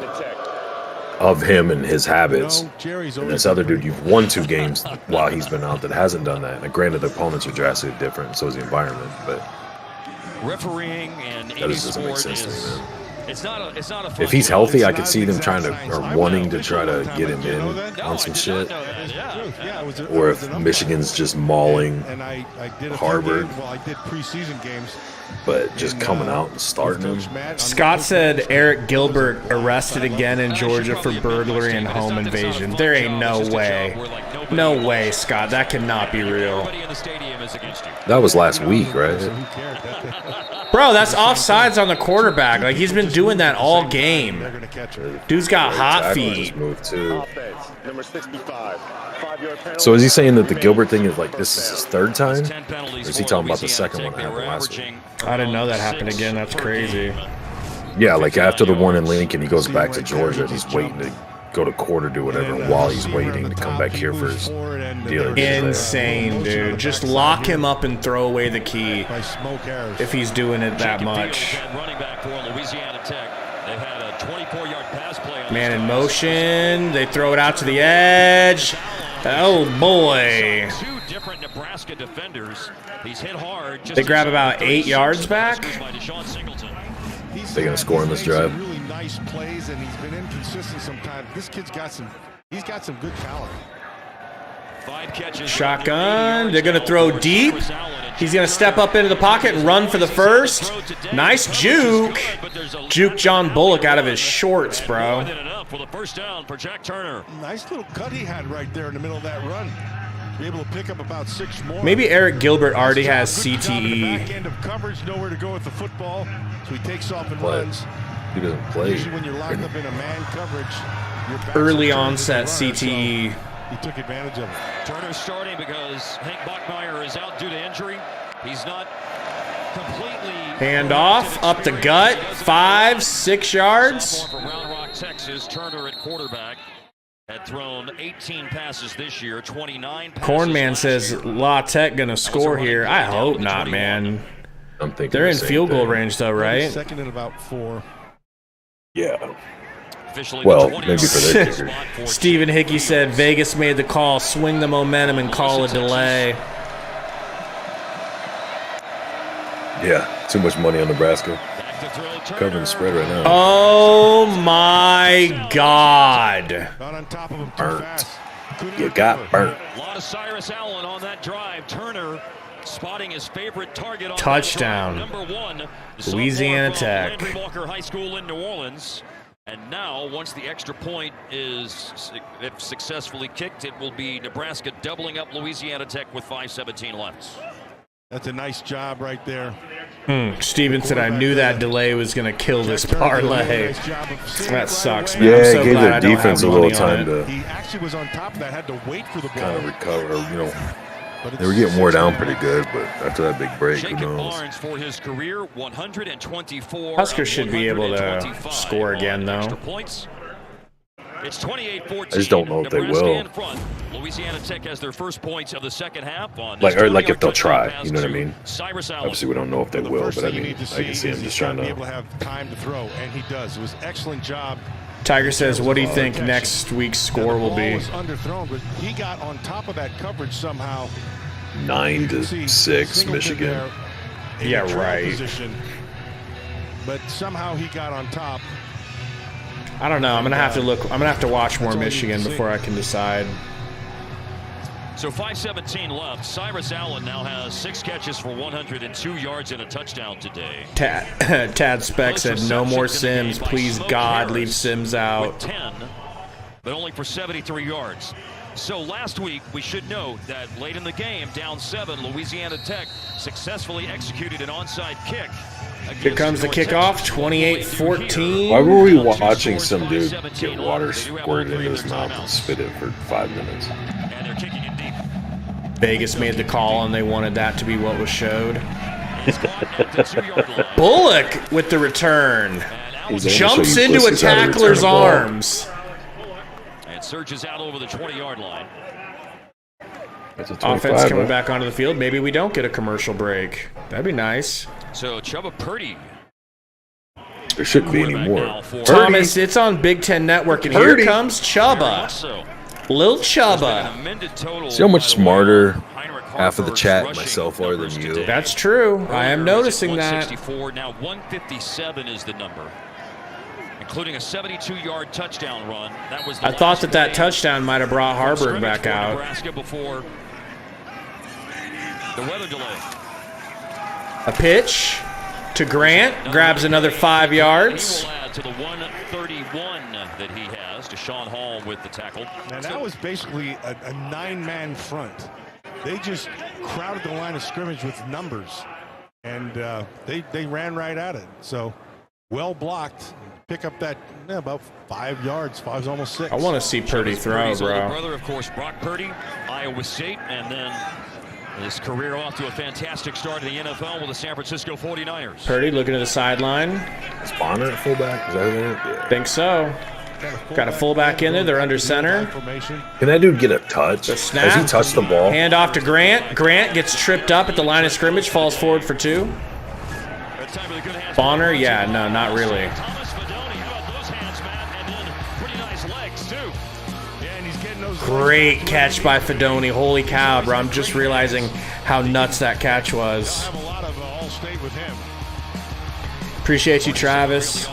of him and his habits. And this other dude, you've won 2 games while he's been out that hasn't done that. And granted, the opponents are drastically different, so is the environment, but refereeing and that just doesn't make sense to me, man. It's not a if he's healthy, I could see them trying to or wanting to try to get him in on some shit. Or if Michigan's just mauling Haarberg, I did preseason games, but just coming out and starting him. Scott said Eric Gilbert arrested again in Georgia for burglary and home invasion. There ain't no way. No way, Scott. That cannot be real. That was last week, right? Bro, that's offsides on the quarterback. Like, he's been doing that all game. Dude's got hot feet. So is he saying that the Gilbert thing is like this is his 3rd time? Or is he talking about the second one that happened last week? I didn't know that happened again. That's crazy. Yeah, like after the one in Lincoln, he goes back to Georgia and he's waiting to go to court or do whatever while he's waiting to come back here for his dealer. Insane, dude. Just lock him up and throw away the key if he's doing it that much. Man in motion. They throw it out to the edge. Oh, boy. 2 different Nebraska defenders. He's hit hard. They grab about 8 yards back. They're going to score on this drive. Really nice plays, and he's been inconsistent sometimes. This kid's got some good talent. 5 catches. Shotgun. They're going to throw deep. He's going to step up into the pocket and run for the first. Nice juke. Juke John Bullock out of his shorts, bro. Nice little cut he had right there in the middle of that run. Be able to pick up about 6 more. Maybe Eric Gilbert already has CTE. Back end of coverage, nowhere to go with the football, so he takes off and runs. He doesn't play. Usually when you're locked up in a man coverage, early onset CTE. He took advantage of it. Turner starting because Hank Bachmeier is out due to injury. He's not completely. Hand off, up the gut, 5, 6 yards. For Round Rock, Texas, Turner at quarterback. Had thrown 18 passes this year, 29 passes. Cornman says La Tech gonna score here. I hope not, man. I'm thinking they're in field goal range though, right? Second and about 4. Yeah. Well, maybe for their kicker. Stephen Hickey said Vegas made the call, swing the momentum and call a delay. Yeah, too much money on Nebraska. Covering the spread right now. Oh my God. Not on top of him too burnt. fast. You got burnt. A lot of Cyrus Allen on that drive. Turner spotting his favorite target on touchdown. Number 1, Louisiana Tech. Landry Walker High School in New Orleans. And now, once the extra point is if successfully kicked, it will be Nebraska doubling up Louisiana Tech with 5:17 left. That's a nice job right there. Steven said, I knew that delay was going to kill this parlay. That sucks, man. Yeah, I'm so it gave glad their I don't defense a have little money time on to He actually was on top of that, had to wait for the ball. kind of recover, you know. They were getting wore down pretty good, but after that big break, who Jacob knows? Barnes for his career, 124. Huskers should be able to score again, though. Points. It's 28-14. I just don't know if they will. Louisiana Tech has their first points of the second half on Like if they'll try, you know what I mean? Obviously, we don't know if they will, but I mean, I can see him just trying to be to. able to have time to throw, and he does. It was an excellent job. Tiger says, what do you think next week's score will be? Was underthrown, but he got on top of that coverage somehow. 9-6 Michigan. Yeah, right. Position, but somehow he got on top. I don't know. I'm gonna have to look. I'm gonna have to watch more Michigan before I can decide. So 5:17 left. Cyrus Allen now has 6 catches for 102 yards and a touchdown today. Tad Speck said, no more Sims. Please, God, leave Sims out. 10. but only for 73 yards. So last week, we should note that late in the game, down 7, Louisiana Tech successfully executed an onside kick. Here comes the kickoff, 28-14. Why were we watching some dude get water squirted into his mouth and spit it for 5 minutes? And they're kicking it deep. Vegas made the call, and they wanted that to be what was showed. Bullock with the return. Jumps into a tackler's arms. And surges out over the 20-yard line. Offense coming back onto the field. Maybe we don't get a commercial break. That'd be nice. So Chubba Purdy. There shouldn't be any more. Thomas, it's on Big Ten Network, and here comes Chubba. Lil Chubba. See how much smarter half of the chat and myself are than you? That's true. I am noticing that. Now 157 is the number, including a 72-yard touchdown run. That was. I thought that touchdown might have brought Haarberg back out. Nebraska before the weather delay. A pitch to Grant, grabs another 5 yards. He will add to the 131 that he has. To Sean Hall with the tackle. And that was basically a 9-man front. They just crowded the line of scrimmage with numbers, and they ran right at it. So well blocked. Pick up that about 5 yards. 5's almost 6. I want to see Purdy throw, bro. Brother, of course, Brock Purdy, Iowa State, and then his career off to a fantastic start in the NFL with the San Francisco 49ers. Purdy looking to the sideline. Is Bonner at fullback? Is that it? Yeah. Think so. Got a fullback in there. They're under center. Can that dude get a touch? The snap. Has he touched the ball? Hand off to Grant. Grant gets tripped up at the line of scrimmage, falls forward for 2. Bonner, yeah, no, not really. Great catch by Fedoni. Holy cow, bro. I'm just realizing how nuts that catch was. Appreciate you, Travis.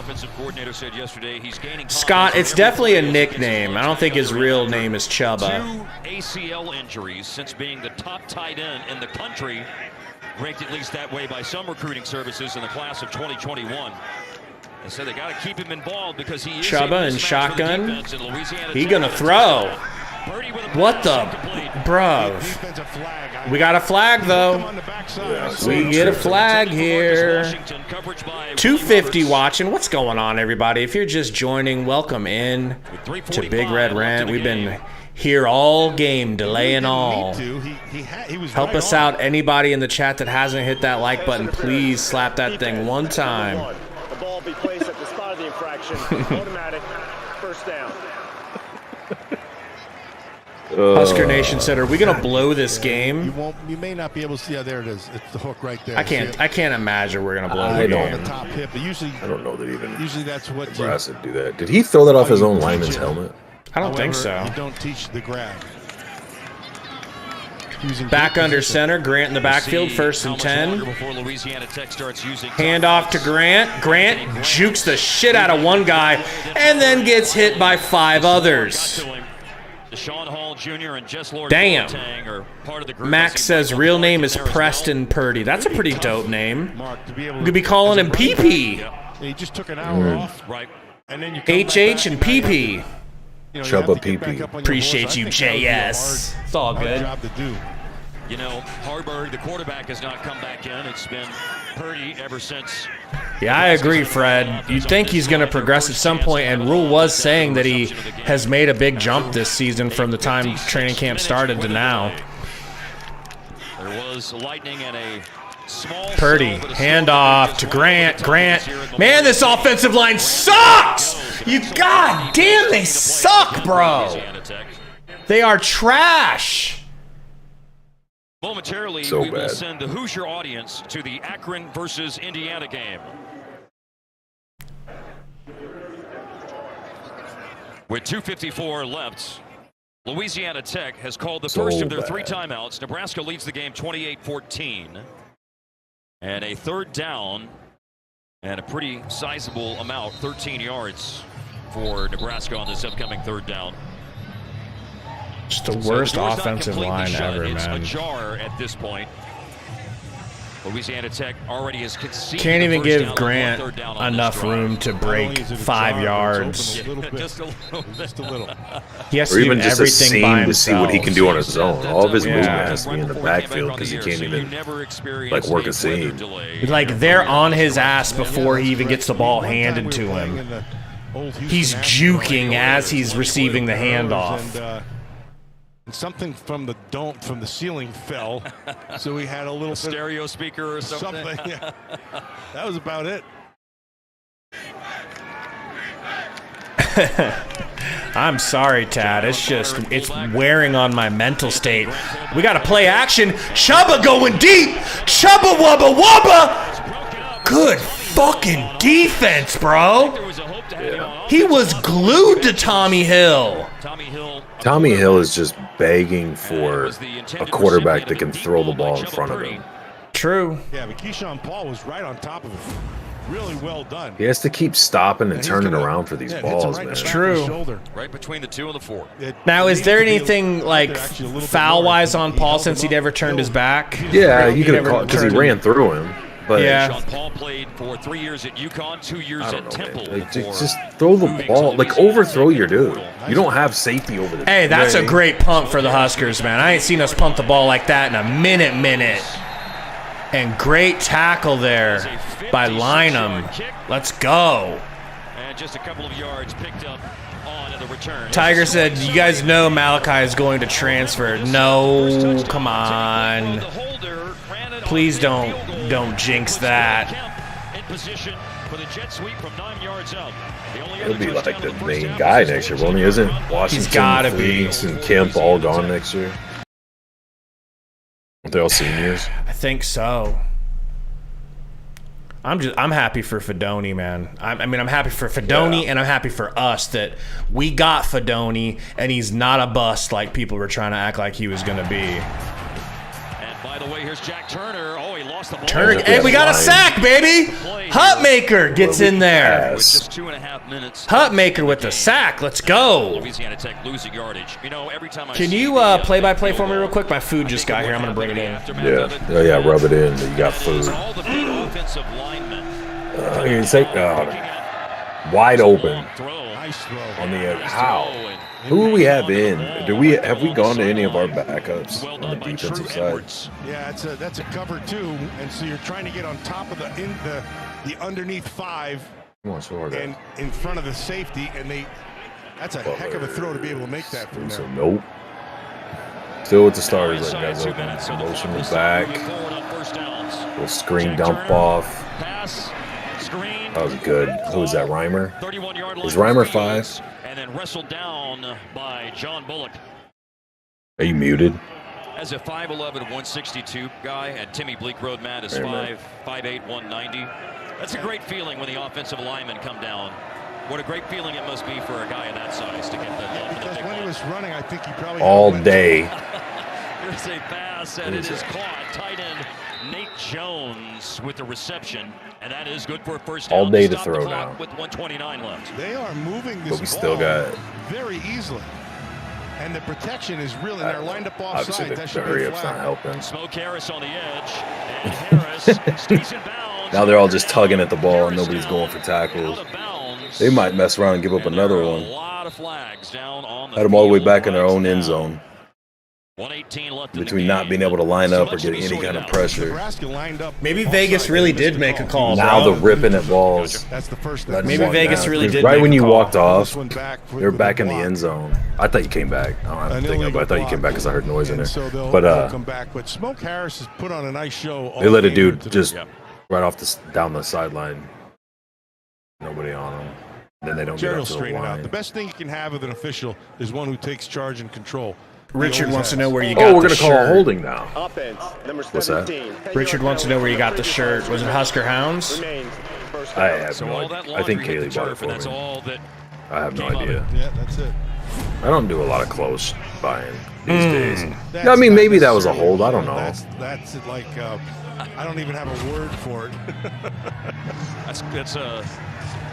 Scott, it's definitely a nickname. I don't think his real name is Chubba. 2 ACL injuries since being the top tight end in the country, ranked at least that way by some recruiting services in the class of 2021. And so they got to keep him involved because he is Chubba and shotgun. He gonna throw. What the, bruv? We got a flag though. We get a flag here. 250 watching. What's going on, everybody? If you're just joining, welcome in to Big Red Rant. We've been here all game, delay and all. Help us out, anybody in the chat that hasn't hit that like button. Please slap that thing one time. The ball be placed at the spot of the infraction. Automatic first down. Husker Nation said, "Are we gonna blow this game?" You may not be able to see. Yeah, there it is. It's the hook right there. I can't imagine we're gonna blow the game. The top hip, but usually I don't know that even. Usually that's what Nebraska do that. Did he throw that off his own lineman's helmet? I don't think so. You don't teach the grab. Back under center, Grant in the backfield, 1st and 10. Hand off to Grant. Grant jukes the shit out of one guy and then gets hit by 5 others. Damn. Max says real name is Preston Purdy. That's a pretty dope name. We could be calling him PP. He just took an hour off. Right. And then you HH and PP. Chubba PP. Appreciate you, JS. It's all good. You know, Haarberg, the quarterback, has not come back in. It's been Purdy ever since. Yeah, I agree, Fred. You'd think he's going to progress at some point, and Rule was saying that he has made a big jump this season from the time training camp started to now. There was lightning and a small Purdy, handoff to Grant. Grant, man, this offensive line sucks! You goddamn, they suck, bro. They are trash. Momentarily, we will send the Hoosier audience to the Akron versus Indiana game. With 2:54 left, Louisiana Tech has called the first of their 3 timeouts. Nebraska leads the game 28-14. And a 3rd down and a pretty sizable amount, 13 yards for Nebraska on this upcoming 3rd down. Just the worst offensive line ever, it's man. It's ajar at this point. Louisiana Tech already has conceded. Can't even the first give down Grant on 3rd down on enough this drive. room to break 5 yards. Just a little. He has Or to even do just a everything seam by to see what he himself. can do on his own. All of his Yeah. movement has to be in the backfield because he can't even like work a seam. Like they're on his ass before he even gets the ball handed to him. He's juking as he's receiving the handoff. And something from the ceiling fell, so we had a little stereo speaker or something. Yeah. That was about it. I'm sorry, Tad. It's wearing on my mental state. We got to play action. Chubba going deep. Chubba wubba wubba. Good fucking defense, bro. Yeah. He was glued to Tommy Hill. Tommy Hill is just begging for a quarterback that can throw the ball in front of him. True. Yeah, but Keyshawn Paul was right on top of it. Really well done. He has to keep stopping and turning around for these balls, man. It's true. Right between the 2 and the 4. Now, is there anything like foul-wise on Paul since he'd ever turned his back? Yeah, you could have caught because he ran through him. But yeah. Sean Paul played for 3 years at UConn, 2 years at Temple. Like, just throw the ball. Like, overthrow your dude. You don't have safety over the. Hey, that's a great punt for the Huskers, man. I ain't seen us punt the ball like that in a minute. And great tackle there by Lynham. Let's go. And just a couple of yards picked up on the return. Tiger said, you guys know Malachi is going to transfer. No, come on. Please don't jinx that. In position for the jet sweep from 9 yards out. He'll be like the main guy next year, won't he? Isn't Washington, He's gotta be. Fleets, and Kemp all gone next year? Aren't they all seniors? I think so. I'm happy for Fedoni, man. I'm happy for Fedoni, and I'm happy for us that we got Fedoni, and he's not a bust like people were trying to act like he was going to be. And by the way, here's Jack Turner. Oh, he lost the ball. Turner, hey, we got a sack, baby. Hutmaker gets in there. With just 2.5 minutes. Hutmaker with the sack. Let's go. Louisiana Tech losing yardage. You know, every time Can you play-by-play for me real quick? My food just got here. I'm going to bring it in. Yeah, rub it in. You got food. All the big offensive linemen. Wide open on the edge. How? Who do we have in? Have we gone to any of our backups on the defensive side? Yeah, that's a cover 2, and so you're trying to get on top of the underneath 5 and in front of the safety, and that's a heck of a throw to be able to make that from there. So nope. Still with the starters, like guys open. Motion the back. Little screen dump off. That was good. Who was that, Reimer? Is Reimer 5? And then wrestled down by John Bullock. Are you muted? As a 5'11", 162 guy, and Timmy Bleak Road Matt is 5'8", 190. That's a great feeling when the offensive linemen come down. What a great feeling it must be for a guy of that size to get that. Because when he was running, I think he probably all day. Here's a pass, and it is caught. Tight end Nate Jones with the reception, and that is good for a first down. All day to throw now. With 1:29 left. They are moving this but we still got very easily, and the protection is really they're lined up offside. Obviously, the hurry up's not helping. Smoke Harris on the edge, and Harris stays in bounds. Now they're all just tugging at the ball, and nobody's going for tackles. They might mess around and give up another one. A lot of flags down on the Had them all the way back in their own end zone. 118 left between not being able to line up or get any kind of pressure. Maybe Vegas really did make a call. Now they're ripping at balls. That's the first. Maybe Vegas really did. Right when you walked off, they were back in the end zone. I thought you came back. I don't have to think about it. I thought you came back because I heard noise in there. But come back. But Smoke Harris has put on a nice show. They let a dude just right off down the sideline. Nobody on him. Then they don't get up to the line. The best thing you can have with an official is one who takes charge and control. Richard wants to know where you got the shirt. Oh, we're going to call a holding now. Offense, number 17. What's that? Richard wants to know where you got the shirt. Was it Husker Hounds? I have no idea. I think Kaylee bought it for me. I have no idea. Yeah, that's it. I don't do a lot of close buying these days. I mean, maybe that was a hold. I don't know. That's like, I don't even have a word for it. That's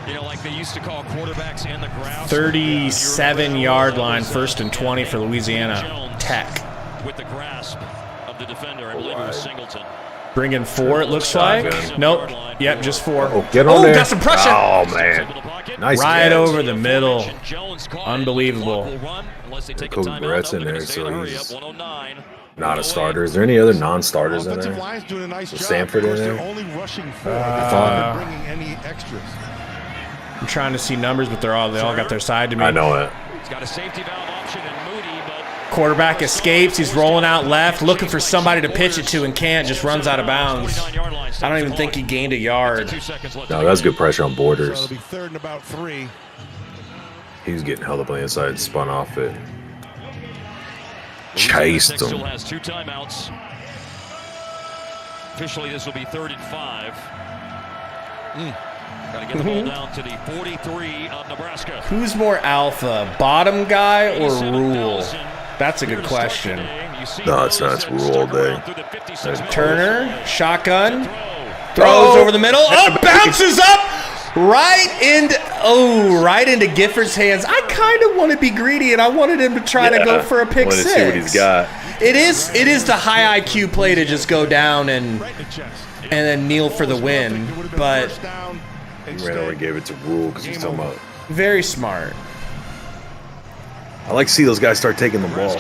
you know, like they used to call quarterbacks in the grass. 37-yard line, 1st and 20 for Louisiana Tech. With the grasp of the defender, I believe it was Singleton. Bring in 4, it looks like. Nope. Yep, just 4. Oh, get on there. Got some pressure. Oh, man. Nice right catch. over the middle. Unbelievable. Coach Brett's in there, so he's not a starter. Is there any other non-starters in there? Line's doing a nice job. Stanford in They're there? only rushing 4. They're not bringing any extras. I'm trying to see numbers, but they all got their side to me. I know it. He's got a safety valve option and Moody, but Quarterback escapes. He's rolling out left, looking for somebody to pitch it to and can't. Just runs out of bounds. I don't even think he gained a yard. No, that's good pressure on Borders. So it'll be 3rd and about 3. He was getting held up on the inside, spun off it. Chased still him. has 2 timeouts. Officially, this will be 3rd and 5. Got to get the ball down to the 43 of Nebraska. Who's more alpha, bottom guy or Rule? That's a good question. No, it's not. It's Rule all day. Turner, shotgun, throws over the middle. Oh, bounces up right into Gifford's hands. I kind of want to be greedy, and I wanted him to try to go for a pick Want to 6. see what he's got. It is the high IQ play to just go down and then kneel for the win, but He ran over and gave it to Rule because he's talking about. very smart. I like to see those guys start taking the ball.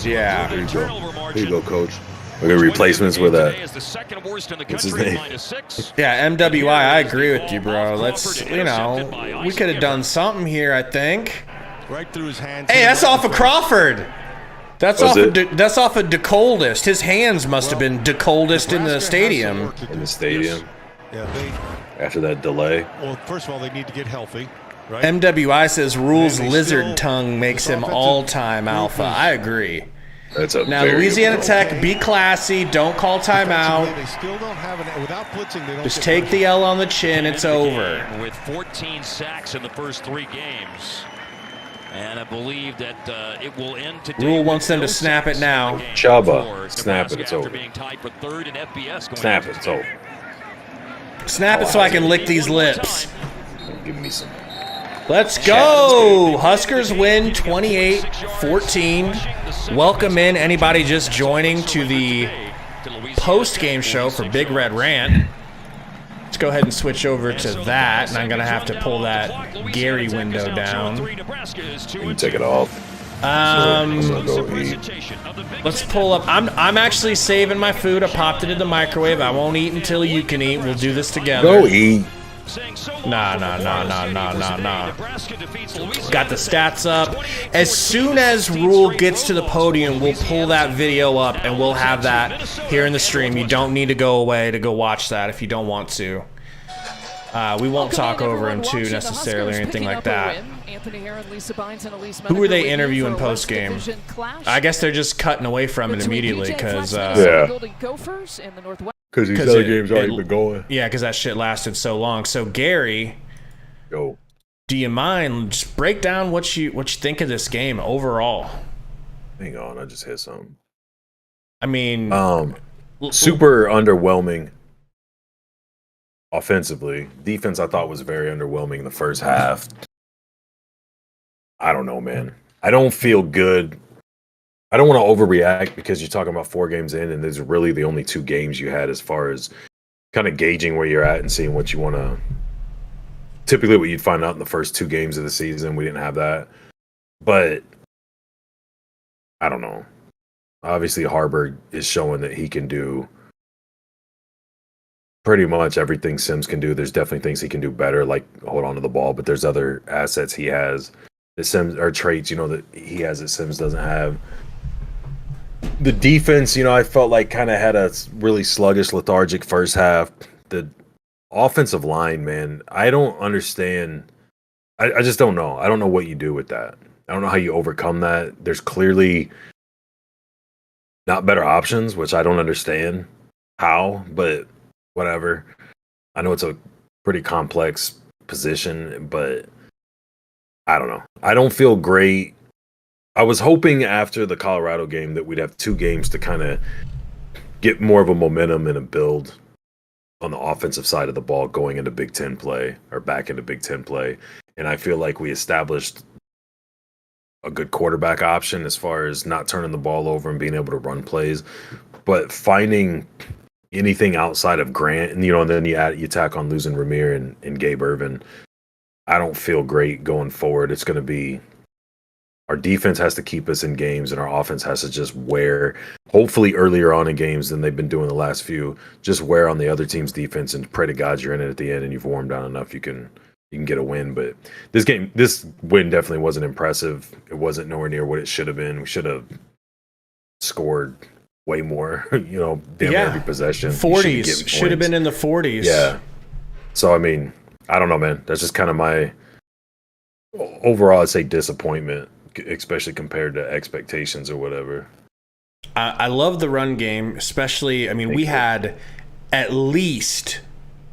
Yeah. There you go. There you go, coach. Look at replacements with that. What's his name? Yeah, MWI, I agree with you, bro. Let's, we could have done something here, I think. Right through his hands. Hey, that's off of Crawford. That's Was off of it? that's off of DeColdest. His hands must have been DeColdest in the stadium. In the stadium. Yeah, After that delay. well, first of all, they need to get healthy, right? MWI says Rule's And they lizard still- tongue makes him offensive all-time alpha. I agree. That's a Now, very Louisiana good Tech, be classy. Don't call timeout. They still don't have an without blitzing. They don't Just get take pressure. the L on the chin. It's over. With 14 sacks in the first 3 games. And I believe that it will end today. Rule wants them to snap it now. Chubba, snap it. It's After over. being tied for 3rd in FBS going Snap into it. It's over. Snap it so I can lick these lips. Give me some. Let's go! Huskers win 28-14. Welcome in anybody just joining to the post-game show for Big Red Rant. Let's go ahead and switch over to that, and I'm going to have to pull that Gary window down. You can take it off. I'm gonna go eat. Let's pull up. I'm actually saving my food. I popped it in the microwave. I won't eat until you can eat. We'll do this together. Go eat. Nah. Got the stats up. As soon as Rule gets to the podium, we'll pull that video up and we'll have that here in the stream. You don't need to go away to go watch that if you don't want to. We won't talk over him too necessarily or anything like that. Who are they interviewing post game? I guess they're just cutting away from it immediately because Because these other games already been going. Yeah, because that shit lasted so long. So Gary, Yo. do you mind just break down what you think of this game overall? Hang on, I just hit something. I mean, super underwhelming offensively. Defense, I thought was very underwhelming in the first half. I don't know, man. I don't feel good. I don't want to overreact because you're talking about 4 games in, and these are really the only 2 games you had as far as kind of gauging where you're at and seeing what you want to. Typically, what you'd find out in the first 2 games of the season, we didn't have that. But I don't know. Obviously, Haarberg is showing that he can do pretty much everything Sims can do. There's definitely things he can do better, like hold on to the ball, but there's other assets he has that Sims, or traits, that he has that Sims doesn't have. The defense, I felt like kind of had a really sluggish, lethargic first half. The offensive line, man, I don't understand. I just don't know. I don't know what you do with that. I don't know how you overcome that. There's clearly not better options, which I don't understand how, but whatever. I know it's a pretty complex position, but I don't know. I don't feel great. I was hoping after the Colorado game that we'd have 2 games to kind of get more of a momentum and a build on the offensive side of the ball going into Big Ten play or back into Big Ten play. And I feel like we established a good quarterback option as far as not turning the ball over and being able to run plays. But finding anything outside of Grant, and and then you tack on losing Ramir and Gabe Irvin. I don't feel great going forward. It's going to be our defense has to keep us in games, and our offense has to just wear, hopefully earlier on in games than they've been doing the last few, just wear on the other team's defense and pray to God you're in it at the end and you've warmed down enough you can get a win. But this win definitely wasn't impressive. It wasn't nowhere near what it should have been. We should have scored way more, damn every possession. 40s. Should have been in the 40s. Yeah. So, I mean, I don't know, man. That's just kind of my overall, I'd say, disappointment, especially compared to expectations or whatever. I love the run game, especially, I mean, we had at least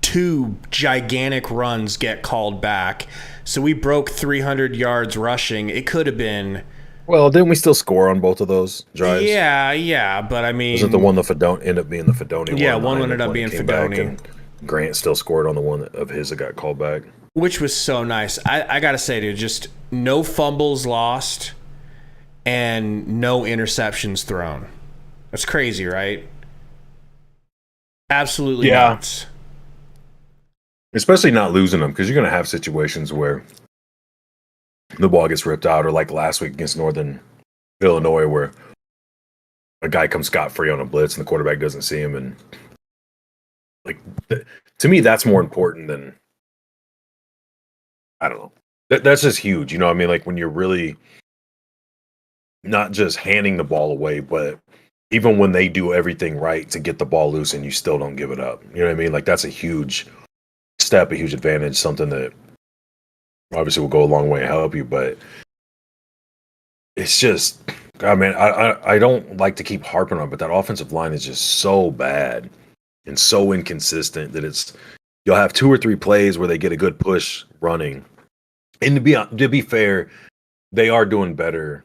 2 gigantic runs get called back. So we broke 300 yards rushing. It could have been... Well, didn't we still score on both of those drives? Yeah, but I mean... Wasn't the one end up being the Fedoni one? Yeah, one ended up being Fedoni. Grant still scored on the one of his that got called back. Which was so nice. I got to say, dude, just no fumbles lost and no interceptions thrown. That's crazy, right? Absolutely nuts. Especially not losing them, because you're going to have situations where the ball gets ripped out, or like last week against Northern Illinois where a guy comes scot-free on a blitz and the quarterback doesn't see him. And like, to me, that's more important than, I don't know. That's just huge. You know what I mean? Like when you're really not just handing the ball away, but even when they do everything right to get the ball loose and you still don't give it up. You know what I mean? Like that's a huge step, a huge advantage, something that obviously will go a long way and help you. But it's just, I mean, I don't like to keep harping on it, but that offensive line is just so bad and so inconsistent that you'll have 2 or 3 plays where they get a good push running. And to be fair, they are doing better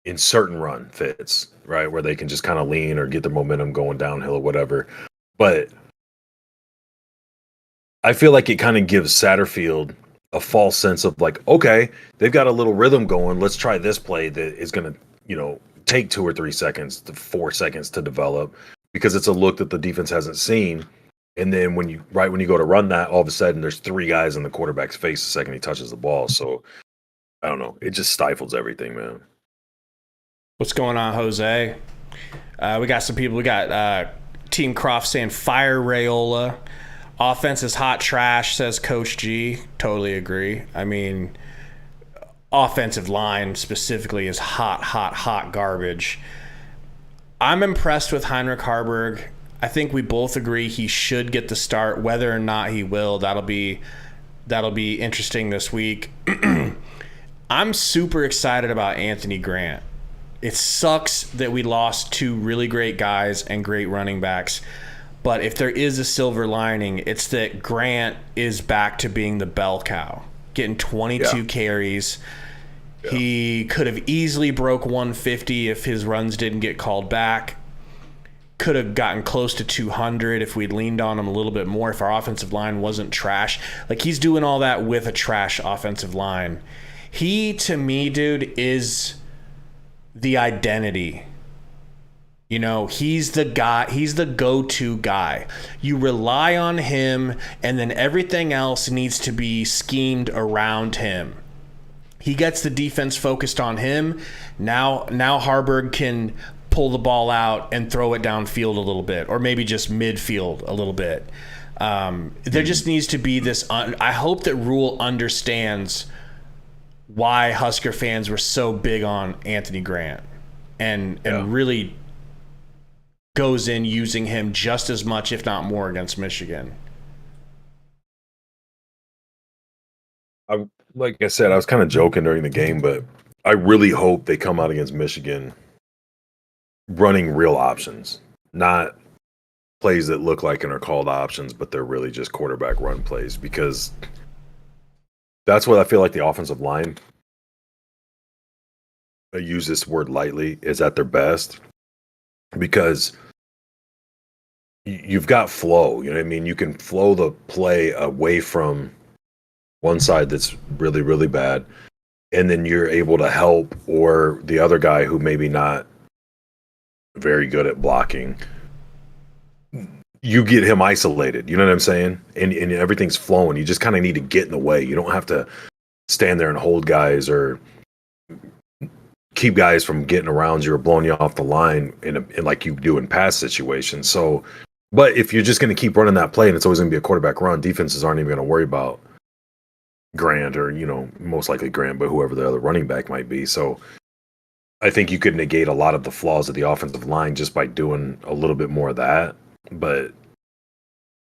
in certain run fits, right? Where they can just kind of lean or get the momentum going downhill or whatever. But I feel like it kind of gives Satterfield a false sense of like, okay, they've got a little rhythm going. Let's try this play that is going to, take 2 or 3 seconds to 4 seconds to develop, because it's a look that the defense hasn't seen. And then when you go to run that, all of a sudden there's 3 guys in the quarterback's face the second he touches the ball. So I don't know. It just stifles everything, man. What's going on, Jose? We got some people. We got Team Croft saying fire Raiola. Offense is hot trash, says Coach G. Totally agree. I mean, offensive line specifically is hot garbage. I'm impressed with Heinrich Haarberg. I think we both agree he should get the start. Whether or not he will, that'll be interesting this week. I'm super excited about Anthony Grant. It sucks that we lost 2 really great guys and great running backs. But if there is a silver lining, it's that Grant is back to being the bell cow, getting 22 carries. Yeah. He could have easily broke 150 if his runs didn't get called back. Could have gotten close to 200 if we'd leaned on him a little bit more, if our offensive line wasn't trash. Like, he's doing all that with a trash offensive line. He, to me, dude, is the identity. He's the guy, he's the go-to guy. You rely on him, and then everything else needs to be schemed around him. He gets the defense focused on him. Now Haarberg can pull the ball out and throw it downfield a little bit, or maybe just midfield a little bit. There just needs to be this. I hope that Rule understands why Husker fans were so big on Anthony Grant and really goes in using him just as much, if not more, against Michigan. Like I said, I was kind of joking during the game, but I really hope they come out against Michigan running real options, not plays that look like and are called options, but they're really just quarterback run plays, because that's what I feel like the offensive line, I use this word lightly, is at their best, because you've got flow. You know what I mean? You can flow the play away from one side that's really, really bad, and then you're able to help, or the other guy who maybe not very good at blocking, you get him isolated. You know what I'm saying? And everything's flowing. You just kind of need to get in the way. You don't have to stand there and hold guys or keep guys from getting around you or blowing you off the line in like you do in past situations. So, but if you're just going to keep running that play and it's always going to be a quarterback run, defenses aren't even going to worry about Grant or, most likely Grant, but whoever the other running back might be. So I think you could negate a lot of the flaws of the offensive line just by doing a little bit more of that. But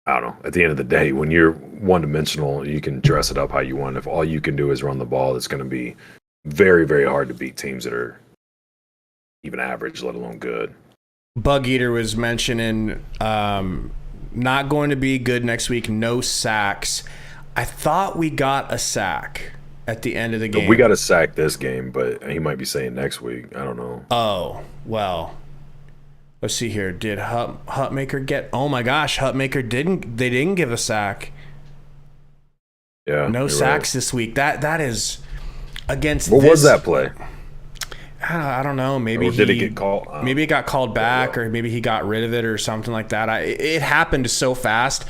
I don't know. At the end of the day, when you're one-dimensional, you can dress it up how you want. If all you can do is run the ball, it's going to be very, very hard to beat teams that are even average, let alone good. Bug Eater was mentioning not going to be good next week, no sacks. I thought we got a sack at the end of the game. We got a sack this game, but he might be saying next week. I don't know. Oh, well. Let's see here. Did Hutmaker get... Oh, my gosh. Hutmaker didn't give a sack. Yeah. No sacks this week. That is against What was that play? I don't know. Maybe did it get called? Maybe it got called back, or maybe he got rid of it or something like that. It happened so fast.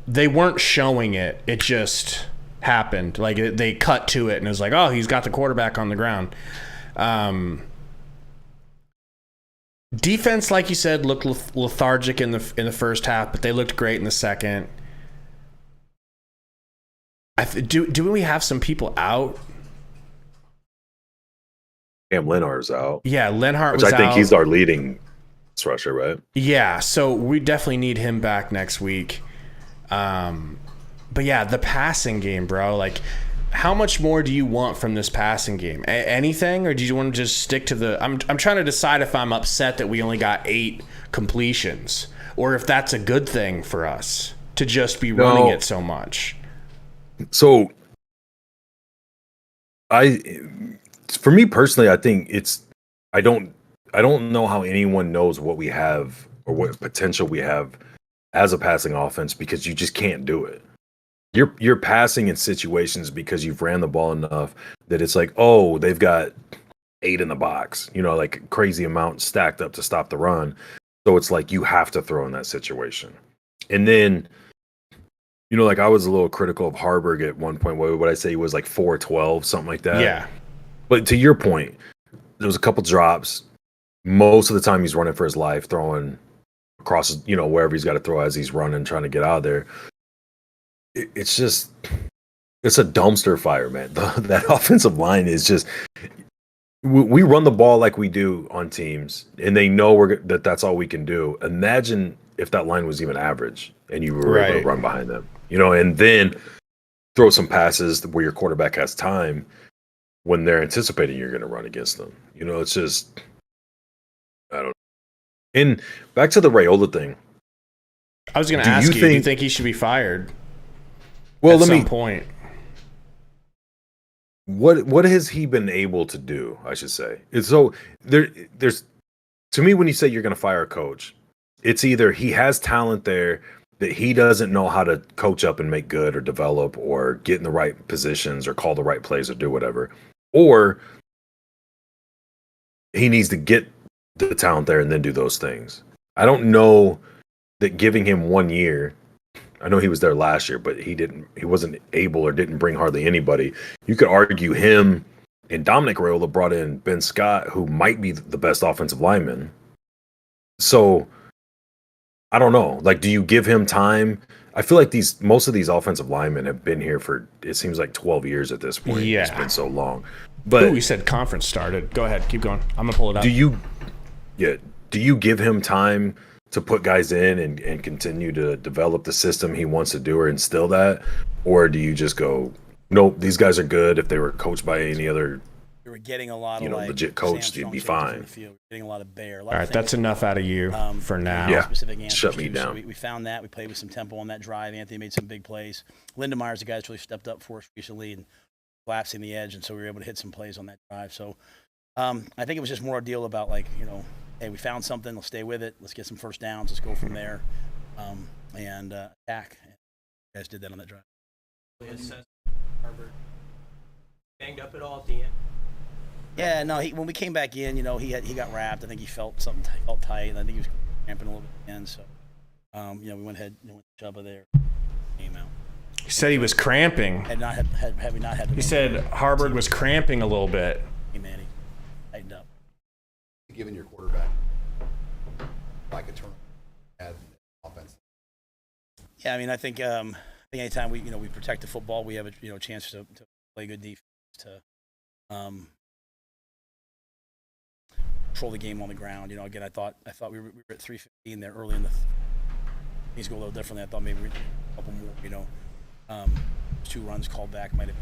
They weren't showing it. It just happened. Like they cut to it, and it was like, oh, he's got the quarterback on the ground. Defense, like you said, looked lethargic in the first half, but they looked great in the second. Do we have some people out? Cam Lenhart's out. Yeah, Lenhart was out. Which I think out. he's our leading rusher, right? Yeah, so we definitely need him back next week. But yeah, the passing game, bro. Like, how much more do you want from this passing game? Anything, or do you want to just stick to the? I'm trying to decide if I'm upset that we only got 8 completions, or if that's a good thing for us to just be running it so much. So, for me personally, I think I don't know how anyone knows what we have or what potential we have as a passing offense, because you just can't do it. You're passing in situations because you've ran the ball enough that it's like, oh, they've got 8 in the box, like crazy amount stacked up to stop the run. So it's like you have to throw in that situation. And then, like I was a little critical of Haarberg at one point. What would I say? He was like 4-12, something like that. Yeah. But to your point, there was a couple drops. Most of the time he's running for his life, throwing across, wherever he's got to throw as he's running, trying to get out of there. It's a dumpster fire, man. That offensive line is just, we run the ball like we do on teams, and they know that's all we can do. Imagine if that line was even average and you were able to run behind them, and then throw some passes where your quarterback has time when they're anticipating you're going to run against them. It's just, I don't know. And back to the Raiola thing. I was going to ask you, do you think he should be fired? Well, at some point. What has he been able to do, I should say? It's so there's to me, when you say you're going to fire a coach, it's either he has talent there that he doesn't know how to coach up and make good or develop or get in the right positions or call the right plays or do whatever, or he needs to get the talent there and then do those things. I don't know that giving him 1 year, I know he was there last year, but he wasn't able or didn't bring hardly anybody. You could argue him and Dominic Raiola brought in Ben Scott, who might be the best offensive lineman. So I don't know. Like, do you give him time? I feel like most of these offensive linemen have been here for, it seems like 12 years at this point. Yeah. It's been so long. But we said conference started. Go ahead, keep going. I'm gonna pull it up. Do you give him time to put guys in and continue to develop the system he wants to do or instill that? Or do you just go, nope, these guys are good. If they were coached by any other We were getting a lot of legit coach, they'd be fine. Getting a lot of Bear. All right, that's enough out of you for now. Yeah, shut me down. So we found that. We played with some tempo on that drive. Anthony made some big plays. Lindemeyer's the guy that's really stepped up for us recently and collapsing the edge, and so we were able to hit some plays on that drive. So I think it was just more a deal about hey, we found something. Let's stay with it. Let's get some first downs. Let's go from there and attack. You guys did that on that drive. Haarberg banged up at all at the end. Yeah, no. When we came back in, he got wrapped. I think he felt something felt tight, and I think he was cramping a little bit again. So We went ahead and went to Chuba there. Came out. He said he was cramping. Had we not had. He said Haarberg was cramping a little bit. Hey, Manny, tightened up. Giving your quarterback like a turn at offense. Yeah, I mean, I think anytime we protect the football, we have a chance to play good defense, to control the game on the ground. Again, I thought we were at 3:15 there early in the. Things go a little differently. I thought maybe we'd a couple more. 2 runs called back might have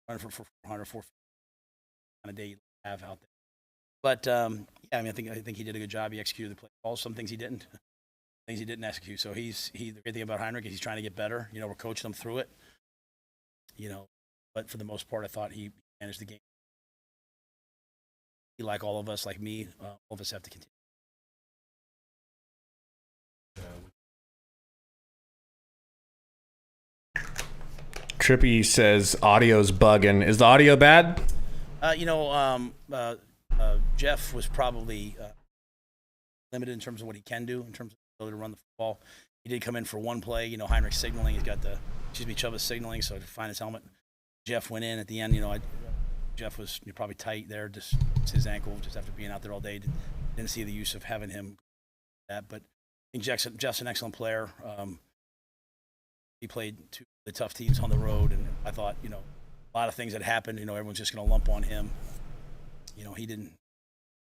run for 400, 450 kind of day you have out there. But yeah, I mean, I think he did a good job. He executed the play calls. Some things he didn't. Things he didn't execute. So the great thing about Heinrich is he's trying to get better. We're coaching him through it. But for the most part, I thought he managed the game. He, like all of us, like me, all of us have to continue. Trippy says audio's bugging. Is the audio bad? Jeff was probably limited in terms of what he can do in terms of ability to run the football. He did come in for one play. Heinrich's signaling. He's got Chuba's signaling, so to find his helmet. Jeff went in at the end. Jeff was probably tight there. Just his ankle, just after being out there all day. Didn't see the use of having him that. But I think Jeff's an excellent player. He played 2 of the tough teams on the road, and I thought, a lot of things that happened, everyone's just going to lump on him. He didn't.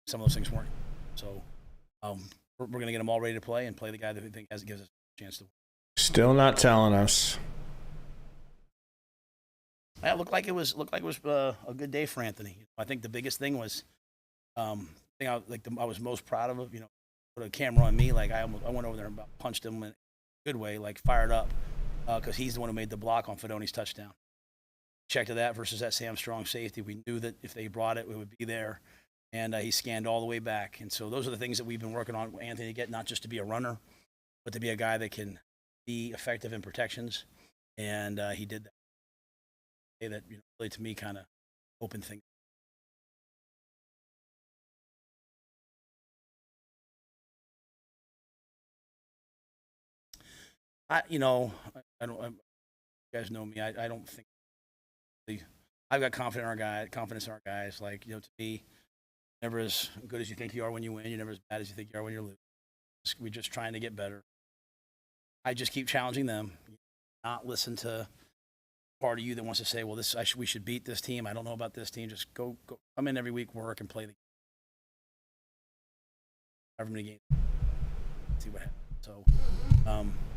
Some of those things weren't. So we're going to get him all ready to play and play the guy that we think gives us a chance to win. Still not telling us. Yeah, it looked like it was a good day for Anthony. I think the biggest thing was, I was most proud of. Put a camera on me, I went over there and about punched him in a good way, fired up, because he's the one who made the block on Fidoni's touchdown. Check to that versus that Sam Strong safety. We knew that if they brought it, we would be there, and he scanned all the way back. And so those are the things that we've been working on, Anthony, to get not just to be a runner, but to be a guy that can be effective in protections, and he did that. That really, to me, kind of opened things. I don't. You guys know me. I don't think. I've got confidence in our guys. To me, never as good as you think you are when you win. You're never as bad as you think you are when you're losing. We're just trying to get better. I just keep challenging them. Not listen to part of you that wants to say, well, we should beat this team. I don't know about this team. Just go come in every week, work, and play the game. However many games. See what happens. So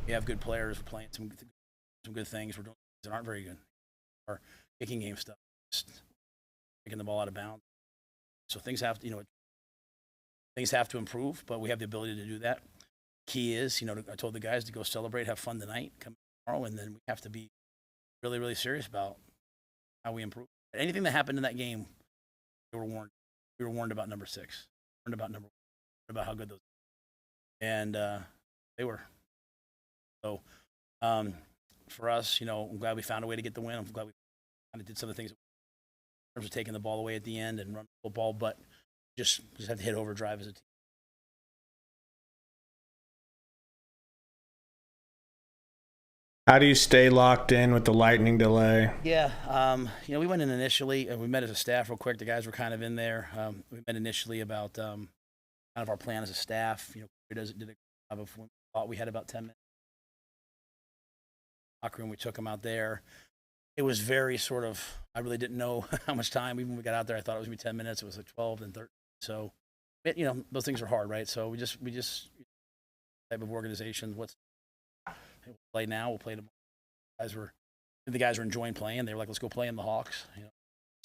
we have good players. We're playing some good things. We're doing things that aren't very good. Our kicking game stuff, just kicking the ball out of bounds. So things have to improve, but we have the ability to do that. Key is, I told the guys to go celebrate, have fun tonight, come tomorrow, and then we have to be really, really serious about how we improve. Anything that happened in that game, we were warned. We were warned about number 6, warned about number 1, about how good those were. And they were. So for us, I'm glad we found a way to get the win. I'm glad we kind of did some of the things in terms of taking the ball away at the end and run football, but just have to hit overdrive as a team. How do you stay locked in with the lightning delay? Yeah, we went in initially, and we met as a staff real quick. The guys were kind of in there. We met initially about kind of our plan as a staff. Did a good job of when we thought we had about 10 minutes. Locker room, we took them out there. It was very sort of, I really didn't know how much time. Even when we got out there, I thought it was going to be 10 minutes. It was 12 and 13. So, those things are hard, right? So we just type of organization. We'll play now. We'll play tomorrow. The guys were enjoying playing. They were like, "Let's go play in the Hawks.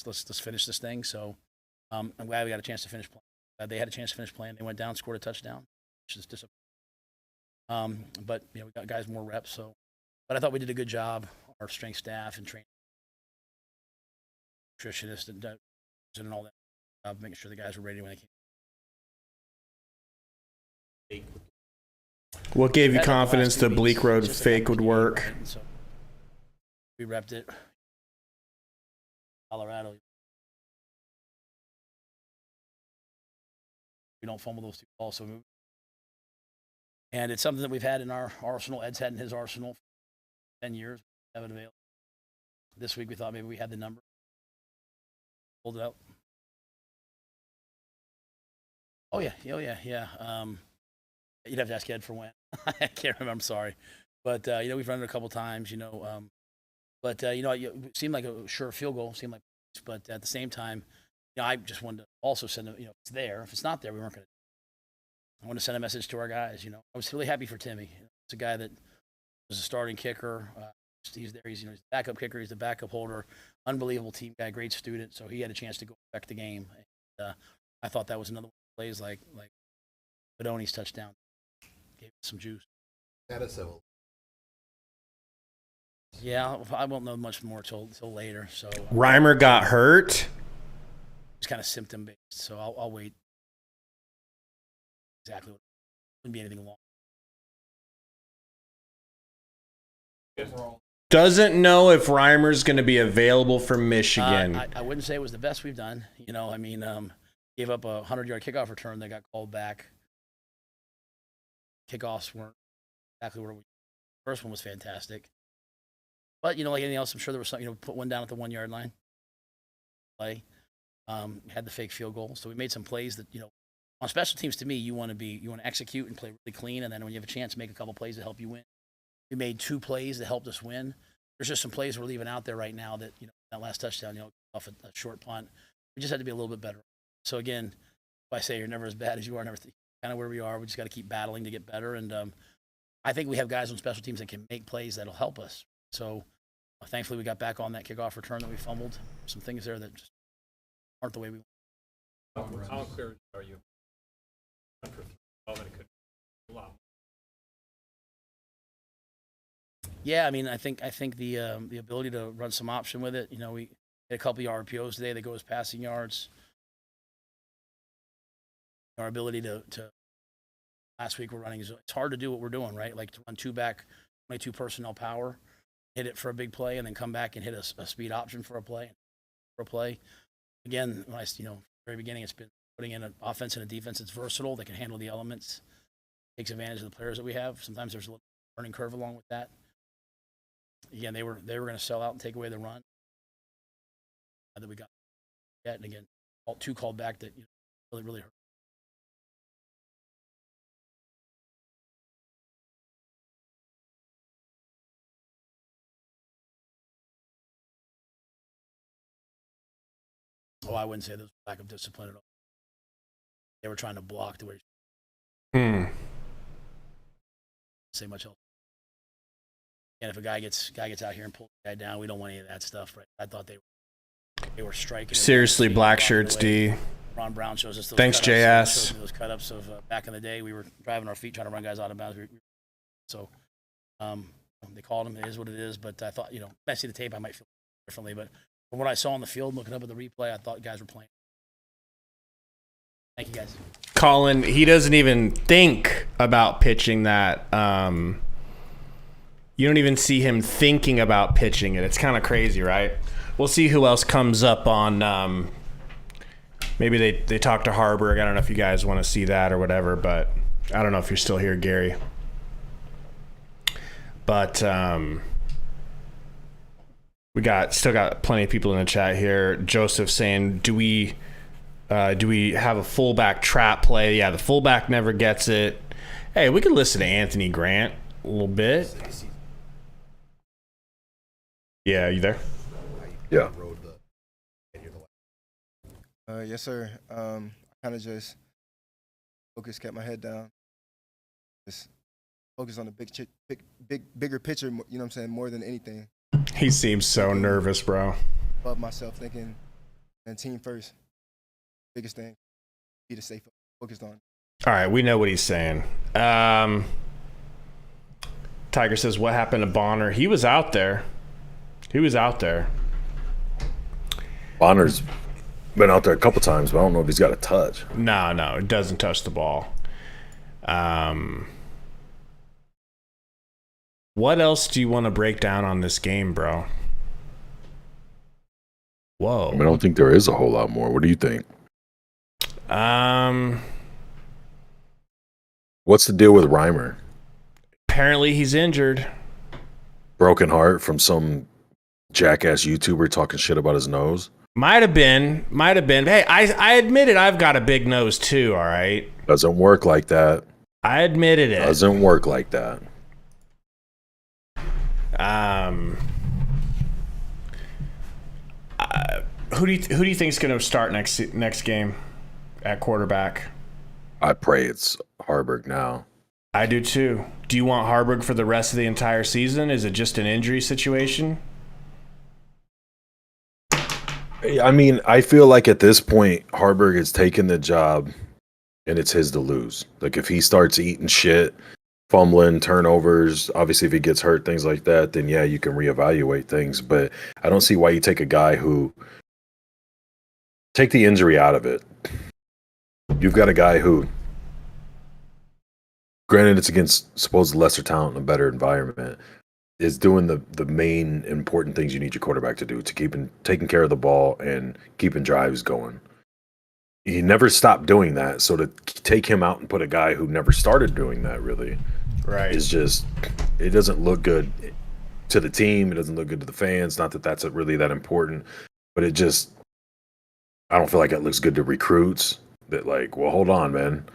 Let's finish this thing." So I'm glad we got a chance to finish playing. They had a chance to finish playing. They went down, scored a touchdown, which is disappointing. But we got guys more reps. So, but I thought we did a good job. Our strength staff and training, nutritionists and all that, making sure the guys were ready when they came. What gave you confidence the Bleak Road fake would work? Right? So we repped it. Colorado. We don't fumble those 2 balls, so And it's something that we've had in our arsenal. Ed's had in his arsenal for 10 years. We have it available. This week we thought maybe we had the number. Pulled it out. Oh, yeah. You'd have to ask Ed for when. I can't remember. I'm sorry. But, we've run it a couple times, it seemed like a sure field goal. Seemed like, but at the same time, I just wanted to also send them, it's there. If it's not there, we weren't going to. I want to send a message to our guys. I was really happy for Timmy. It's a guy that was a starting kicker. He's there. He's the backup kicker. He's the backup holder. Unbelievable team guy. Great student. So he had a chance to go affect the game. And, I thought that was another one of the plays like Bedoni's touchdown. Gave it some juice. Yeah, I won't know much more till later. So Reimer got hurt. It's kind of symptom based. So I'll wait. Exactly. Wouldn't be anything long. Doesn't know if Reimer's going to be available for Michigan. I wouldn't say it was the best we've done. Gave up a 100-yard kickoff return that got called back. Kickoffs weren't exactly where the first one was fantastic. But, like anything else, I'm sure there was something, put one down at the 1-yard line. Play. Had the fake field goal. So we made some plays that, on special teams, to me, you want to execute and play really clean, and then when you have a chance, make a couple plays to help you win. We made 2 plays that helped us win. There's just some plays we're leaving out there right now that, that last touchdown, off a short punt. We just had to be a little bit better. So again, if I say you're never as bad as you are, kind of where we are, we just got to keep battling to get better. And I think we have guys on special teams that can make plays that'll help us. So thankfully we got back on that kickoff return that we fumbled. Some things there that just aren't the way we want. How clear are you? Yeah, I think the ability to run some option with it. We had a couple of RPOs today that go as passing yards. Our ability to last week we're running, it's hard to do what we're doing, right? Like to run 2-back, 22 personnel power, hit it for a big play, and then come back and hit a speed option for a play. Again, very beginning, it's been putting in an offense and a defense that's versatile, that can handle the elements, takes advantage of the players that we have. Sometimes there's a little learning curve along with that. Again, they were going to sell out and take away the run that we got. And again, 2 called back that really hurt. Oh, I wouldn't say there was lack of discipline at all. They were trying to block the way. Say much else. And if a guy gets out here and pulls the guy down, we don't want any of that stuff, right? I thought they were striking. Seriously, black shirts, D. Ron Brown shows us those. Thanks, JS. Those cut-ups of back in the day, we were driving our feet trying to run guys out of bounds. So they called him. It is what it is. But I thought, when I see the tape, I might feel differently. But from what I saw on the field, looking up at the replay, I thought guys were playing. Thank you, guys. Colin, he doesn't even think about pitching that. You don't even see him thinking about pitching it. It's kind of crazy, right? We'll see who else comes up on. Maybe they talk to Haarberg. I don't know if you guys want to see that or whatever, but I don't know if you're still here, Gary. But we still got plenty of people in the chat here. Joseph saying, do we have a fullback trap play? Yeah, the fullback never gets it. Hey, we could listen to Anthony Grant a little bit. Yeah, you there? Yeah. Yes, sir. I kind of just focused, kept my head down. Just focus on the bigger picture, you know what I'm saying, more than anything. He seems so nervous, bro. Above myself, thinking, and team first. Biggest thing, be to stay focused on. All right, we know what he's saying. Tiger says, what happened to Bonner? He was out there. Bonner's been out there a couple times, but I don't know if he's got a touch. No, it doesn't touch the ball. What else do you want to break down on this game, bro? Whoa. I don't think there is a whole lot more. What do you think? What's the deal with Reimer? Apparently he's injured. Broken heart from some jackass YouTuber talking shit about his nose. Might have been. Hey, I admit it. I've got a big nose too. All right. Doesn't work like that. I admitted it. Doesn't work like that. Who do you think is going to start next game at quarterback? I pray it's Haarberg now. I do too. Do you want Haarberg for the rest of the entire season? Is it just an injury situation? I mean, I feel like at this point, Haarberg has taken the job and it's his to lose. Like if he starts eating shit, fumbling, turnovers, obviously if he gets hurt, things like that, then yeah, you can reevaluate things. But I don't see why you take a guy who take the injury out of it. You've got a guy who, granted it's against supposed lesser talent in a better environment, is doing the main important things you need your quarterback to do, to taking care of the ball and keeping drives going. He never stopped doing that, so to take him out and put a guy who never started doing that really is just, it doesn't look good to the team. It doesn't look good to the fans. Not that that's really that important, but it just, I don't feel like it looks good to recruits. That like, well, hold on, man.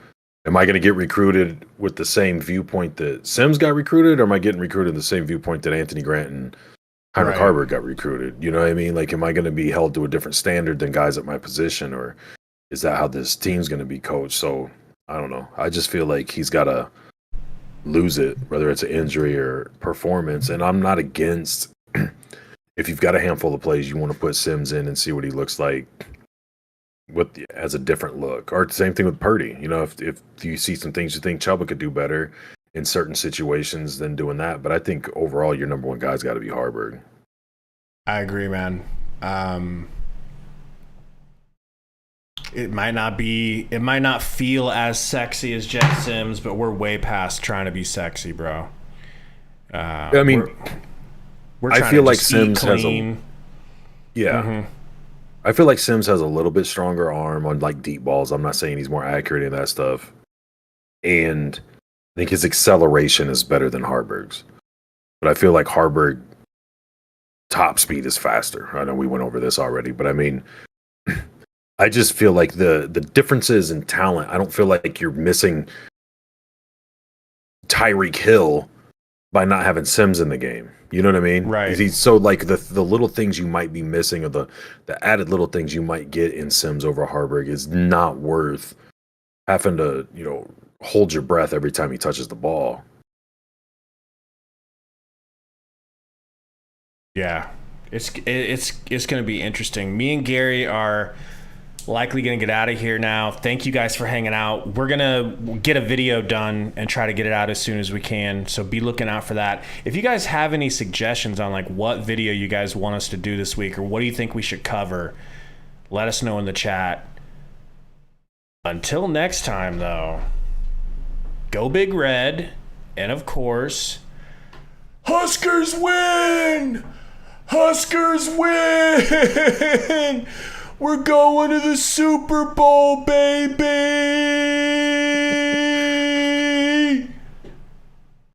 Am I going to get recruited with the same viewpoint that Sims got recruited, or am I getting recruited the same viewpoint that Anthony Grant and Heinrich Haarberg got recruited? You know what I mean? Like, am I going to be held to a different standard than guys at my position, or is that how this team's going to be coached? So, I don't know. I just feel like he's got to lose it, whether it's an injury or performance. And I'm not against, if you've got a handful of plays, you want to put Sims in and see what he looks like as a different look. Or same thing with Purdy. You know, if you see some things you think Chuba could do better in certain situations than doing that. But I think overall your number one guy's got to be Haarberg. I agree, man. It might not feel as sexy as Jet Sims, but we're way past trying to be sexy, bro. I mean, I feel like Sims has a I feel like Sims has a little bit stronger arm on like deep balls. I'm not saying he's more accurate in that stuff. And I think his acceleration is better than Haarberg's. But I feel like Haarberg top speed is faster. I know we went over this already, but I mean, I just feel like the differences in talent, I don't feel like you're missing Tyreek Hill by not having Sims in the game. You know what I mean? Right. He's so like the little things you might be missing, or the added little things you might get in Sims over Haarberg is not worth having to, you know, hold your breath every time he touches the ball. Yeah. It's going to be interesting. Me and Gary are likely going to get out of here now. Thank you guys for hanging out. We're going to get a video done and try to get it out as soon as we can, so be looking out for that. If you guys have any suggestions on like what video you guys want us to do this week, or what do you think we should cover, let us know in the chat. Until next time, though, go Big Red, and of course, Huskers win! Huskers win! We're going to the Super Bowl, baby!